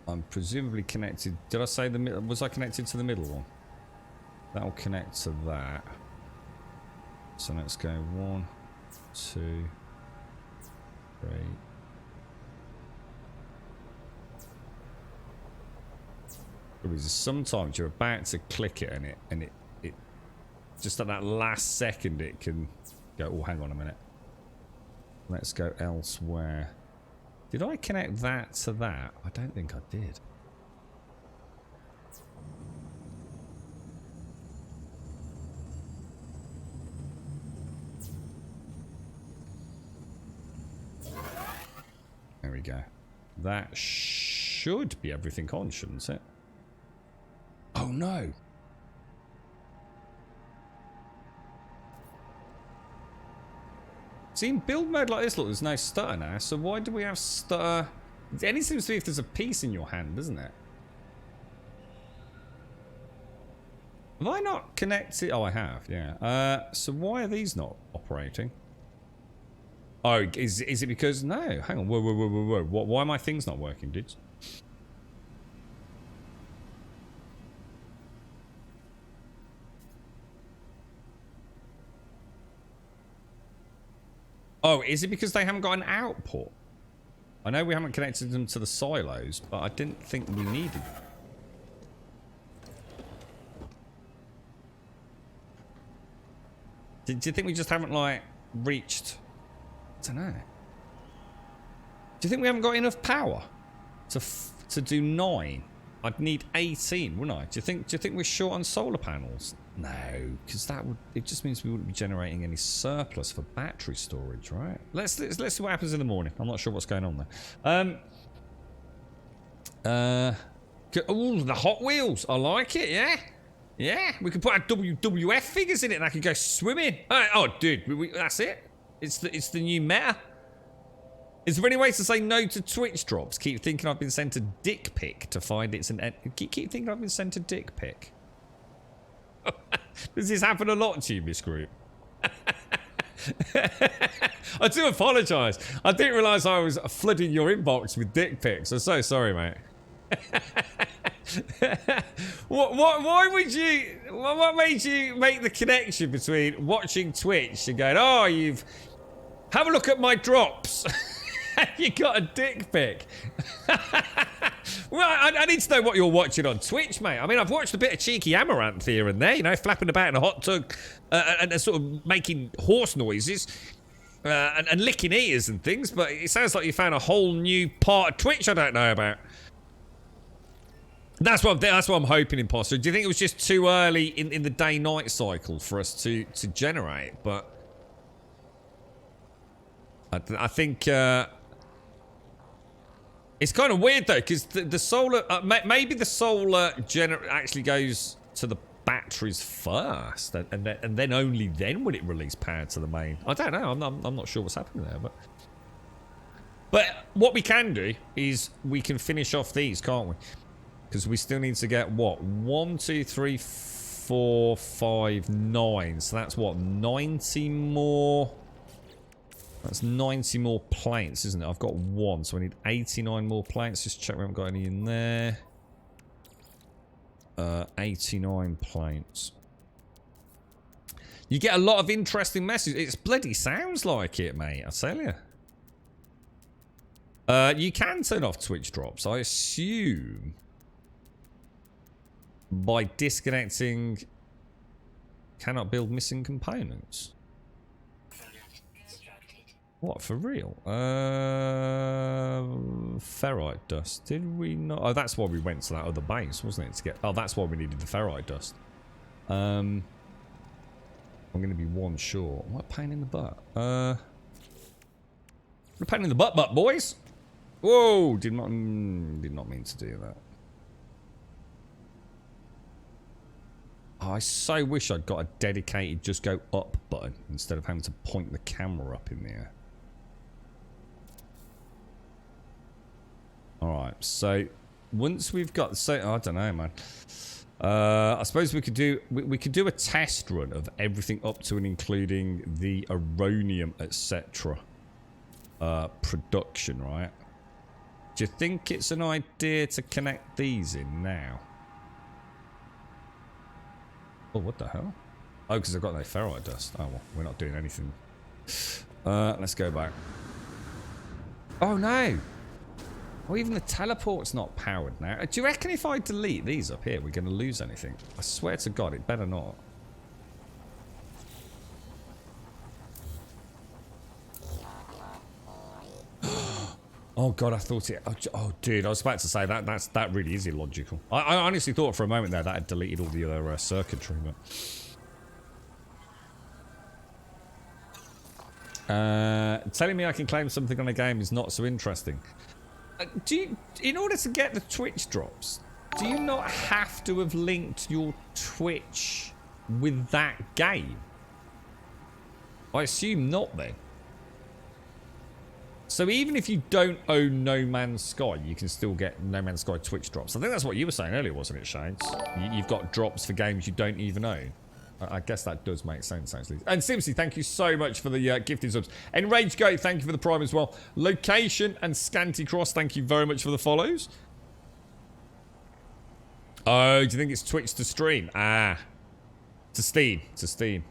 I'm presumably connected... Did I say the middle? Was I connected to the middle one? That'll connect to that. So let's go 1, 2, 3. Because sometimes you're about to click it and it just at that last second it can go, oh, hang on a minute. Let's go elsewhere. Did I connect that to that? I don't think I did. There we go. That should be everything on, shouldn't it? Oh no! See, in build mode like this, look, there's no stutter now, so why do we have stutter? It only seems to be if there's a piece in your hand, doesn't it? Have I not connected? Oh, I have, yeah. So why are these not operating? Oh, is it because... No, hang on. Whoa. Why are my things not working, dudes? Oh, is it because they haven't got an output? I know we haven't connected them to the silos, but I didn't think we needed. Do you think we just haven't, like, reached... I don't know. Do you think we haven't got enough power to do 9? I'd need 18, wouldn't I? Do you think we're short on solar panels? No, because that would... It just means we wouldn't be generating any surplus for battery storage, right? Let's see what happens in the morning. I'm not sure what's going on there. Oh, the Hot Wheels. I like it, yeah? Yeah, we could put our WWF figures in it and I could go swimming. Oh, dude, that's it. It's the new meta. Is there any way to say no to Twitch drops? Keep thinking I've been sent a dick pic to find it's an... Keep thinking I've been sent a dick pic. Does this happen a lot to you, Miss Group? I do apologise. I didn't realise I was flooding your inbox with dick pics. I'm so sorry, mate. Why would you... What made you make the connection between watching Twitch and going, oh, you've... Have a look at my drops. You got a dick pic. Well, I need to know what you're watching on Twitch, mate. I mean, I've watched a bit of cheeky Amaranth here and there, you know, flapping about in a hot tub and sort of making horse noises and licking ears and things, but it sounds like you found a whole new part of Twitch I don't know about. That's what I'm hoping, Imposter. Do you think it was just too early in the day-night cycle for us to generate? But I think it's kind of weird though, because the solar maybe the solar actually goes to the batteries first, and then only then would it release power to the main. I don't know. I'm not sure what's happening there, but what we can do is we can finish off these, can't we? Because we still need to get what 1, 2, 3, 4, 5, 9. So that's what 90 more. That's 90 more plates, isn't it? I've got 1, so I need 89 more plates. Just check we haven't got any in there. 89 plates. You get a lot of interesting messages. It bloody sounds like it, mate. I tell you. You can turn off Twitch drops, I assume, by disconnecting. Cannot build missing components. What, for real? Ferrite dust. Did we not? Oh, that's why we went to that other base, wasn't it? To get. Oh, that's why we needed the ferrite dust. I'm going to be 1 short. What a pain in the butt. What a pain in the butt, boys. Whoa! Did not mean to do that. Oh, I so wish I'd got a dedicated just go up button instead of having to point the camera up in the air. Alright, so once we've got... So, I don't know, man. I suppose we could do a test run of everything up to and including the Aronium, etc. Production, right? Do you think it's an idea to connect these in now? Oh, what the hell? Oh, because I've got no ferrite dust. Oh, well, we're not doing anything. Let's go back. Oh, no. Oh, even the teleport's not powered now. Do you reckon if I delete these up here, we're going to lose anything? I swear to God, it better not. Oh, God, I thought it... Oh, dude, I was about to say that really is illogical. I honestly thought for a moment there that had deleted all the other circuitry, but... telling me I can claim something on a game is not so interesting. In order to get the Twitch drops, do you not have to have linked your Twitch with that game? I assume not, then. So even if you don't own No Man's Sky, you can still get No Man's Sky Twitch drops. I think that's what you were saying earlier, wasn't it, Shades? You've got drops for games you don't even own. I guess that does make sense, actually. And Simpsy, thank you so much for the gifted subs. Enraged Goat, thank you for the prime as well. Location and Scanty Cross, thank you very much for the follows. Oh, do you think it's Twitch to stream? Ah. To Steam. To Steam.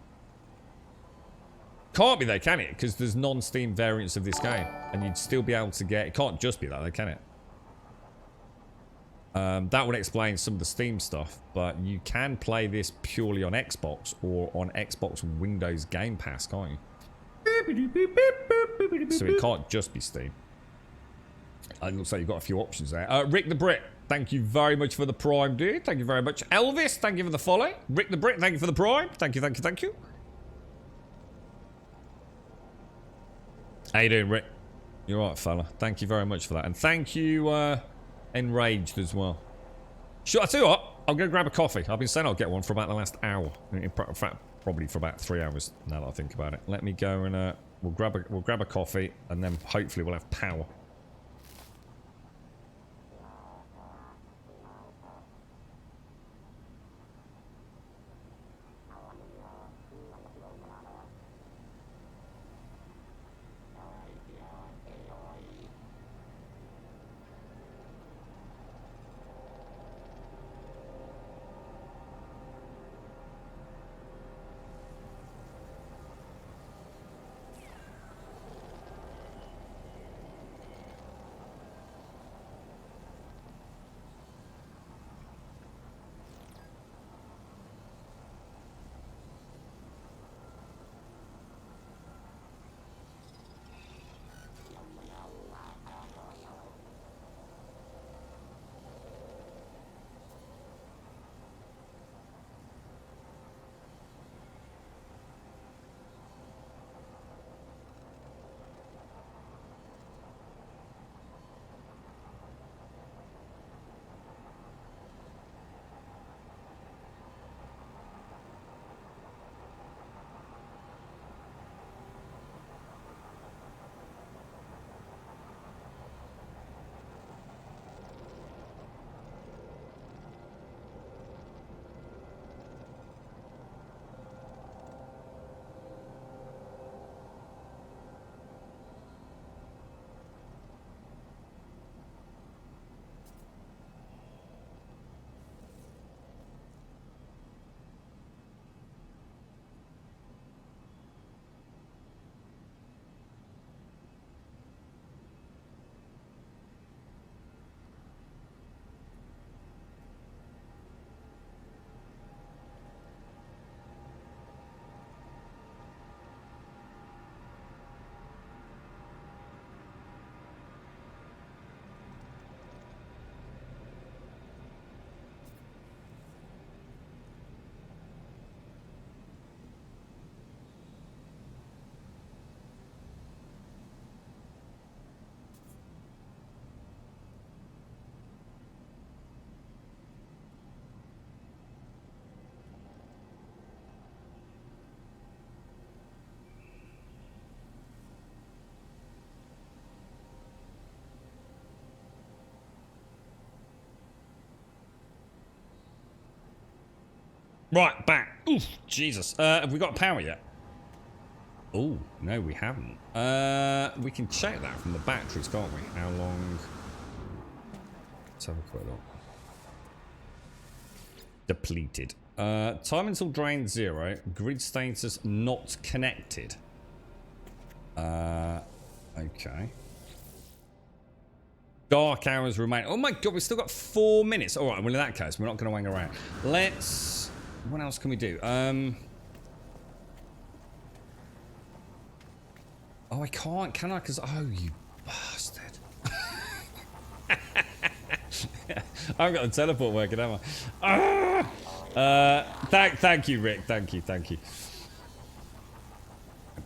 Can't be though, can it? Because there's non-Steam variants of this game. And you'd still be able to get... It can't just be that though, can it? That would explain some of the Steam stuff, but you can play this purely on Xbox or on Xbox Windows Game Pass, can't you? So it can't just be Steam. It looks like you've got a few options there. Rick the Brit, thank you very much for the prime, dude. Thank you very much. Elvis, thank you for the follow. Rick the Brit, thank you for the prime. Thank you, thank you, thank you. How you doing, Rick? You're right, fella. Thank you very much for that. And thank you, Enraged as well. Sure, I tell you what, I'll go grab a coffee. I've been saying I'll get one for about the last hour. In fact, probably for about 3 hours now that I think about it. Let me go and we'll grab a coffee and then hopefully we'll have power. Right, back. Oof, Jesus. Have we got power yet? Oh, no, we haven't. We can check that from the batteries, can't we? How long? Let's have a quick look. Depleted. Time until drain 0. Grid status not connected. Okay. Dark hours remain. Oh my god, we've still got 4 minutes. All right, well in that case, we're not going to hang around. Let's. What else can we do? Oh, I can't, can I? Because oh, you bastard! I haven't got the teleport working, have I? Thank you, Rick. Thank you.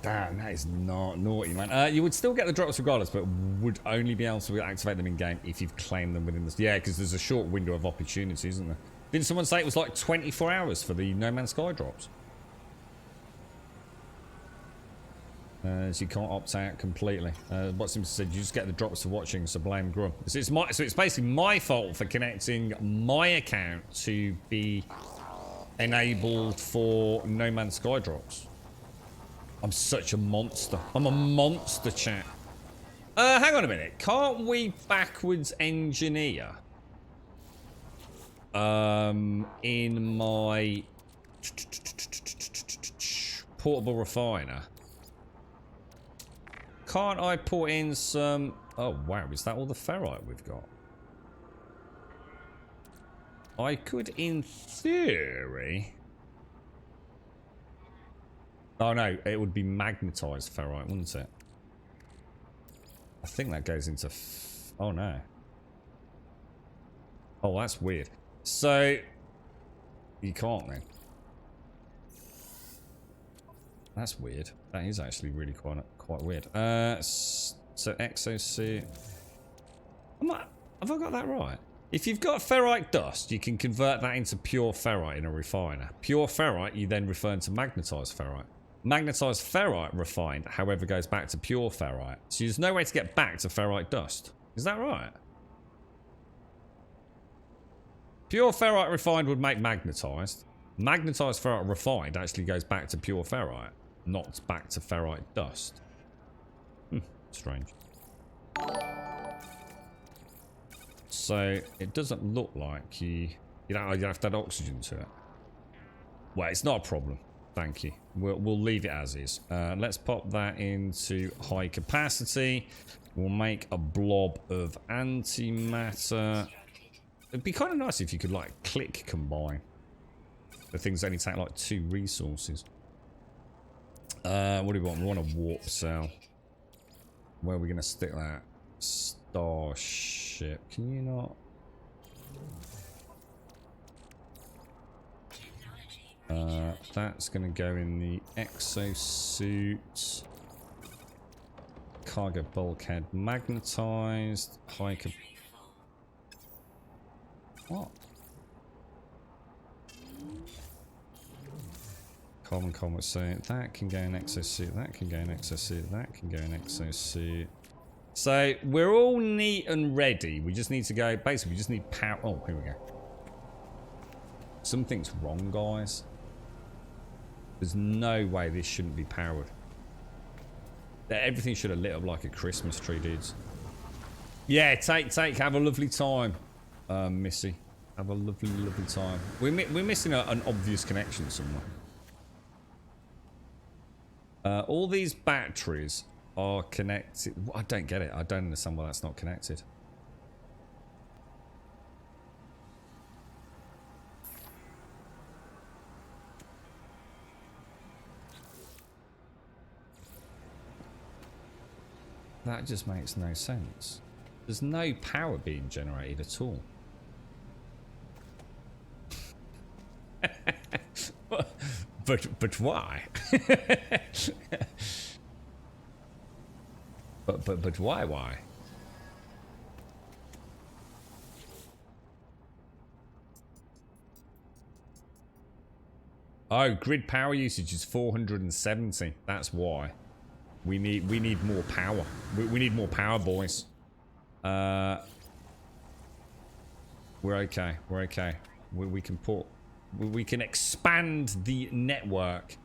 Damn, that is not naughty, man. You would still get the drops regardless, but would only be able to activate them in game if you've claimed them within the. Yeah, because there's a short window of opportunity, isn't there? Didn't someone say it was like 24 hours for the No Man's Sky drops? So you can't opt out completely. What Simpson said, you just get the drops for watching, so blame Grum. So it's basically my fault for connecting my account to be enabled for No Man's Sky drops. I'm such a monster. I'm a monster, chat. Hang on a minute. Can't we backwards engineer in my portable refiner? Can't I put in some... Oh, wow. Is that all the ferrite we've got? I could, in theory... Oh, no. It would be magnetized ferrite, wouldn't it? I think that goes into... Oh, no. Oh, that's weird. So... You can't, then. That's weird. That is actually really quite weird. So exosuit. Have I got that right? If you've got ferrite dust, you can convert that into pure ferrite in a refiner. Pure ferrite, you then refer to magnetized ferrite. Magnetized ferrite refined, however, goes back to pure ferrite. So there's no way to get back to ferrite dust. Is that right? Pure ferrite refined would make magnetized. Magnetized ferrite refined actually goes back to pure ferrite, not back to ferrite dust. Strange. So it doesn't look like you have to add oxygen to it. Well, it's not a problem. Thank you. We'll leave it as is. Let's pop that into high capacity. We'll make a blob of antimatter. It'd be kind of nice if you could like click combine. The things only take like 2 resources. What do we want? We want a warp cell. Where are we going to stick that? Starship. Can you not? That's going to go in the exosuit. Cargo bulkhead magnetized. High cap. What? Common, so that can go in exosuit, that can go in exosuit, that can go in exosuit. So we're all neat and ready. We just need to go, basically we just need power. Oh, here we go. Something's wrong, guys. There's no way this shouldn't be powered. Everything should have lit up like a Christmas tree, dudes. Yeah, take, have a lovely time, Missy. Have a lovely time. We're missing an obvious connection somewhere. All these batteries are connected. I don't get it. I don't understand why that's not connected. That just makes no sense. There's no power being generated at all. But why? but why? Oh, grid power usage is 470. That's why. We need more power. We need more power, boys. We're okay. We can put We can expand the network.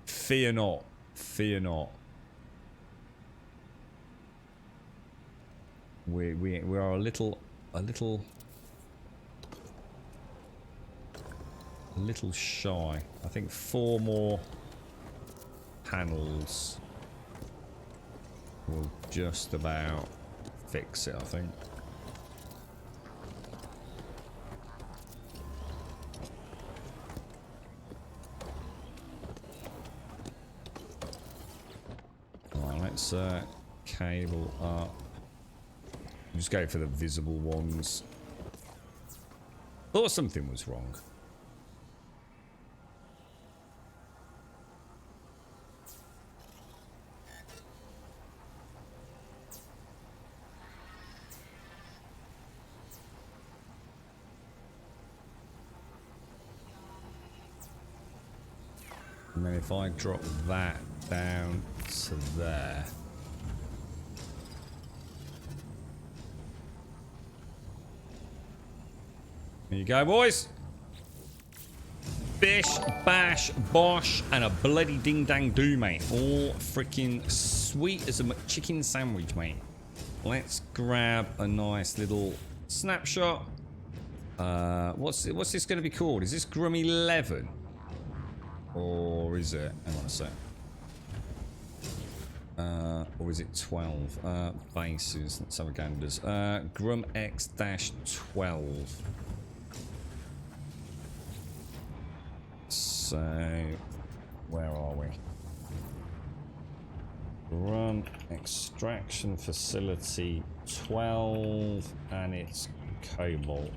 Fear not. Fear not. We are a little shy. I think 4 more panels will just about fix it, I think. Alright, let's cable up. Just go for the visible ones. Thought something was wrong. And then if I drop that down to there. Here you go, boys. Bish, bash, bosh, and a bloody ding-dang-doo, mate. All freaking sweet as a chicken sandwich, mate. Let's grab a nice little snapshot. What's this going to be called? Is this Grum 11? Or is it? Hang on a sec. Or is it 12? Bases. Let's have a ganders. Grum X-12. So, where are we? Grum Extraction Facility 12, and it's Cobalt.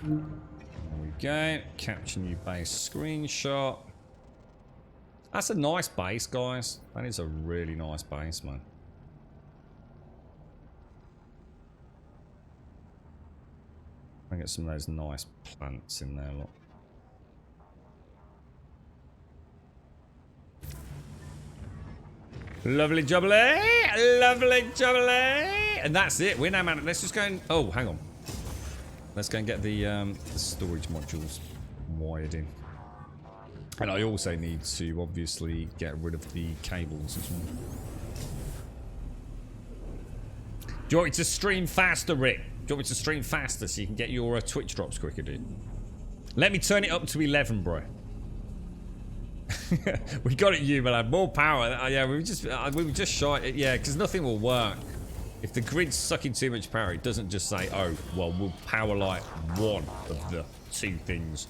There we go. Capture new base screenshot. That's a nice base, guys. That is a really nice base, man. I get some of those nice plants in there, look. Lovely jubbly, lovely jubbly, and that's it. We're now man. Let's just go and oh, hang on. Let's go and get the storage modules wired in. And I also need to obviously get rid of the cables as well. Do you want me to stream faster, Rick? Do you want me to stream faster so you can get your Twitch drops quicker, dude? Let me turn it up to 11, bro. We got it, you, man. More power. Yeah, we were just shy. Yeah, because nothing will work. If the grid's sucking too much power, it doesn't just say, oh, well, we'll power like one of the 2 things.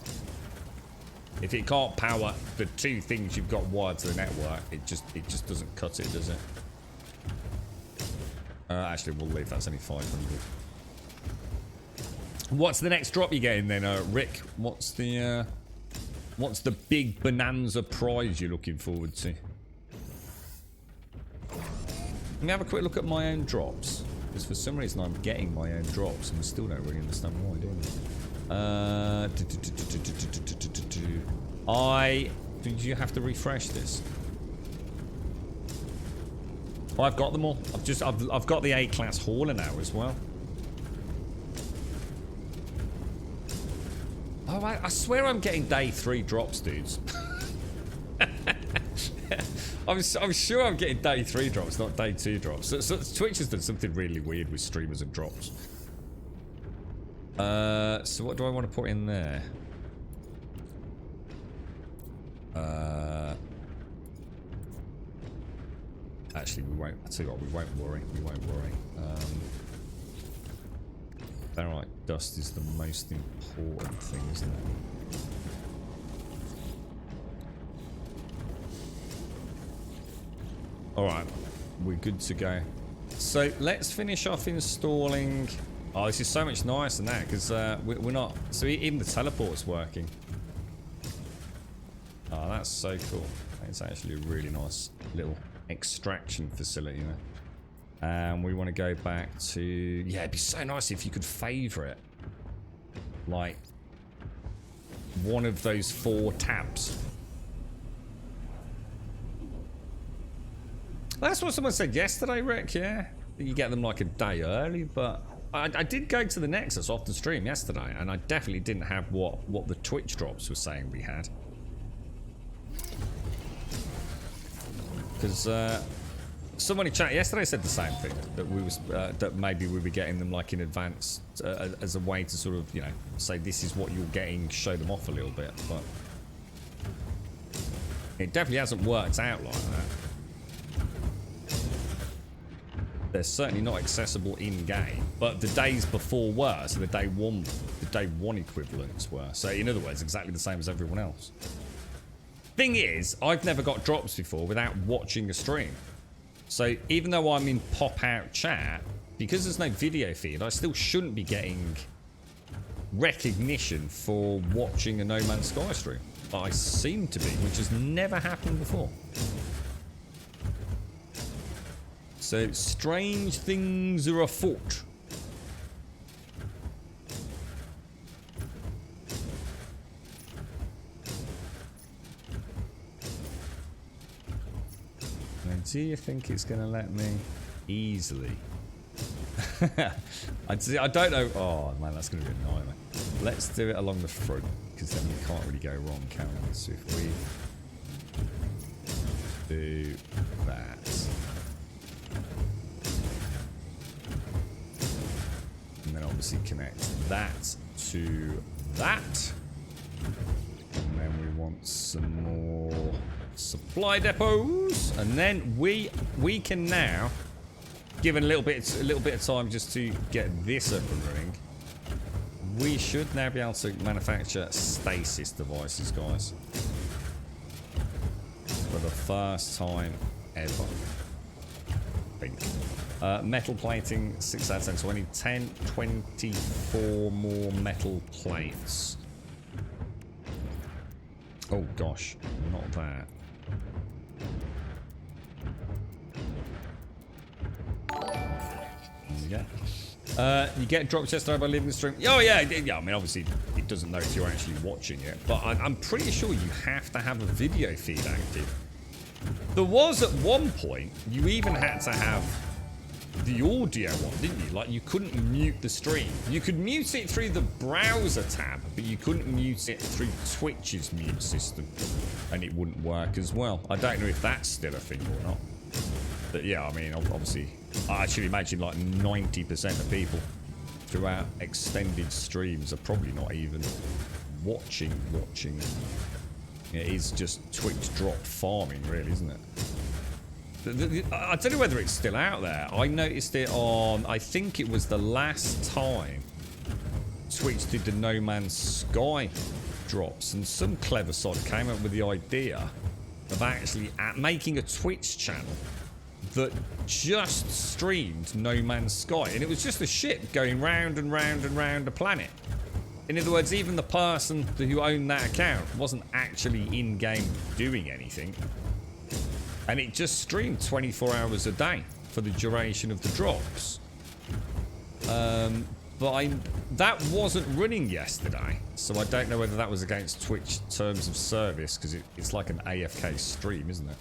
If it can't power the 2 things you've got wired to the network, it just doesn't cut it, does it? Actually, we'll leave. That's only 500. What's the next drop you're getting then, Rick? What's the big bonanza prize you're looking forward to? Let me have a quick look at my own drops. Because for some reason I'm getting my own drops and I still don't really understand why, do I? Did you have to refresh this? Oh, I've got them all. I've got the A-class hauler now as well. Oh, I swear I'm getting day 3 drops, dudes. I'm sure I'm getting day 3 drops, not day 2 drops. So Twitch has done something really weird with streamers and drops. So what do I want to put in there? Actually, we won't. I tell you what, we won't worry. We won't worry. Ferrite dust is the most important thing, isn't it? Alright, we're good to go. So let's finish off installing... Oh, this is so much nicer than that, because we're not... So even the teleport's working. Oh, that's so cool. It's actually a really nice little extraction facility, you know? And we want to go back to... Yeah, it'd be so nice if you could favourite. Like, one of those 4 tabs. That's what someone said yesterday, Rick, yeah? You get them like a day early, but I did go to the Nexus off the stream yesterday, and I definitely didn't have what the Twitch drops were saying we had. Because someone in chat yesterday said the same thing, that we was that maybe we'd be getting them like in advance as a way to sort of, you know, say this is what you're getting, show them off a little bit, but it definitely hasn't worked out like that. They're certainly not accessible in-game, but the days before were, so the day one equivalents were. So in other words, exactly the same as everyone else. Thing is, I've never got drops before without watching a stream. So even though I'm in pop-out chat, because there's no video feed, I still shouldn't be getting recognition for watching a No Man's Sky stream. But I seem to be, which has never happened before. So, strange things are afoot. Now, do you think it's going to let me easily? I don't know. Oh, man, that's going to be a nightmare. Let's do it along the front, because then we can't really go wrong, can we? So if we do that. And then obviously connect that to that. And then we want some more supply depots. And then we can now, given a little bit of time just to get this up and running, we should now be able to manufacture stasis devices, guys. For the first time ever, I think. Metal plating, 6 out of 10. So I need 10, 24 more metal plates. Oh gosh, not that. There we go. You get drop chest by leaving the stream. Oh yeah, yeah. I mean, obviously it doesn't know if you're actually watching it, but I'm pretty sure you have to have a video feed active. There was at one point you even had to have the audio one, didn't you? Like, you couldn't mute the stream. You could mute it through the browser tab, but you couldn't mute it through Twitch's mute system, and it wouldn't work as well. I don't know if that's still a thing or not. But yeah, I mean, obviously, I should imagine like 90% of people throughout extended streams are probably not even watching. It is just Twitch drop farming, really, isn't it? I don't know whether it's still out there. I noticed it on, I think it was the last time Twitch did the No Man's Sky drops, and some clever sod came up with the idea of actually making a Twitch channel that just streamed No Man's Sky, and it was just a ship going round and round and round the planet. In other words, even the person who owned that account wasn't actually in-game doing anything. And it just streamed 24 hours a day for the duration of the drops. But that wasn't running yesterday, so I don't know whether that was against Twitch terms of service, because it's like an AFK stream, isn't it?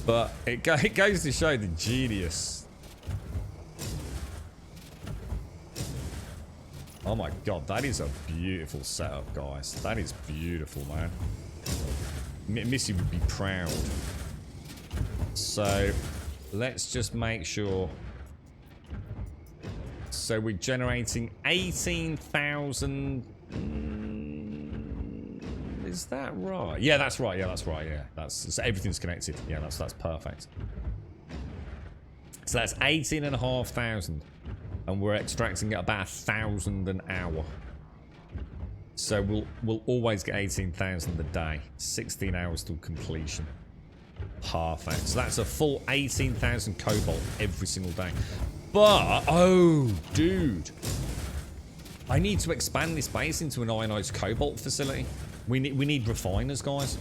But it goes to show the genius. Oh my god, that is a beautiful setup, guys. That is beautiful, man. Missy would be proud. So let's just make sure. So we're generating 18,000. Is that right? Yeah, that's right. Yeah, that's right. Yeah, so everything's connected. Yeah, that's perfect. So that's 18,500, and we're extracting at about 1,000 an hour. So we'll always get 18,000 a day. 16 hours till completion. Perfect. So that's a full 18,000 cobalt every single day. But, oh, dude. I need to expand this base into an ionized cobalt facility. We need refiners, guys.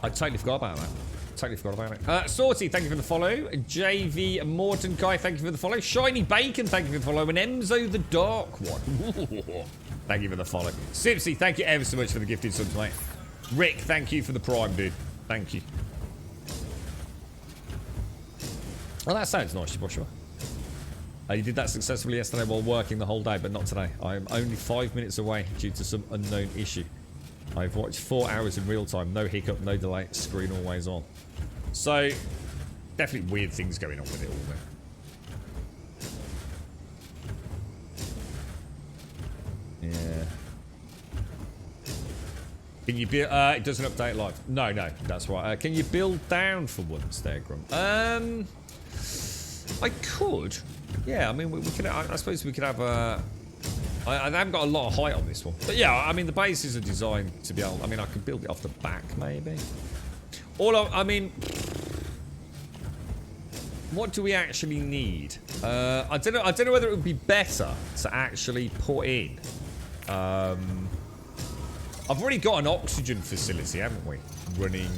I totally forgot about that. Sorty, thank you for the follow. JV Morton Guy, thank you for the follow. Shiny Bacon, thank you for the follow. And Enzo the Dark One, thank you for the follow. Sipsy, thank you ever so much for the gifted subs, mate. Rick, thank you for the prime, dude. Thank you. Oh, that sounds nice, Joshua. You did that successfully yesterday while working the whole day, but not today. I am only 5 minutes away due to some unknown issue. I've watched 4 hours in real time. No hiccup, no delay. Screen always on. So, definitely weird things going on with it all there. Yeah. Can you build... it doesn't update live. No, that's right. Can you build down for once there, Grunt? I could. Yeah, I mean, we could... I suppose we could have a... I haven't got a lot of height on this one. But yeah, I mean, the bases are designed to be able... I mean, I could build it off the back, maybe. I mean... What do we actually need? I don't know whether it would be better to actually put in... I've already got an oxygen facility, haven't we? Running...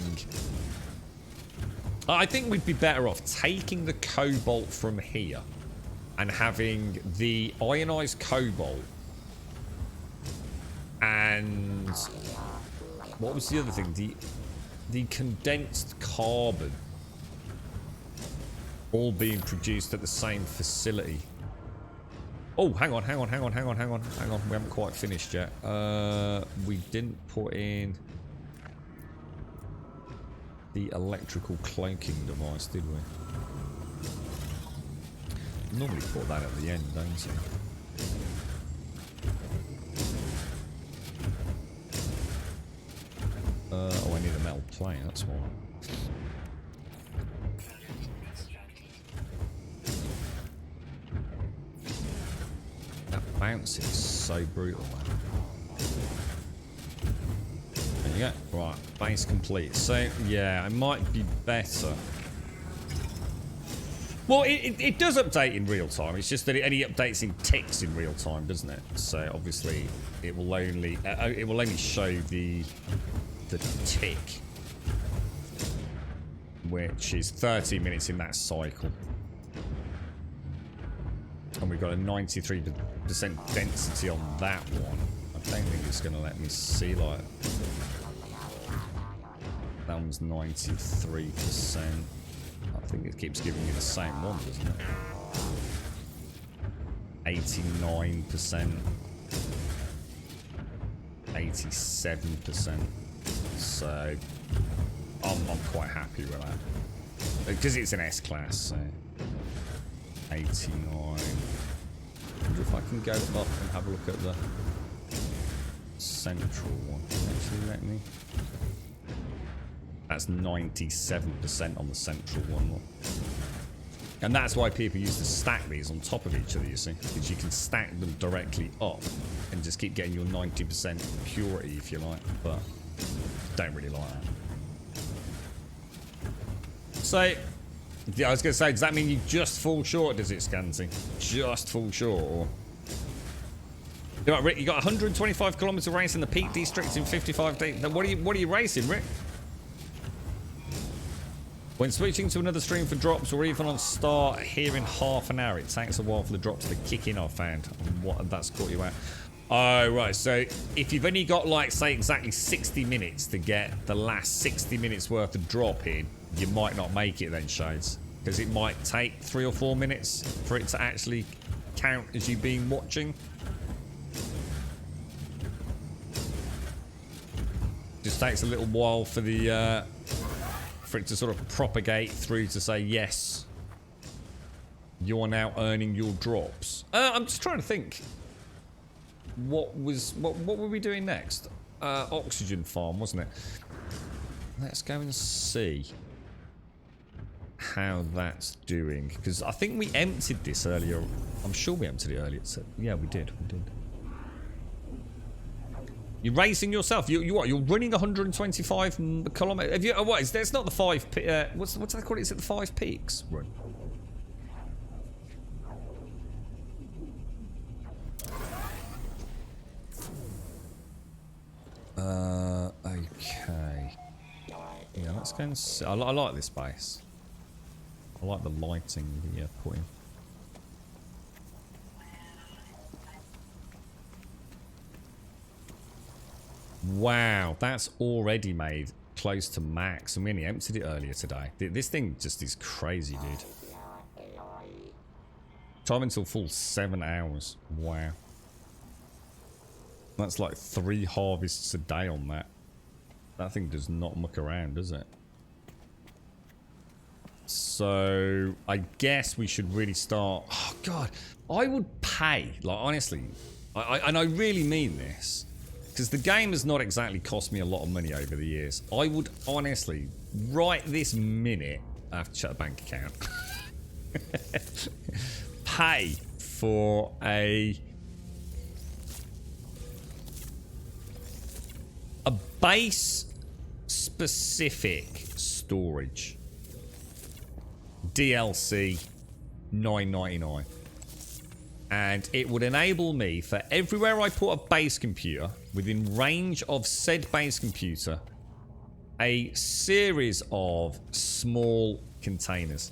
I think we'd be better off taking the cobalt from here and having the ionized cobalt and what was the other thing? The condensed carbon all being produced at the same facility. Oh, hang on. We haven't quite finished yet. We didn't put in the electrical cloaking device, did we? Normally put that at the end, don't you? Oh, I need a metal plate, that's why. That bouncing is so brutal, man. There you go. Right, base complete. So, yeah, it might be better. Well, it does update in real time. It's just that it only updates in ticks in real time, doesn't it? So obviously, it will only show the tick, which is 30 minutes in that cycle, and we've got a 93% density on that one. I don't think it's going to let me see like that one's 93%. I think it keeps giving me the same one, doesn't it? 89%. 87%. So, I'm quite happy with that. Because it's an S-Class, so... 89. I wonder if I can go up and have a look at the central one. Actually, let me... That's 97% on the central one. Look. And that's why people used to stack these on top of each other, you see. Because you can stack them directly up and just keep getting your 90% purity, if you like. But don't really like that. So, yeah, I was going to say, does that mean you just fall short, does it, Scansy? Just fall short, or... Rick, you got 125 kilometer race in the Peak District in 55 days. What are you racing, Rick? When switching to another stream for drops or even on start here in half an hour, it takes a while for the drops to kick in, I've found. What that's caught you out. Oh, right. So if you've only got, like, say, exactly 60 minutes to get the last 60 minutes worth of drop in, you might not make it then, Shades. Because it might take 3 or 4 minutes for it to actually count as you being watching. Just takes a little while for the... for it to sort of propagate through to say, yes, you're now earning your drops. I'm just trying to think. What were we doing next? Oxygen farm, wasn't it? Let's go and see how that's doing. Because I think we emptied this earlier. I'm sure we emptied it earlier. So, yeah, we did. You're racing yourself. You what? You're running 125 kilometers. Have you? What is? That's not the 5. What's they call it? Is it the 5 peaks run? Okay. Yeah, let's go and see. I like this base. I like the lighting that you're putting. Wow, that's already made close to max, and we only emptied it earlier today. This thing just is crazy, dude. Time until full 7 hours. Wow. That's like 3 harvests a day on that. That thing does not muck around, does it? So, I guess we should really start... Oh, God. I would pay, like, honestly. And I really mean this. Because the game has not exactly cost me a lot of money over the years. I would honestly, right this minute, I have to check a bank account. Pay for a base specific storage DLC $9.99, and it would enable me for everywhere I put a base computer within range of said base computer a series of small containers,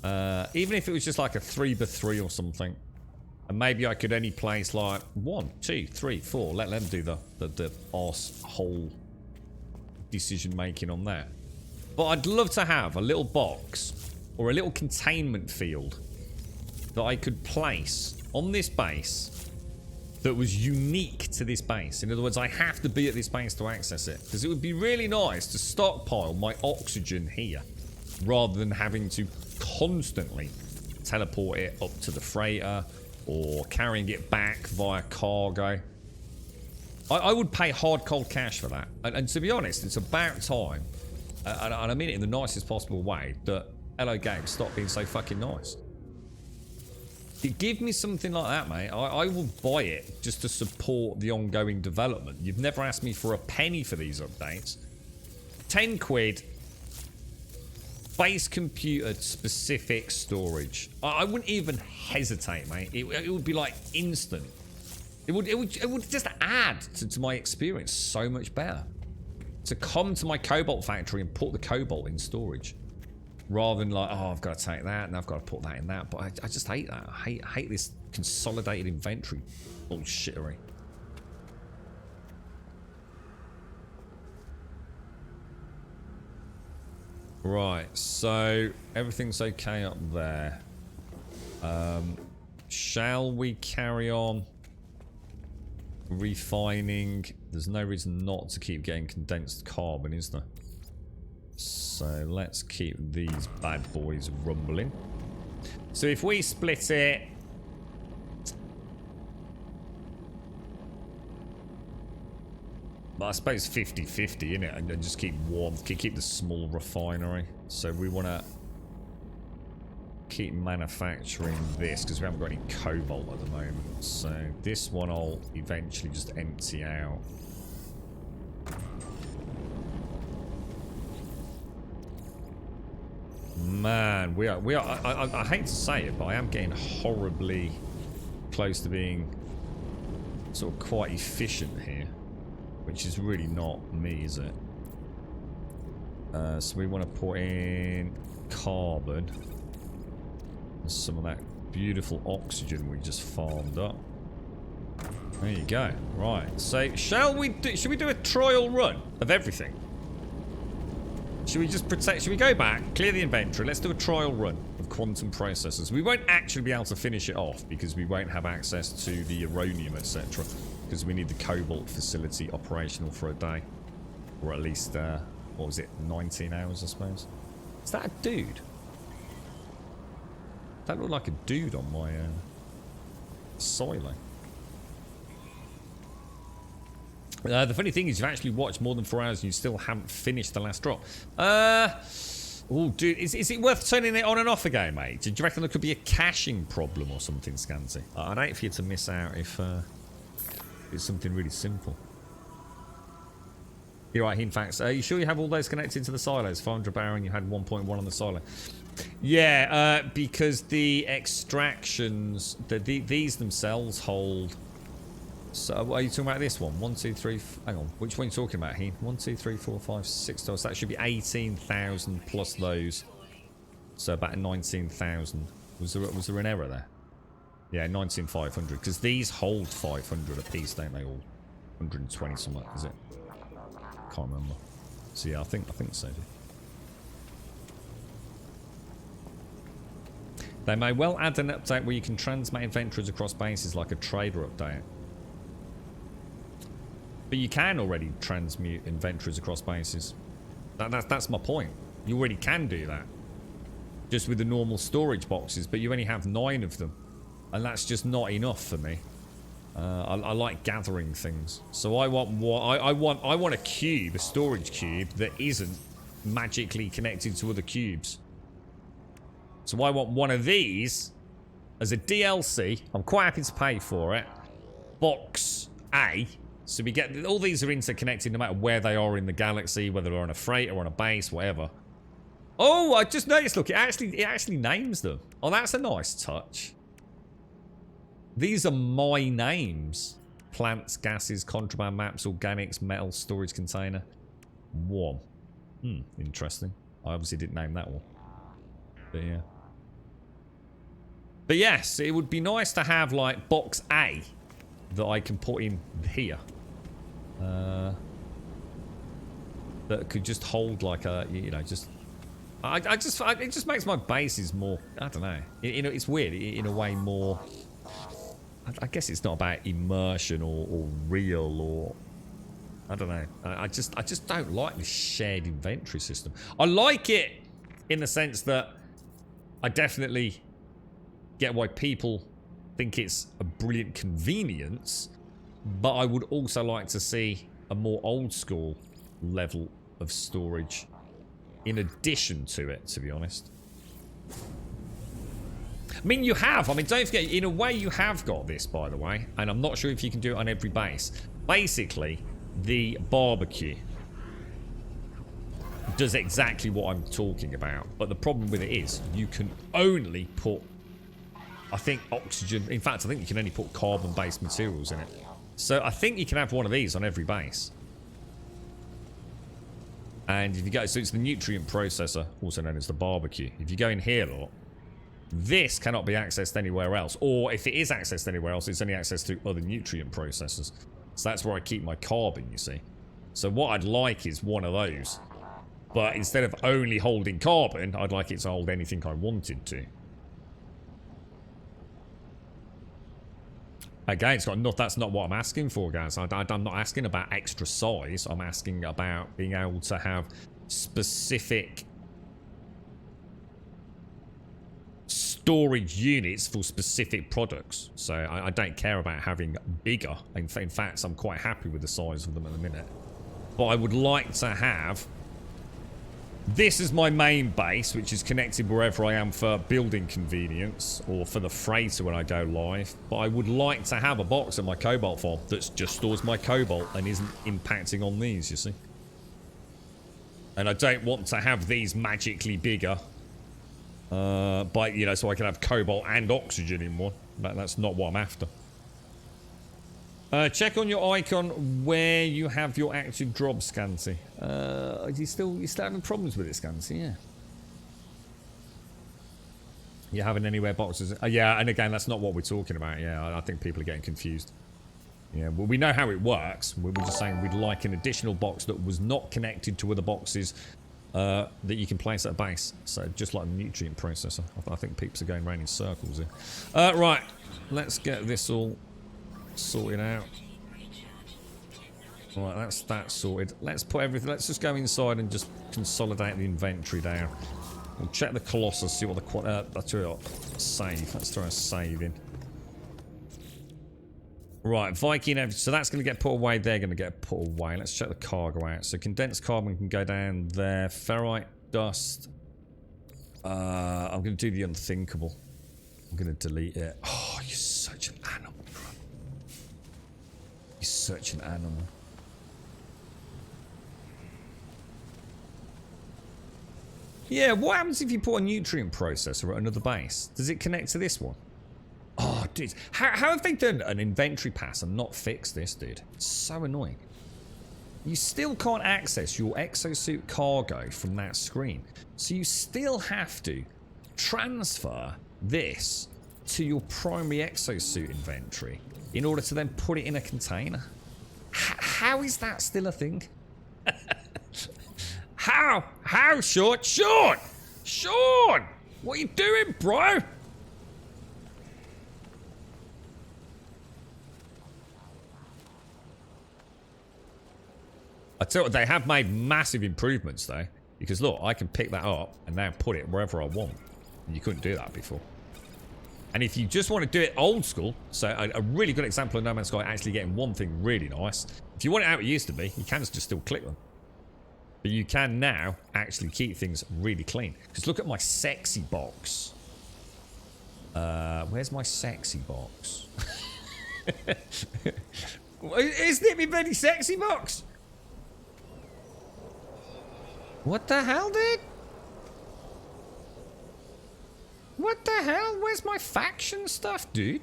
even if it was just like a 3x3 or something. And maybe I could only place like 1, 2, 3, 4. Let them do the arse whole decision making on that. But I'd love to have a little box or a little containment field that I could place on this base that was unique to this base. In other words, I have to be at this base to access it. Because it would be really nice to stockpile my oxygen here rather than having to constantly teleport it up to the freighter or carrying it back via cargo. I would pay hard cold cash for that. And to be honest, it's about time, and I mean it in the nicest possible way, that Hello Games stop being so fucking nice. Give me something like that, mate. I will buy it just to support the ongoing development. You've never asked me for a penny for these updates. 10 quid. Base computer specific storage. I wouldn't even hesitate, mate. It would be like instant. It would just add to my experience so much better. To come to my cobalt factory and put the cobalt in storage. Rather than like, oh, I've got to take that and I've got to put that in that. But I just hate that. I hate this consolidated inventory bullshittery. Right, so everything's okay up there. Shall we carry on refining? There's no reason not to keep getting condensed carbon, is there? So let's keep these bad boys rumbling. So if we split it, I suppose 50-50, innit? And just keep warm, keep the small refinery. So we want to keep manufacturing this because we haven't got any cobalt at the moment. So this one I'll eventually just empty out. Man, we are. I hate to say it, but I am getting horribly close to being sort of quite efficient here. Which is really not me, is it? So we want to put in carbon. And some of that beautiful oxygen we just farmed up. There you go. Right. So should we do a trial run of everything? Should we just protect? Should we go back, clear the inventory? Let's do a trial run of quantum processors. We won't actually be able to finish it off because we won't have access to the uranium, etc. Because we need the cobalt facility operational for a day. Or at least, what was it, 19 hours, I suppose? Is that a dude? That looked like a dude on my silo. The funny thing is you've actually watched more than 4 hours and you still haven't finished the last drop. Oh, dude, is it worth turning it on and off again, mate? Do you reckon there could be a caching problem or something, Scanty? I'd hate for you to miss out if... it's something really simple. You're right, Hinfax. Are you sure you have all those connected to the silos? 500 barrel and you had 1.1 on the silo. Yeah, because the extractions, these themselves hold... So, are you talking about this one? 1, 2, 3... Hang on. Which one are you talking about, Heen? 1, 2, 3, 4, 5, 6 dollars. That should be 18,000 plus those. So, about 19,000. Was there an error there? Yeah, 19,500. Because these hold 500 a piece, don't they? All 120 something, is it? Can't remember. So yeah, I think so. They may well add an update where you can transmit inventories across bases like a trader update. But you can already transmute inventories across bases. That's my point. You already can do that. Just with the normal storage boxes, but you only have 9 of them. And that's just not enough for me. I like gathering things. So I want more. I want a cube, a storage cube, that isn't magically connected to other cubes. So I want one of these as a DLC. I'm quite happy to pay for it. Box A. So we get all these are interconnected no matter where they are in the galaxy, whether they're on a freighter or on a base, whatever. Oh, I just noticed. Look, it actually names them. Oh, that's a nice touch. These are my names: plants, gases, contraband maps, organics, metal, storage container. 1. Interesting. I obviously didn't name that one. But yeah. But yes, it would be nice to have like box A that I can put in here. That could just hold like a, you know, just. It just makes my bases more. I don't know. It's weird. In a way, more. I guess it's not about immersion or real or. I don't know. I just don't like this shared inventory system. I like it in the sense that I definitely get why people think it's a brilliant convenience, but I would also like to see a more old school level of storage in addition to it, to be honest. I mean, you have. I mean, don't forget, in a way you have got this, by the way, and I'm not sure if you can do it on every base. Basically, the barbecue does exactly what I'm talking about, but the problem with it is you can only put, I think, oxygen. In fact, I think you can only put carbon-based materials in it. So I think you can have one of these on every base. And if you go, so it's the nutrient processor, also known as the barbecue. If you go in here, look, this cannot be accessed anywhere else. Or if it is accessed anywhere else, it's only accessed through other nutrient processors. So that's where I keep my carbon, you see. So what I'd like is one of those. But instead of only holding carbon, I'd like it to hold anything I wanted to. Again, that's not what I'm asking for, guys. I'm not asking about extra size. I'm asking about being able to have specific storage units for specific products. So I don't care about having bigger. In fact, I'm quite happy with the size of them at the minute. But I would like to have... This is my main base, which is connected wherever I am for building convenience or for the freighter when I go live. But I would like to have a box in my cobalt farm that just stores my cobalt and isn't impacting on these, you see. And I don't want to have these magically bigger. But, you know, so I can have cobalt and oxygen in one. That's not what I'm after. Check on your icon where you have your active job, Scanty. You still having problems with it, Scanty? Yeah. You having anywhere boxes? Yeah, and again, that's not what we're talking about. Yeah, I think people are getting confused. Yeah, well, we know how it works. We're just saying we'd like an additional box that was not connected to other boxes that you can place at a base. So just like the nutrient processor. I think peeps are going around in circles here. Right, let's get this all sorted out. Right, that's that sorted. Let's put everything. Let's just go inside and just consolidate the inventory down. We'll check the Colossus, see what the that's your save. Let's throw a save in. Right, Viking. So that's going to get put away. They're going to get put away. Let's check the cargo out. So condensed carbon can go down there. Ferrite dust. I'm going to do the unthinkable. I'm going to delete it. Oh, you're such an animal. You're such an animal. Yeah, what happens if you put a nutrient processor at another base? Does it connect to this one? Oh, dude. How have they done an inventory pass and not fixed this, dude? It's so annoying. You still can't access your exosuit cargo from that screen. So you still have to transfer this to your primary exosuit inventory in order to then put it in a container. How is that still a thing? How, Sean? Sean! What are you doing, bro? I tell you what, they have made massive improvements though. Because look, I can pick that up and now put it wherever I want. And you couldn't do that before. And if you just want to do it old school, so a really good example of No Man's Sky actually getting one thing really nice. If you want it how it used to be, you can just still click them. But you can now actually keep things really clean. Because look at my sexy box. Where's my sexy box? Isn't it my bloody sexy box? What the hell, dude? What the hell? Where's my faction stuff, dude?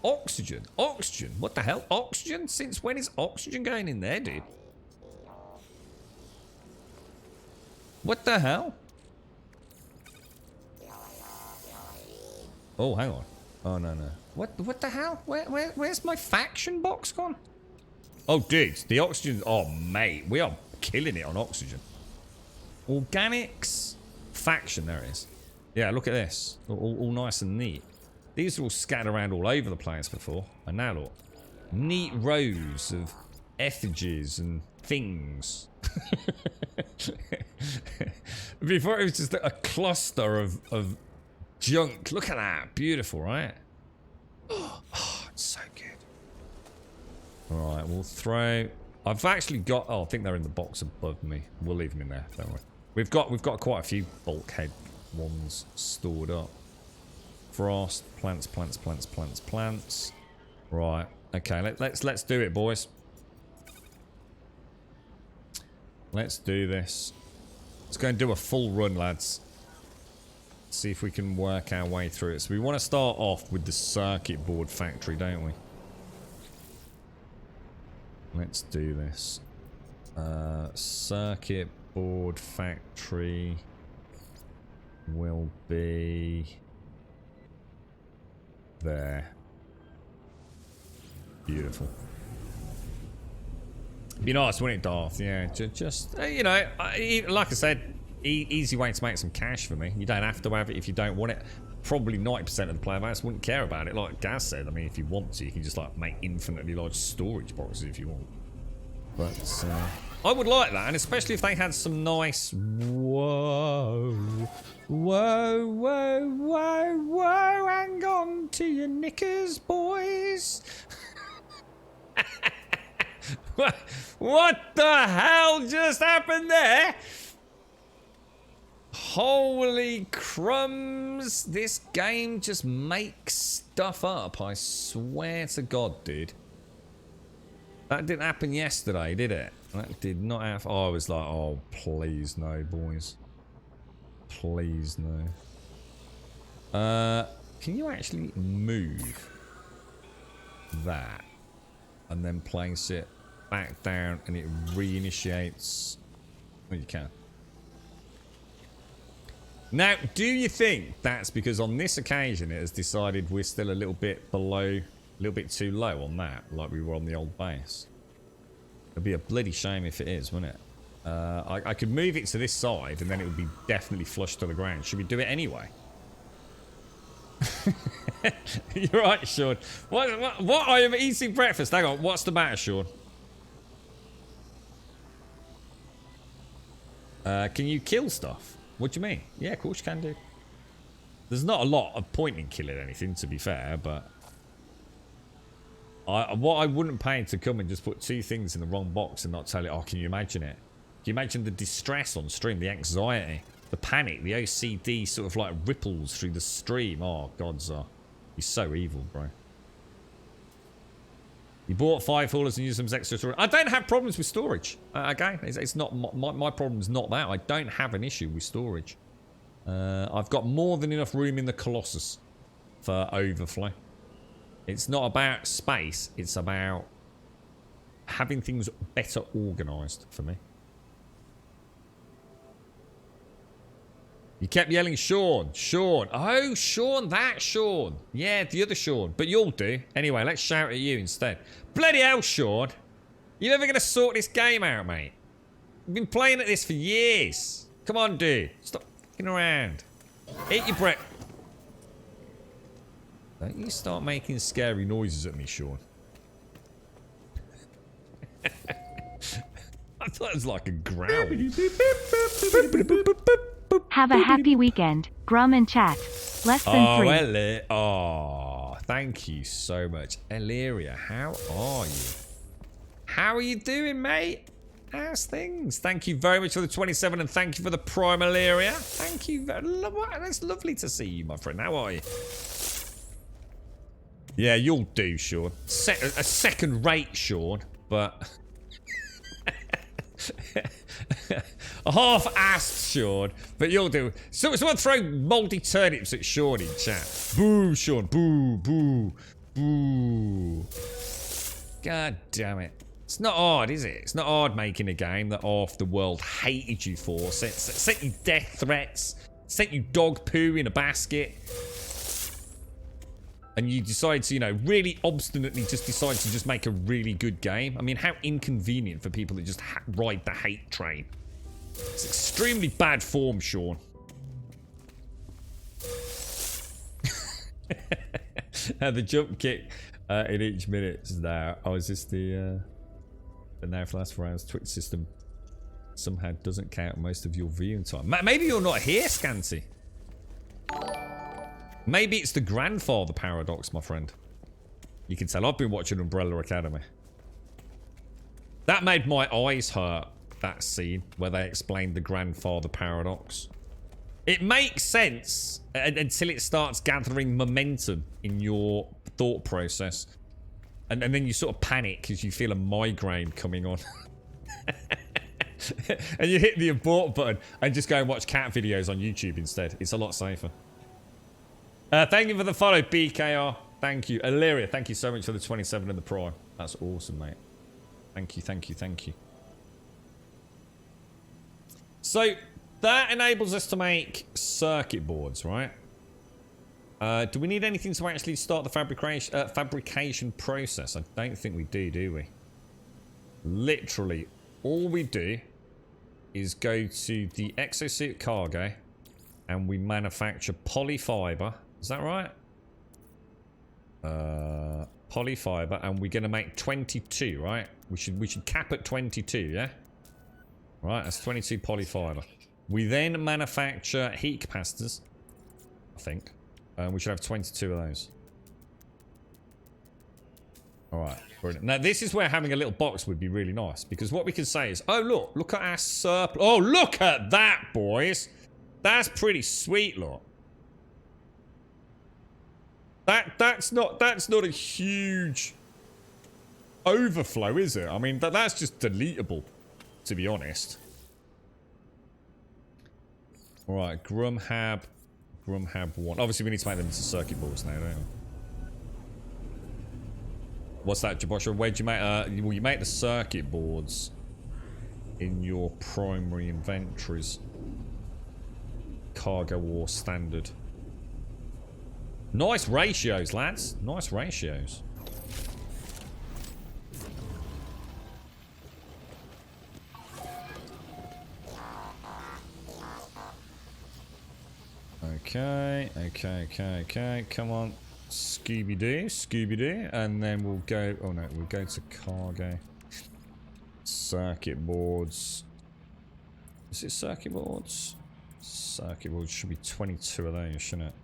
Oxygen. Oxygen. What the hell? Oxygen? Since when is oxygen going in there, dude? What the hell? Oh, hang on. Oh, no. What the hell? Where's my faction box gone? Oh, dude. The oxygen... Oh, mate. We are killing it on oxygen. Organics. Faction. There it is. Yeah, look at this. All nice and neat. These are all scattered around all over the place before. And now look. Neat rows of effigies and things. Before it was just a cluster of junk. Look at that. Beautiful, right? Oh, it's so good. Alright, we'll throw... I've actually got... Oh, I think they're in the box above me. We'll leave them in there. Don't worry. We've got quite a few bulkhead ones stored up. Frost, plants. Right. Okay, let's do it, boys. Let's do this. Let's go and do a full run, lads. See if we can work our way through it. So we want to start off with the circuit board factory, don't we? Let's do this. Circuit board factory will be there. Beautiful. Be nice, wouldn't it, Darth? Yeah, just you know, like I said, easy way to make some cash for me. You don't have to have it if you don't want it. Probably 90% of the player base wouldn't care about it. Like Gaz said, I mean, if you want to, you can just like make infinitely large storage boxes if you want. But I would like that, and especially if they had some nice whoa, hang on to your knickers, boys. What the hell just happened there? Holy crumbs, this game just makes stuff up, I swear to God, dude. That didn't happen yesterday, did it? That did not happen. Oh, I was like, oh, please no, boys. Please no. Can you actually move that and then place it back down and it reinitiates? Well, you can. Now, do you think that's because on this occasion it has decided we're still a little bit below, a little bit too low on that, like we were on the old base? It'd be a bloody shame if it is, wouldn't it? I could move it to this side and then it would be definitely flush to the ground. Should we do it anyway? You're right, Sean. What? I am eating breakfast. Hang on, what's the matter, Sean? Can you kill stuff? What do you mean? Yeah, of course you can do. There's not a lot of point in killing anything, to be fair, but... what I wouldn't pay to come and just put two things in the wrong box and not tell it, oh, can you imagine it? Can you imagine the distress on stream, the anxiety, the panic, the OCD sort of like ripples through the stream? Oh, gods are. He's so evil, bro. You bought 5 haulers and used them as extra storage. I don't have problems with storage. Okay, it's not my problem's not that. I don't have an issue with storage. I've got more than enough room in the Colossus for overflow. It's not about space. It's about having things better organised for me. You kept yelling, Sean, Sean. Oh, Sean, that Sean. Yeah, the other Sean. But you'll do. Anyway, let's shout at you instead. Bloody hell, Sean. You're never going to sort this game out, mate. You've been playing at this for years. Come on, dude. Stop f***ing around. Eat your bread. Don't you start making scary noises at me, Sean. I thought Sounds like a growl. Have a happy weekend, Grum and chat. Less than 3. Oh, thank you so much. Illyria, how are you? How are you doing, mate? How's things? Thank you very much for the 27 and thank you for the Prime Illyria. Thank you. That's lovely to see you, my friend. How are you? Yeah, you'll do, Sean. A second rate, Sean, but... a half-assed Sean, but you'll do. Someone throw mouldy turnips at Sean in chat. Boo, Sean. Boo, boo, boo. God damn it. It's not hard, is it? It's not hard making a game that half the world hated you for. Sent you death threats. Sent you dog poo in a basket. And you decide to, you know, really obstinately just decide to just make a really good game. I mean, how inconvenient for people that just ride the hate train. It's extremely bad form, Sean. The jump kick in each minute now. Oh, is this the now for the last 4 hours Twitch system somehow doesn't count most of your viewing time? Maybe you're not here, Scanty. Maybe it's the grandfather paradox, my friend. You can tell I've been watching Umbrella Academy. That made my eyes hurt, that scene where they explained the grandfather paradox. It makes sense until it starts gathering momentum in your thought process. And then you sort of panic because you feel a migraine coming on. And you hit the abort button and just go and watch cat videos on YouTube instead. It's a lot safer. Thank you for the follow, BKR. Thank you. Illyria, thank you so much for the 27 and the Prime. That's awesome, mate. Thank you, thank you, thank you. So, that enables us to make circuit boards, right? Do we need anything to actually start the fabrication process? I don't think we do we? Literally, all we do is go to the exosuit cargo and we manufacture polyfiber. Is that right? Polyfiber, and we're gonna make 22, right? We should cap at 22, yeah? Right, that's 22 polyfiber. We then manufacture heat capacitors, I think. We should have 22 of those. Alright, brilliant. Now this is where having a little box would be really nice, because what we can say is, oh look at our surplus. Oh, look at that, boys. That's pretty sweet, look. That's not a huge overflow, is it? I mean, that's just deletable, to be honest. Alright, Grumhab 1. Obviously, we need to make them into circuit boards now, don't we? What's that, Jabosha? Where'd you make... well, you make the circuit boards in your primary inventories. Cargo War Standard. Nice ratios, lads. Nice ratios. Okay. Come on. Scooby-Doo. And then we'll go... Oh, no. We'll go to cargo. Circuit boards. Is it circuit boards? Circuit boards should be 22 of those, shouldn't it?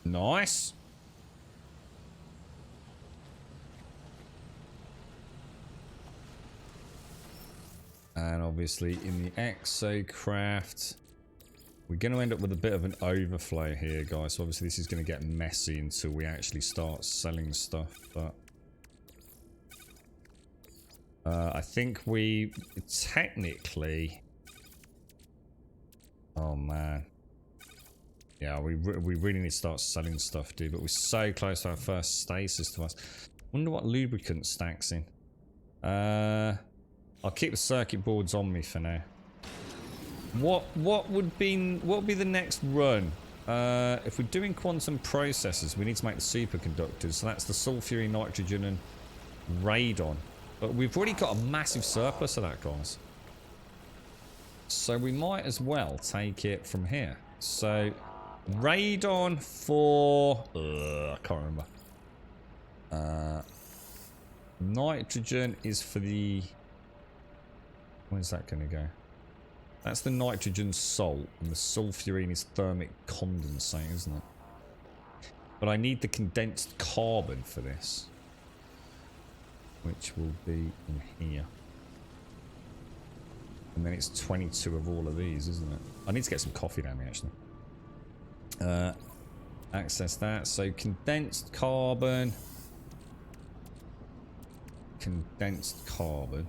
Nice. And obviously in the Exocraft, we're going to end up with a bit of an overflow here, guys. So obviously this is going to get messy until we actually start selling stuff. But I think we technically... Oh, man. Yeah, we really need to start selling stuff, dude. But we're so close to our first stasis device. Wonder what lubricant stacks in. I'll keep the circuit boards on me for now. What would be the next run? If we're doing quantum processors, we need to make the superconductors. So that's the sulfurine, nitrogen, and radon. But we've already got a massive surplus of that, guys. So we might as well take it from here. So radon for... I can't remember. Nitrogen is for the... Where's that going to go? That's the nitrogen salt, and the sulfurine is thermic condensate, isn't it? But I need the condensed carbon for this, which will be in here. And then it's 22 of all of these, isn't it? I need to get some coffee down here, actually. Access that. So condensed carbon. Condensed carbon.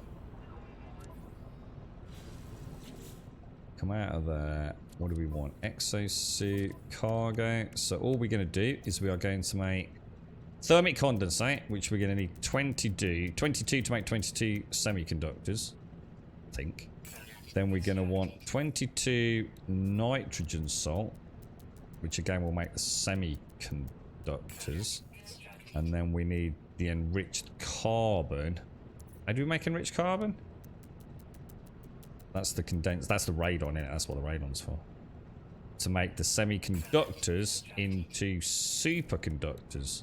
Come out of there. What do we want? Exosuit, cargo. So all we're going to do is we are going to make thermic condensate, which we're going to need 22 to make 22 semiconductors, I think. Then we're going to want 22 nitrogen salt, which again will make the semiconductors. And then we need the enriched carbon. How do we make enriched carbon? That's the condensed, that's the radon in it, that's what the radon's for. To make the semiconductors into superconductors.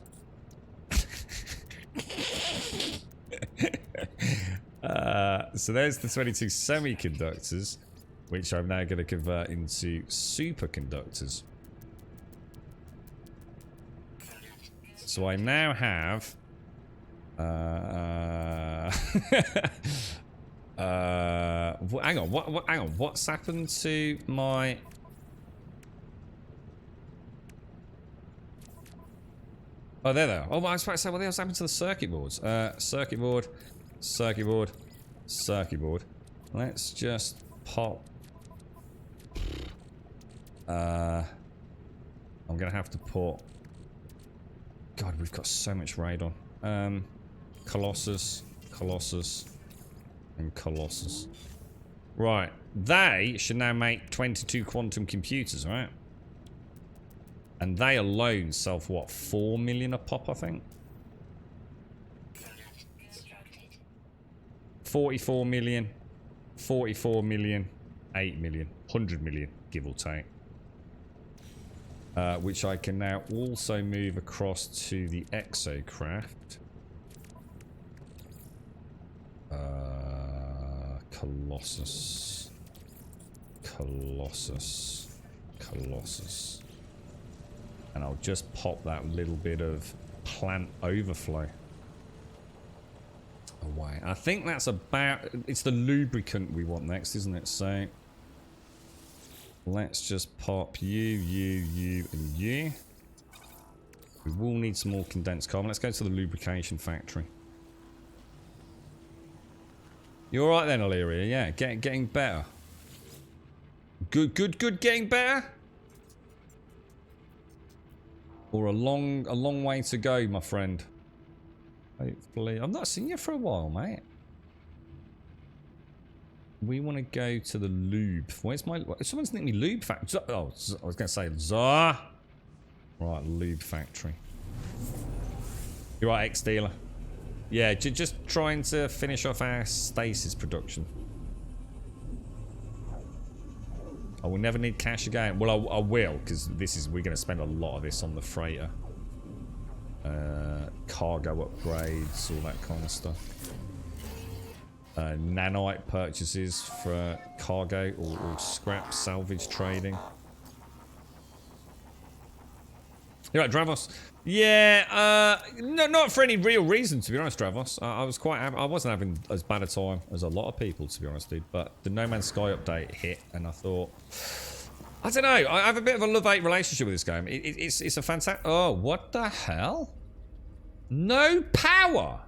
So there's the 22 semiconductors, which I'm now going to convert into superconductors. So I now have... hang on, hang on, what's happened to my... Oh, there they are. Oh, I was about to say, what the hell's happened to the circuit boards? Circuit board, circuit board, circuit board. Let's just pop... I'm gonna have to put... God, we've got so much radon. Colossus, Colossus, and Colossus. Right, they should now make 22 quantum computers, right? And they alone sell for what, 4 million a pop, I think? 44 million, 44 million, 8 million, 100 million, give or take. Which I can now also move across to the Exocraft. Colossus. Colossus. Colossus. And I'll just pop that little bit of plant overflow away. I think that's about... It's the lubricant we want next, isn't it? So... Let's just pop you, and you. We will need some more condensed carbon. Let's go to the lubrication factory. You alright then, Illyria? Yeah, getting better. Good, getting better? Or a long way to go, my friend. Hopefully. I've not seen you for a while, mate. We want to go to the lube. Where's my... Someone's nicked me lube factory. Oh, I was going to say Zah. Right, lube factory. You're right, ex-dealer. Yeah, just trying to finish off our stasis production. I will never need cash again. Well, I will, because we're going to spend a lot of this on the freighter. Cargo upgrades, all that kind of stuff. Nanite purchases for cargo or scrap salvage trading. You're right, Dravos. Yeah, no, not for any real reason, to be honest, Dravos. I wasn't having as bad a time as a lot of people, to be honest, dude. But the No Man's Sky update hit, and I thought, I don't know. I have a bit of a love-hate relationship with this game. It's a fantastic. Oh, what the hell? No power.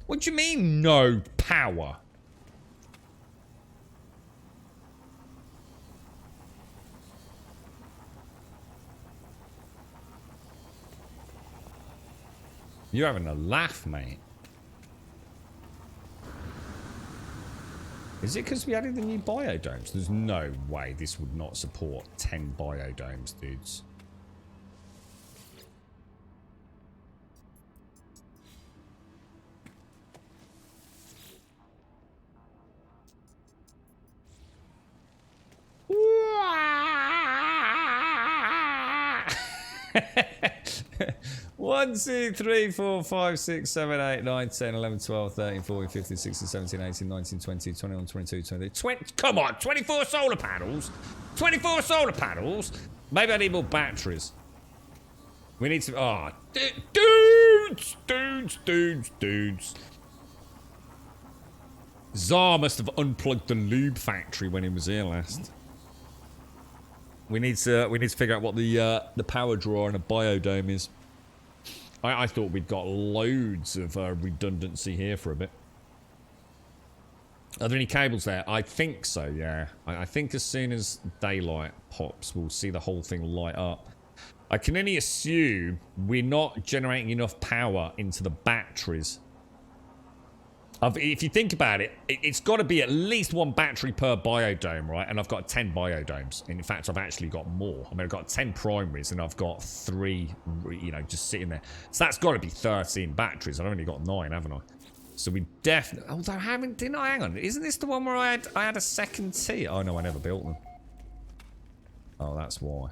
What do you mean, no power? You're having a laugh, mate. Is it because we added the new biodomes? There's no way this would not support 10 biodomes, dudes. 1, 2, 3, 4, 5, 6, 7, 8, 9, 10, 11, 12, 13, 14, 15, 16, 17, 18, 19, 20, 21, 22, 23, 20. Come on, 24 solar panels? 24 solar panels? Maybe I need more batteries. We need to... Oh, dudes. Tsar must have unplugged the lube factory when he was here last. We need to figure out what the power draw in a biodome is. I thought we'd got loads of redundancy here for a bit. Are there any cables there? I think so, yeah. I think as soon as daylight pops, we'll see the whole thing light up. I can only assume we're not generating enough power into the batteries. If you think about it, it's got to be at least 1 battery per biodome, right? And I've got 10 biodomes. In fact, I've actually got more. I mean, I've got 10 primaries and I've got 3, you know, just sitting there. So that's got to be 13 batteries. I've only got 9, haven't I? So we definitely... Although, hang on. Isn't this the one where I had a second T? Oh, no, I never built them. Oh, that's why.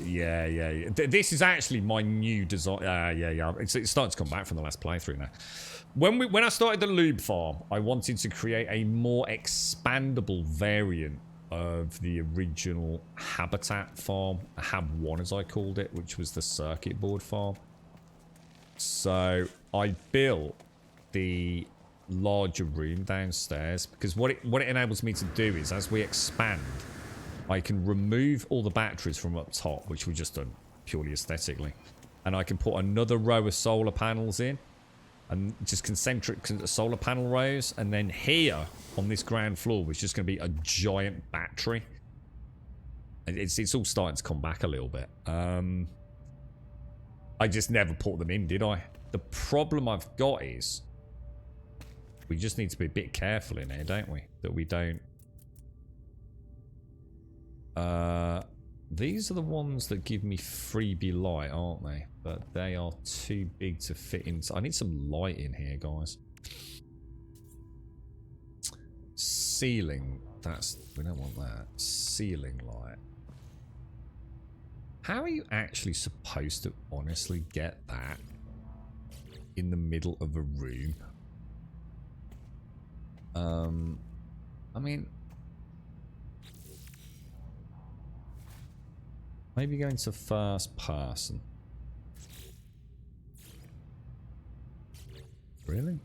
Yeah. This is actually my new design. Yeah. It's starting to come back from the last playthrough now. When I started the lube farm, I wanted to create a more expandable variant of the original habitat farm, Hab 1 as I called it, which was the circuit board farm. So I built the larger room downstairs because what it enables me to do is as we expand, I can remove all the batteries from up top, which we just done purely aesthetically. And I can put another row of solar panels in. And just concentric solar panel rows. And then here, on this ground floor, was just going to be a giant battery. It's all starting to come back a little bit. I just never put them in, did I? The problem I've got is... we just need to be a bit careful in here, don't we? That we don't... these are the ones that give me freebie light, aren't they? But they are too big to fit into. I need some light in here, guys. Ceiling. We don't want that. Ceiling light. How are you actually supposed to honestly get that in the middle of a room? I mean... maybe going to first person. Really?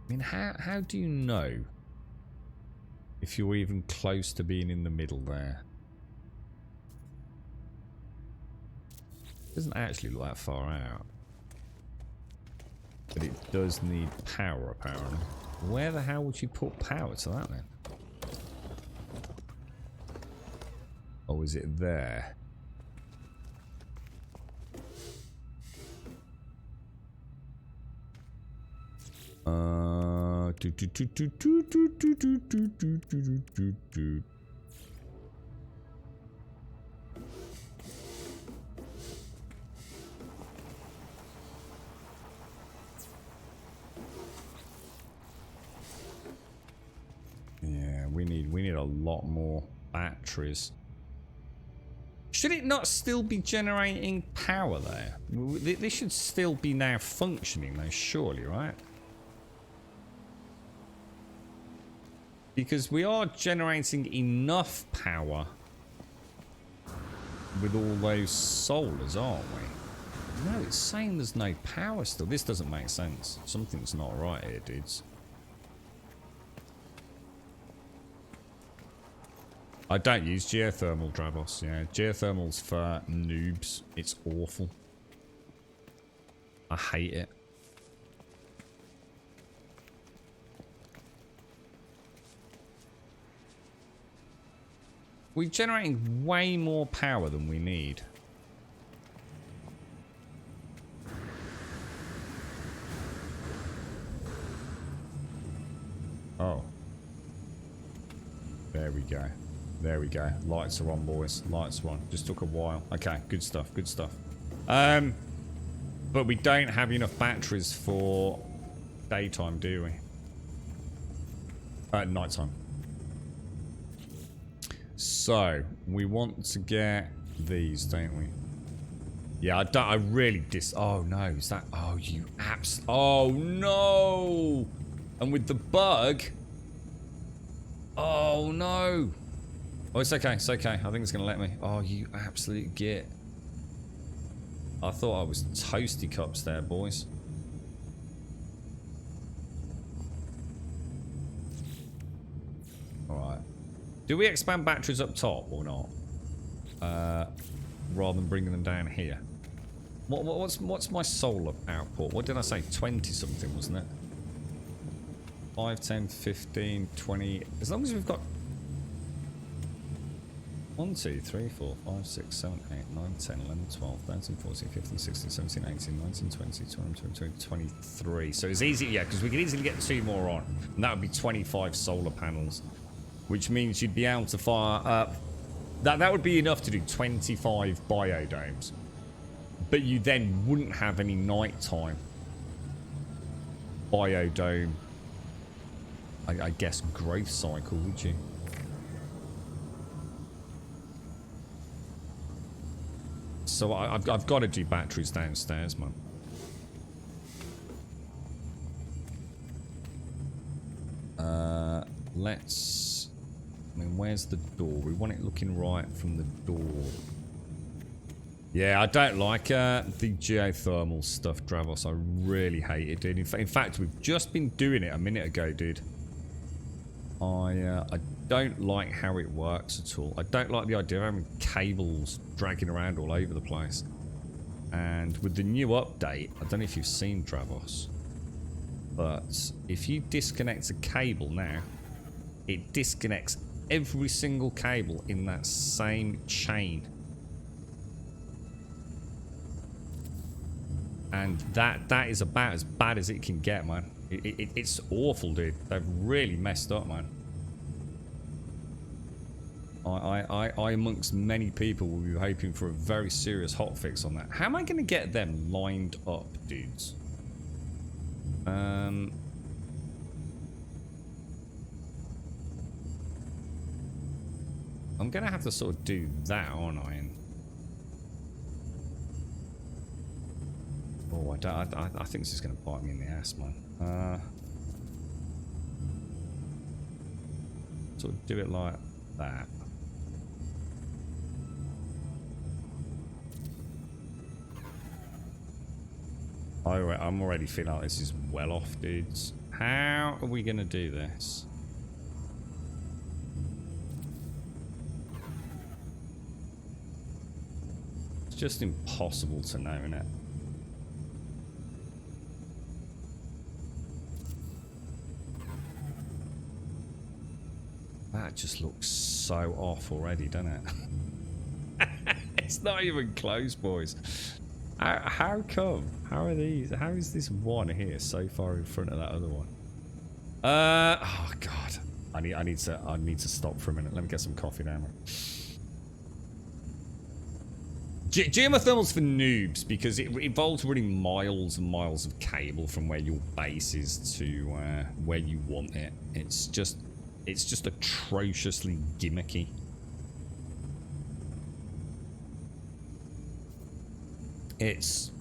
I mean, how do you know if you're even close to being in the middle there? It doesn't actually look that far out. But it does need power, apparently. Where the hell would you put power to that then? Or is it there? Yeah, we need a lot more batteries. Should it not still be generating power there? This should still be now functioning though, surely, right? Because we are generating enough power with all those solars, aren't we? No, it's saying there's no power still. This doesn't make sense. Something's not right here, dudes. I don't use geothermal, Dravos. Yeah, geothermal's for noobs. It's awful. I hate it. We're generating way more power than we need. Oh. There we go. There we go. Lights are on, boys. Lights are on. Just took a while. Okay, good stuff. Good stuff. But we don't have enough batteries for daytime, do we? Nighttime. So, we want to get these, don't we? Yeah, I really oh no, is that, oh you oh no! And with the bug, oh no! Oh, it's okay, it's okay. I think it's gonna let me. Oh, you absolute git. I thought I was toasty cups there, boys. Alright. Do we expand batteries up top or not? Rather than bringing them down here. What's my solar output? What did I say? 20 something, wasn't it? 5, 10, 15, 20. As long as we've got 1, 2, 3, 4, 5, 6, 7, 8, 9, 10, 11, 12, 13, 14, 15, 16, 17, 18, 19, 20, 21, 22, 23. So it's easy, yeah, because we could easily get 2 more on. And that would be 25 solar panels. Which means you'd be able to fire up. That would be enough to do 25 biodomes. But you then wouldn't have any nighttime biodome, I guess, growth cycle, would you? So I've got to do batteries downstairs, man. Let's... I mean, where's the door? We want it looking right from the door. Yeah, I don't like the geothermal stuff, Dravos. I really hate it, dude. In fact, we've just been doing it a minute ago, dude. I don't like how it works at all. I don't like the idea of having cables dragging around all over the place. And with the new update, I don't know if you've seen Dravos, but if you disconnect a cable now, it disconnects every single cable in that same chain. And that is about as bad as it can get, man. It's awful, dude. They've really messed up, man. I amongst many people, will be hoping for a very serious hotfix on that. How am I going to get them lined up, dudes? I'm going to have to sort of do that, aren't I? And oh, I think this is going to bite me in the ass, man. Sort of do it like that. I'm already feeling like this is well off, dudes. How are we going to do this? It's just impossible to know, isn't it? That just looks so off already, doesn't it? It's not even close, boys. How come? How are these? How is this one here so far in front of that other one? Oh god. I need to stop for a minute. Let me get some coffee down. Geothermal's for noobs because it involves running miles and miles of cable from where your base is to where you want it. It's just atrociously gimmicky. It's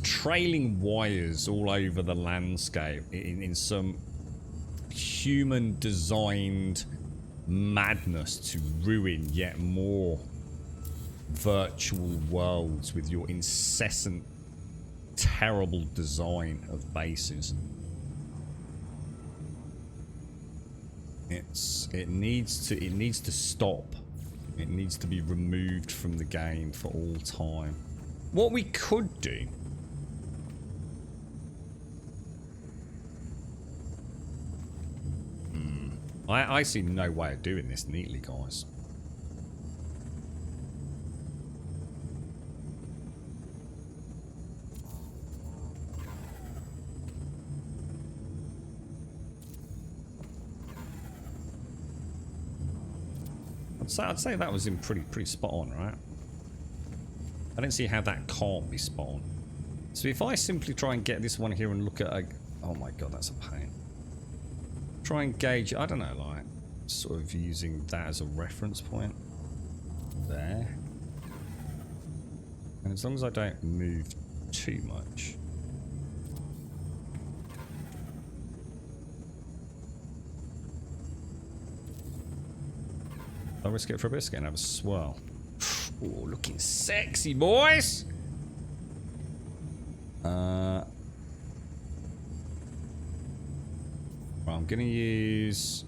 trailing wires all over the landscape in some human designed madness to ruin yet more virtual worlds with your incessant terrible design of bases. It needs to stop. It needs to be removed from the game for all time. What we could do I see no way of doing this neatly, guys. I'd say that was in pretty spot on, right? I don't see how that can't be spot on. So if I simply try and get this one here and look at a... Oh my god, that's a pain. Try and gauge... I don't know, like... sort of using that as a reference point. There. And as long as I don't move too much. I'll risk it for a biscuit and have a swirl. Oh, looking sexy, boys! Well, I'm gonna use...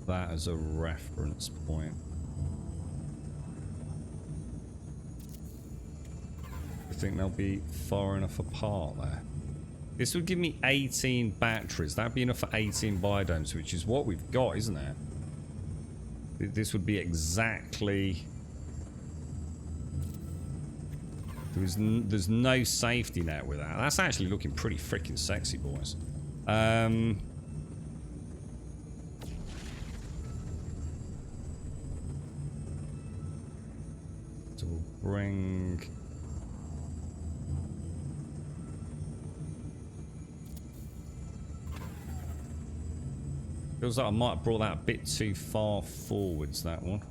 that as a reference point. I think they'll be far enough apart there. This would give me 18 batteries. That'd be enough for 18 biodomes, which is what we've got, isn't it? This would be exactly... There's no safety net with that. That's actually looking pretty freaking sexy, boys. So we'll bring... Feels like I might have brought that a bit too far forwards, that one.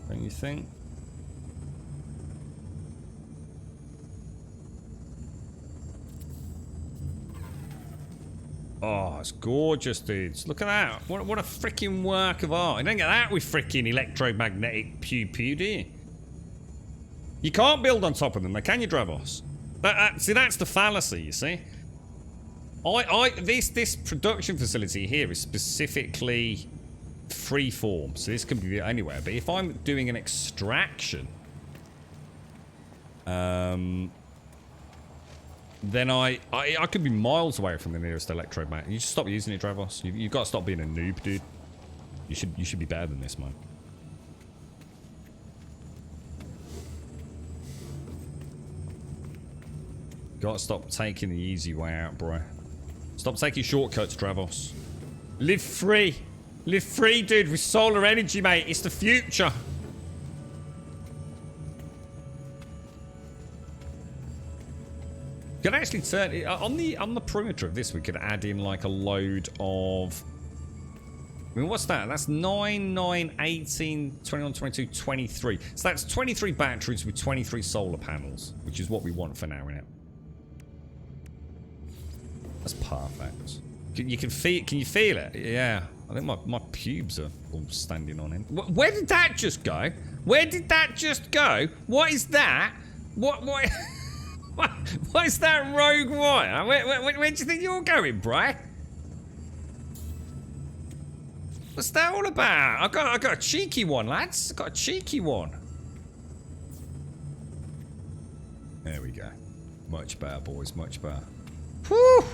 Don't you think? Oh, it's gorgeous, dudes. Look at that. What a freaking work of art. You don't get that with freaking electromagnetic pew-pew, do you? You can't build on top of them, can you, Dravos? See, that's the fallacy, you see? This production facility here is specifically freeform, so this could be anywhere. But if I'm doing an extraction, then I could be miles away from the nearest electromagnet. You just stop using it, Dravos. You've got to stop being a noob, dude. You should be better than this, man. Got to stop taking the easy way out, bro. Stop taking shortcuts, Dravos. Live free. Live free, dude, with solar energy, mate. It's the future. Could actually turn it on the perimeter of this. We could add in like a load of. I mean, what's that? That's 9, 9, 18, 21, 22, 23. So that's 23 batteries with 23 solar panels, which is what we want for now, innit? That's perfect. You can feel. Can you feel it? Yeah. I think my pubes are all standing on end. Where did that just go? Where did that just go? What is that? What? What is that rogue wire? Where do you think you're going, Bri? What's that all about? I got a cheeky one, lads. I got a cheeky one. There we go. Much better, boys. Much better. Whew!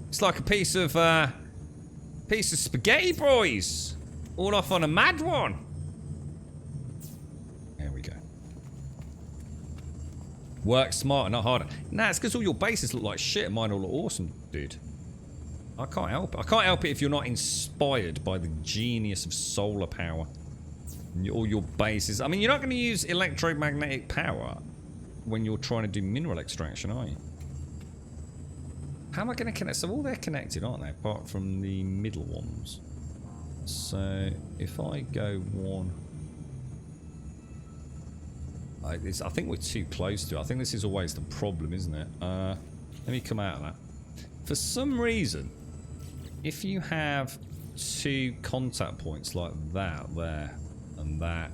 It's like a piece of spaghetti, boys. All off on a mad one. There we go. Work smarter, not harder. Nah, it's because all your bases look like shit and mine all look awesome, dude. I can't help it. I can't help it if you're not inspired by the genius of solar power. All your bases. I mean, you're not going to use electromagnetic power when you're trying to do mineral extraction, are you? How am I going to connect? So all they're connected, aren't they? Apart from the middle ones. So if I go one... I think we're too close to it. I think this is always the problem, isn't it? Let me come out of that. For some reason, if you have two contact points like that there and that...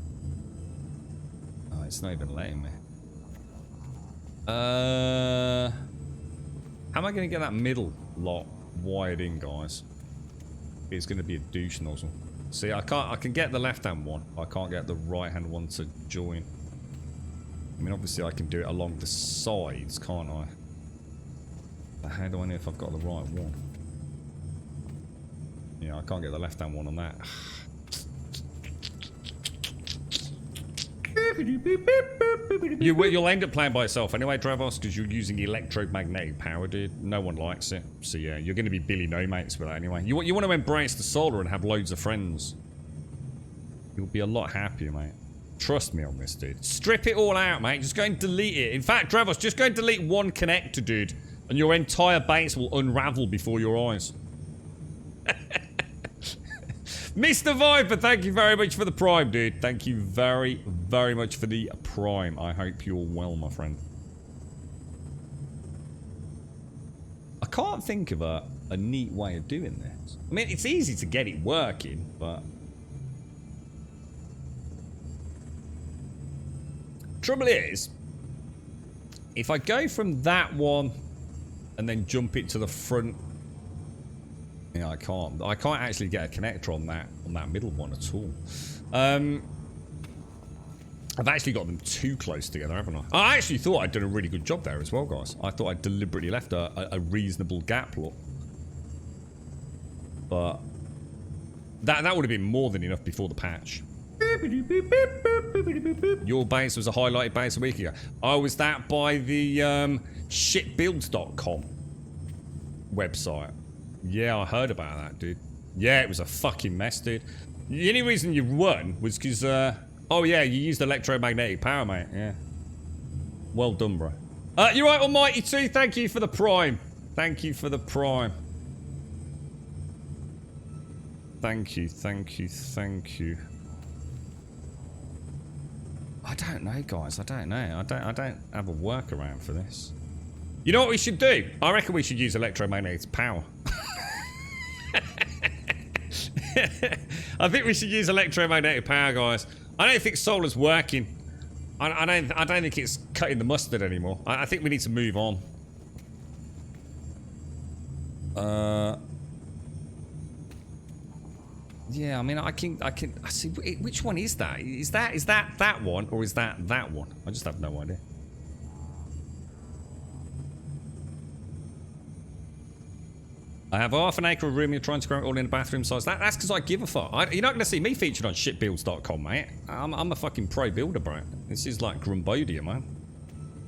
Oh, it's not even letting me. How am I going to get that middle lot wired in, guys? It's going to be a douche nozzle. See, I can get the left-hand one. I can't get the right-hand one to join. I mean, obviously I can do it along the sides, can't I? But how do I know if I've got the right one? Yeah, I can't get the left-hand one on that. You'll end up playing by yourself anyway, Dravos, because you're using electromagnetic power, dude. No one likes it. So yeah, you're going to be Billy No Mates with that anyway. You want to embrace the solar and have loads of friends. You'll be a lot happier, mate. Trust me on this, dude. Strip it all out, mate. Just go and delete it. In fact, Dravos, just go and delete one connector, dude. And your entire base will unravel before your eyes. Mr. Viper, thank you very much for the prime, dude. Thank you very, very much for the prime. I hope you're well, my friend. I can't think of a neat way of doing this. I mean, it's easy to get it working, but... Trouble is, if I go from that one and then jump it to the front, you know, I can't actually get a connector on that middle one at all. I've actually got them too close together, haven't I? I actually thought I'd done a really good job there as well, guys. I thought I deliberately left a reasonable gap, look. But that would have been more than enough before the patch. Your base was a highlighted base a week ago. I was that by the shitbuilds.com website. Yeah, I heard about that, dude. Yeah, it was a fucking mess, dude. The only reason you won was because, oh yeah, you used electromagnetic power, mate. Yeah. Well done, bro. You're right, Almighty 2. Thank you for the prime. Thank you for the prime. Thank you, thank you, thank you. I don't know, guys. I don't know. I don't have a workaround for this. You know what we should do? I reckon we should use electromagnetic power. I think we should use electromagnetic power, guys. I don't think solar's working. I don't think it's cutting the mustard anymore. I think we need to move on. Yeah, I mean, I see. Which one is that? Is that one, or is that one? I just have no idea. I have half an acre of room. You're trying to grow it all in a bathroom size. That's because I give a fuck. You're not going to see me featured on shitbuilds.com, mate. I'm a fucking pro builder, bro. This is like Grumbodia, man.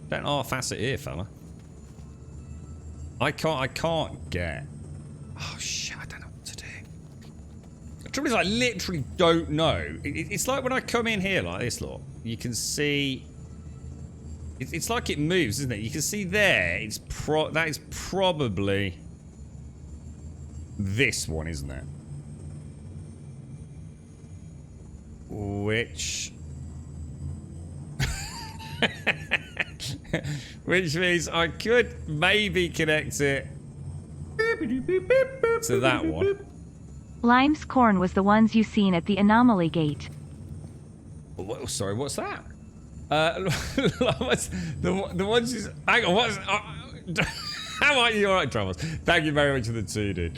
Don't half-ass it here, fella. I can't get... Oh, shit, I don't know what to do. The trouble is, I literally don't know. It's like when I come in here like this, look. You can see... It's like it moves, isn't it? You can see there, that is probably... this one, isn't it? Which means I could maybe connect it to that one. Lime's corn was the ones you seen at the anomaly gate. Sorry, what's that? The ones you... Hang on, what's... How are you? Alright, Travels. Thank you very much for the 2, dude.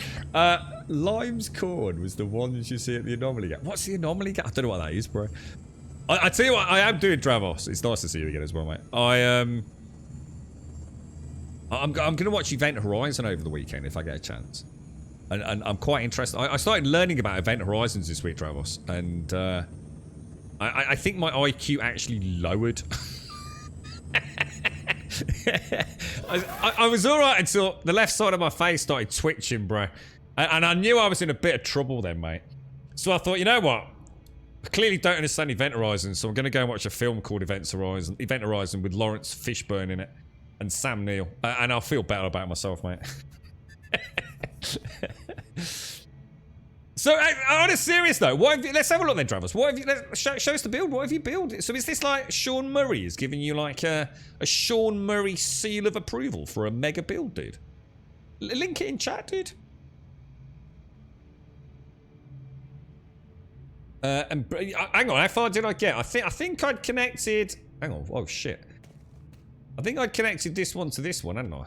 Lime's corn was the ones you see at the anomaly gate. What's the anomaly gate? I don't know what that is, bro. I tell you what, I am doing Travos. It's nice to see you again as well, mate. I'm gonna watch Event Horizon over the weekend if I get a chance. And I'm quite interested. I started learning about Event Horizons this week, Travos, and I think my IQ actually lowered. I was alright until the left side of my face started twitching, bro. And I knew I was in a bit of trouble then, mate. So I thought, you know what? I clearly don't understand Event Horizon, so I'm going to go and watch a film called Event Horizon with Lawrence Fishburne in it. And Sam Neill. And I'll feel better about myself, mate. So, on a serious note, let's have a look then, Travers. What have you? Show us the build. What have you built? So, is this like Sean Murray is giving you like a Sean Murray seal of approval for a mega build, dude? Link it in chat, dude. And hang on, how far did I get? I think I'd connected. Hang on. Oh shit. I think I'd connected this one to this one, hadn't I?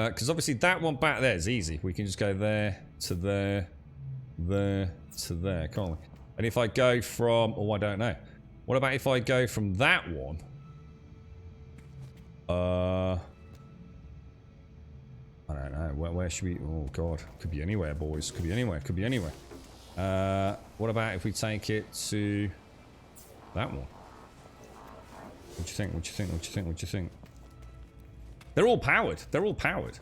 Because obviously that one back there is easy. We can just go there to there, there to there, can't we? And if I go from... Oh, I don't know. What about if I go from that one? I don't know. Where should we... Oh, God. Could be anywhere, boys. Could be anywhere. Could be anywhere. What about if we take it to that one? What do you think? What do you think? What do you think? What do you think? They're all powered. They're all powered.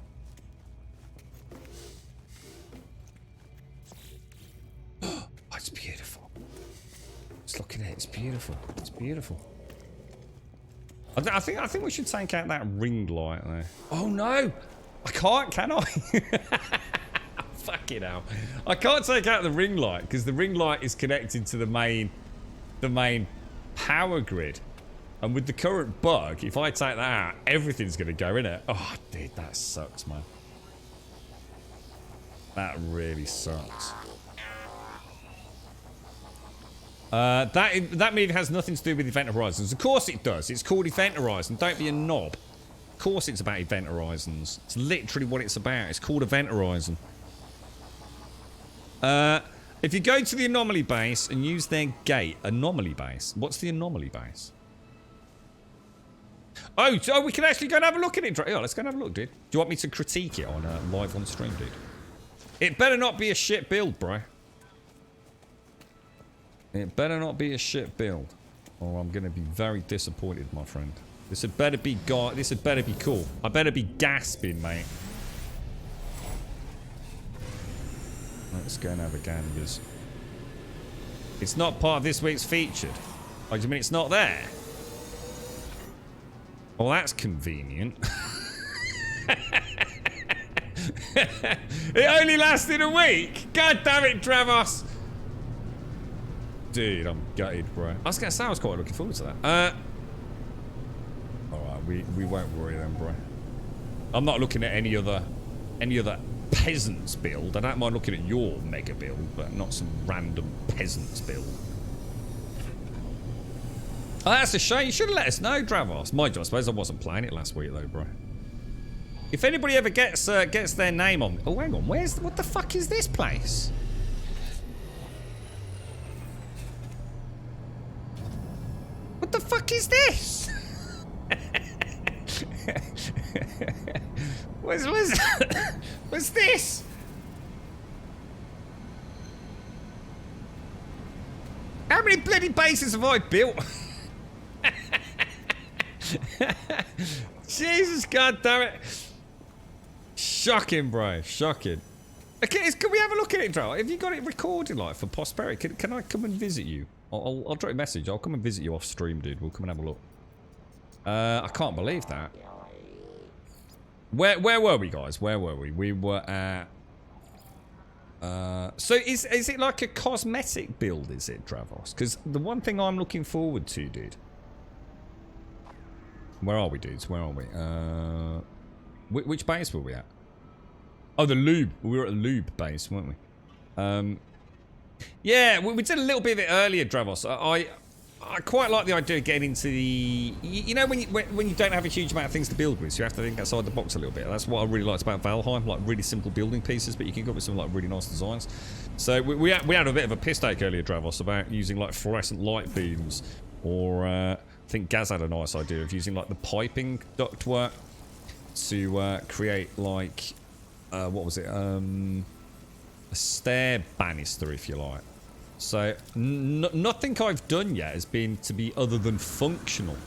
Oh, it's beautiful. It's looking at it. It's beautiful. It's beautiful. I think we should take out that ring light there. Oh no! I can't, can I? Fucking hell. I can't take out the ring light because the ring light is connected to the main power grid. And with the current bug, if I take that out, everything's going to go in it. Oh, dude, that sucks, man. That really sucks. That movie has nothing to do with Event Horizons. Of course it does. It's called Event Horizon. Don't be a knob. Of course it's about Event Horizons. It's literally what it's about. It's called Event Horizon. If you go to the Anomaly base and use their gate, Anomaly base. What's the Anomaly base? Oh, so we can actually go and have a look at it. Oh, let's go and have a look, dude. Do you want me to critique it on live on stream, dude? It better not be a shit build, bro. It better not be a shit build, or I'm going to be very disappointed, my friend. This had better be This had better be cool. I better be gasping, mate. Let's go and have a ganders. It's not part of this week's featured. Oh, do you mean it's not there? Well, that's convenient. It only lasted a week. God damn it, Travos. Dude, I'm gutted, bro. I was gonna say I was quite looking forward to that. Alright, we won't worry then, bro. I'm not looking at any other peasants build. I don't mind looking at your mega build, but not some random peasants build. Oh, that's a shame. You should have let us know, Dravos. Mind you, I suppose I wasn't playing it last week though, bro. If anybody ever gets their name on... Oh, hang on. What the fuck is this place? What the fuck is this? What's this? How many bloody bases have I built? Jesus, god damn it. Shocking, bro. Shocking. Okay, can we have a look at it, Dro? Have you got it recorded, like, for posterity? Can I come and visit you? I'll drop you a message. I'll come and visit you off stream, dude. We'll come and have a look. I can't believe that. Where were we, guys? Where were we? We were at... so is it like a cosmetic build, is it, Dravos? Because the one thing I'm looking forward to, dude... Where are we, dudes? Where are we? Which base were we at? Oh, the lube. We were at the lube base, weren't we? Yeah, we did a little bit of it earlier, Dravos. I quite like the idea of getting into the... You know, when you don't have a huge amount of things to build with, so you have to think outside the box a little bit. That's what I really liked about Valheim, like really simple building pieces, but you can come up with some like really nice designs. So we had a bit of a piss take earlier, Dravos, about using like fluorescent light beams, or I think Gaz had a nice idea of using like the piping ductwork to create like what was it? A stair banister, if you like. So nothing I've done yet has been to be other than functional.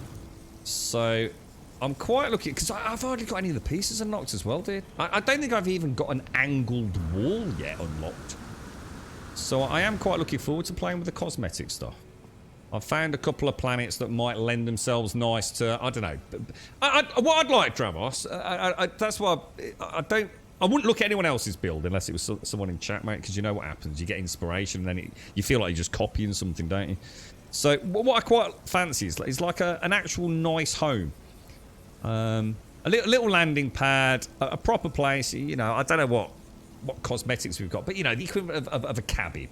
So I'm quite looking, because I've hardly got any of the pieces unlocked as well, dude. I don't think I've even got an angled wall yet unlocked. So I am quite looking forward to playing with the cosmetic stuff. I've found a couple of planets that might lend themselves nice to, I don't know. What I'd like, Dravos, that's why I wouldn't look at anyone else's build unless it was someone in chat, mate, because you know what happens. You get inspiration, and then you feel like you're just copying something, don't you? So what I quite fancy is like an actual nice home. A little landing pad, a proper place. You know, I don't know what cosmetics we've got, but, you know, the equivalent of a cabin,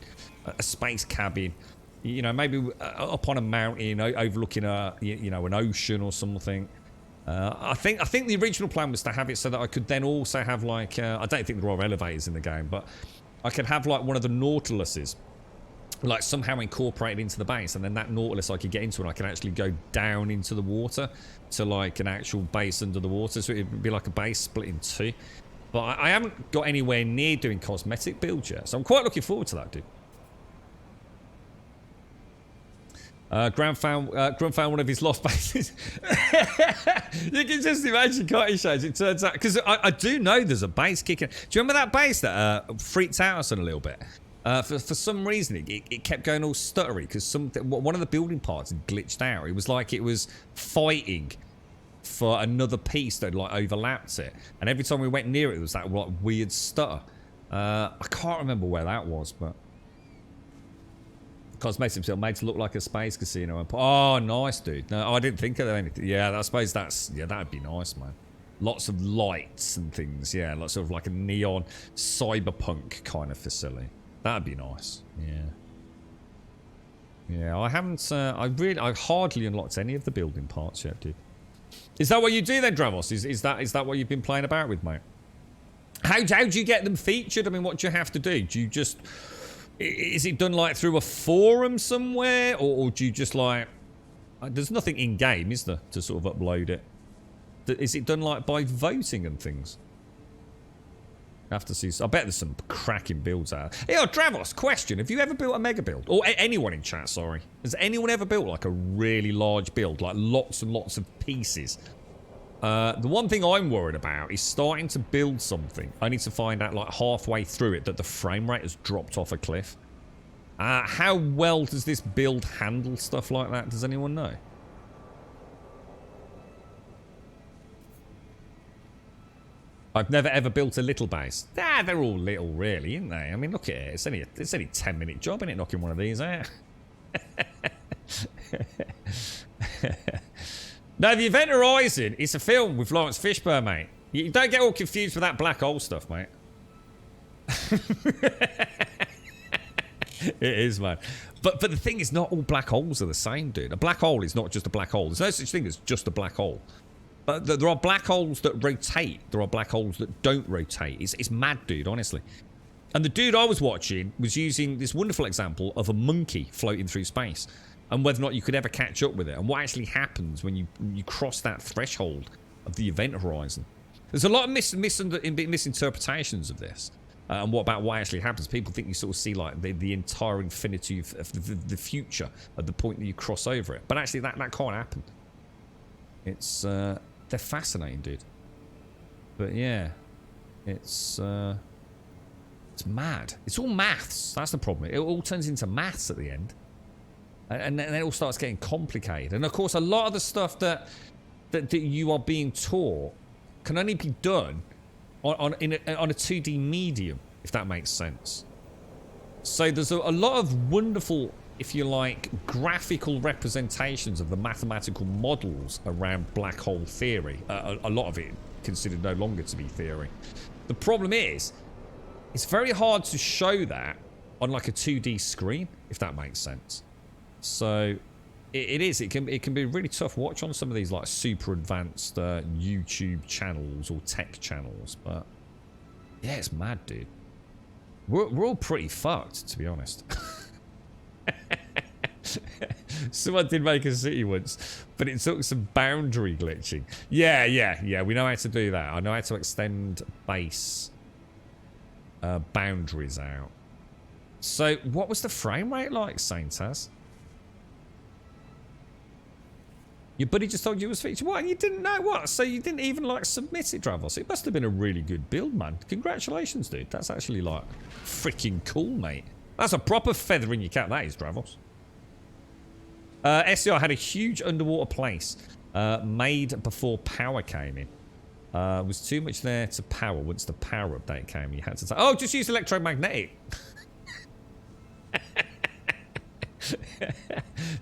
a space cabin. You know, maybe up on a mountain overlooking an ocean or something. I think the original plan was to have it so that I could then also have like I don't think there are elevators in the game, but I could have like one of the Nautiluses like somehow incorporated into the base, and then that Nautilus I could get into and I can actually go down into the water to like an actual base under the water, so it would be like a base split in two. But I haven't got anywhere near doing cosmetic builds yet, so I'm quite looking forward to that, dude. Graham found one of his lost bases. You can just imagine, can't you, Shades? It turns out, because I do know there's a base kicking. Do you remember that base that freaked out us a little bit? For some reason, it kept going all stuttery because one of the building parts had glitched out. It was like it was fighting for another piece that like overlapped it, and every time we went near it, it was that like weird stutter. I can't remember where that was, but Cosmetics made to look like a space casino. Oh, nice, dude. No, I didn't think of anything. Yeah, I suppose that'd be nice, man. Lots of lights and things. Yeah, lots of like a neon cyberpunk kind of facility. That'd be nice. Yeah, I haven't. I hardly unlocked any of the building parts yet, dude. Is that what you do then, Dravos? Is that what you've been playing about with, mate? How do you get them featured? I mean, what do you have to do? Do you just... Is it done like through a forum somewhere? Or do you just like... There's nothing in-game, is there, to sort of upload it? Is it done like by voting and things? I have to see... I bet there's some cracking builds out. Hey, Dravos, question. Have you ever built a mega build? Or anyone in chat, sorry. Has anyone ever built like a really large build? Like lots and lots of pieces? The one thing I'm worried about is starting to build something. I need to find out like halfway through it that the frame rate has dropped off a cliff. How well does this build handle stuff like that? Does anyone know? I've never ever built a little base. They're all little really, aren't they? I mean, look at it. It's only a 10-minute job, isn't it, knocking one of these out? No, the Event Horizon is a film with Lawrence Fishburne, mate. You don't get all confused with that black hole stuff, mate. It is, man. But the thing is, not all black holes are the same, dude. A black hole is not just a black hole. There's no such thing as just a black hole. But there are black holes that rotate. There are black holes that don't rotate. It's mad, dude, honestly. And the dude I was watching was using this wonderful example of a monkey floating through space, and whether or not you could ever catch up with it, and what actually happens when you cross that threshold of the event horizon. There's a lot of misinterpretations of this, and what actually happens. People think you sort of see like the entire infinity of the future at the point that you cross over it, but actually that can't happen. It's they're fascinating, dude. But yeah, it's mad. It's all maths. That's the problem. It all turns into maths at the end. And then it all starts getting complicated. And of course, a lot of the stuff that you are being taught can only be done on a 2D medium, if that makes sense. So there's a lot of wonderful, if you like, graphical representations of the mathematical models around black hole theory. A lot of it considered no longer to be theory. The problem is, it's very hard to show that on like a 2D screen, if that makes sense. So it can be a really tough watch on some of these like super advanced YouTube channels or tech channels. But yeah, it's mad, dude. We're all pretty fucked, to be honest. Someone did make a city once, but it took some boundary glitching. Yeah, we know how to do that. I know how to extend base boundaries out. So what was the frame rate like, Saintaz? Your buddy just told you it was featured. What? And you didn't know what? So you didn't even like submit it, Dravos. It must have been a really good build, man. Congratulations, dude. That's actually like freaking cool, mate. That's a proper feather in your cap, that is, Dravos. SCR had a huge underwater place made before power came in. Was too much there to power. Once the power update came, you had to say, oh, just use electromagnetic.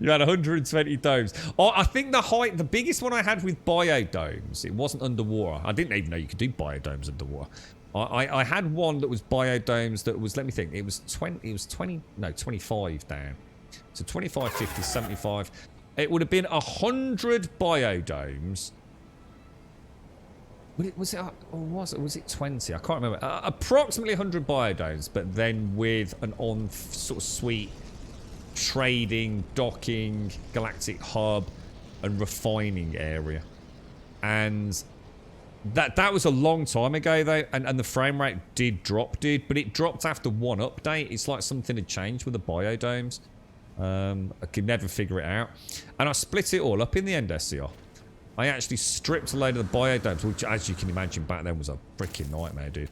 You had 120 domes. Oh, I think the biggest one I had with biodomes, it wasn't underwater. I didn't even know you could do biodomes underwater. I had one that was biodomes that was, let me think, it was 25 down. So 25, 50, 75. It would have been 100 biodomes. Was it 20? I can't remember. Approximately 100 biodomes, but then with an on sort of suite trading, docking, galactic hub, and refining area. And that was a long time ago though, and the frame rate did drop, dude, but it dropped after one update. It's like something had changed with the biodomes. I could never figure it out, and I split it all up in the end. SCR, I actually stripped a load of the biodomes, which, as you can imagine, back then was a freaking nightmare, dude.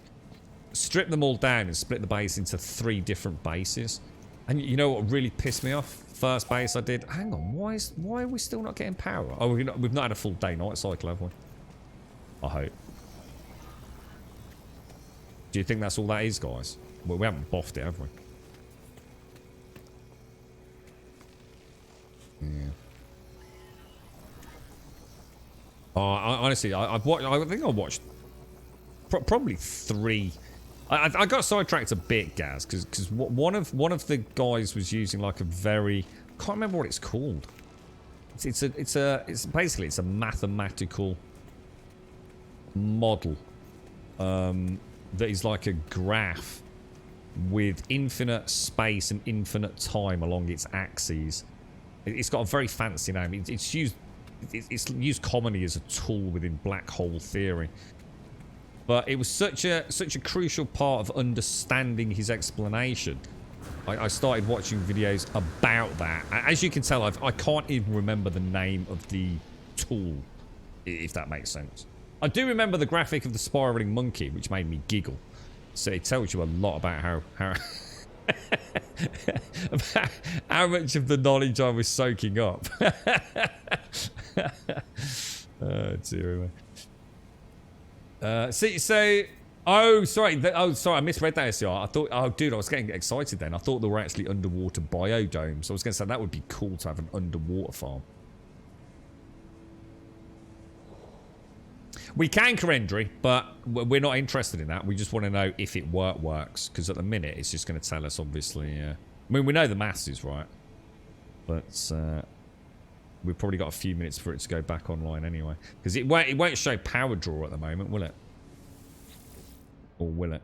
strip them all down and split the base into 3 different bases. And you know what really pissed me off? First base I did. Hang on, why are we still not getting power? Oh, we've not had a full day-night cycle, have we? I hope. Do you think that's all that is, guys? Well, we haven't boffed it, have we? Yeah. Oh, honestly, I've watched. I think I watched probably 3. I got sidetracked a bit, Gaz, because one of the guys was using like a very, can't remember what it's called. It's basically a mathematical model that is like a graph with infinite space and infinite time along its axes. It's got a very fancy name. It's used commonly as a tool within black hole theory. But it was such a crucial part of understanding his explanation. I started watching videos about that. As you can tell, I can't even remember the name of the tool, if that makes sense. I do remember the graphic of the spiraling monkey, which made me giggle. So it tells you a lot about how about how much of the knowledge I was soaking up. Oh dear me. Oh, sorry, I misread that SCR. I thought, oh, dude, I was getting excited then. I thought there were actually underwater biodomes. I was going to say that would be cool to have an underwater farm. We can Corendry, but we're not interested in that. We just want to know if it works, because at the minute it's just going to tell us, obviously. I mean, we know the mass is right, but we've probably got a few minutes for it to go back online anyway, because it won't show power draw at the moment, will it? Or will it?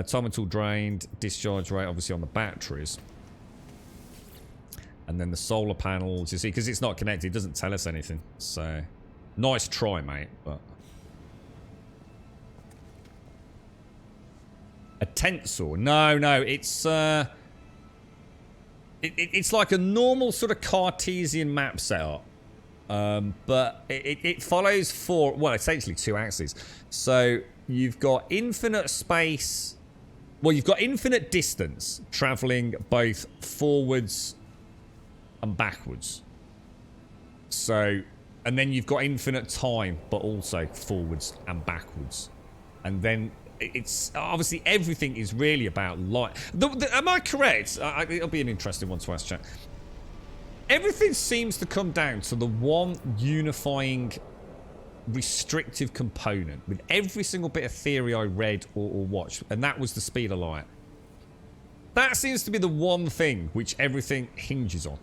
Time until drained, discharge rate obviously on the batteries, and then the solar panels. You see, because it's not connected, it doesn't tell us anything. So, nice try, mate. But a tensor? No, it's it's like a normal sort of Cartesian map setup. But it follows 4, well, essentially 2 axes. So you've got infinite space. Well, you've got infinite distance traveling both forwards and backwards. So, and then you've got infinite time, but also forwards and backwards. And then it's obviously everything is really about light. Am I correct? It'll be an interesting one to ask chat. Everything seems to come down to the one unifying restrictive component with every single bit of theory I read or watched, and that was the speed of light. That seems to be the one thing which everything hinges on.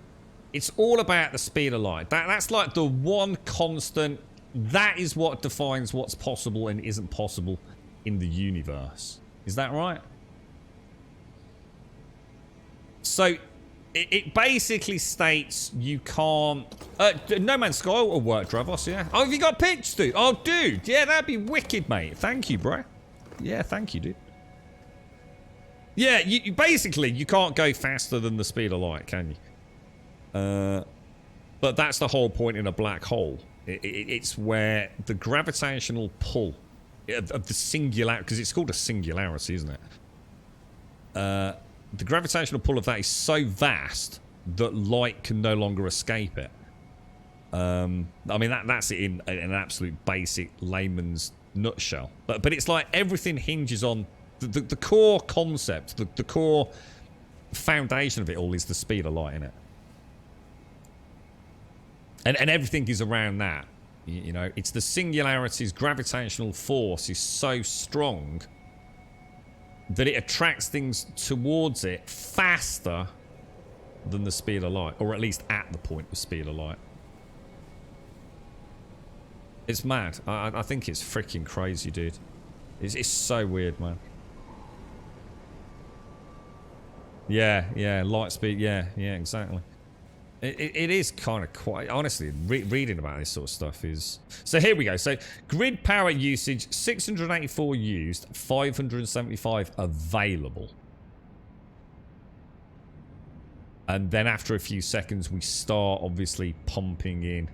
It's all about the speed of light. That's like the one constant. That is what defines what's possible and isn't possible in the universe. Is that right? So it basically states you can't... No Man's Sky will work, Dravos, yeah. Oh, have you got pitch, dude? Oh, dude. Yeah, that'd be wicked, mate. Thank you, bro. Yeah, thank you, dude. Yeah, you basically, you can't go faster than the speed of light, can you? But that's the whole point in a black hole. It's where the gravitational pull of the singularity, because it's called a singularity, isn't it? The gravitational pull of that is so vast that light can no longer escape it. I mean, that's it in an absolute basic layman's nutshell. But it's like everything hinges on the core concept, the core foundation of it all is the speed of light, innit? And everything is around that. You know, it's the singularity's gravitational force is so strong that it attracts things towards it faster than the speed of light, or at least at the point of speed of light. It's mad. I think it's freaking crazy, dude. It's so weird, man. Yeah, light speed. Yeah, exactly. It is kind of quite, honestly, reading about this sort of stuff is... So here we go. So grid power usage, 684 used, 575 available. And then after a few seconds, we start obviously pumping in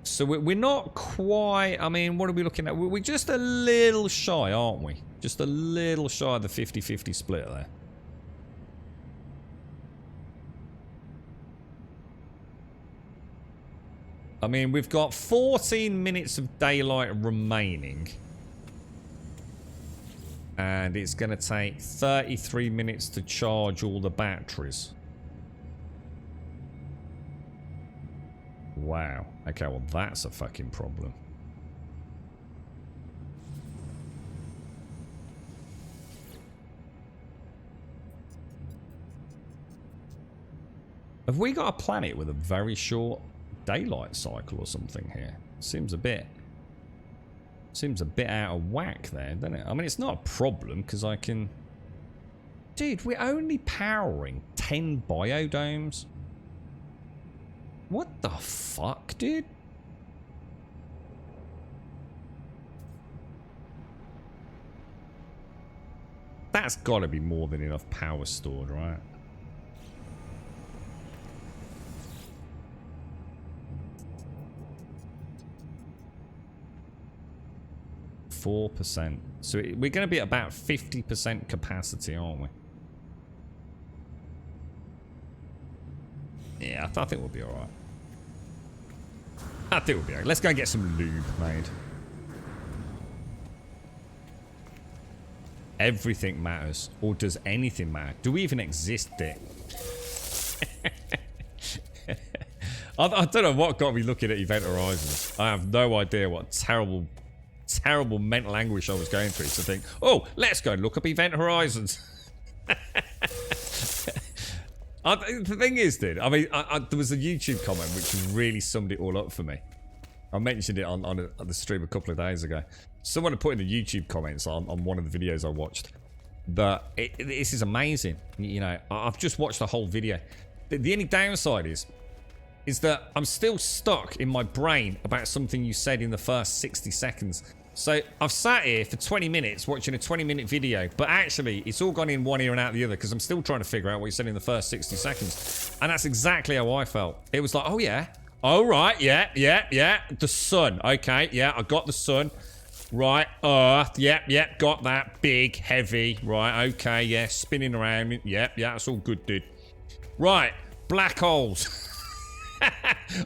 So we're not quite... I mean, what are we looking at? We're just a little shy, aren't we? Just a little shy of the 50-50 split there. I mean, we've got 14 minutes of daylight remaining. And it's going to take 33 minutes to charge all the batteries. Wow. Okay, well, that's a fucking problem. Have we got a planet with a very short daylight cycle or something here? Seems a bit out of whack there, doesn't it? I mean, it's not a problem because I can... Dude, we're only powering 10 biodomes. What the fuck, dude? That's got to be more than enough power stored, right? %. So we're going to be at about 50% capacity, aren't we? Yeah, I think we'll be alright. I think we'll be alright. Let's go and get some lube made. Everything matters. Or does anything matter? Do we even exist, Dick? I don't know what got me looking at Event Horizons. I have no idea what terrible mental anguish I was going through to think, oh, let's go and look up Event Horizons. The thing is, dude, I mean, there was a YouTube comment which really summed it all up for me. I mentioned it on the stream a couple of days ago. Someone had put in the YouTube comments on one of the videos I watched that this is amazing. You know, I've just watched the whole video. The only downside is that I'm still stuck in my brain about something you said in the first 60 seconds. So I've sat here for 20 minutes watching a 20-minute video, but actually it's all gone in one ear and out the other because I'm still trying to figure out what you said in the first 60 seconds. And that's exactly how I felt. It was like, oh yeah, oh right, yeah, the sun, okay, yeah, I got the sun. Right, Earth, yep, got that, big, heavy, right, okay, yeah, spinning around, yep, that's all good, dude. Right, black holes.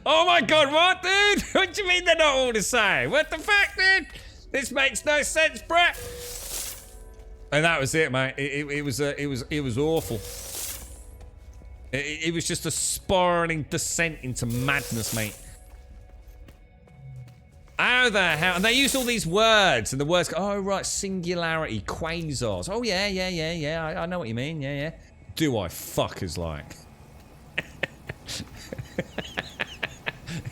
Oh my god, what, dude? What do you mean they're not all the same? What the fuck, dude? This makes no sense, bruh. And that was it, mate. It was awful. It was just a spiraling descent into madness, mate. How the hell? And they used all these words, and the words go, oh right, singularity, quasars. Oh yeah. I know what you mean. Yeah. Do I fuckers like?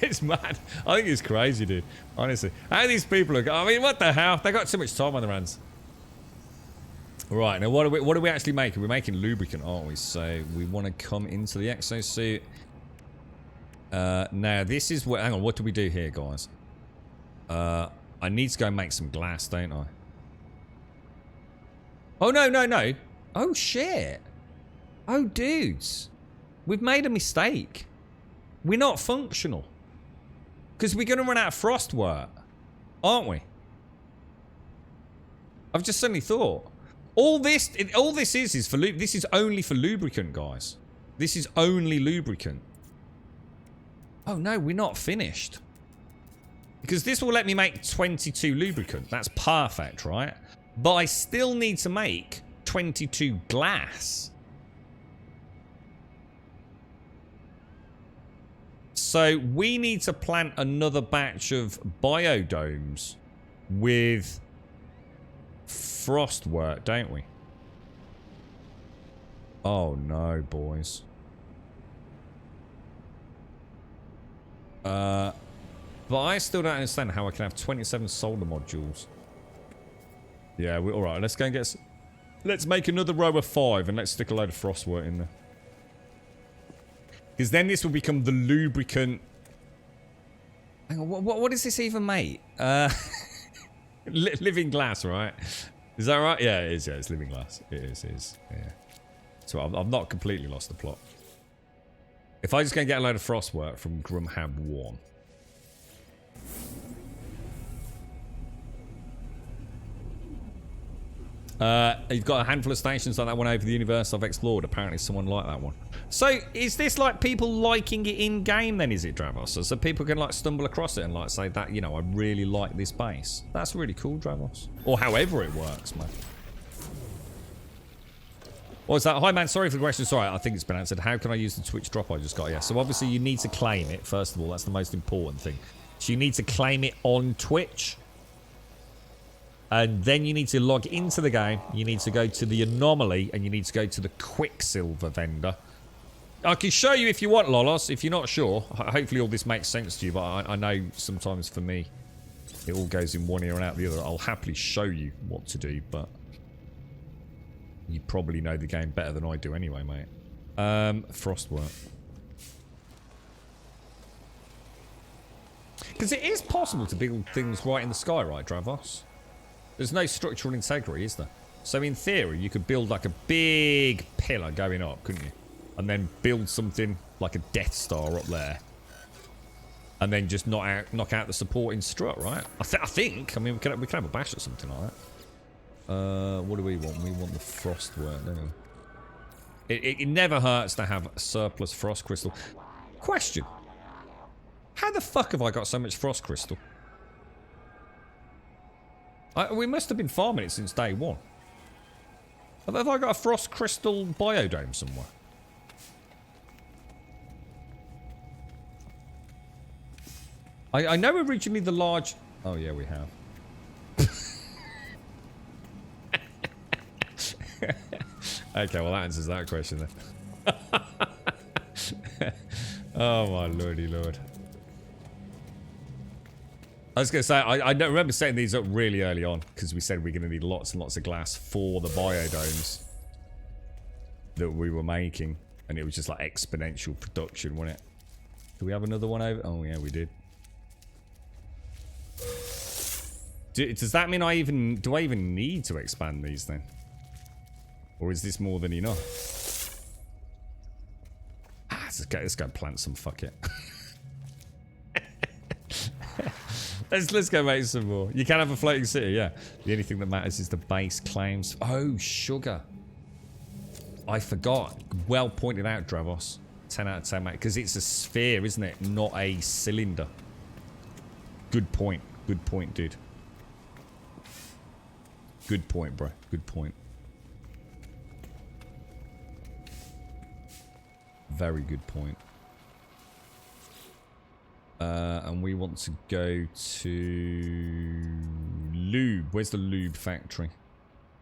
It's mad. I think it's crazy, dude. Honestly. How these people are... I mean, what the hell? They got too much time on their hands. Right, now what are we actually making? We're making lubricant, aren't we? So we want to come into the exosuit. Now, this is what... Hang on, what do we do here, guys? I need to go and make some glass, don't I? Oh, no. Oh, shit. Oh, dudes. We've made a mistake. We're not functional. Because we're going to run out of frost work. Aren't we? I've just suddenly thought. All this is for this is only for lubricant, guys. This is only lubricant. Oh no, we're not finished. Because this will let me make 22 lubricant. That's perfect, right? But I still need to make 22 glass. So we need to plant another batch of biodomes with frost work, don't we? Oh no, boys. But I still don't understand how I can have 27 solar modules. Yeah, we're alright. Let's go and get... Let's make another row of 5 and let's stick a load of frost work in there. Because then this will become the lubricant... Hang on, what does this even make? Living glass, right? Is that right? Yeah, it is. Yeah, it's living glass. It is. Yeah. So I've not completely lost the plot. If I just go and get a load of frost work from Grumhab 1. You've got a handful of stations like that one over the universe I've explored. Apparently someone liked that one. So is this like people liking it in game then, is it, Dravos? So people can like stumble across it and like say that, you know, I really like this base. That's really cool, Dravos. Or however it works, man. What's that? Hi man, sorry for the question. Sorry, I think it's been answered. How can I use the Twitch drop I just got? Yeah, so obviously you need to claim it, first of all. That's the most important thing. So you need to claim it on Twitch. And then you need to log into the game. You need to go to the anomaly and you need to go to the Quicksilver vendor. I can show you if you want, Lolos, if you're not sure. Hopefully all this makes sense to you, but I know sometimes for me it all goes in one ear and out the other. I'll happily show you what to do, but you probably know the game better than I do anyway, mate. Frostwork. Because it is possible to build things right in the sky, right, Dravos? There's no structural integrity, is there? So in theory, you could build like a big pillar going up, couldn't you? And then build something like a Death Star up there. And then just knock out the supporting strut, right? I think. I mean, we can have a bash at something like that. What do we want? We want the Frostwork, don't we? It never hurts to have a surplus Frost Crystal. Question. How the fuck have I got so much Frost Crystal? We must have been farming it since day one. Have I got a Frost Crystal biodome somewhere? I know originally the large... Oh yeah, we have. Okay, well that answers that question then. Oh my lordy lord. I was going to say, I don't remember setting these up really early on because we said we're going to need lots and lots of glass for the biodomes that we were making. And it was just like exponential production, wasn't it? Do we have another one over? Oh yeah, we did. Does that mean do I even need to expand these then? Or is this more than enough? Let's go plant some, fuck it. Let's go make some more. You can have a floating city, yeah. The only thing that matters is the base claims. Oh, sugar. I forgot. Well pointed out, Dravos. 10 out of 10, mate. Because it's a sphere, isn't it? Not a cylinder. Good point. Good point, dude. Good point, bro. Good point. Very good point. And we want to go to lube. Where's the lube factory?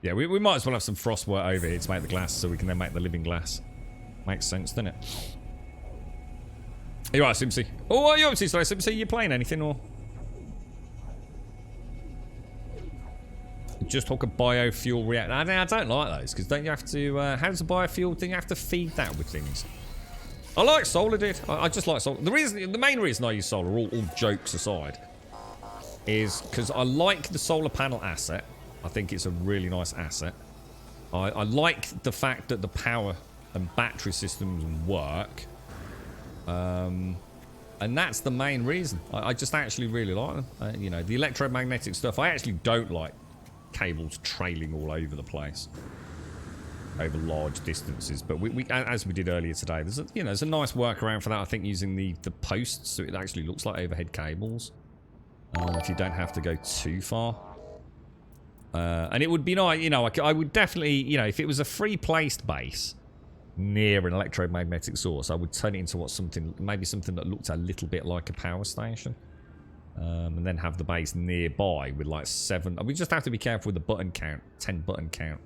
Yeah, we might as well have some frostwork over here to make the glass so we can then make the living glass. Makes sense, doesn't it? Are you right, Simpsy? Oh, what are you up to, Simpsy? You playing anything or? Just talk a biofuel reactor. I don't like those because don't you have to? How does a biofuel thing? You have to feed that with things. I like solar, dude. I just like solar. The main reason I use solar, all jokes aside, is because I like the solar panel asset. I think it's a really nice asset. I like the fact that the power and battery systems work. And that's the main reason. I just actually really like them. You know, the electromagnetic stuff, I actually don't like cables trailing all over the place. Over large distances, but we as we did earlier today, there's a nice workaround for that. I think using the posts, so it actually looks like overhead cables. If you don't have to go too far, and it would be nice, you know, I would definitely, you know, if it was a free placed base near an electromagnetic source, I would turn it into maybe something that looked a little bit like a power station, and then have the base nearby with like 7. We just have to be careful with the button count, 10 button count.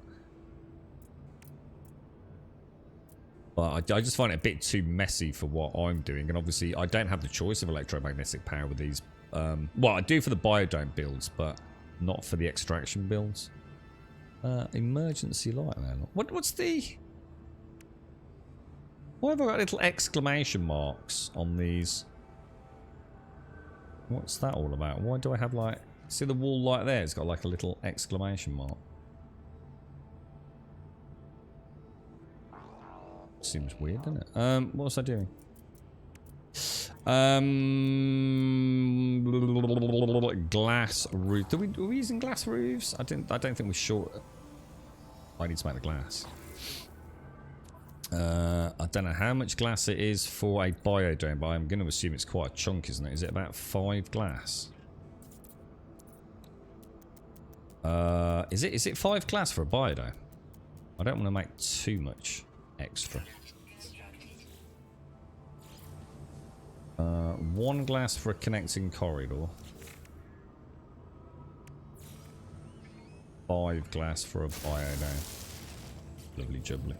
But I just find it a bit too messy for what I'm doing. And obviously, I don't have the choice of electromagnetic power with these. Well, I do for the biodome builds, but not for the extraction builds. Emergency light there. What's the... Why have I got little exclamation marks on these? What's that all about? Why do I have like... See the wall light there? It's got like a little exclamation mark. Seems weird, doesn't it? What was I doing? Glass roof. Were we using glass roofs? I don't think we're short. I need to make the glass. I don't know how much glass it is for a biodome, but I'm going to assume it's quite a chunk, isn't it? Is it about 5 glass? Is it 5 glass for a biodome? I don't want to make too much extra. 1 glass for a connecting corridor. 5 glass for a biodome. Lovely jubbly.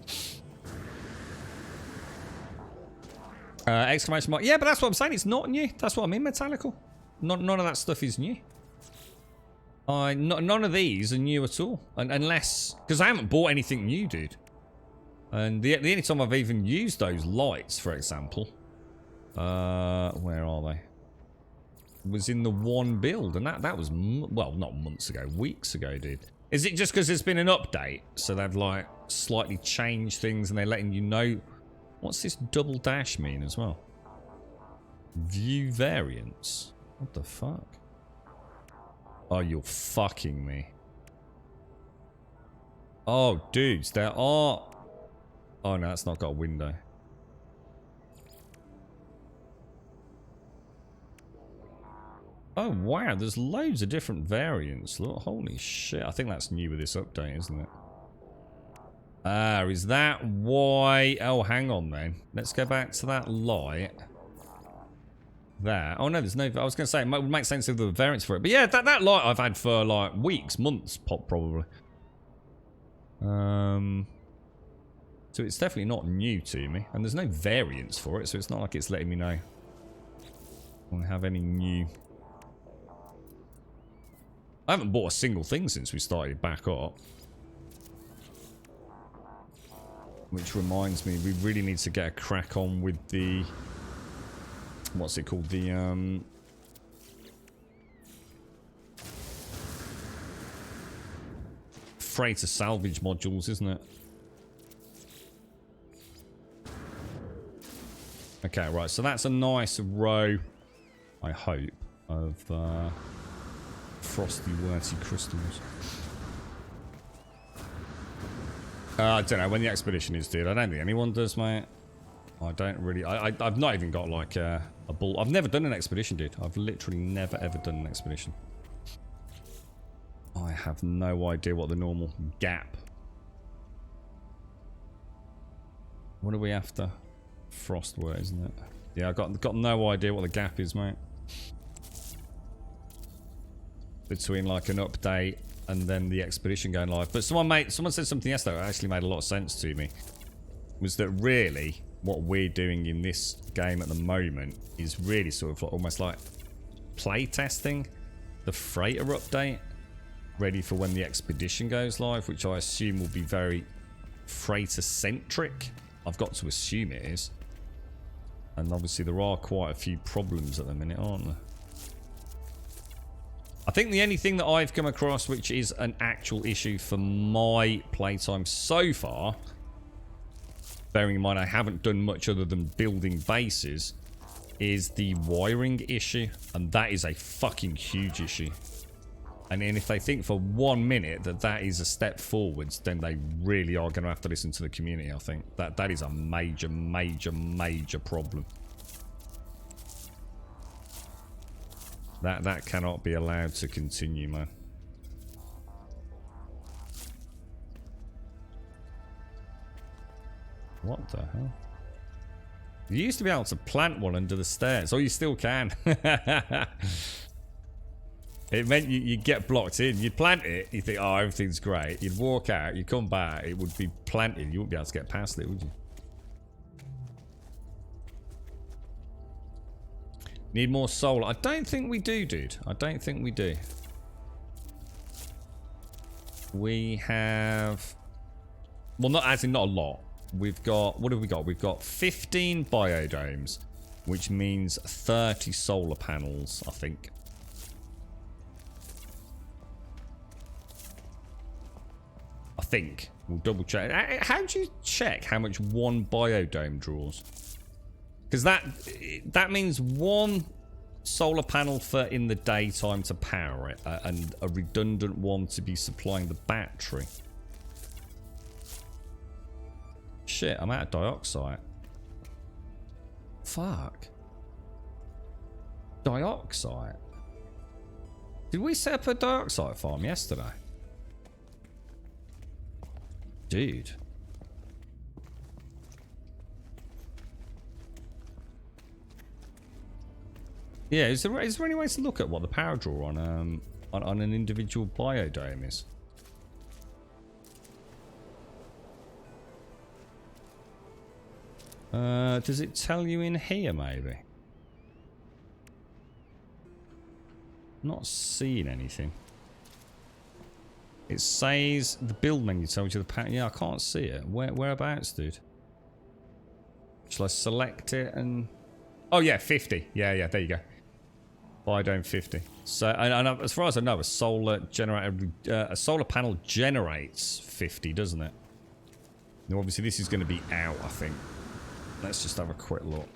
Exclamation mark. Yeah, but that's what I'm saying. It's not new. That's what I mean, Metallical. None of that stuff is new. None of these are new at all. Unless... Because I haven't bought anything new, dude. And the only time I've even used those lights, for example... where are they? Was in the one build. And that was... Well, not months ago. Weeks ago, dude. Is it just because there's been an update? So they've, like, slightly changed things and they're letting you know... What's this double dash mean as well? View variants. What the fuck? Oh, you're fucking me. Oh, dudes, there are... Oh, no, it's not got a window. Oh, wow, there's loads of different variants. Look, holy shit. I think that's new with this update, isn't it? Ah, is that why... Oh, hang on then. Let's go back to that light. There. Oh, no, there's no... I was going to say, it would make sense if there were variants for it. But yeah, that light I've had for, like, weeks, months, probably. So it's definitely not new to me. And there's no variants for it, so it's not like it's letting me know. I don't have any new... I haven't bought a single thing since we started back up. Which reminds me, we really need to get a crack on with the... What's it called? The, freighter salvage modules, isn't it? Okay, right. So that's a nice row, I hope, of frosty, worty crystals. I don't know when the expedition is, dude. I don't think anyone does, mate. I don't really... I've not even got, like, a bull... I've never done an expedition, dude. I've literally never, ever done an expedition. I have no idea what the normal gap... What are we after? Frostware, isn't it? Yeah, I've got no idea what the gap is, mate. Between, like, an update... and then the expedition going live. But someone said something yesterday that actually made a lot of sense to me. Was that really what we're doing in this game at the moment is really sort of almost like play testing the freighter update, ready for when the expedition goes live, which I assume will be very freighter centric. I've got to assume it is. And obviously there are quite a few problems at the minute, aren't there? I think the only thing that I've come across which is an actual issue for my playtime so far, bearing in mind I haven't done much other than building bases, is the wiring issue. And that is a fucking huge issue. And then if they think for 1 minute that that is a step forwards, then they really are going to have to listen to the community, I think. That is a major, major, major problem. That cannot be allowed to continue, man. What the hell? You used to be able to plant one under the stairs. Oh, you still can. It meant you'd get blocked in. You'd plant it, you think, oh, everything's great. You'd walk out, you'd come back, it would be planted. You wouldn't be able to get past it, would you? Need more solar. I don't think we do, dude. I don't think we do. We have... Well, not as in not a lot. We've got... What have we got? We've got 15 biodomes, which means 30 solar panels, I think. I think. We'll double check. How do you check how much one biodome draws? Because that means one solar panel for in the daytime to power it, and a redundant one to be supplying the battery. shit, I'm out of dioxide. Fuck. Dioxide? Did we set up a dioxide farm yesterday? Dude. Yeah, is there any way to look at what the power draw on an individual biodome is? Does it tell you in here, maybe? Not seeing anything. It says the build menu tells you the power. Yeah, I can't see it. Whereabouts, dude? Shall I select it and? Oh yeah, 50. Yeah, there you go. Biodome 50. So, and as far as I know, a solar panel generates 50, doesn't it? Now, obviously, this is going to be out, I think. Let's just have a quick look.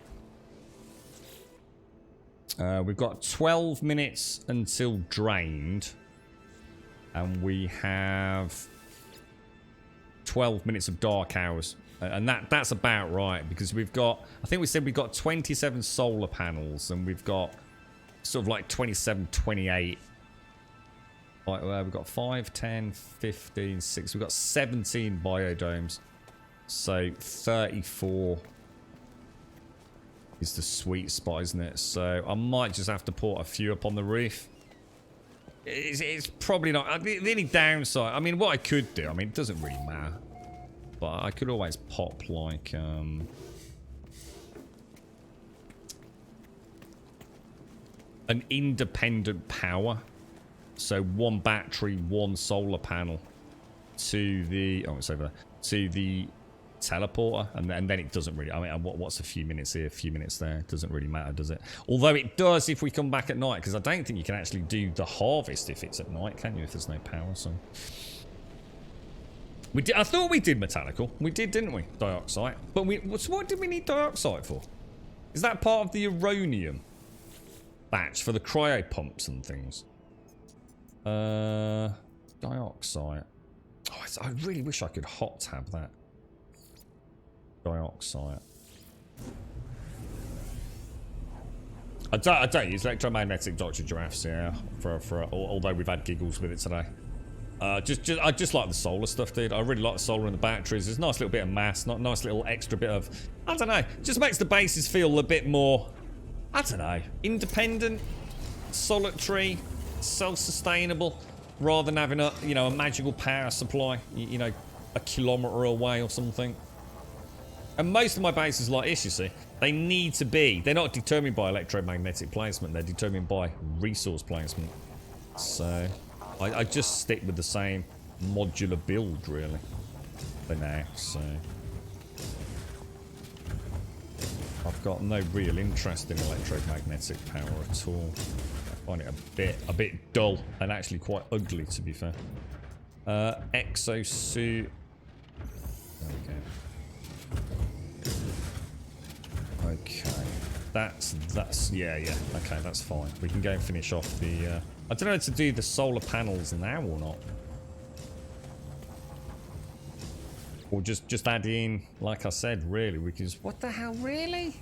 We've got 12 minutes until drained. And we have 12 minutes of dark hours. And that's about right, because we've got, I think we said we've got 27 solar panels, and we've got sort of like 27, 28. Right, we've got 5, 10, 15, 6. We've got 17 biodomes. So 34 is the sweet spot, isn't it? So I might just have to put a few up on the roof. It's probably not. The only downside, I mean, what I could do, I mean, it doesn't really matter. But I could always pop like, an independent power. So one battery, one solar panel to the, oh, it's over there, to the teleporter, and then it doesn't really, I mean, what's a few minutes here, a few minutes there? It doesn't really matter, does it? Although it does if we come back at night, because I don't think you can actually do the harvest if it's at night, can you, if there's no power? So we did, I thought we did Metallical. We did, didn't we? Dioxide. But what did we need dioxide for? Is that part of the uranium batch for the cryo pumps and things? Dioxide. Oh, I really wish I could hot tab that. Dioxide. I don't use electromagnetic Dr. Giraffes, yeah, although we've had giggles with it today. I just like the solar stuff, dude. I really like the solar and the batteries. There's a nice little bit of mass, not nice little extra bit of, I don't know, just makes the bases feel a bit more, I don't know, independent, solitary, self-sustainable, rather than having a, you know, a magical power supply, you know, a kilometre away or something. And most of my bases like this, you see, they need to be, they're not determined by electromagnetic placement, they're determined by resource placement. So I just stick with the same modular build, really, for now. So I've got no real interest in electromagnetic power at all. I find it a bit dull and actually quite ugly, to be fair. Exosuit. Okay. Okay. That's yeah. Okay, that's fine. We can go and finish off the. I don't know to do the solar panels now or not. Or just add in, like I said, really, because what the hell, really?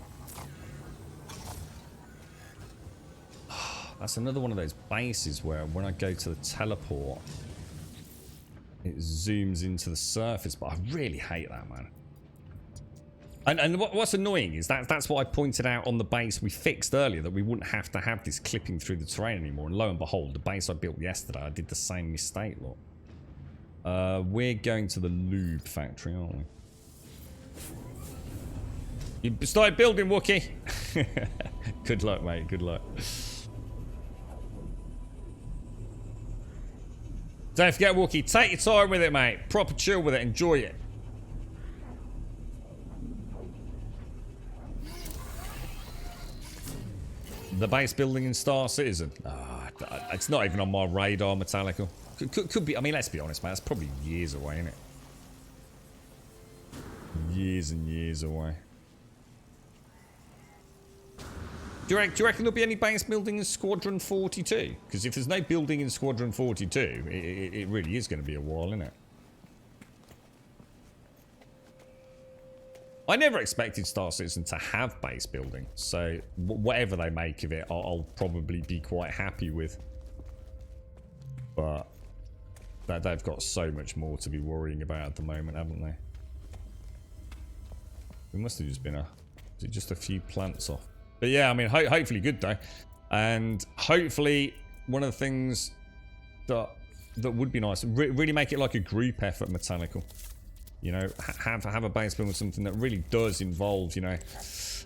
That's another one of those bases where when I go to the teleport, it zooms into the surface, but I really hate that, man. And what's annoying is that's what I pointed out on the base we fixed earlier, that we wouldn't have to have this clipping through the terrain anymore. And lo and behold, the base I built yesterday, I did the same mistake, look. We're going to the lube factory, aren't we? You started building, Wookie. Good luck, mate. Good luck. Don't forget, Wookie, take your time with it, mate. Proper chill with it. Enjoy it. The base building in Star Citizen. It's not even on my radar, Metallical. Could be, I mean, let's be honest, man. It's probably years away, isn't it? Years and years away. Do you reckon there'll be any base building in Squadron 42? Because if there's no building in Squadron 42, it really is going to be a while, isn't it? I never expected Star Citizen to have base building, so whatever they make of it, I'll probably be quite happy with. But they've got so much more to be worrying about at the moment, haven't they? It must have just been just a few plants off. But yeah, I mean, hopefully good though. And hopefully one of the things that would be nice, really make it like a group effort, Mechanical. You know, have a base build with something that really does involve, you know,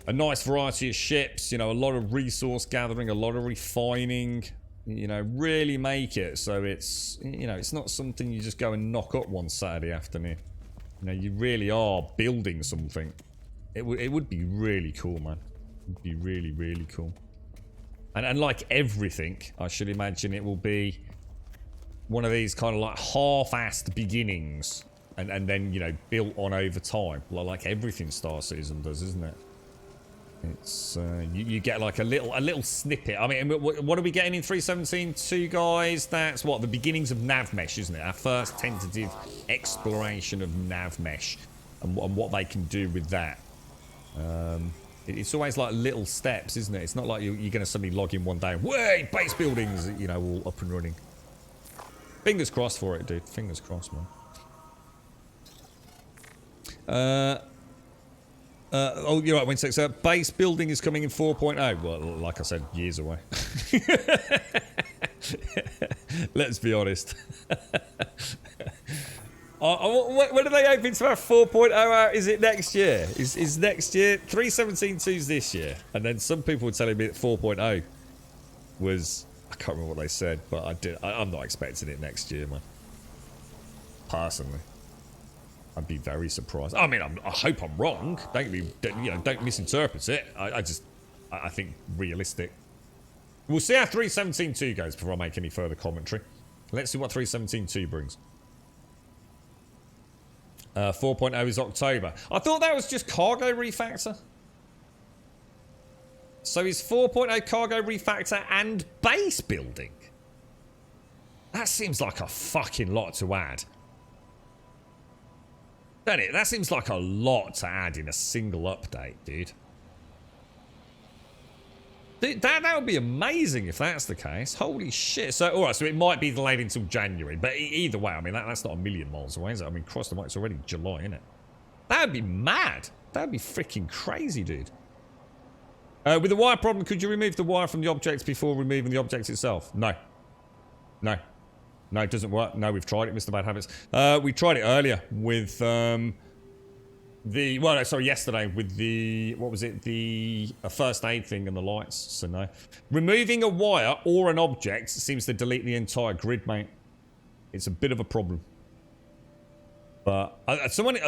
a nice variety of ships, you know, a lot of resource gathering, a lot of refining, you know, really make it so it's, you know, it's not something you just go and knock up one Saturday afternoon. You know, you really are building something. It would be really cool, man. It would be really, really cool. And like everything, I should imagine it will be one of these kind of like half-assed beginnings. And then, you know, built on over time. Like everything Star Citizen does, isn't it? It's, you get like a little snippet. I mean, what are we getting in 3.17.2, guys? That's what, the beginnings of Navmesh, isn't it? Our first tentative exploration of Navmesh. And what they can do with that. It's always like little steps, isn't it? It's not like you're going to suddenly log in one day and, way, base buildings, you know, all up and running. Fingers crossed for it, dude. Fingers crossed, man. Oh, you're right, Win6. Base building is coming in 4.0. Well, like I said, years away. Let's be honest. When are they hoping to have 4.0 out? Is it next year? Is next year? 3.17.2's this year. And then some people were telling me that 4.0 was... I can't remember what they said, but I'm not expecting it next year, man. Personally. I'd be very surprised. I mean, I hope I'm wrong. Don't misinterpret it. I think realistic. We'll see how 3.17.2 goes before I make any further commentary. Let's see what 3.17.2 brings. 4.0 is October. I thought that was just cargo refactor. So is 4.0 cargo refactor and base building? That seems like a fucking lot to add. Doesn't it? That seems like a lot to add in a single update, dude. That would be amazing if that's the case. Holy shit. So, alright, so it might be delayed until January. But either way, I mean, that's not a million miles away, is it? I mean, cross the mic, it's already July, isn't it? That would be mad. That would be freaking crazy, dude. With the wire problem, could you remove the wire from the object before removing the object itself? No. No. No, it doesn't work. No, we've tried it, Mr. Bad Habits. We tried it earlier with yesterday with the, what was it? The first aid thing and the lights, so no. Removing a wire or an object seems to delete the entire grid, mate. It's a bit of a problem. But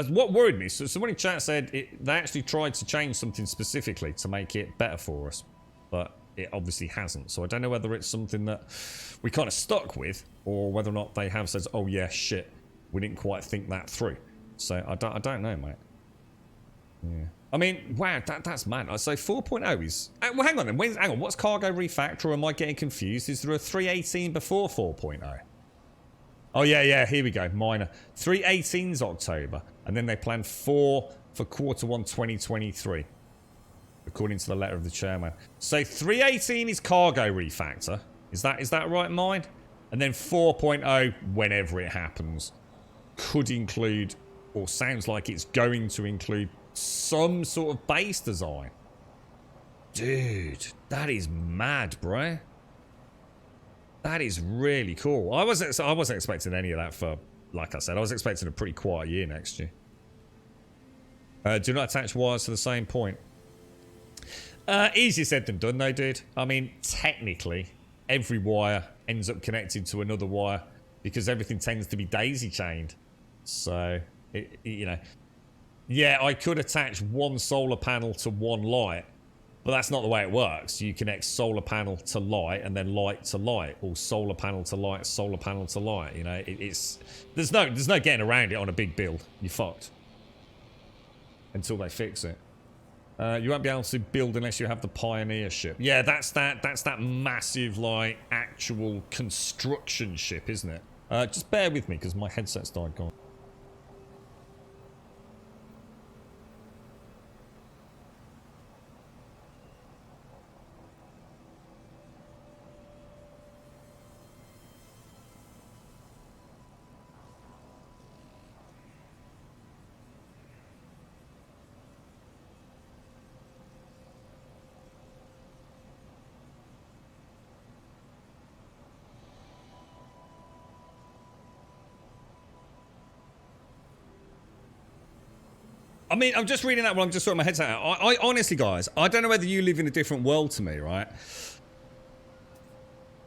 what worried me, so someone in chat said they actually tried to change something specifically to make it better for us. But it obviously hasn't. So I don't know whether it's something that we kind of stuck with, or whether or not they have said, oh yeah, shit, we didn't quite think that through. So I don't know, mate. Yeah. I mean, wow, that's mad. So 4.0 is... well, hang on then. Hang on, what's cargo refactor, or am I getting confused? Is there a 3.18 before 4.0? Oh, yeah, here we go. Minor. 3.18's October. And then they plan 4 for Q1 2023. According to the letter of the chairman. So 3.18 is cargo refactor. Is that right, mine? And then 4.0, whenever it happens, could include, or sounds like it's going to include, some sort of base design. Dude, that is mad, bro. That is really cool. I wasn't expecting any of that for, like I said, I was expecting a pretty quiet year next year. Do not attach wires to the same point. Easier said than done though, dude. I mean, technically, every wire ends up connected to another wire because everything tends to be daisy chained. So, you know, yeah, I could attach one solar panel to one light, but that's not the way it works. You connect solar panel to light and then light to light, or solar panel to light, solar panel to light. You know, there's no getting around it on a big build. You're fucked until they fix it. You won't be able to build unless you have the Pioneer ship. Yeah, that's that massive, like, actual construction ship, isn't it? Just bear with me, because my headset's died. Gone. I mean, I'm just reading that while I'm just sorting my headset out. I honestly, guys, I don't know whether you live in a different world to me, right?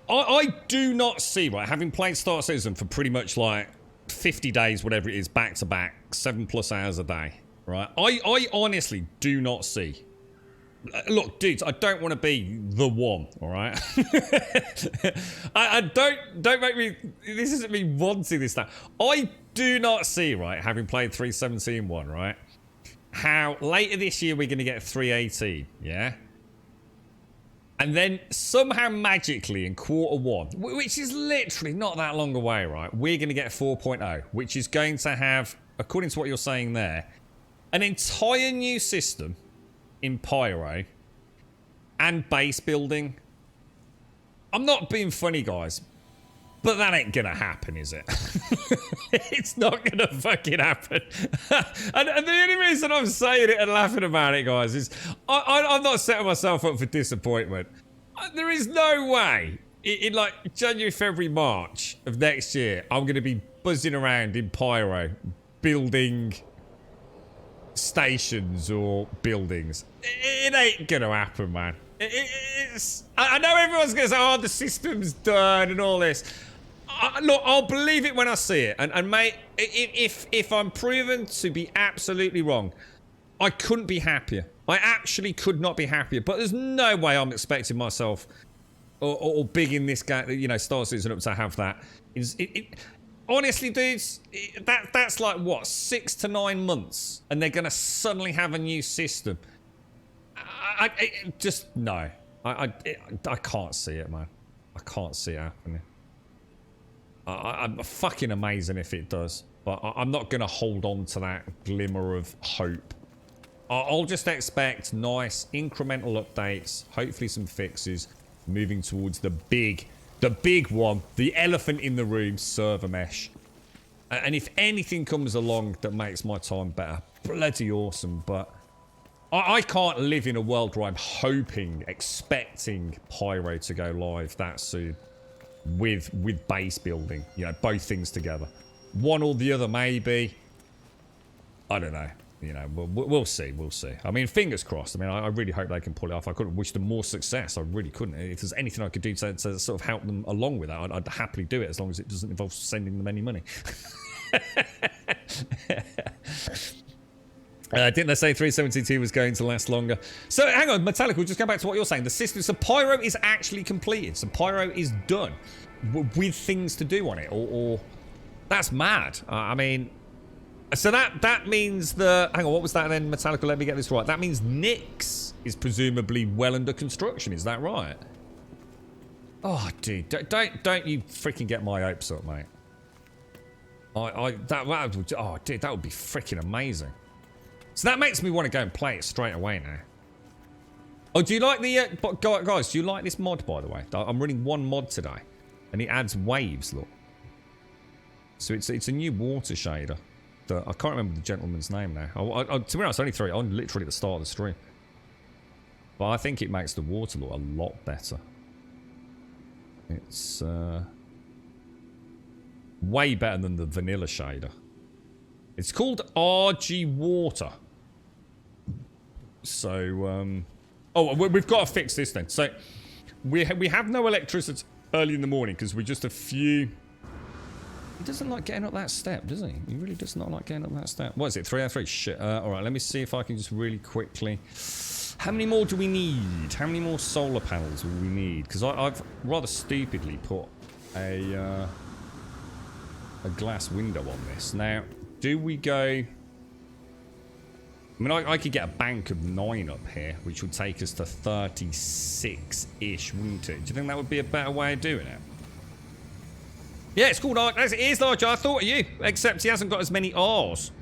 I do not see, right, having played Star Citizen for pretty much like 50 days, whatever it is, back to back, 7+ hours a day, right? I honestly do not see. Look, dudes, I don't want to be the one, all right? I don't make me, this isn't me wanting this now. I do not see, right, having played 3.17.1, right, how later this year we're going to get 3.18, yeah? And then somehow magically in Q1, which is literally not that long away, right, we're going to get 4.0, which is going to have, according to what you're saying there, an entire new system in Pyro and base building. I'm not being funny, guys, but that ain't gonna happen, is it? It's not gonna fucking happen. and the only reason I'm saying it and laughing about it, guys, is I'm not setting myself up for disappointment. There is no way in like January, February, March of next year I'm gonna be buzzing around in Pyro building stations or buildings. It ain't gonna happen, man. I know everyone's gonna say, oh, the system's done and all this. Look, I'll believe it when I see it. And mate, if I'm proven to be absolutely wrong, I couldn't be happier. I actually could not be happier. But there's no way I'm expecting myself or bigging this guy, you know, Star Citizen up to have that. Honestly, dudes, that's like, what, 6 to 9 months? And they're going to suddenly have a new system. I just, no. I can't see it, man. I can't see it happening. I'm fucking amazing if it does. But I'm not going to hold on to that glimmer of hope. I'll just expect nice incremental updates, hopefully some fixes, moving towards the big one, the elephant in the room, server mesh. And if anything comes along that makes my time better, bloody awesome. But I can't live in a world where I'm hoping, expecting Pyro to go live that soon with base building. You know, both things together. One or the other, maybe. I don't know. You know, we'll see. We'll see. I mean, fingers crossed. I mean, I really hope they can pull it off. I couldn't wish them more success. I really couldn't. If there's anything I could do to sort of help them along with that, I'd happily do it as long as it doesn't involve sending them any money. Didn't they say 3.17.2 was going to last longer? So, hang on, Metallic, we'll just go back to what you're saying. The system, so Pyro is actually completed. So Pyro is done with things to do on it. Or that's mad. I mean... So that means the... Hang on, what was that then, Metallica? Let me get this right. That means Nyx is presumably well under construction. Is that right? Oh, dude. Don't you freaking get my hopes up, mate. Oh, dude, that would be freaking amazing. So that makes me want to go and play it straight away now. Oh, do you like the... guys, do you like this mod, by the way? I'm running one mod today. And it adds waves, look. So it's a new water shader. I can't remember the gentleman's name now. To be honest, I only threw it on literally at the start of the stream. But I think it makes the water look a lot better. It's way better than the vanilla shader. It's called RG Water. So, oh, we've got to fix this then. So, we have no electricity early in the morning because we're just a few... He doesn't like getting up that step, does he? He really does not like getting up that step. What is it? 3 out of 3? Shit. Alright, let me see if I can just really quickly... How many more do we need? How many more solar panels will we need? Because I've rather stupidly put a glass window on this. Now, do we go... I mean, I could get a bank of 9 up here, which would take us to 36-ish, wouldn't it? Do you think that would be a better way of doing it? Yeah, it's called R. It is larger. I thought of you, except he hasn't got as many R's.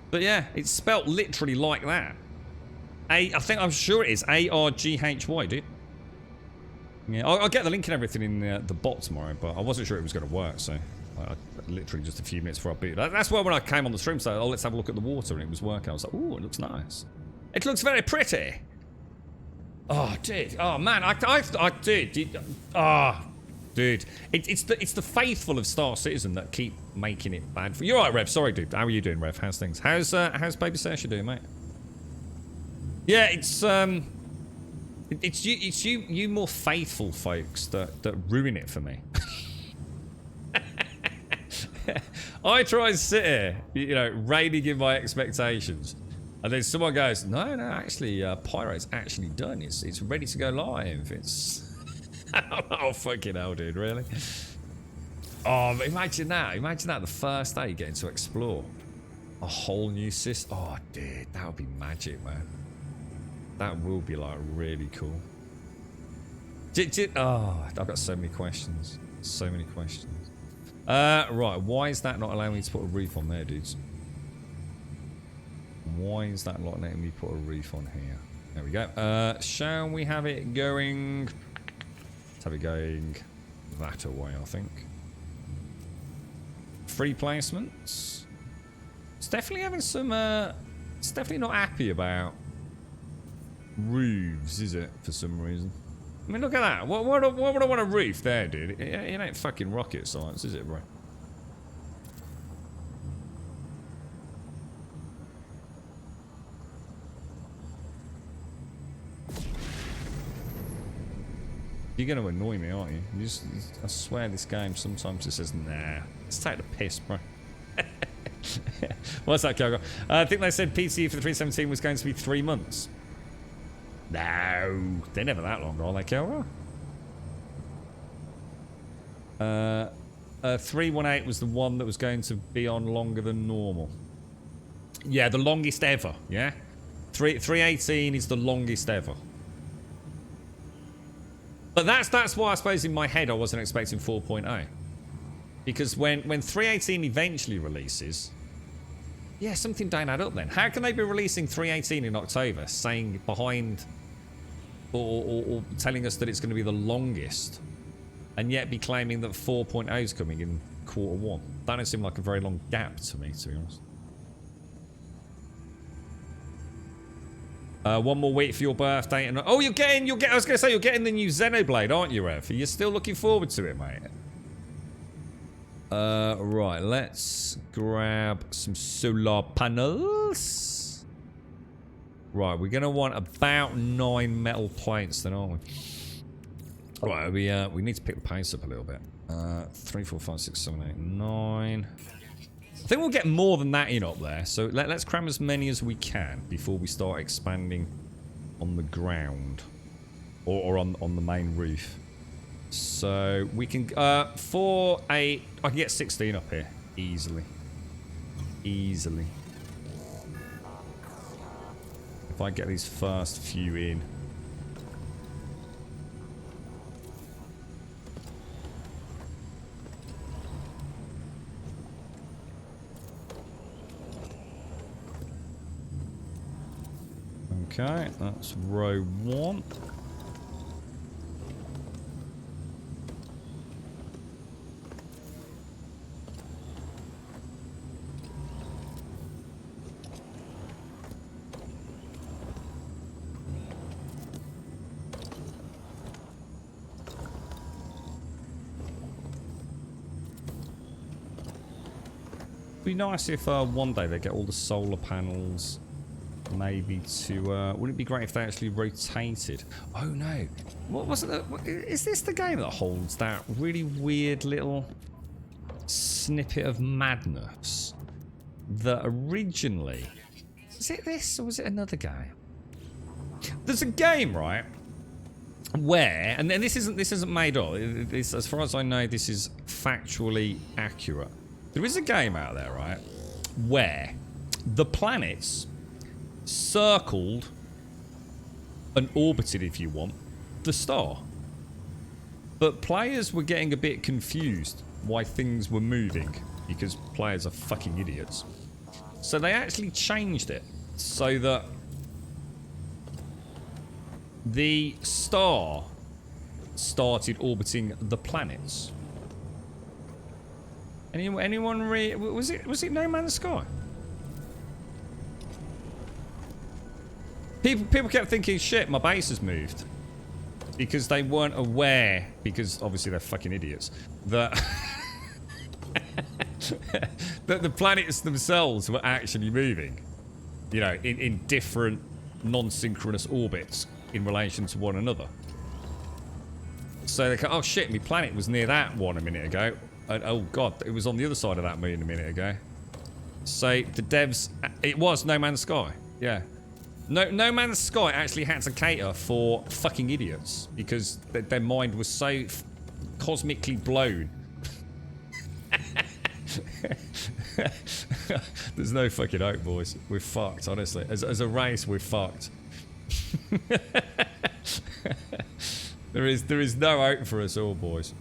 But yeah, it's spelt literally like that. I'm sure it is A-R-G-H-Y, dude. Yeah, I'll get the link and everything in the bot tomorrow, but I wasn't sure it was going to work, so literally just a few minutes before I beat it. That's why when I came on the stream, so let's have a look at the water, and it was working. I was like, ooh, it looks nice. It looks very pretty. Oh, dude. Oh, man. Dude. dude. It's the faithful of Star Citizen that keep making it bad. You're right, Rev. Sorry, dude. How are you doing, Rev? How's things? How's Baby Saoirse doing, mate? Yeah, it's you more faithful folks that ruin it for me. I try and sit here, you know, reining in my expectations, and then someone goes, no, actually, Pyro's actually done. It's ready to go live. It's oh fucking hell, dude, really? Oh, but imagine that. Imagine that the first day getting to explore a whole new system. Oh, dude, that would be magic, man. That will be like really cool. Oh, I've got so many questions. So many questions. Right, why is that not allowing me to put a roof on there, dudes? Why is that not letting me put a roof on here? There we go. Shall we have it going? Let's have it going that away, I think. Free placements. It's definitely having some, it's definitely not happy about roofs, is it, for some reason? I mean, look at that. What would I want a roof there, dude? It ain't fucking rocket science, is it, bro? You're going to annoy me, aren't you? I swear this game sometimes it says, nah. Let's take the piss, bro. What's that, Kyogo? I think they said PTE for the 317 was going to be 3 months. No, they're never that long, are they, Kyogo? 318 was the one that was going to be on longer than normal. Yeah, the longest ever, yeah? 318 is the longest ever. But that's why I suppose in my head I wasn't expecting 4.0. Because when 318 eventually releases, yeah, something don't add up then. How can they be releasing 318 in October, saying behind or telling us that it's going to be the longest, and yet be claiming that 4.0 is coming in Q1? That doesn't seem like a very long gap to me, to be honest. One more week for your birthday, and oh, you're getting. I was going to say you're getting the new Xenoblade, aren't you, Rev? You're still looking forward to it, mate. Right, let's grab some solar panels. Right, we're going to want about 9 metal plates then, aren't we? Right, we need to pick the pace up a little bit. 3, 4, 5, 6, 7, 8, 9. I think we'll get more than that in up there, so let's cram as many as we can before we start expanding on the ground. Or on the main roof. So we can, 4, 8, I can get 16 up here. Easily. Easily. If I get these first few in. Okay, that's row 1. Be nice if one day they get all the solar panels maybe to wouldn't it be great if they actually rotated? Oh no, what was it? Is this the game that holds that really weird little snippet of madness that originally, was it this or was it another game? There's a game, right, where, and then this isn't made up, this, as far as I know, this is factually accurate. There is a game out there, right, where the planets circled and orbited, if you want, the star. But players were getting a bit confused why things were moving, because players are fucking idiots. So they actually changed it so that the star started orbiting the planets. Anyone was it No Man's Sky? People kept thinking, shit, my base has moved. because they weren't aware, because obviously they're fucking idiots, that that the planets themselves were actually moving, you know, in different non-synchronous orbits in relation to one another. So they go, oh shit, my planet was near that one a minute ago. And, oh god, it was on the other side of that moon a minute ago. So the devs, it was No Man's Sky, yeah. No Man's Sky actually had to cater for fucking idiots because their mind was so cosmically blown. There's no fucking hope, boys. We're fucked, honestly. As a race, we're fucked. There is no hope for us all, boys.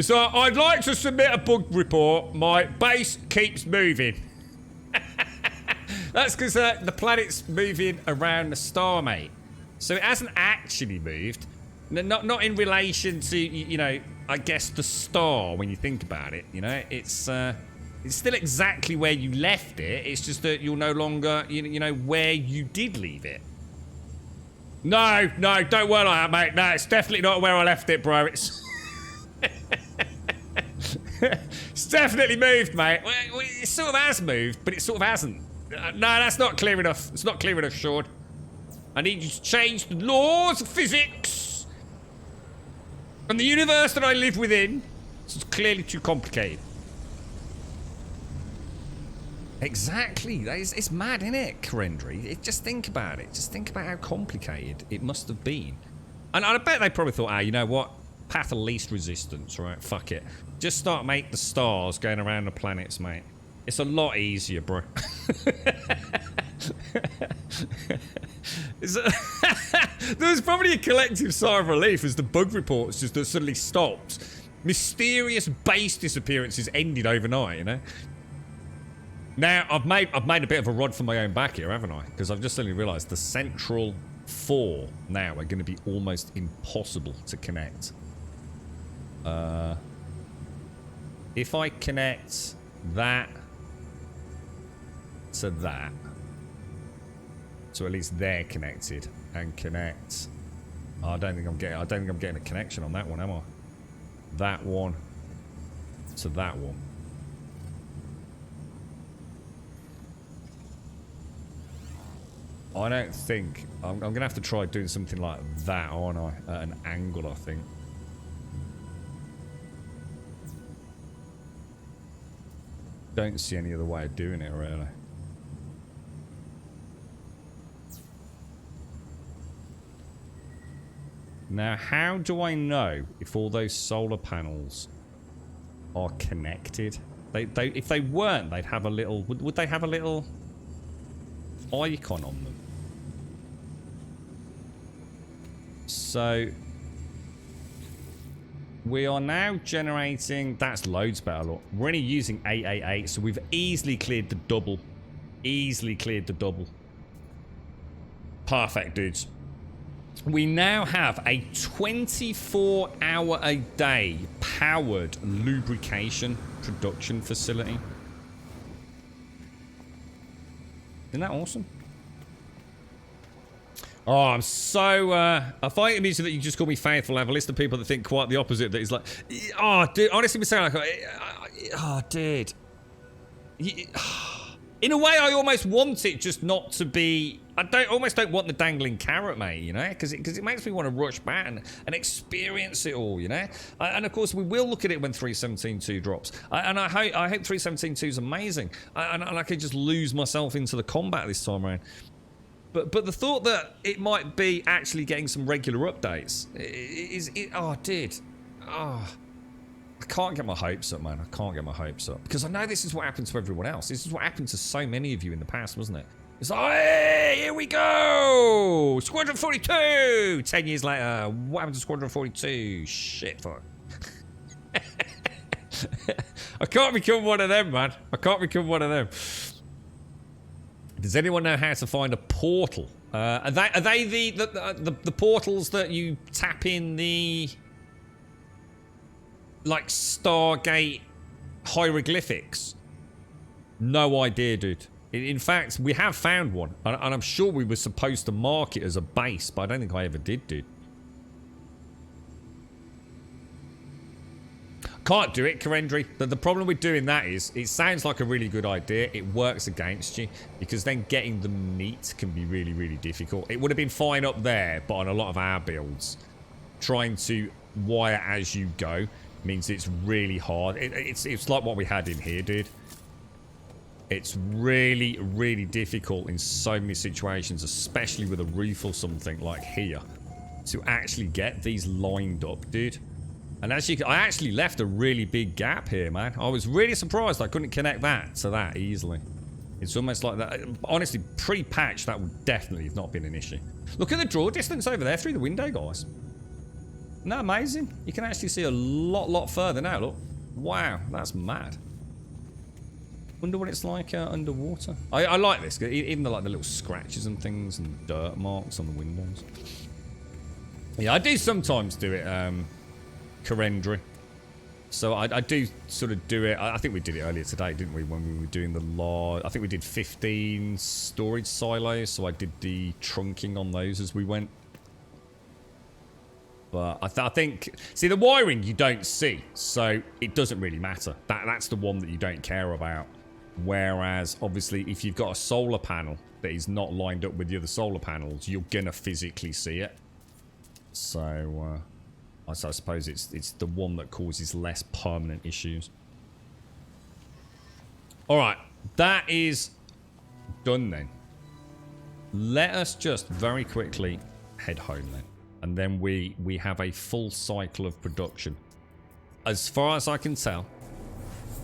So I'd like to submit a bug report. My base keeps moving. That's because the planet's moving around the star, mate. So it hasn't actually moved. Not in relation to, you know, I guess the star when you think about it. You know, it's still exactly where you left it. It's just that you're no longer, you know, where you did leave it. No, don't worry like that, mate. No, it's definitely not where I left it, bro. It's it's definitely moved, mate. Well, it sort of has moved, but it sort of hasn't. No, that's not clear enough. It's not clear enough, Sean. I need you to change the laws of physics. And the universe that I live within is clearly too complicated. Exactly. It's mad, isn't it, Corendry? Just think about it. Just think about how complicated it must have been. And I bet they probably thought, you know what? Path of least resistance, right? Fuck it. Just start make the stars going around the planets, mate. It's a lot easier, bro. There was probably a collective sigh of relief as the bug reports just suddenly stopped. Mysterious base disappearances ended overnight, you know? Now, I've made a bit of a rod for my own back here, haven't I? Because I've just suddenly realised the central 4 now are going to be almost impossible to connect. If I connect that to that, so at least they're connected, and connect. I don't think I'm getting a connection on that one, am I? That one to that one. I don't think I'm gonna have to try doing something like that, aren't I? At an angle, I think. Don't see any other way of doing it, really. Now, how do I know if all those solar panels are connected? If they weren't, they'd have a little. Would they have a little icon on them? So we are now generating. That's loads better. Look, we're only using 888, so we've easily cleared the double. Easily cleared the double. Perfect, dudes. We now have a 24-hour-a-day powered lubrication production facility. Isn't that awesome? Oh, I'm so... I find it amusing that you just call me faithful. I have a list of people that think quite the opposite. That is like... Oh, dude, honestly, like... Oh, dude. In a way, I almost want it just not to be... I almost don't want the dangling carrot, mate, you know? Because it makes me want to rush back and experience it all, you know? And of course, we will look at it when 3.17.2 drops. And I hope 3.17.2 is amazing. And I could just lose myself into the combat this time around. But the thought that it might be actually getting some regular updates is... Oh, dude. Oh... I can't get my hopes up, man. I can't get my hopes up. Because I know this is what happened to everyone else. This is what happened to so many of you in the past, wasn't it? It's like, hey, here we go! Squadron 42! 10 years later, what happened to Squadron 42? Shit, fuck. I can't become one of them, man. I can't become one of them. Does anyone know how to find a portal? Are they the portals that you tap in the... like Stargate hieroglyphics? No idea, dude. In fact, we have found one. And I'm sure we were supposed to mark it as a base, but I don't think I ever did, dude. Can't do it, Karendri. The problem with doing that is, it sounds like a really good idea. It works against you, because then getting the meat can be really, really difficult. It would have been fine up there, but on a lot of our builds, trying to wire as you go means it's really hard. It's like what we had in here, dude. It's really, really difficult in so many situations, especially with a roof or something like here, to actually get these lined up, dude. And as you can, I actually left a really big gap here, man. I was really surprised I couldn't connect that to that easily. It's almost like that. Honestly, pre-patch, that would definitely have not been an issue. Look at the draw distance over there through the window, guys. Isn't that amazing? You can actually see a lot further now, look. Wow, that's mad. Wonder what it's like underwater. I like this, even the little scratches and things and dirt marks on the windows. Yeah, I do sometimes do it, Karendri. So I do sort of do it. I think we did it earlier today, didn't we? When we were doing the law. I think we did 15 storage silos. So I did the trunking on those as we went. But I think... See, the wiring you don't see. So it doesn't really matter. That's the one that you don't care about. Whereas, obviously, if you've got a solar panel that is not lined up with the other solar panels, you're going to physically see it. So... I suppose it's the one that causes less permanent issues. Alright, that is done then. Let us just very quickly head home then. And then we have a full cycle of production. As far as I can tell,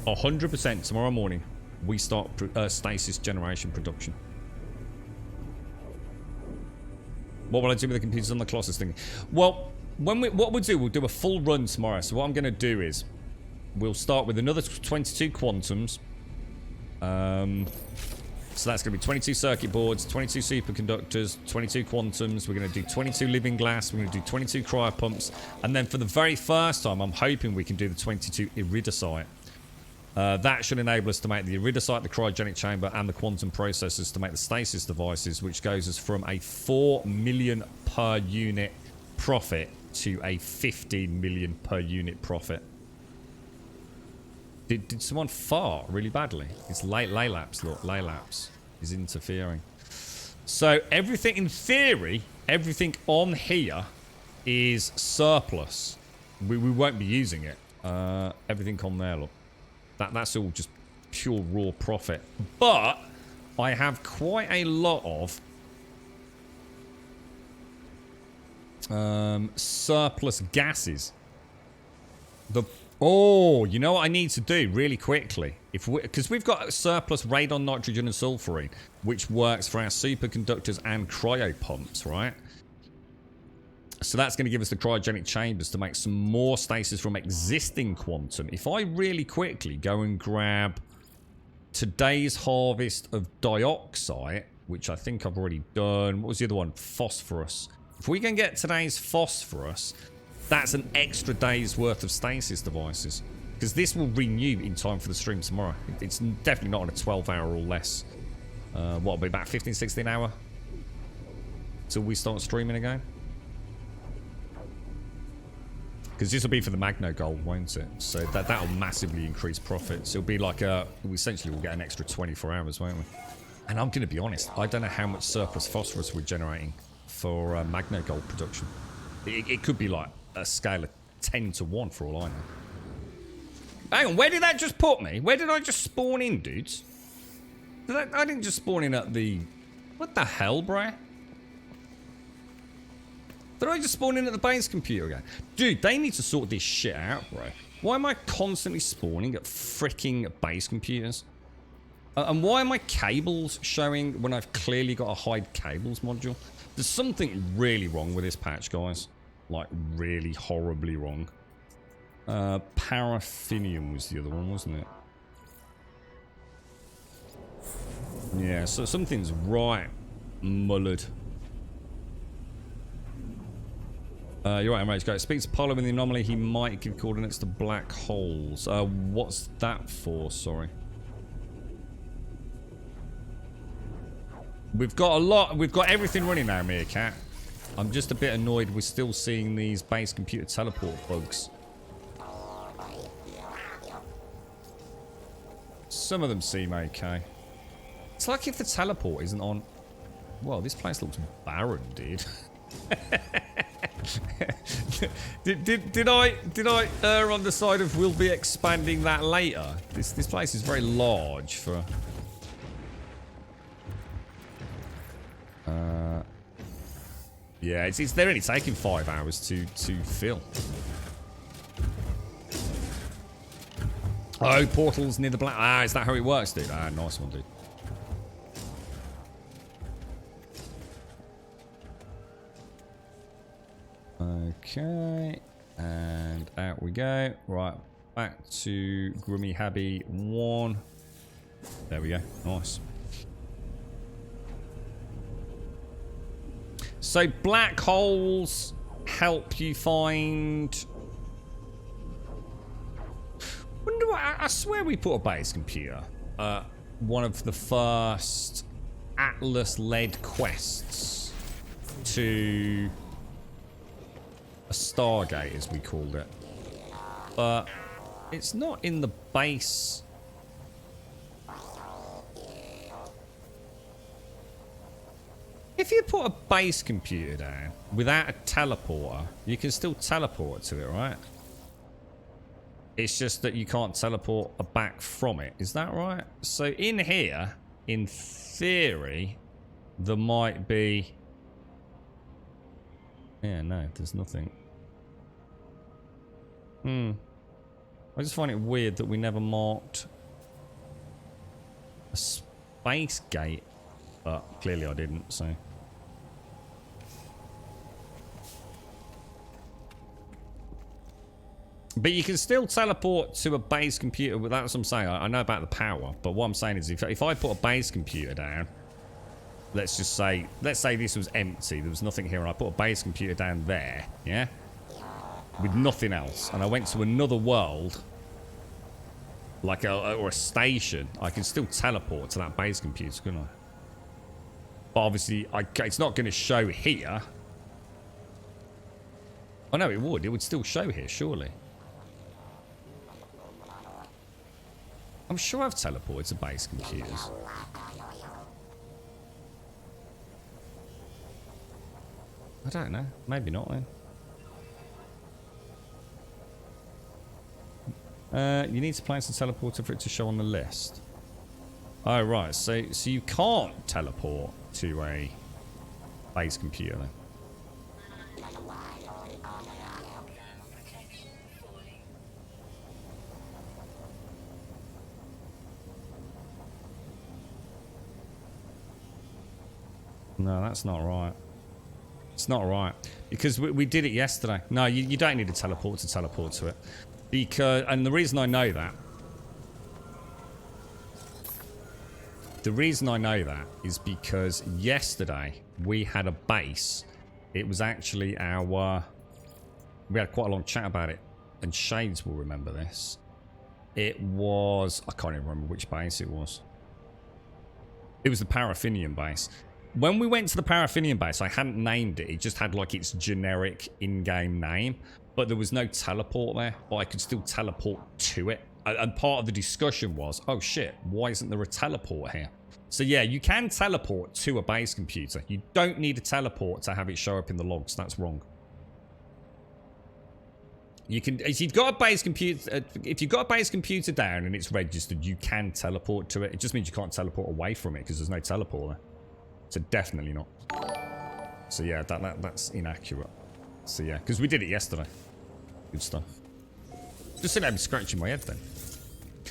100% tomorrow morning, we start stasis generation production. What will I do with the computers on the Colossus thing? Well... what we'll do a full run tomorrow. So what I'm going to do is we'll start with another 22 quantums. So that's going to be 22 circuit boards, 22 superconductors, 22 quantums. We're going to do 22 living glass. We're going to do 22 cryo pumps. And then for the very first time, I'm hoping we can do the 22 iridesite. That should enable us to make the iridesite, the cryogenic chamber, and the quantum processors to make the stasis devices, which goes us from a 4 million per unit profit to a 15 million per unit profit. Did someone fart really badly? It's Laylaps, look. Laylaps is interfering. So everything, in theory, everything on here is surplus. We won't be using it. Everything on there, look. That's all just pure raw profit. But I have quite a lot of surplus gases. Oh, you know what I need to do really quickly? Because we've got surplus radon, nitrogen, and sulfurine, which works for our superconductors and cryo pumps, right? So that's going to give us the cryogenic chambers to make some more stasis from existing quantum. If I really quickly go and grab today's harvest of dioxide, which I think I've already done. What was the other one? Phosphorus. If we can get today's phosphorus, that's an extra day's worth of stasis devices. Because this will renew in time for the stream tomorrow. It's definitely not on a 12-hour or less. What will be about 15, 16 hour? Till we start streaming again? Because this will be for the Magno Gold, won't it? So that'll massively increase profits. It'll be like essentially we'll get an extra 24 hours, won't we? And I'm going to be honest, I don't know how much surplus phosphorus we're generating for Magno Gold production. It could be like a scale of 10 to 1 for all I know. Hang on, where did that just put me? Where did I just spawn in, dudes? I didn't just spawn in at the... What the hell, bruh? Did I just spawn in at the base computer again? Dude, they need to sort this shit out, bro. Why am I constantly spawning at freaking base computers? And why are my cables showing when I've clearly got a hide cables module? There's something really wrong with this patch, guys. Like, really horribly wrong. Paraffinium was the other one, wasn't it? Yeah, so something's right mullered. You're right, MH. Go. Speak to Apollo in the anomaly. He might give coordinates to black holes. What's that for? Sorry. We've got a lot. We've got everything running now, Meerkat. I'm just a bit annoyed we're still seeing these base computer teleport bugs. Some of them seem okay. It's like if the teleport isn't on... Well, this place looks barren, dude. did I err on the side of we'll be expanding that later? This place is very large for... yeah, they're only taking 5 hours to fill. Oh, portals near the black... Ah, is that how it works, dude? Ah, nice one, dude. Okay. And out we go. Right, back to Grummy Happy 1. There we go. Nice. So black holes help you find... Wonder what, I swear we put a base computer. One of the first Atlas-led quests to a Stargate, as we called it. But it's not in the base. If you put a base computer down without a teleporter, you can still teleport to it, right? It's just that you can't teleport back from it. Is that right? So in here, in theory, there might be... Yeah, no, there's nothing. I just find it weird that we never marked a space gate. But clearly I didn't, so... But you can still teleport to a base computer. That's what I'm saying. I know about the power, but what I'm saying is if I put a base computer down, let's say this was empty, there was nothing here, and I put a base computer down there, yeah? With nothing else, and I went to another world, like or a station, I can still teleport to that base computer, couldn't I? But obviously, it's not going to show here. Oh no, it would. It would still show here, surely. I'm sure I've teleported to base computers. I don't know. Maybe not then. You need to place a teleporter for it to show on the list. Oh, right. So you can't teleport to a base computer then. No, that's not right. It's not right. Because we did it yesterday. No, you don't need a teleport to it. Because, and the reason I know that... The reason I know that is because yesterday we had a base. It was actually our... We had quite a long chat about it. And Shades will remember this. It was... I can't even remember which base it was. It was the Paraffinium base. When we went to the Paraffinium base, I hadn't named it. It just had like its generic in-game name. But there was no teleport there. But I could still teleport to it. And part of the discussion was, oh shit, why isn't there a teleport here? So yeah, you can teleport to a base computer. You don't need a teleport to have it show up in the logs. That's wrong. You can, if you've got a base computer down and it's registered, you can teleport to it. It just means you can't teleport away from it because there's no teleport there. So definitely not. So yeah, that's inaccurate. So yeah, because we did it yesterday. Good stuff. Just sitting there scratching my head then.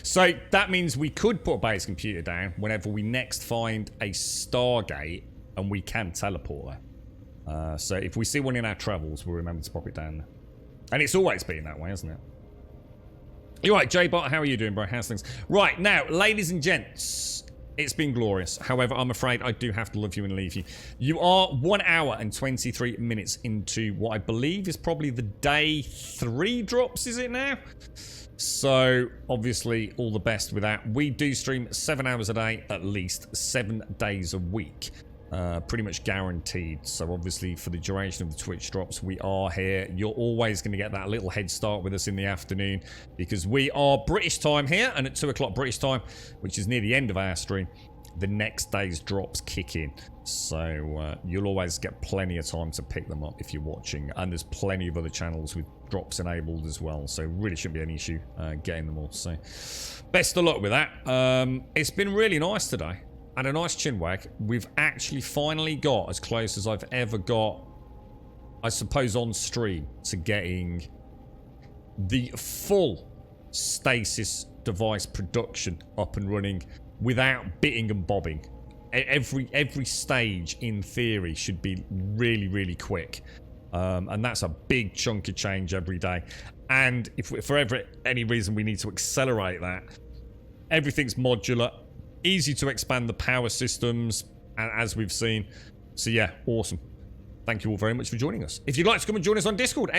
So that means we could put a base computer down whenever we next find a Stargate and we can teleport there. So if we see one in our travels, we'll remember to pop it down there. And it's always been that way, hasn't it? You're right, J-Bot, how are you doing, bro? How's things? Right, now, ladies and gents, it's been glorious. However, I'm afraid I do have to love you and leave you. You are 1 hour and 23 minutes into what I believe is probably the day 3 drops, is it now? So, obviously, all the best with that. We do stream 7 hours a day, at least 7 days a week. pretty much guaranteed. So obviously for the duration of the Twitch drops, we are here. You're always going to get that little head start with us in the afternoon because we are British time here, and at 2 o'clock British time, which is near the end of our stream, the next day's drops kick in. So you'll always get plenty of time to pick them up if you're watching, and there's plenty of other channels with drops enabled as well, so really shouldn't be any issue getting them all. So best of luck with that. It's been really nice today and a nice chin wag. We've actually finally got as close as I've ever got, I suppose, on stream to getting the full stasis device production up and running without bitting and bobbing. Every stage in theory should be really quick, and that's a big chunk of change every day. And if for any reason we need to accelerate that, everything's modular, easy to expand the power systems, as we've seen. So yeah, awesome. Thank you all very much for joining us. If you'd like to come and join us on Discord,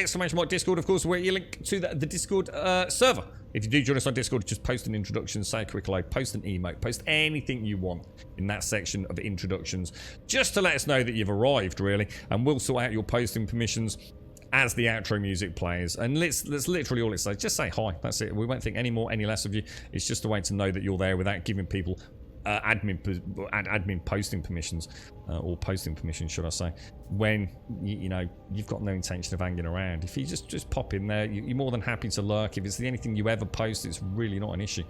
!Discord, of course, where you link to the Discord server. If you do join us on Discord, just post an introduction, say a quick hello, post an emote, post anything you want in that section of introductions, just to let us know that you've arrived, really, and we'll sort out your posting permissions as the outro music plays. And that's literally all it says. Just say hi. That's it. We won't think any more, any less of you. It's just a way to know that you're there without giving people admin posting permissions, or posting permissions, should I say, when you know you've got no intention of hanging around. If you just pop in there, you're more than happy to lurk. If it's the anything you ever post, it's really not an issue.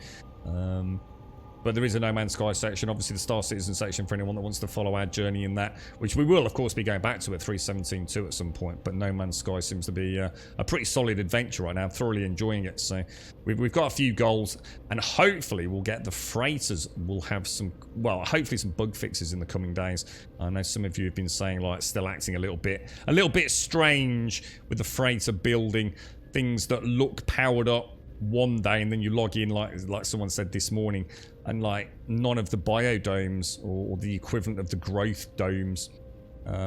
But there is a No Man's Sky section, obviously the Star Citizen section for anyone that wants to follow our journey in that, which we will, of course, be going back to at 3.17.2 at some point. But No Man's Sky seems to be a pretty solid adventure right now. I'm thoroughly enjoying it. So we've got a few goals, and hopefully we'll get the freighters. We'll have some, well, hopefully some bug fixes in the coming days. I know some of you have been saying, like, still acting a little bit strange with the freighter building things that look powered up one day, and then you log in like someone said this morning, and like none of the biodomes or the equivalent of the growth domes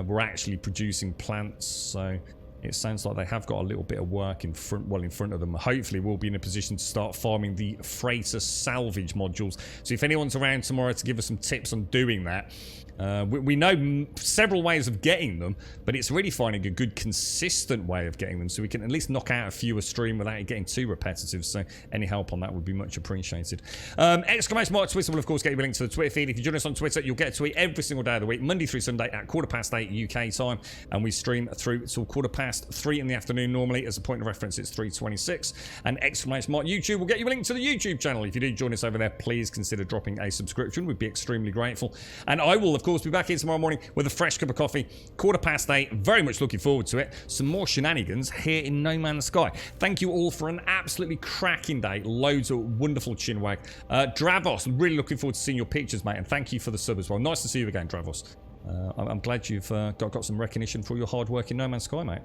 were actually producing plants. So it sounds like they have got a little bit of work in front of them. Hopefully we'll be in a position to start farming the freighter salvage modules. So if anyone's around tomorrow to give us some tips on doing that, we know several ways of getting them, but it's really finding a good consistent way of getting them so we can at least knock out a few a stream without it getting too repetitive. So any help on that would be much appreciated. Exclamation mark Twitter will of course get you a link to the Twitter feed. If you join us on Twitter, you'll get a tweet every single day of the week, Monday through Sunday at 8:15 UK time, and we stream through till 3:15 in the afternoon normally. As a point of reference, it's 3:26. And exclamation mark YouTube will get you a link to the YouTube channel. If you do join us over there, please consider dropping a subscription. We'd be extremely grateful. And I will of course be back here tomorrow morning with a fresh cup of coffee, 8:15. Very much looking forward to it. Some more shenanigans here in No Man's Sky. Thank you all for an absolutely cracking day. Loads of wonderful chinwag. Dravos, I'm really looking forward to seeing your pictures, mate, and thank you for the sub as well. Nice to see you again, Dravos. I'm glad you've got some recognition for your hard work in No Man's Sky, mate.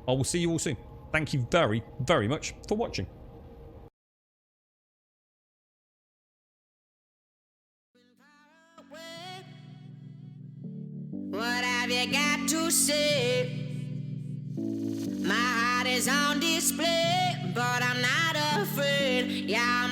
I will see you all soon. Thank you very, very much for watching. What have you got to say? My heart is on display, but I'm not afraid. Yeah,